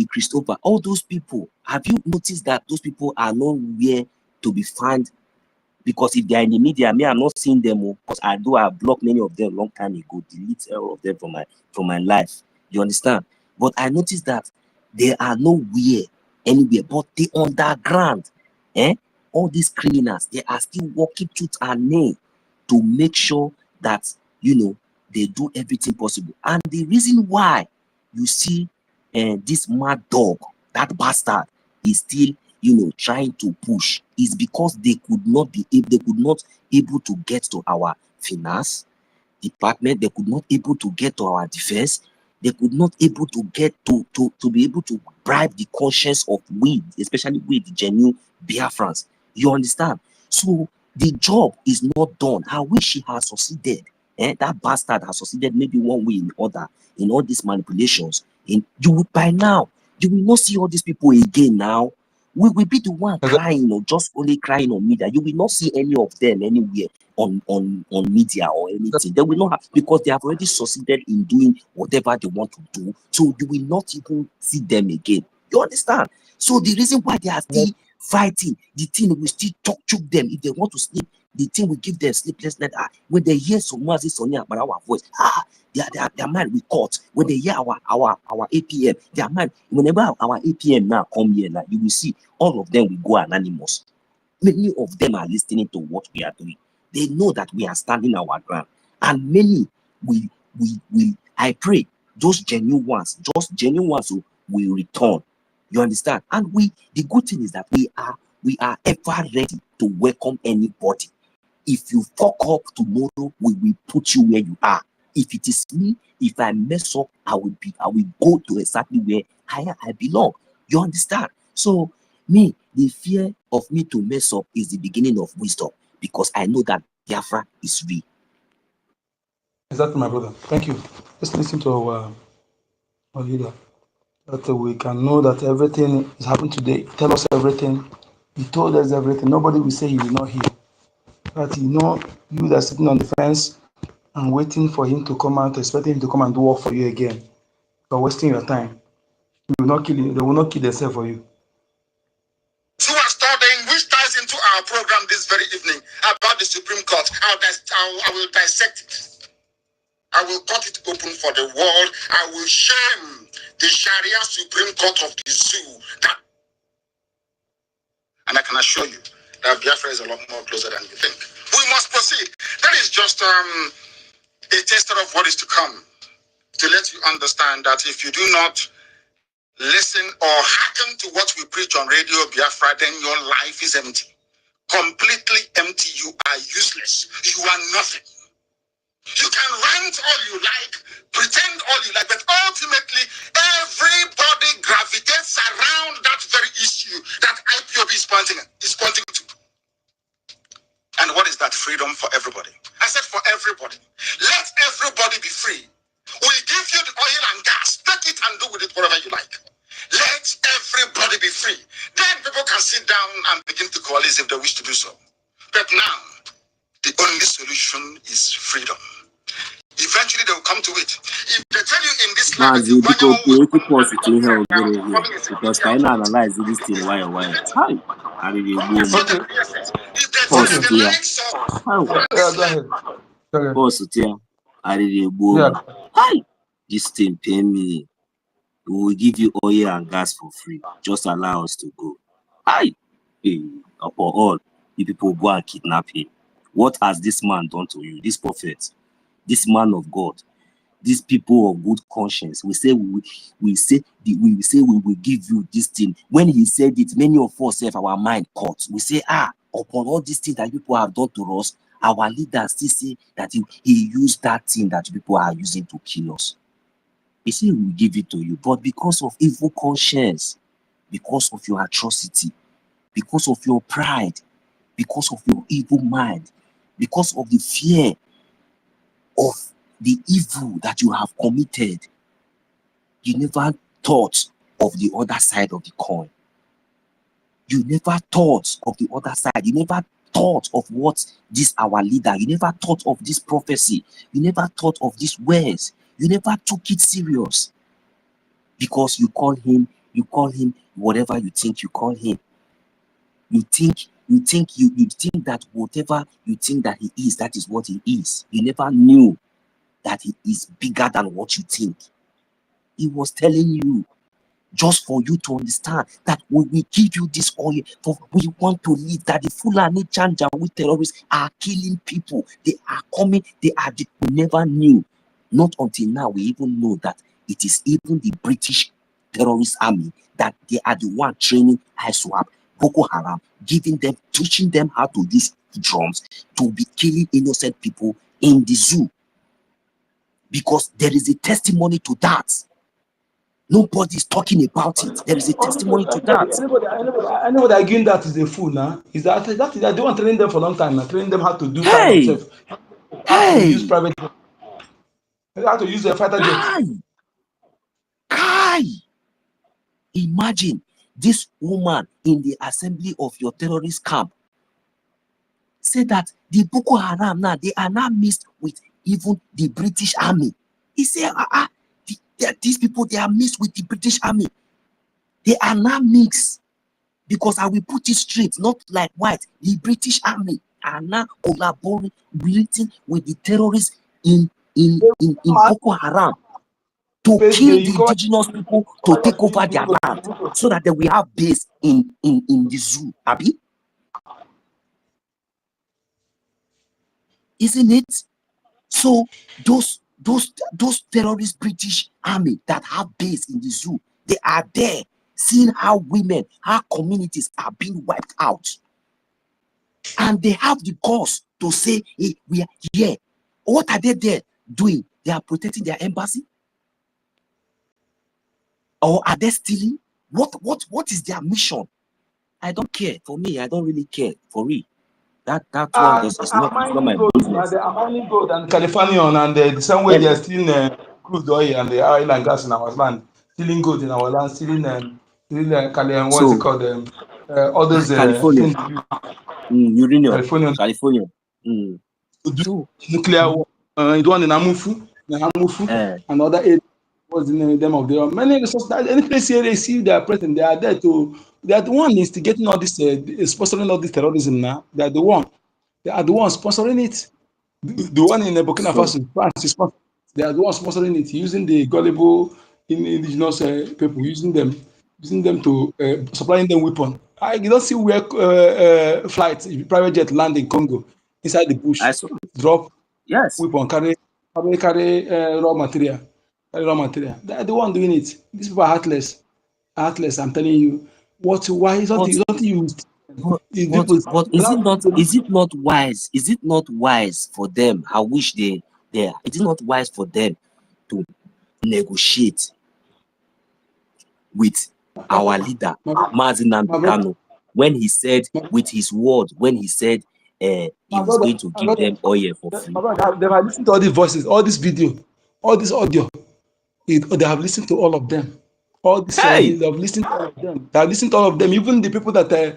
L: Christopher, all those people, have you noticed that those people are nowhere to be found? Because if they are in the media, I'm not seeing them, because I blocked many of them long time ago, delete all of them from my life. You understand? But I noticed that they are nowhere anywhere, but the underground, all these criminals, they are still working tooth and nail to make sure that, they do everything possible. And the reason why you see this mad dog, that bastard, is still, trying to push is because they could not able to get to our finance department. They could not able to get to our defense. They could not able to get to be able to bribe the conscience of we, especially with the genuine Biafrans. You understand? So the job is not done. I wish he has succeeded. That bastard has succeeded maybe one way or other in all these manipulations. By now, you will not see all these people again now. We will be the one crying or just only crying on media. You will not see any of them anywhere on media or anything. They will not have, because they have already succeeded in doing whatever they want to do. So you will not even see them again. You understand? So the reason why they are still fighting, the thing will still choke them. If they want to sleep, the thing will give them sleepless night. When they hear someone say Sonia about our voice, their mind will cut. When they hear our APM, their mind, whenever our APM now come here, now you will see all of them will go anonymous. Many of them are listening to what we are doing. They know that we are standing our ground, and many we I pray those genuine ones will return. You understand? And the good thing is that we are ever ready to welcome anybody. If you fuck up tomorrow, we will put you where you are. If it is me, if I mess up, I will go to exactly where I belong. You understand? So me, the fear of me to mess up is the beginning of wisdom, because I know that Biafra is real.
G: Exactly, my brother. Thank you. Let's listen to our leader, that we can know that everything is happening today. Tell us everything. He told us everything. Nobody will say he will not hear. That you that are sitting on the fence and waiting for him to come out, expecting him to come and do work for you again. You're wasting your time. You will not kill you. They will not kill themselves for you.
A: Who are studying, which ties into our program this very evening about the Supreme Court. I will dissect it. I will cut it open for the world. I will shame the Sharia Supreme Court of the zoo. And I can assure you that Biafra is a lot more closer than you think. We must proceed. That is just a taster of what is to come, to let you understand that if you do not listen or hearken to what we preach on Radio Biafra, then your life is empty. Completely empty. You are useless. You are nothing. You can rant all you like, pretend all you like, but ultimately everybody gravitates around that very issue that IPOB is pointing to. And what is that? Freedom for everybody. I said for everybody. Let everybody be free. We give you the oil and gas. Take it and do with it whatever you like. Let everybody be free. Then people can sit down and begin to coalesce if they wish to do so. But now, the only solution is freedom. Eventually they will come to it. If they tell you in this life,
L: because can analyze this thing why. I really this thing pay me. We will give you oil and gas for free. Just allow us to go. For all, the people go and kidnap him. What has this man done to you? This prophet, this man of God, these people of good conscience. We say we will give you this thing. When he said it, many of us have our mind caught. We say, upon all these things that people have done to us, our leaders still say that he used that thing that people are using to kill us. He said, we will give it to you. But because of evil conscience, because of your atrocity, because of your pride, because of your evil mind, because of the fear of the evil that you have committed, you never thought of the other side of the coin. You never thought of the other side. You never thought of what this our leader. You never thought of this prophecy. You never thought of these words. You never took it serious. Because you call him whatever you think you call him. You think that whatever you think that he is, that is what he is. You never knew that he is bigger than what you think. He was telling you, just for you to understand that we will give you this oil, for we want to live, that the Fulani Janjaweed terrorists are killing people. They are coming, we never knew. Not until now we even know that it is even the British terrorist army, that they are the one training ISWAP, Boko Haram, teaching them how to use drums to be killing innocent people in the zoo. Because there is a testimony to that. Nobody is talking about it. There is a testimony to that.
G: Anybody arguing that is a fool now. Is that they want training them for a long time now, training them how to do kind of stuff. How to use private, how to use a fighter jet.
L: Kai! Imagine this woman in the assembly of your terrorist camp said that the Boko Haram now, they are now mixed with even the British army. He said, these people, they are mixed with the British army. They are now mixed. Because I will put it straight, not like white. The British army are now collaborating with the terrorists in Boko Haram to kill the indigenous people, to take over their land, so that they will have base in the zoo. Abi? Isn't it? So those terrorist British army that have base in the zoo, they are there, seeing how women, how communities are being wiped out. And they have the cause to say, hey, we are here. What are they there doing? They are protecting their embassy? Or are they stealing? What is their mission? I don't care. For me, I don't really care. For real. That one is not my business.
G: They are mining gold and California, and the same way they are stealing crude oil and the oil and gas in our land, stealing gold in our land, stealing what's it called? All those
L: California. Uranium. California.
G: Nuclear war. The one in Amufu, and other areas. What's the name of the many resources? Any place here they see they are present, they are there to. They are the one instigating all this, sponsoring all this terrorism now. They are the one. They are the ones sponsoring it. The one in Burkina Faso, France is sponsoring. They are the ones sponsoring it, using the gullible indigenous people, using them to supplying them weapon. You don't see where flights, private jet land in Congo, inside the bush, drop weapon, carry raw material. They are the one doing it. These people are heartless. Heartless, I'm telling you. Why is not used?
L: But is it not wise? Is it not wise for them? I wish it is not wise for them to negotiate with our leader, Mazi Nnamdi Kanu, when he said with his word, when he said he was going to give them oil for free.
G: They have listened to all these voices, all this video, all this audio. They have listened to all of them. All these they have listened to all of them. They have listened to all of them. Even the people that the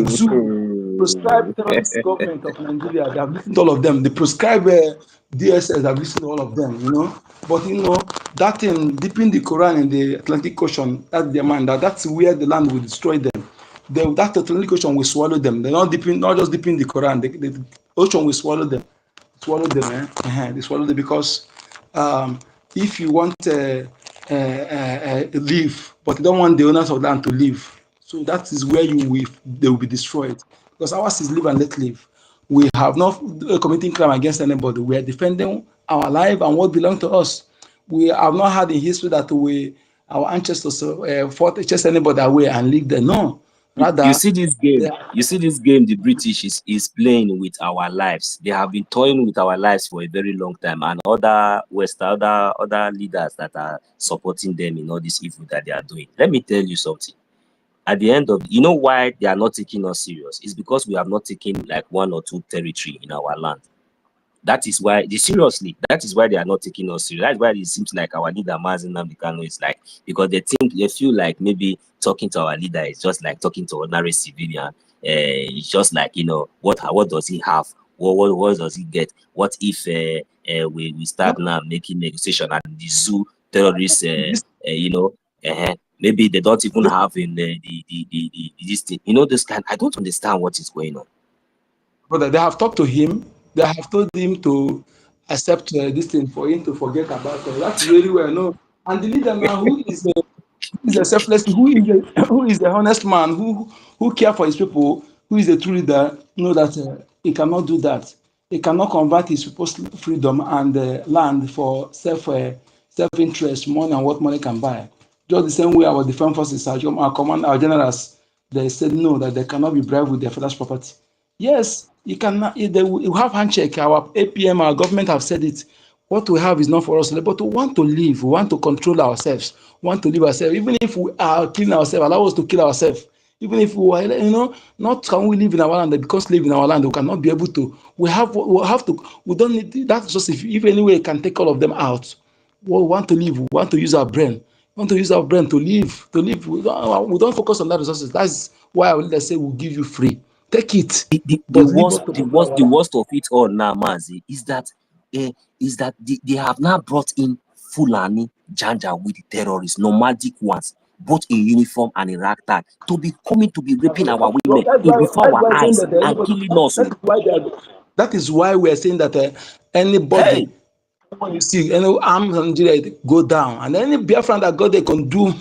G: zoo proscribed terrorist government of Nigeria, they have listened to all of them. The proscribed DSS, they have listened to all of them. But that thing deep in the Quran in the Atlantic Ocean, that's their mind. That's where the land will destroy them. That Atlantic Ocean will swallow them. They're not just deep in the Quran. The ocean will swallow them. They swallow them because if you want to live, but you don't want the owners of land to live, so that is where they will be destroyed. Because ours is live and let live. We have not committing crime against anybody. We are defending our life and what belongs to us. We have not had in history that our ancestors fought chase anybody away and leave them. No. Rather,
L: you see this game the British is playing with our lives. They have been toying with our lives for a very long time, and other leaders that are supporting them in all this evil that they are doing. Let me tell you something. At the end of why they are not taking us serious? It's because we have not taken like 1 or 2 territory in our land. That is why that is why they are not taking us serious. That's why it seems like our leader Mazi Nnamdi Kanu is like, because they feel like maybe talking to our leader is just like talking to ordinary civilian. It's just like what does he have? What does he get? What if we start now making negotiation and the zoo terrorists maybe they don't even have in the this thing. This kind. I don't understand what is going on.
G: Brother, they have talked to him. They have told him to accept this thing for him to forget about it. That's really well known. And the leader now, who is is a selfless, who is the honest man, who care for his people, who is a true leader, know that he cannot do that. He cannot convert his people's freedom and land for self-interest, more than what money can buy. Just the same way our defense forces, our generals, they said no, that they cannot be bribed with their father's property. Yes, you cannot. They will have handshake. Our APM, our government have said it. What we have is not for us, but we want to live. We want to control ourselves. We want to live ourselves. Even if we are killing ourselves, allow us to kill ourselves. Even if we are, not can we live in our land, because live in our land, we cannot be able to. We have to. We don't need. That's just if any way can take all of them out. We want to live. We want to use our brain. We want to use our brain to live. To live. We don't focus on that resources. That's why I will say we'll give you free. Take it.
L: The
G: But leave us to
L: the worst of it all now, Mazi, is that they have now brought in Fulani Janja with the terrorists, nomadic ones, both in uniform and in ragtag, to be coming to be raping our women before our eyes and killing us.
G: That is why we are saying that anybody.
L: Hey,
G: when you see any armed Nigeria go down, and any Biafran that go there can do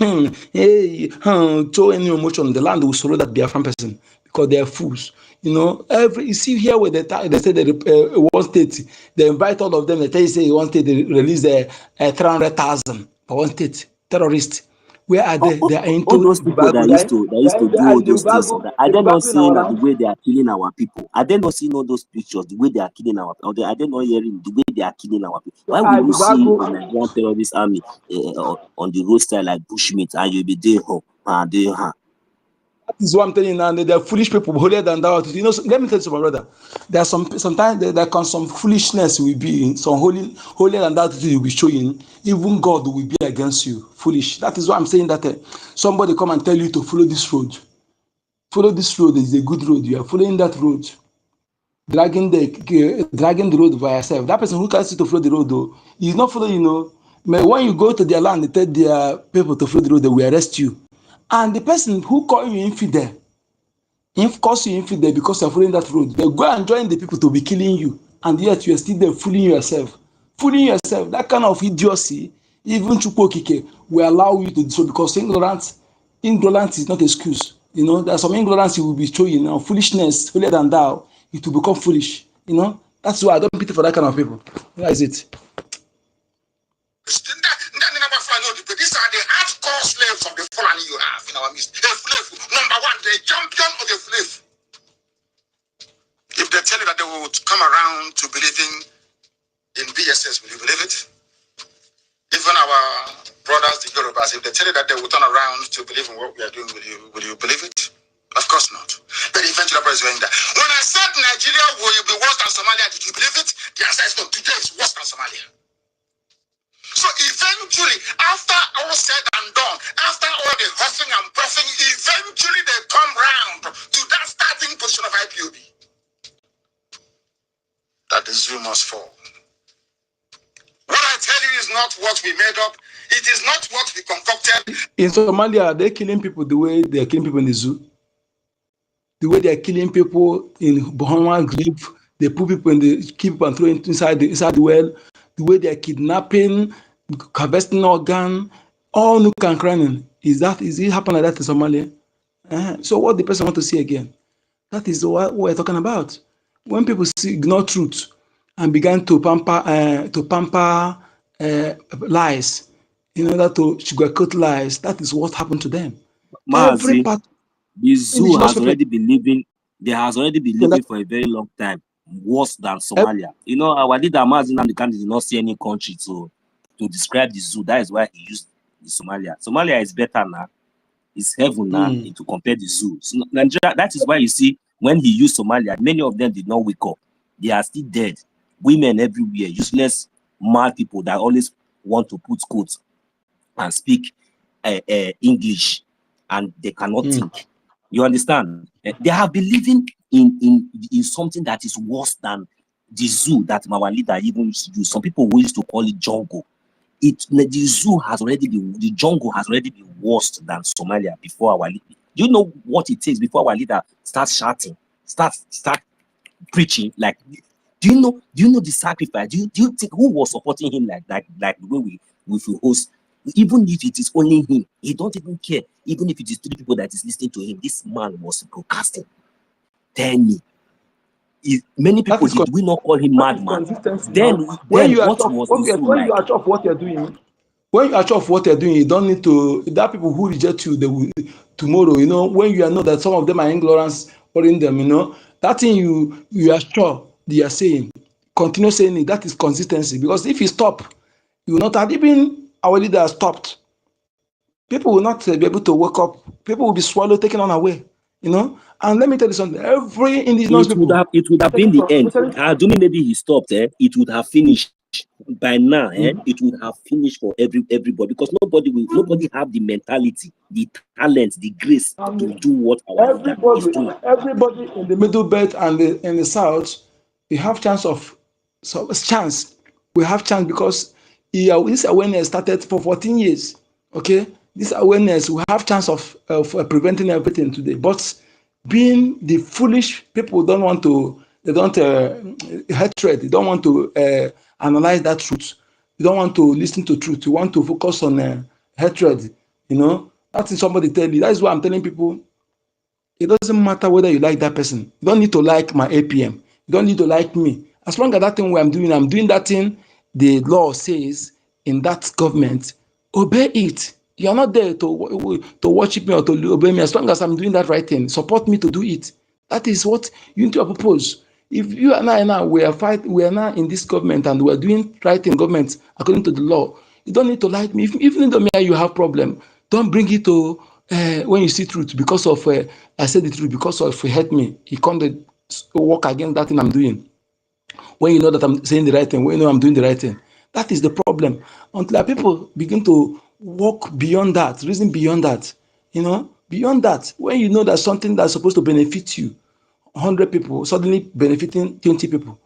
G: show any emotion, the land will swallow that Biafran person because they are fools. You see here where they say that one state, they invite all of them, they tell you say one state they release 300,000 for one state terrorists. Where are they? They are into
L: all those people that used to do all those things. Are they not seeing that the way they are killing our people? Are they not seeing all those pictures, the way they are killing our people? Are they not hearing the way they are killing our people? Why will you see the Nigerian terrorist army on the roadside like bushmeat, and you'll be there,
G: That is what I'm telling you now. They are foolish people, holier than thou. Let me tell you, my brother. There are sometimes there can some foolishness will be in some holier than thou will be showing. Even God will be against you. Foolish. That is why I'm saying that somebody come and tell you to follow this road. Follow this road is a good road. You are following that road, dragging the road by yourself. That person who tells you to follow the road, though, he's not following. But when you go to their land, they tell their people to follow the road, they will arrest you. And the person who call you infidel, calls you infidel because you're following that road, they go and join the people to be killing you, and yet you're still there fooling yourself. Fooling yourself. That kind of idiocy, even Chukwokike will allow you to do so, because ignorance is not excuse. There's some ignorance you will be showing, foolishness, holier than thou, it will become foolish. That's why I don't pity for that kind of people. Where is it?
A: These are the hardcore slaves of the Fulani you have in our midst. Number one, the champion of the slave. If they tell you that they will come around to believing in BSS, will you believe it? Even our brothers, the Yorubas, if they tell you that they will turn around to believe in what we are doing, will you believe it? Of course not. But eventually, is going there. When I said Nigeria will be worse than Somalia, did you believe it? The answer is no. Today is worse than Somalia. So eventually, after all said and done, after all the huffing and puffing, eventually they come round to that starting position of IPOB. That the zoo must fall. What I tell you is not what we made up. It is not what we concocted.
G: In Somalia, they're killing people the way they're killing people in the zoo. The way they're killing people in Bohoma Grave, they put people in the keep and throw inside the well. The way they're kidnapping, harvesting organ, all nook and cranny. Is it happening like that in Somalia? So what the person want to see again? That is what we're talking about. When people ignore truth and began to pamper lies in order to sugarcoat lies, that is what happened to them. Every
L: Mazi,
G: part.
L: the zoo has already been living. They has already been living for a very long time, worse than Somalia. Our leader Mazi Nnamdi did not see any country to describe the zoo. That is why he used the Somalia. Somalia is better now. It's heaven now to compare the zoo. So Nigeria, that is why you see when he used Somalia, many of them did not wake up. They are still dead. Women everywhere, useless mad people that always want to put quotes and speak English, and they cannot think. You understand? They have been living in something that is worse than the zoo that our leader even used to do. Some people used to call it jungle. The zoo has already been, the jungle has already been worse than Somalia before our leader. Do you know what it takes before our leader starts shouting, start preaching? Like, do you know the sacrifice? Do you think who was supporting him like the way we host Even if it is only him, he don't even care. Even if it is 3 people that is listening to him, this man was broadcasting. Tell me, many people, did we not call him madman? Then
G: when you are
L: what
G: tough,
L: was the Zoom
G: when
L: like?
G: you are tough what you're doing, when you are tough what you're doing, you don't need to. That people who reject you, they will tomorrow. You know, when you know that some of them are ignorance or in them, you know, that thing you are sure they are saying, continue saying it. That is consistency. Because if you stop, you will not have even our leader stopped. People will not be able to wake up. People will be swallowed, taken on away. You know. And let me tell you something. Every indigenous
L: It would have been the end. Assuming maybe he stopped, it would have finished by now. It would have finished for everybody, because nobody have the mentality, the talent, the grace to do what our leader is doing.
G: Everybody in the middle belt and in the south, we have chance of chance. We have chance because this awareness started for 14 years. Okay, this awareness, we have chance of preventing everything today. But being the foolish people don't want to, they don't hatred. They don't want to analyze that truth. They don't want to listen to truth. You want to focus on hatred. You know, that is somebody tell you. That is why I'm telling people. It doesn't matter whether you like that person. You don't need to like my APM. You don't need to like me. As long as that thing I'm doing that thing the law says in that government, obey it. You are not there to worship me or to obey me. As long as I'm doing that right thing, support me to do it. That is what you need to propose. If you and I now we are now in this government and we are doing right in government according to the law, you don't need to like me. Even though you have problem, don't bring it to when you see truth because of I said the truth because of hate me. You can't work against that thing I'm doing. When you know that I'm saying the right thing, when you know I'm doing the right thing. That is the problem. Until people begin to walk beyond that, reason beyond that, you know, beyond that, when you know that something that's supposed to benefit you, 100 people suddenly benefiting 20 people.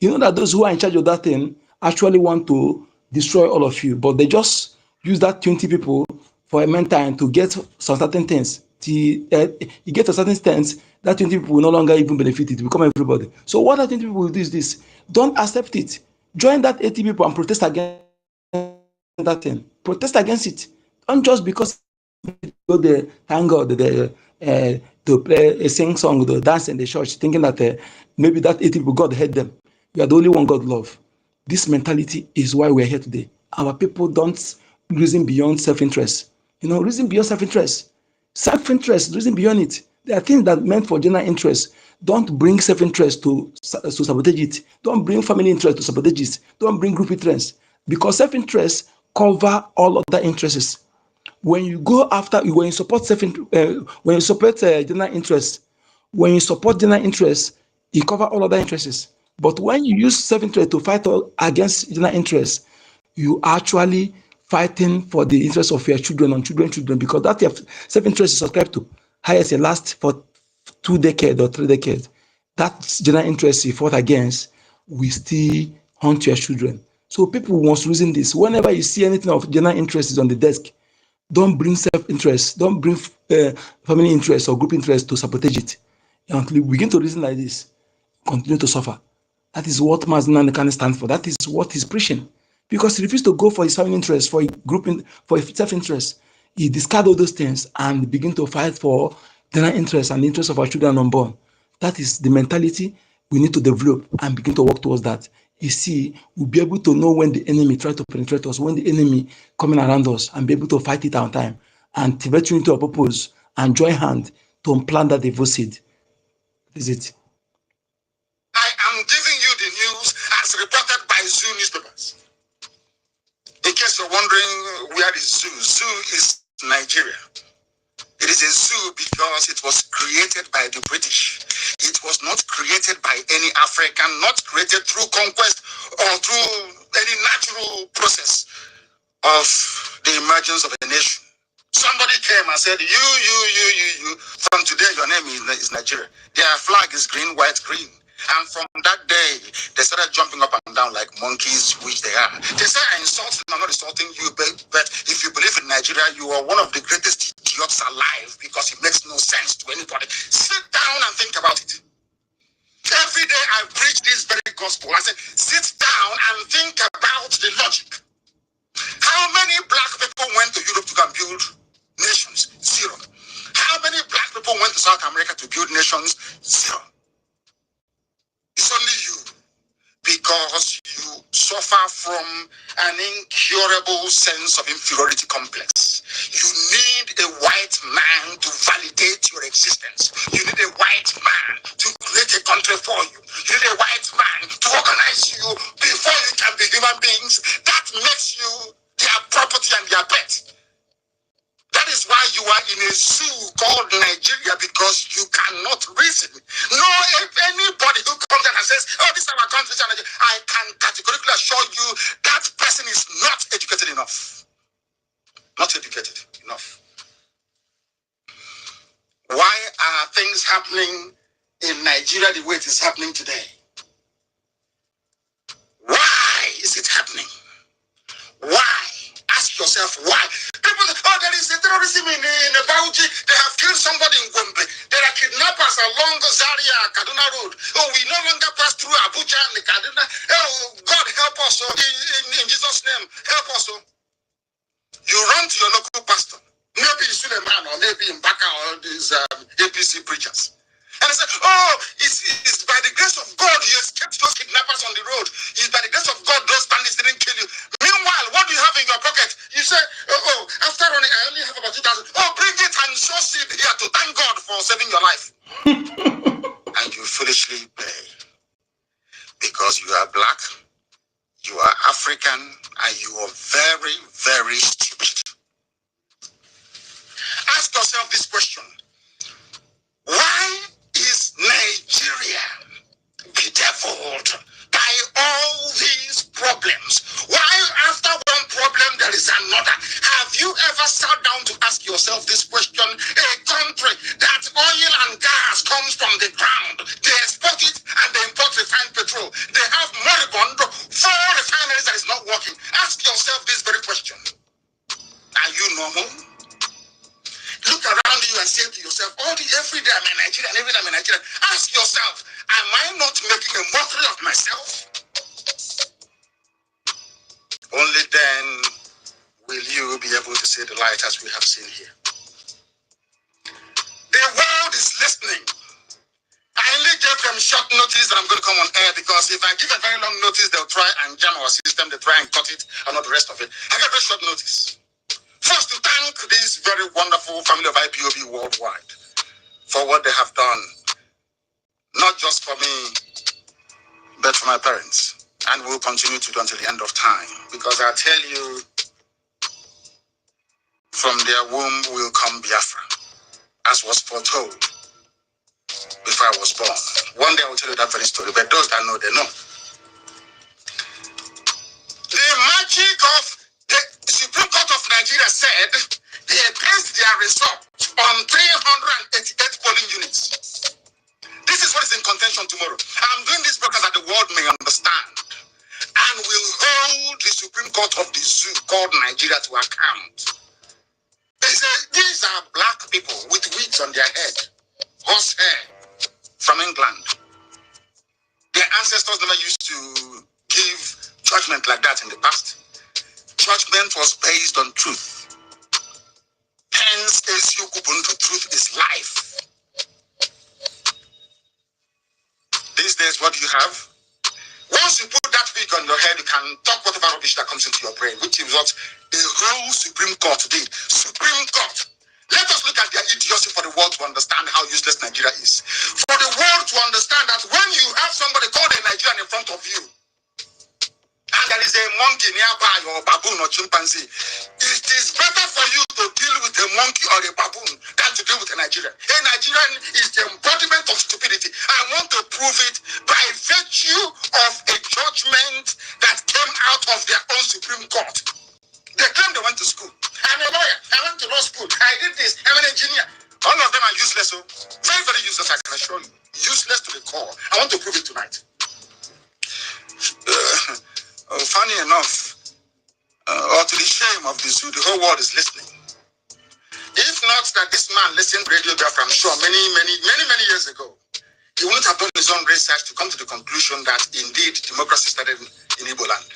G: You know that those who are in charge of that thing actually want to destroy all of you, but they just use that 20 people for a meantime to get some certain things. You get a certain stance, that 20 people will no longer even benefit it, become everybody. So what that 20 people will do is this: don't accept it. Join that 80 people and protest against that thing. Protest against it. Don't just because go there, thank God, to play, sing song, to dance in the church, thinking that maybe that 80 people, God hate them. You are the only one God love. This mentality is why we're here today. Our people don't reason beyond self-interest. You know, reason beyond self-interest. Self-interest, reason beyond it. There are things that meant for general interest. Don't bring self-interest to sabotage it. Don't bring family interest to sabotage it. Don't bring group interest. Because self-interest cover all other interests. When you go after, when you support when you support general interest, when you support general interest, you cover all other interests. But when you use self-interest to fight against general interest, you actually fighting for the interest of your children and children, because that your self-interest is subscribed to highest it last for 2 decades or 3 decades. That general interest you fought against will still haunt your children. So people must reason this. Whenever you see anything of general interest is on the desk, don't bring self-interest, don't bring family interest or group interest to sabotage it. Until you begin to reason like this, continue to suffer. That is what Mazda can stand for. That is what he's preaching. Because he refused to go for his family interest, for a group, for self-interest. He discard all those things and begin to fight for general interest and the interest of our children unborn. That is the mentality we need to develop and begin to work towards that. You see, we'll be able to know when the enemy try to penetrate us, when the enemy coming around us, and be able to fight it on time and pivot into a purpose and join hand to plant that evil seed. Is it?
A: I am giving you the news as reported by Zoo newspapers. In case you're wondering where is Zoo, Zoo is Nigeria. It is a zoo because it was created by the British. It was not created by any African, not created through conquest or through any natural process of the emergence of a nation. Somebody came and said, you, from today your name is Nigeria. Their flag is green, white, green. And from that day, they started jumping up and down like monkeys, which they are. They say I insult them, I'm not insulting you, but if you believe in Nigeria, you are one of the greatest idiots alive because it makes no sense to anybody. Sit down and think about it. Every day I preach this very gospel. I say, sit down and think about the logic. How many black people went to Europe to go and build nations? Zero. How many black people went to South America to build nations? Zero. It's only you. Because you suffer from an incurable sense of inferiority complex. You need a white man to validate your existence. You need a white man to create a country for you. You need a white man to organize you before you can be human beings. That makes you their property and their pet. That is why you are in a zoo called Nigeria, because you cannot reason. No, if anybody who comes in and says, oh, this is our country, I can categorically assure you that person is not educated enough. Not educated enough. Why are things happening in Nigeria the way it is happening today? Why is it happening? Why? Ask yourself why. People, oh, there is a terrorism in Bauchi. They have killed somebody in Gombe. There are kidnappers along Zaria, Kaduna Road. Oh, we no longer pass through Abuja and Kaduna. Oh, God help us. Oh, in Jesus' name, help us. Oh. You run to your local pastor. Maybe in Suleiman or maybe in Baka or these APC preachers. And they say, oh, it's by the grace of God you escaped those kidnappers on the road. It's by the grace of God those bandits didn't kill you. Meanwhile, what do you have in your pocket? You say, after running, I only have about 2,000. Oh, bring it and sow seed here to thank God for saving your life. And you foolishly pay. Because you are black, you are African, and you are very, very stupid. Ask yourself this question. Why is Nigeria bedeviled by all these problems? Why after one problem there is another? Have you ever sat down to ask yourself this question? A country that oil and gas comes from the ground, they export it and they import refined petrol. They have moribund 4 refineries that is not working. Ask yourself this very question. Are you normal? Look around you and say to yourself, every day I'm in Nigeria and every day I'm in Nigeria. Ask yourself, am I not making a mockery of myself? Only then will you be able to see the light as we have seen here. The world is listening. I only gave them short notice that I'm going to come on air, because if I give a very long notice, they'll try and jam our system, they'll try and cut it and not the rest of it. I gave very short notice. First, to thank this very wonderful family of IPOB worldwide for what they have done, not just for me, but for my parents, and will continue to do until the end of time. Because I tell you, from their womb will come Biafra, as was foretold before I was born. One day I will tell you that very story, but those that know, they know. The magic of the Supreme Court of Nigeria said they based their result on 388 polling units. This is what is in contention tomorrow. I'm doing this because that the world may understand and will hold the Supreme Court of the zoo called Nigeria to account. They say these are black people with wigs on their head, horse hair from England. Their ancestors never used to give judgment like that in the past. Judgment was based on truth. Hence, Ubuntu, truth is life. These days, what do you have? Once you put that wig on your head, you can talk whatever rubbish that comes into your brain, which is what the whole Supreme Court did. Supreme Court. Let us look at their idiocy for the world to understand how useless Nigeria is. For the world to understand that when you have somebody called a Nigerian in front of you, and there is a monkey nearby or a baboon or chimpanzee, it is better for you to deal with a monkey or a baboon than to deal with a Nigerian. A Nigerian is the embodiment of stupidity. I want to prove it by virtue of a judgment that came out of their own Supreme Court. They claim they went to school. I'm a lawyer. I went to law school. I did this. I'm an engineer. All of them are useless. So very, very useless, I can assure you. Useless to the core. I want to prove it tonight. Funny enough, or to the shame of the zoo, the whole world is listening. If not that this man listened to Radio Biafra, I'm sure many years ago, he wouldn't have done his own research to come to the conclusion that indeed democracy started in Igbo land.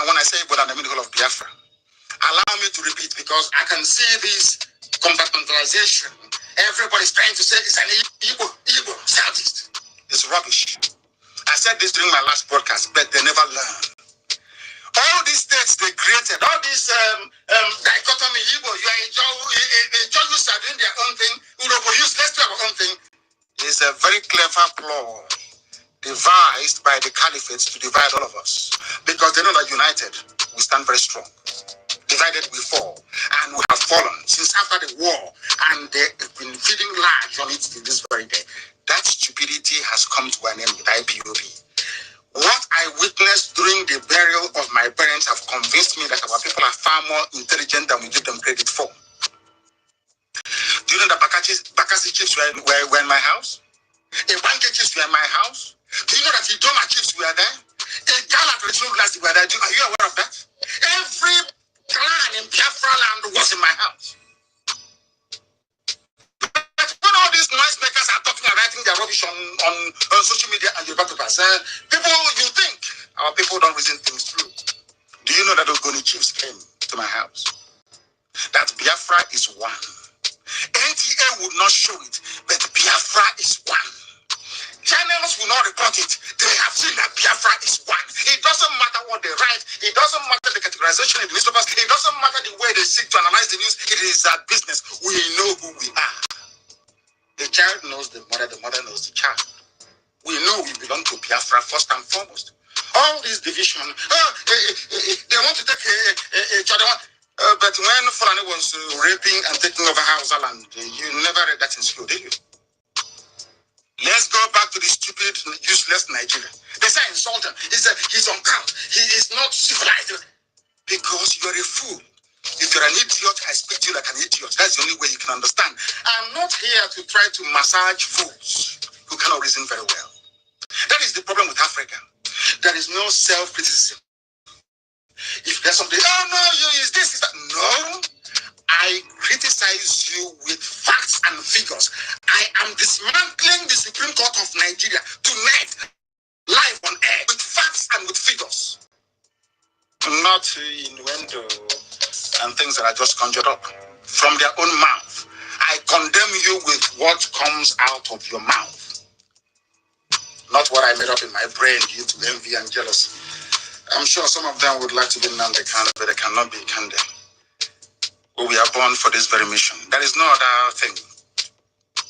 A: And when I say Igbo, I mean the whole of Biafra. Allow me to repeat because I can see this compartmentalization. Everybody's trying to say it's an Igbo Southeast. It's rubbish. I said this during my last podcast, but they never learn. All these states they created, all this dichotomy, Igbo, you are Jews are doing their own thing, Europe use, let's do our own thing, is a very clever ploy devised by the caliphates to divide all of us. Because they know that united, we stand very strong. Divided we fall, and we have fallen since after the war, and they've been feeding large on it till this very day. That stupidity has come to an end with IPOB. What I witnessed during the burial of my parents have convinced me that our people are far more intelligent than we give them credit for. Do you know that Bakassi chiefs were in my house? Ibanke chiefs were in my house? Do you know that Idoma chiefs were there? Igala traditional rulers were there. Are you aware of that? Every clan in Biafra land was in my house. But when all these noisemakers are talking and writing their rubbish on social media and Yoruba papers, people, you think our people don't reason things through. Do you know that Ogoni chiefs came to my house? That Biafra is one. NTA would not show it, but Biafra is one. Channels will not report it. They have seen that Biafra is one. It doesn't matter what they write. It doesn't matter the categorization in the newspapers. It doesn't matter the way they seek to analyze the news. It is our business. We know who we are. The child knows the mother knows the child. We know we belong to Biafra first and foremost. All this division, they want to take each other. But when Fulani was raping and taking over Hausa land, you never read that in school, did you? Let's go back to the stupid, useless Nigeria. They say insult him. He's on count. He is not civilized. Because you're a fool. If you're an idiot, I speak to you like an idiot. That's the only way you can understand. I'm not here to try to massage fools who cannot reason very well. That is the problem with Africa. There is no self-criticism. If there's something, oh no, you is this, is that. No. I criticize you with facts and figures. I am dismantling the Supreme Court of Nigeria tonight, live on air, with facts and with figures. Not innuendo and things that are just conjured up from their own mouth. I condemn you with what comes out of your mouth, not what I made up in my brain due to envy and jealousy. I'm sure some of them would like to be Nnamdi Kanu, but they cannot be Kande. We are born for this very mission. There is no other thing.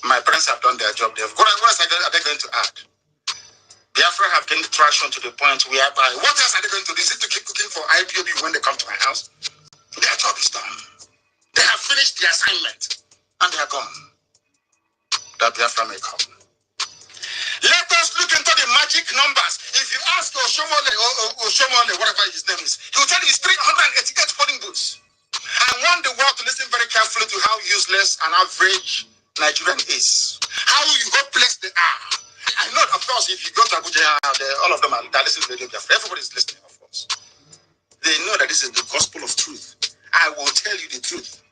A: My parents have done their job. What else are they going to add? Biafra have gained traction to the point whereby what else are they going to do? Is it to keep cooking for IPOB when they come to my house? Their job is done. They have finished the assignment and they are gone. That Biafra may come. Let us look into the magic numbers. If you ask Oshomole, whatever his name is, he will tell you it's 388 polling booths. I want the world to listen very carefully to how useless an average Nigerian is. How hopeless they are. I know, of course, if you go to Abuja, all of them are listening to Radio Biafra. Everybody is listening, of course. They know that this is the gospel of truth. I will tell you the truth.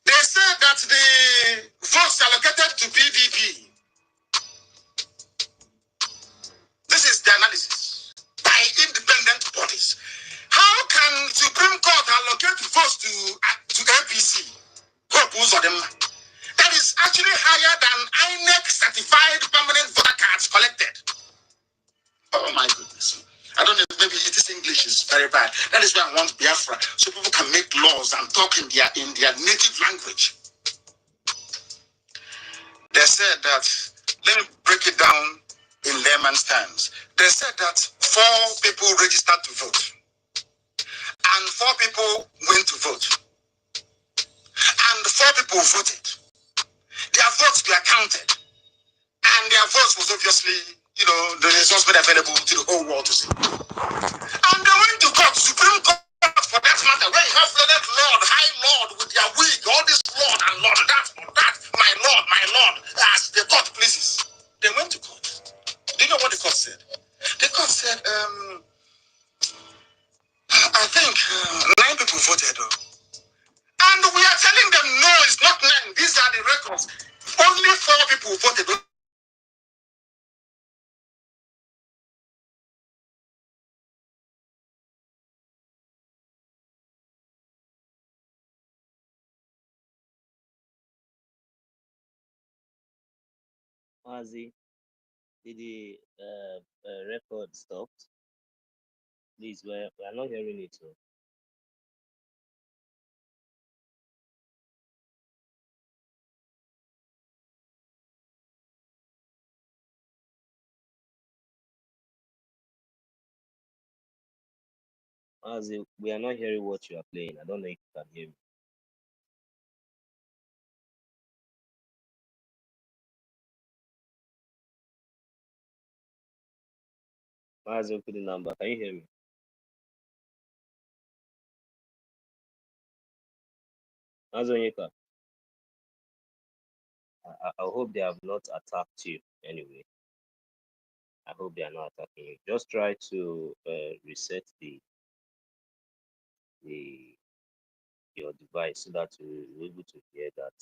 A: They said that the votes allocated to PDP. This is the analysis by independent bodies. How can Supreme Court allocate votes to APC? That is actually higher than INEC certified permanent voter cards collected. Oh my goodness. I don't know, maybe this English is very bad. That is why I want Biafra, so people can make laws and talk in their native language. They said that, let me break it down in layman's terms. They said that 4 people registered to vote. And 4 people went to vote. And 4 people voted. Their votes were counted. And their votes was obviously, the results made available to the whole world to see. And they went to court, Supreme Court for that matter, where you have learned Lord, High Lord with their wig, all this Lord and Lord, that, my Lord, as the court pleases. They went to court. Do you know what the court said? The court said, I think 9 people voted. And we are telling them, no, it's not 9. These are the records. Only 4 people voted.
L: Mazi, did the record stopped? Please, we are not hearing it. So. Mazi, we are not hearing what you are playing. I don't know if you can hear me. Mazi, open the number. Can you hear me? Mazi Onyeka, I hope they have not attacked you anyway. I hope they are not attacking you. Just try to reset the your device so that you're able to hear that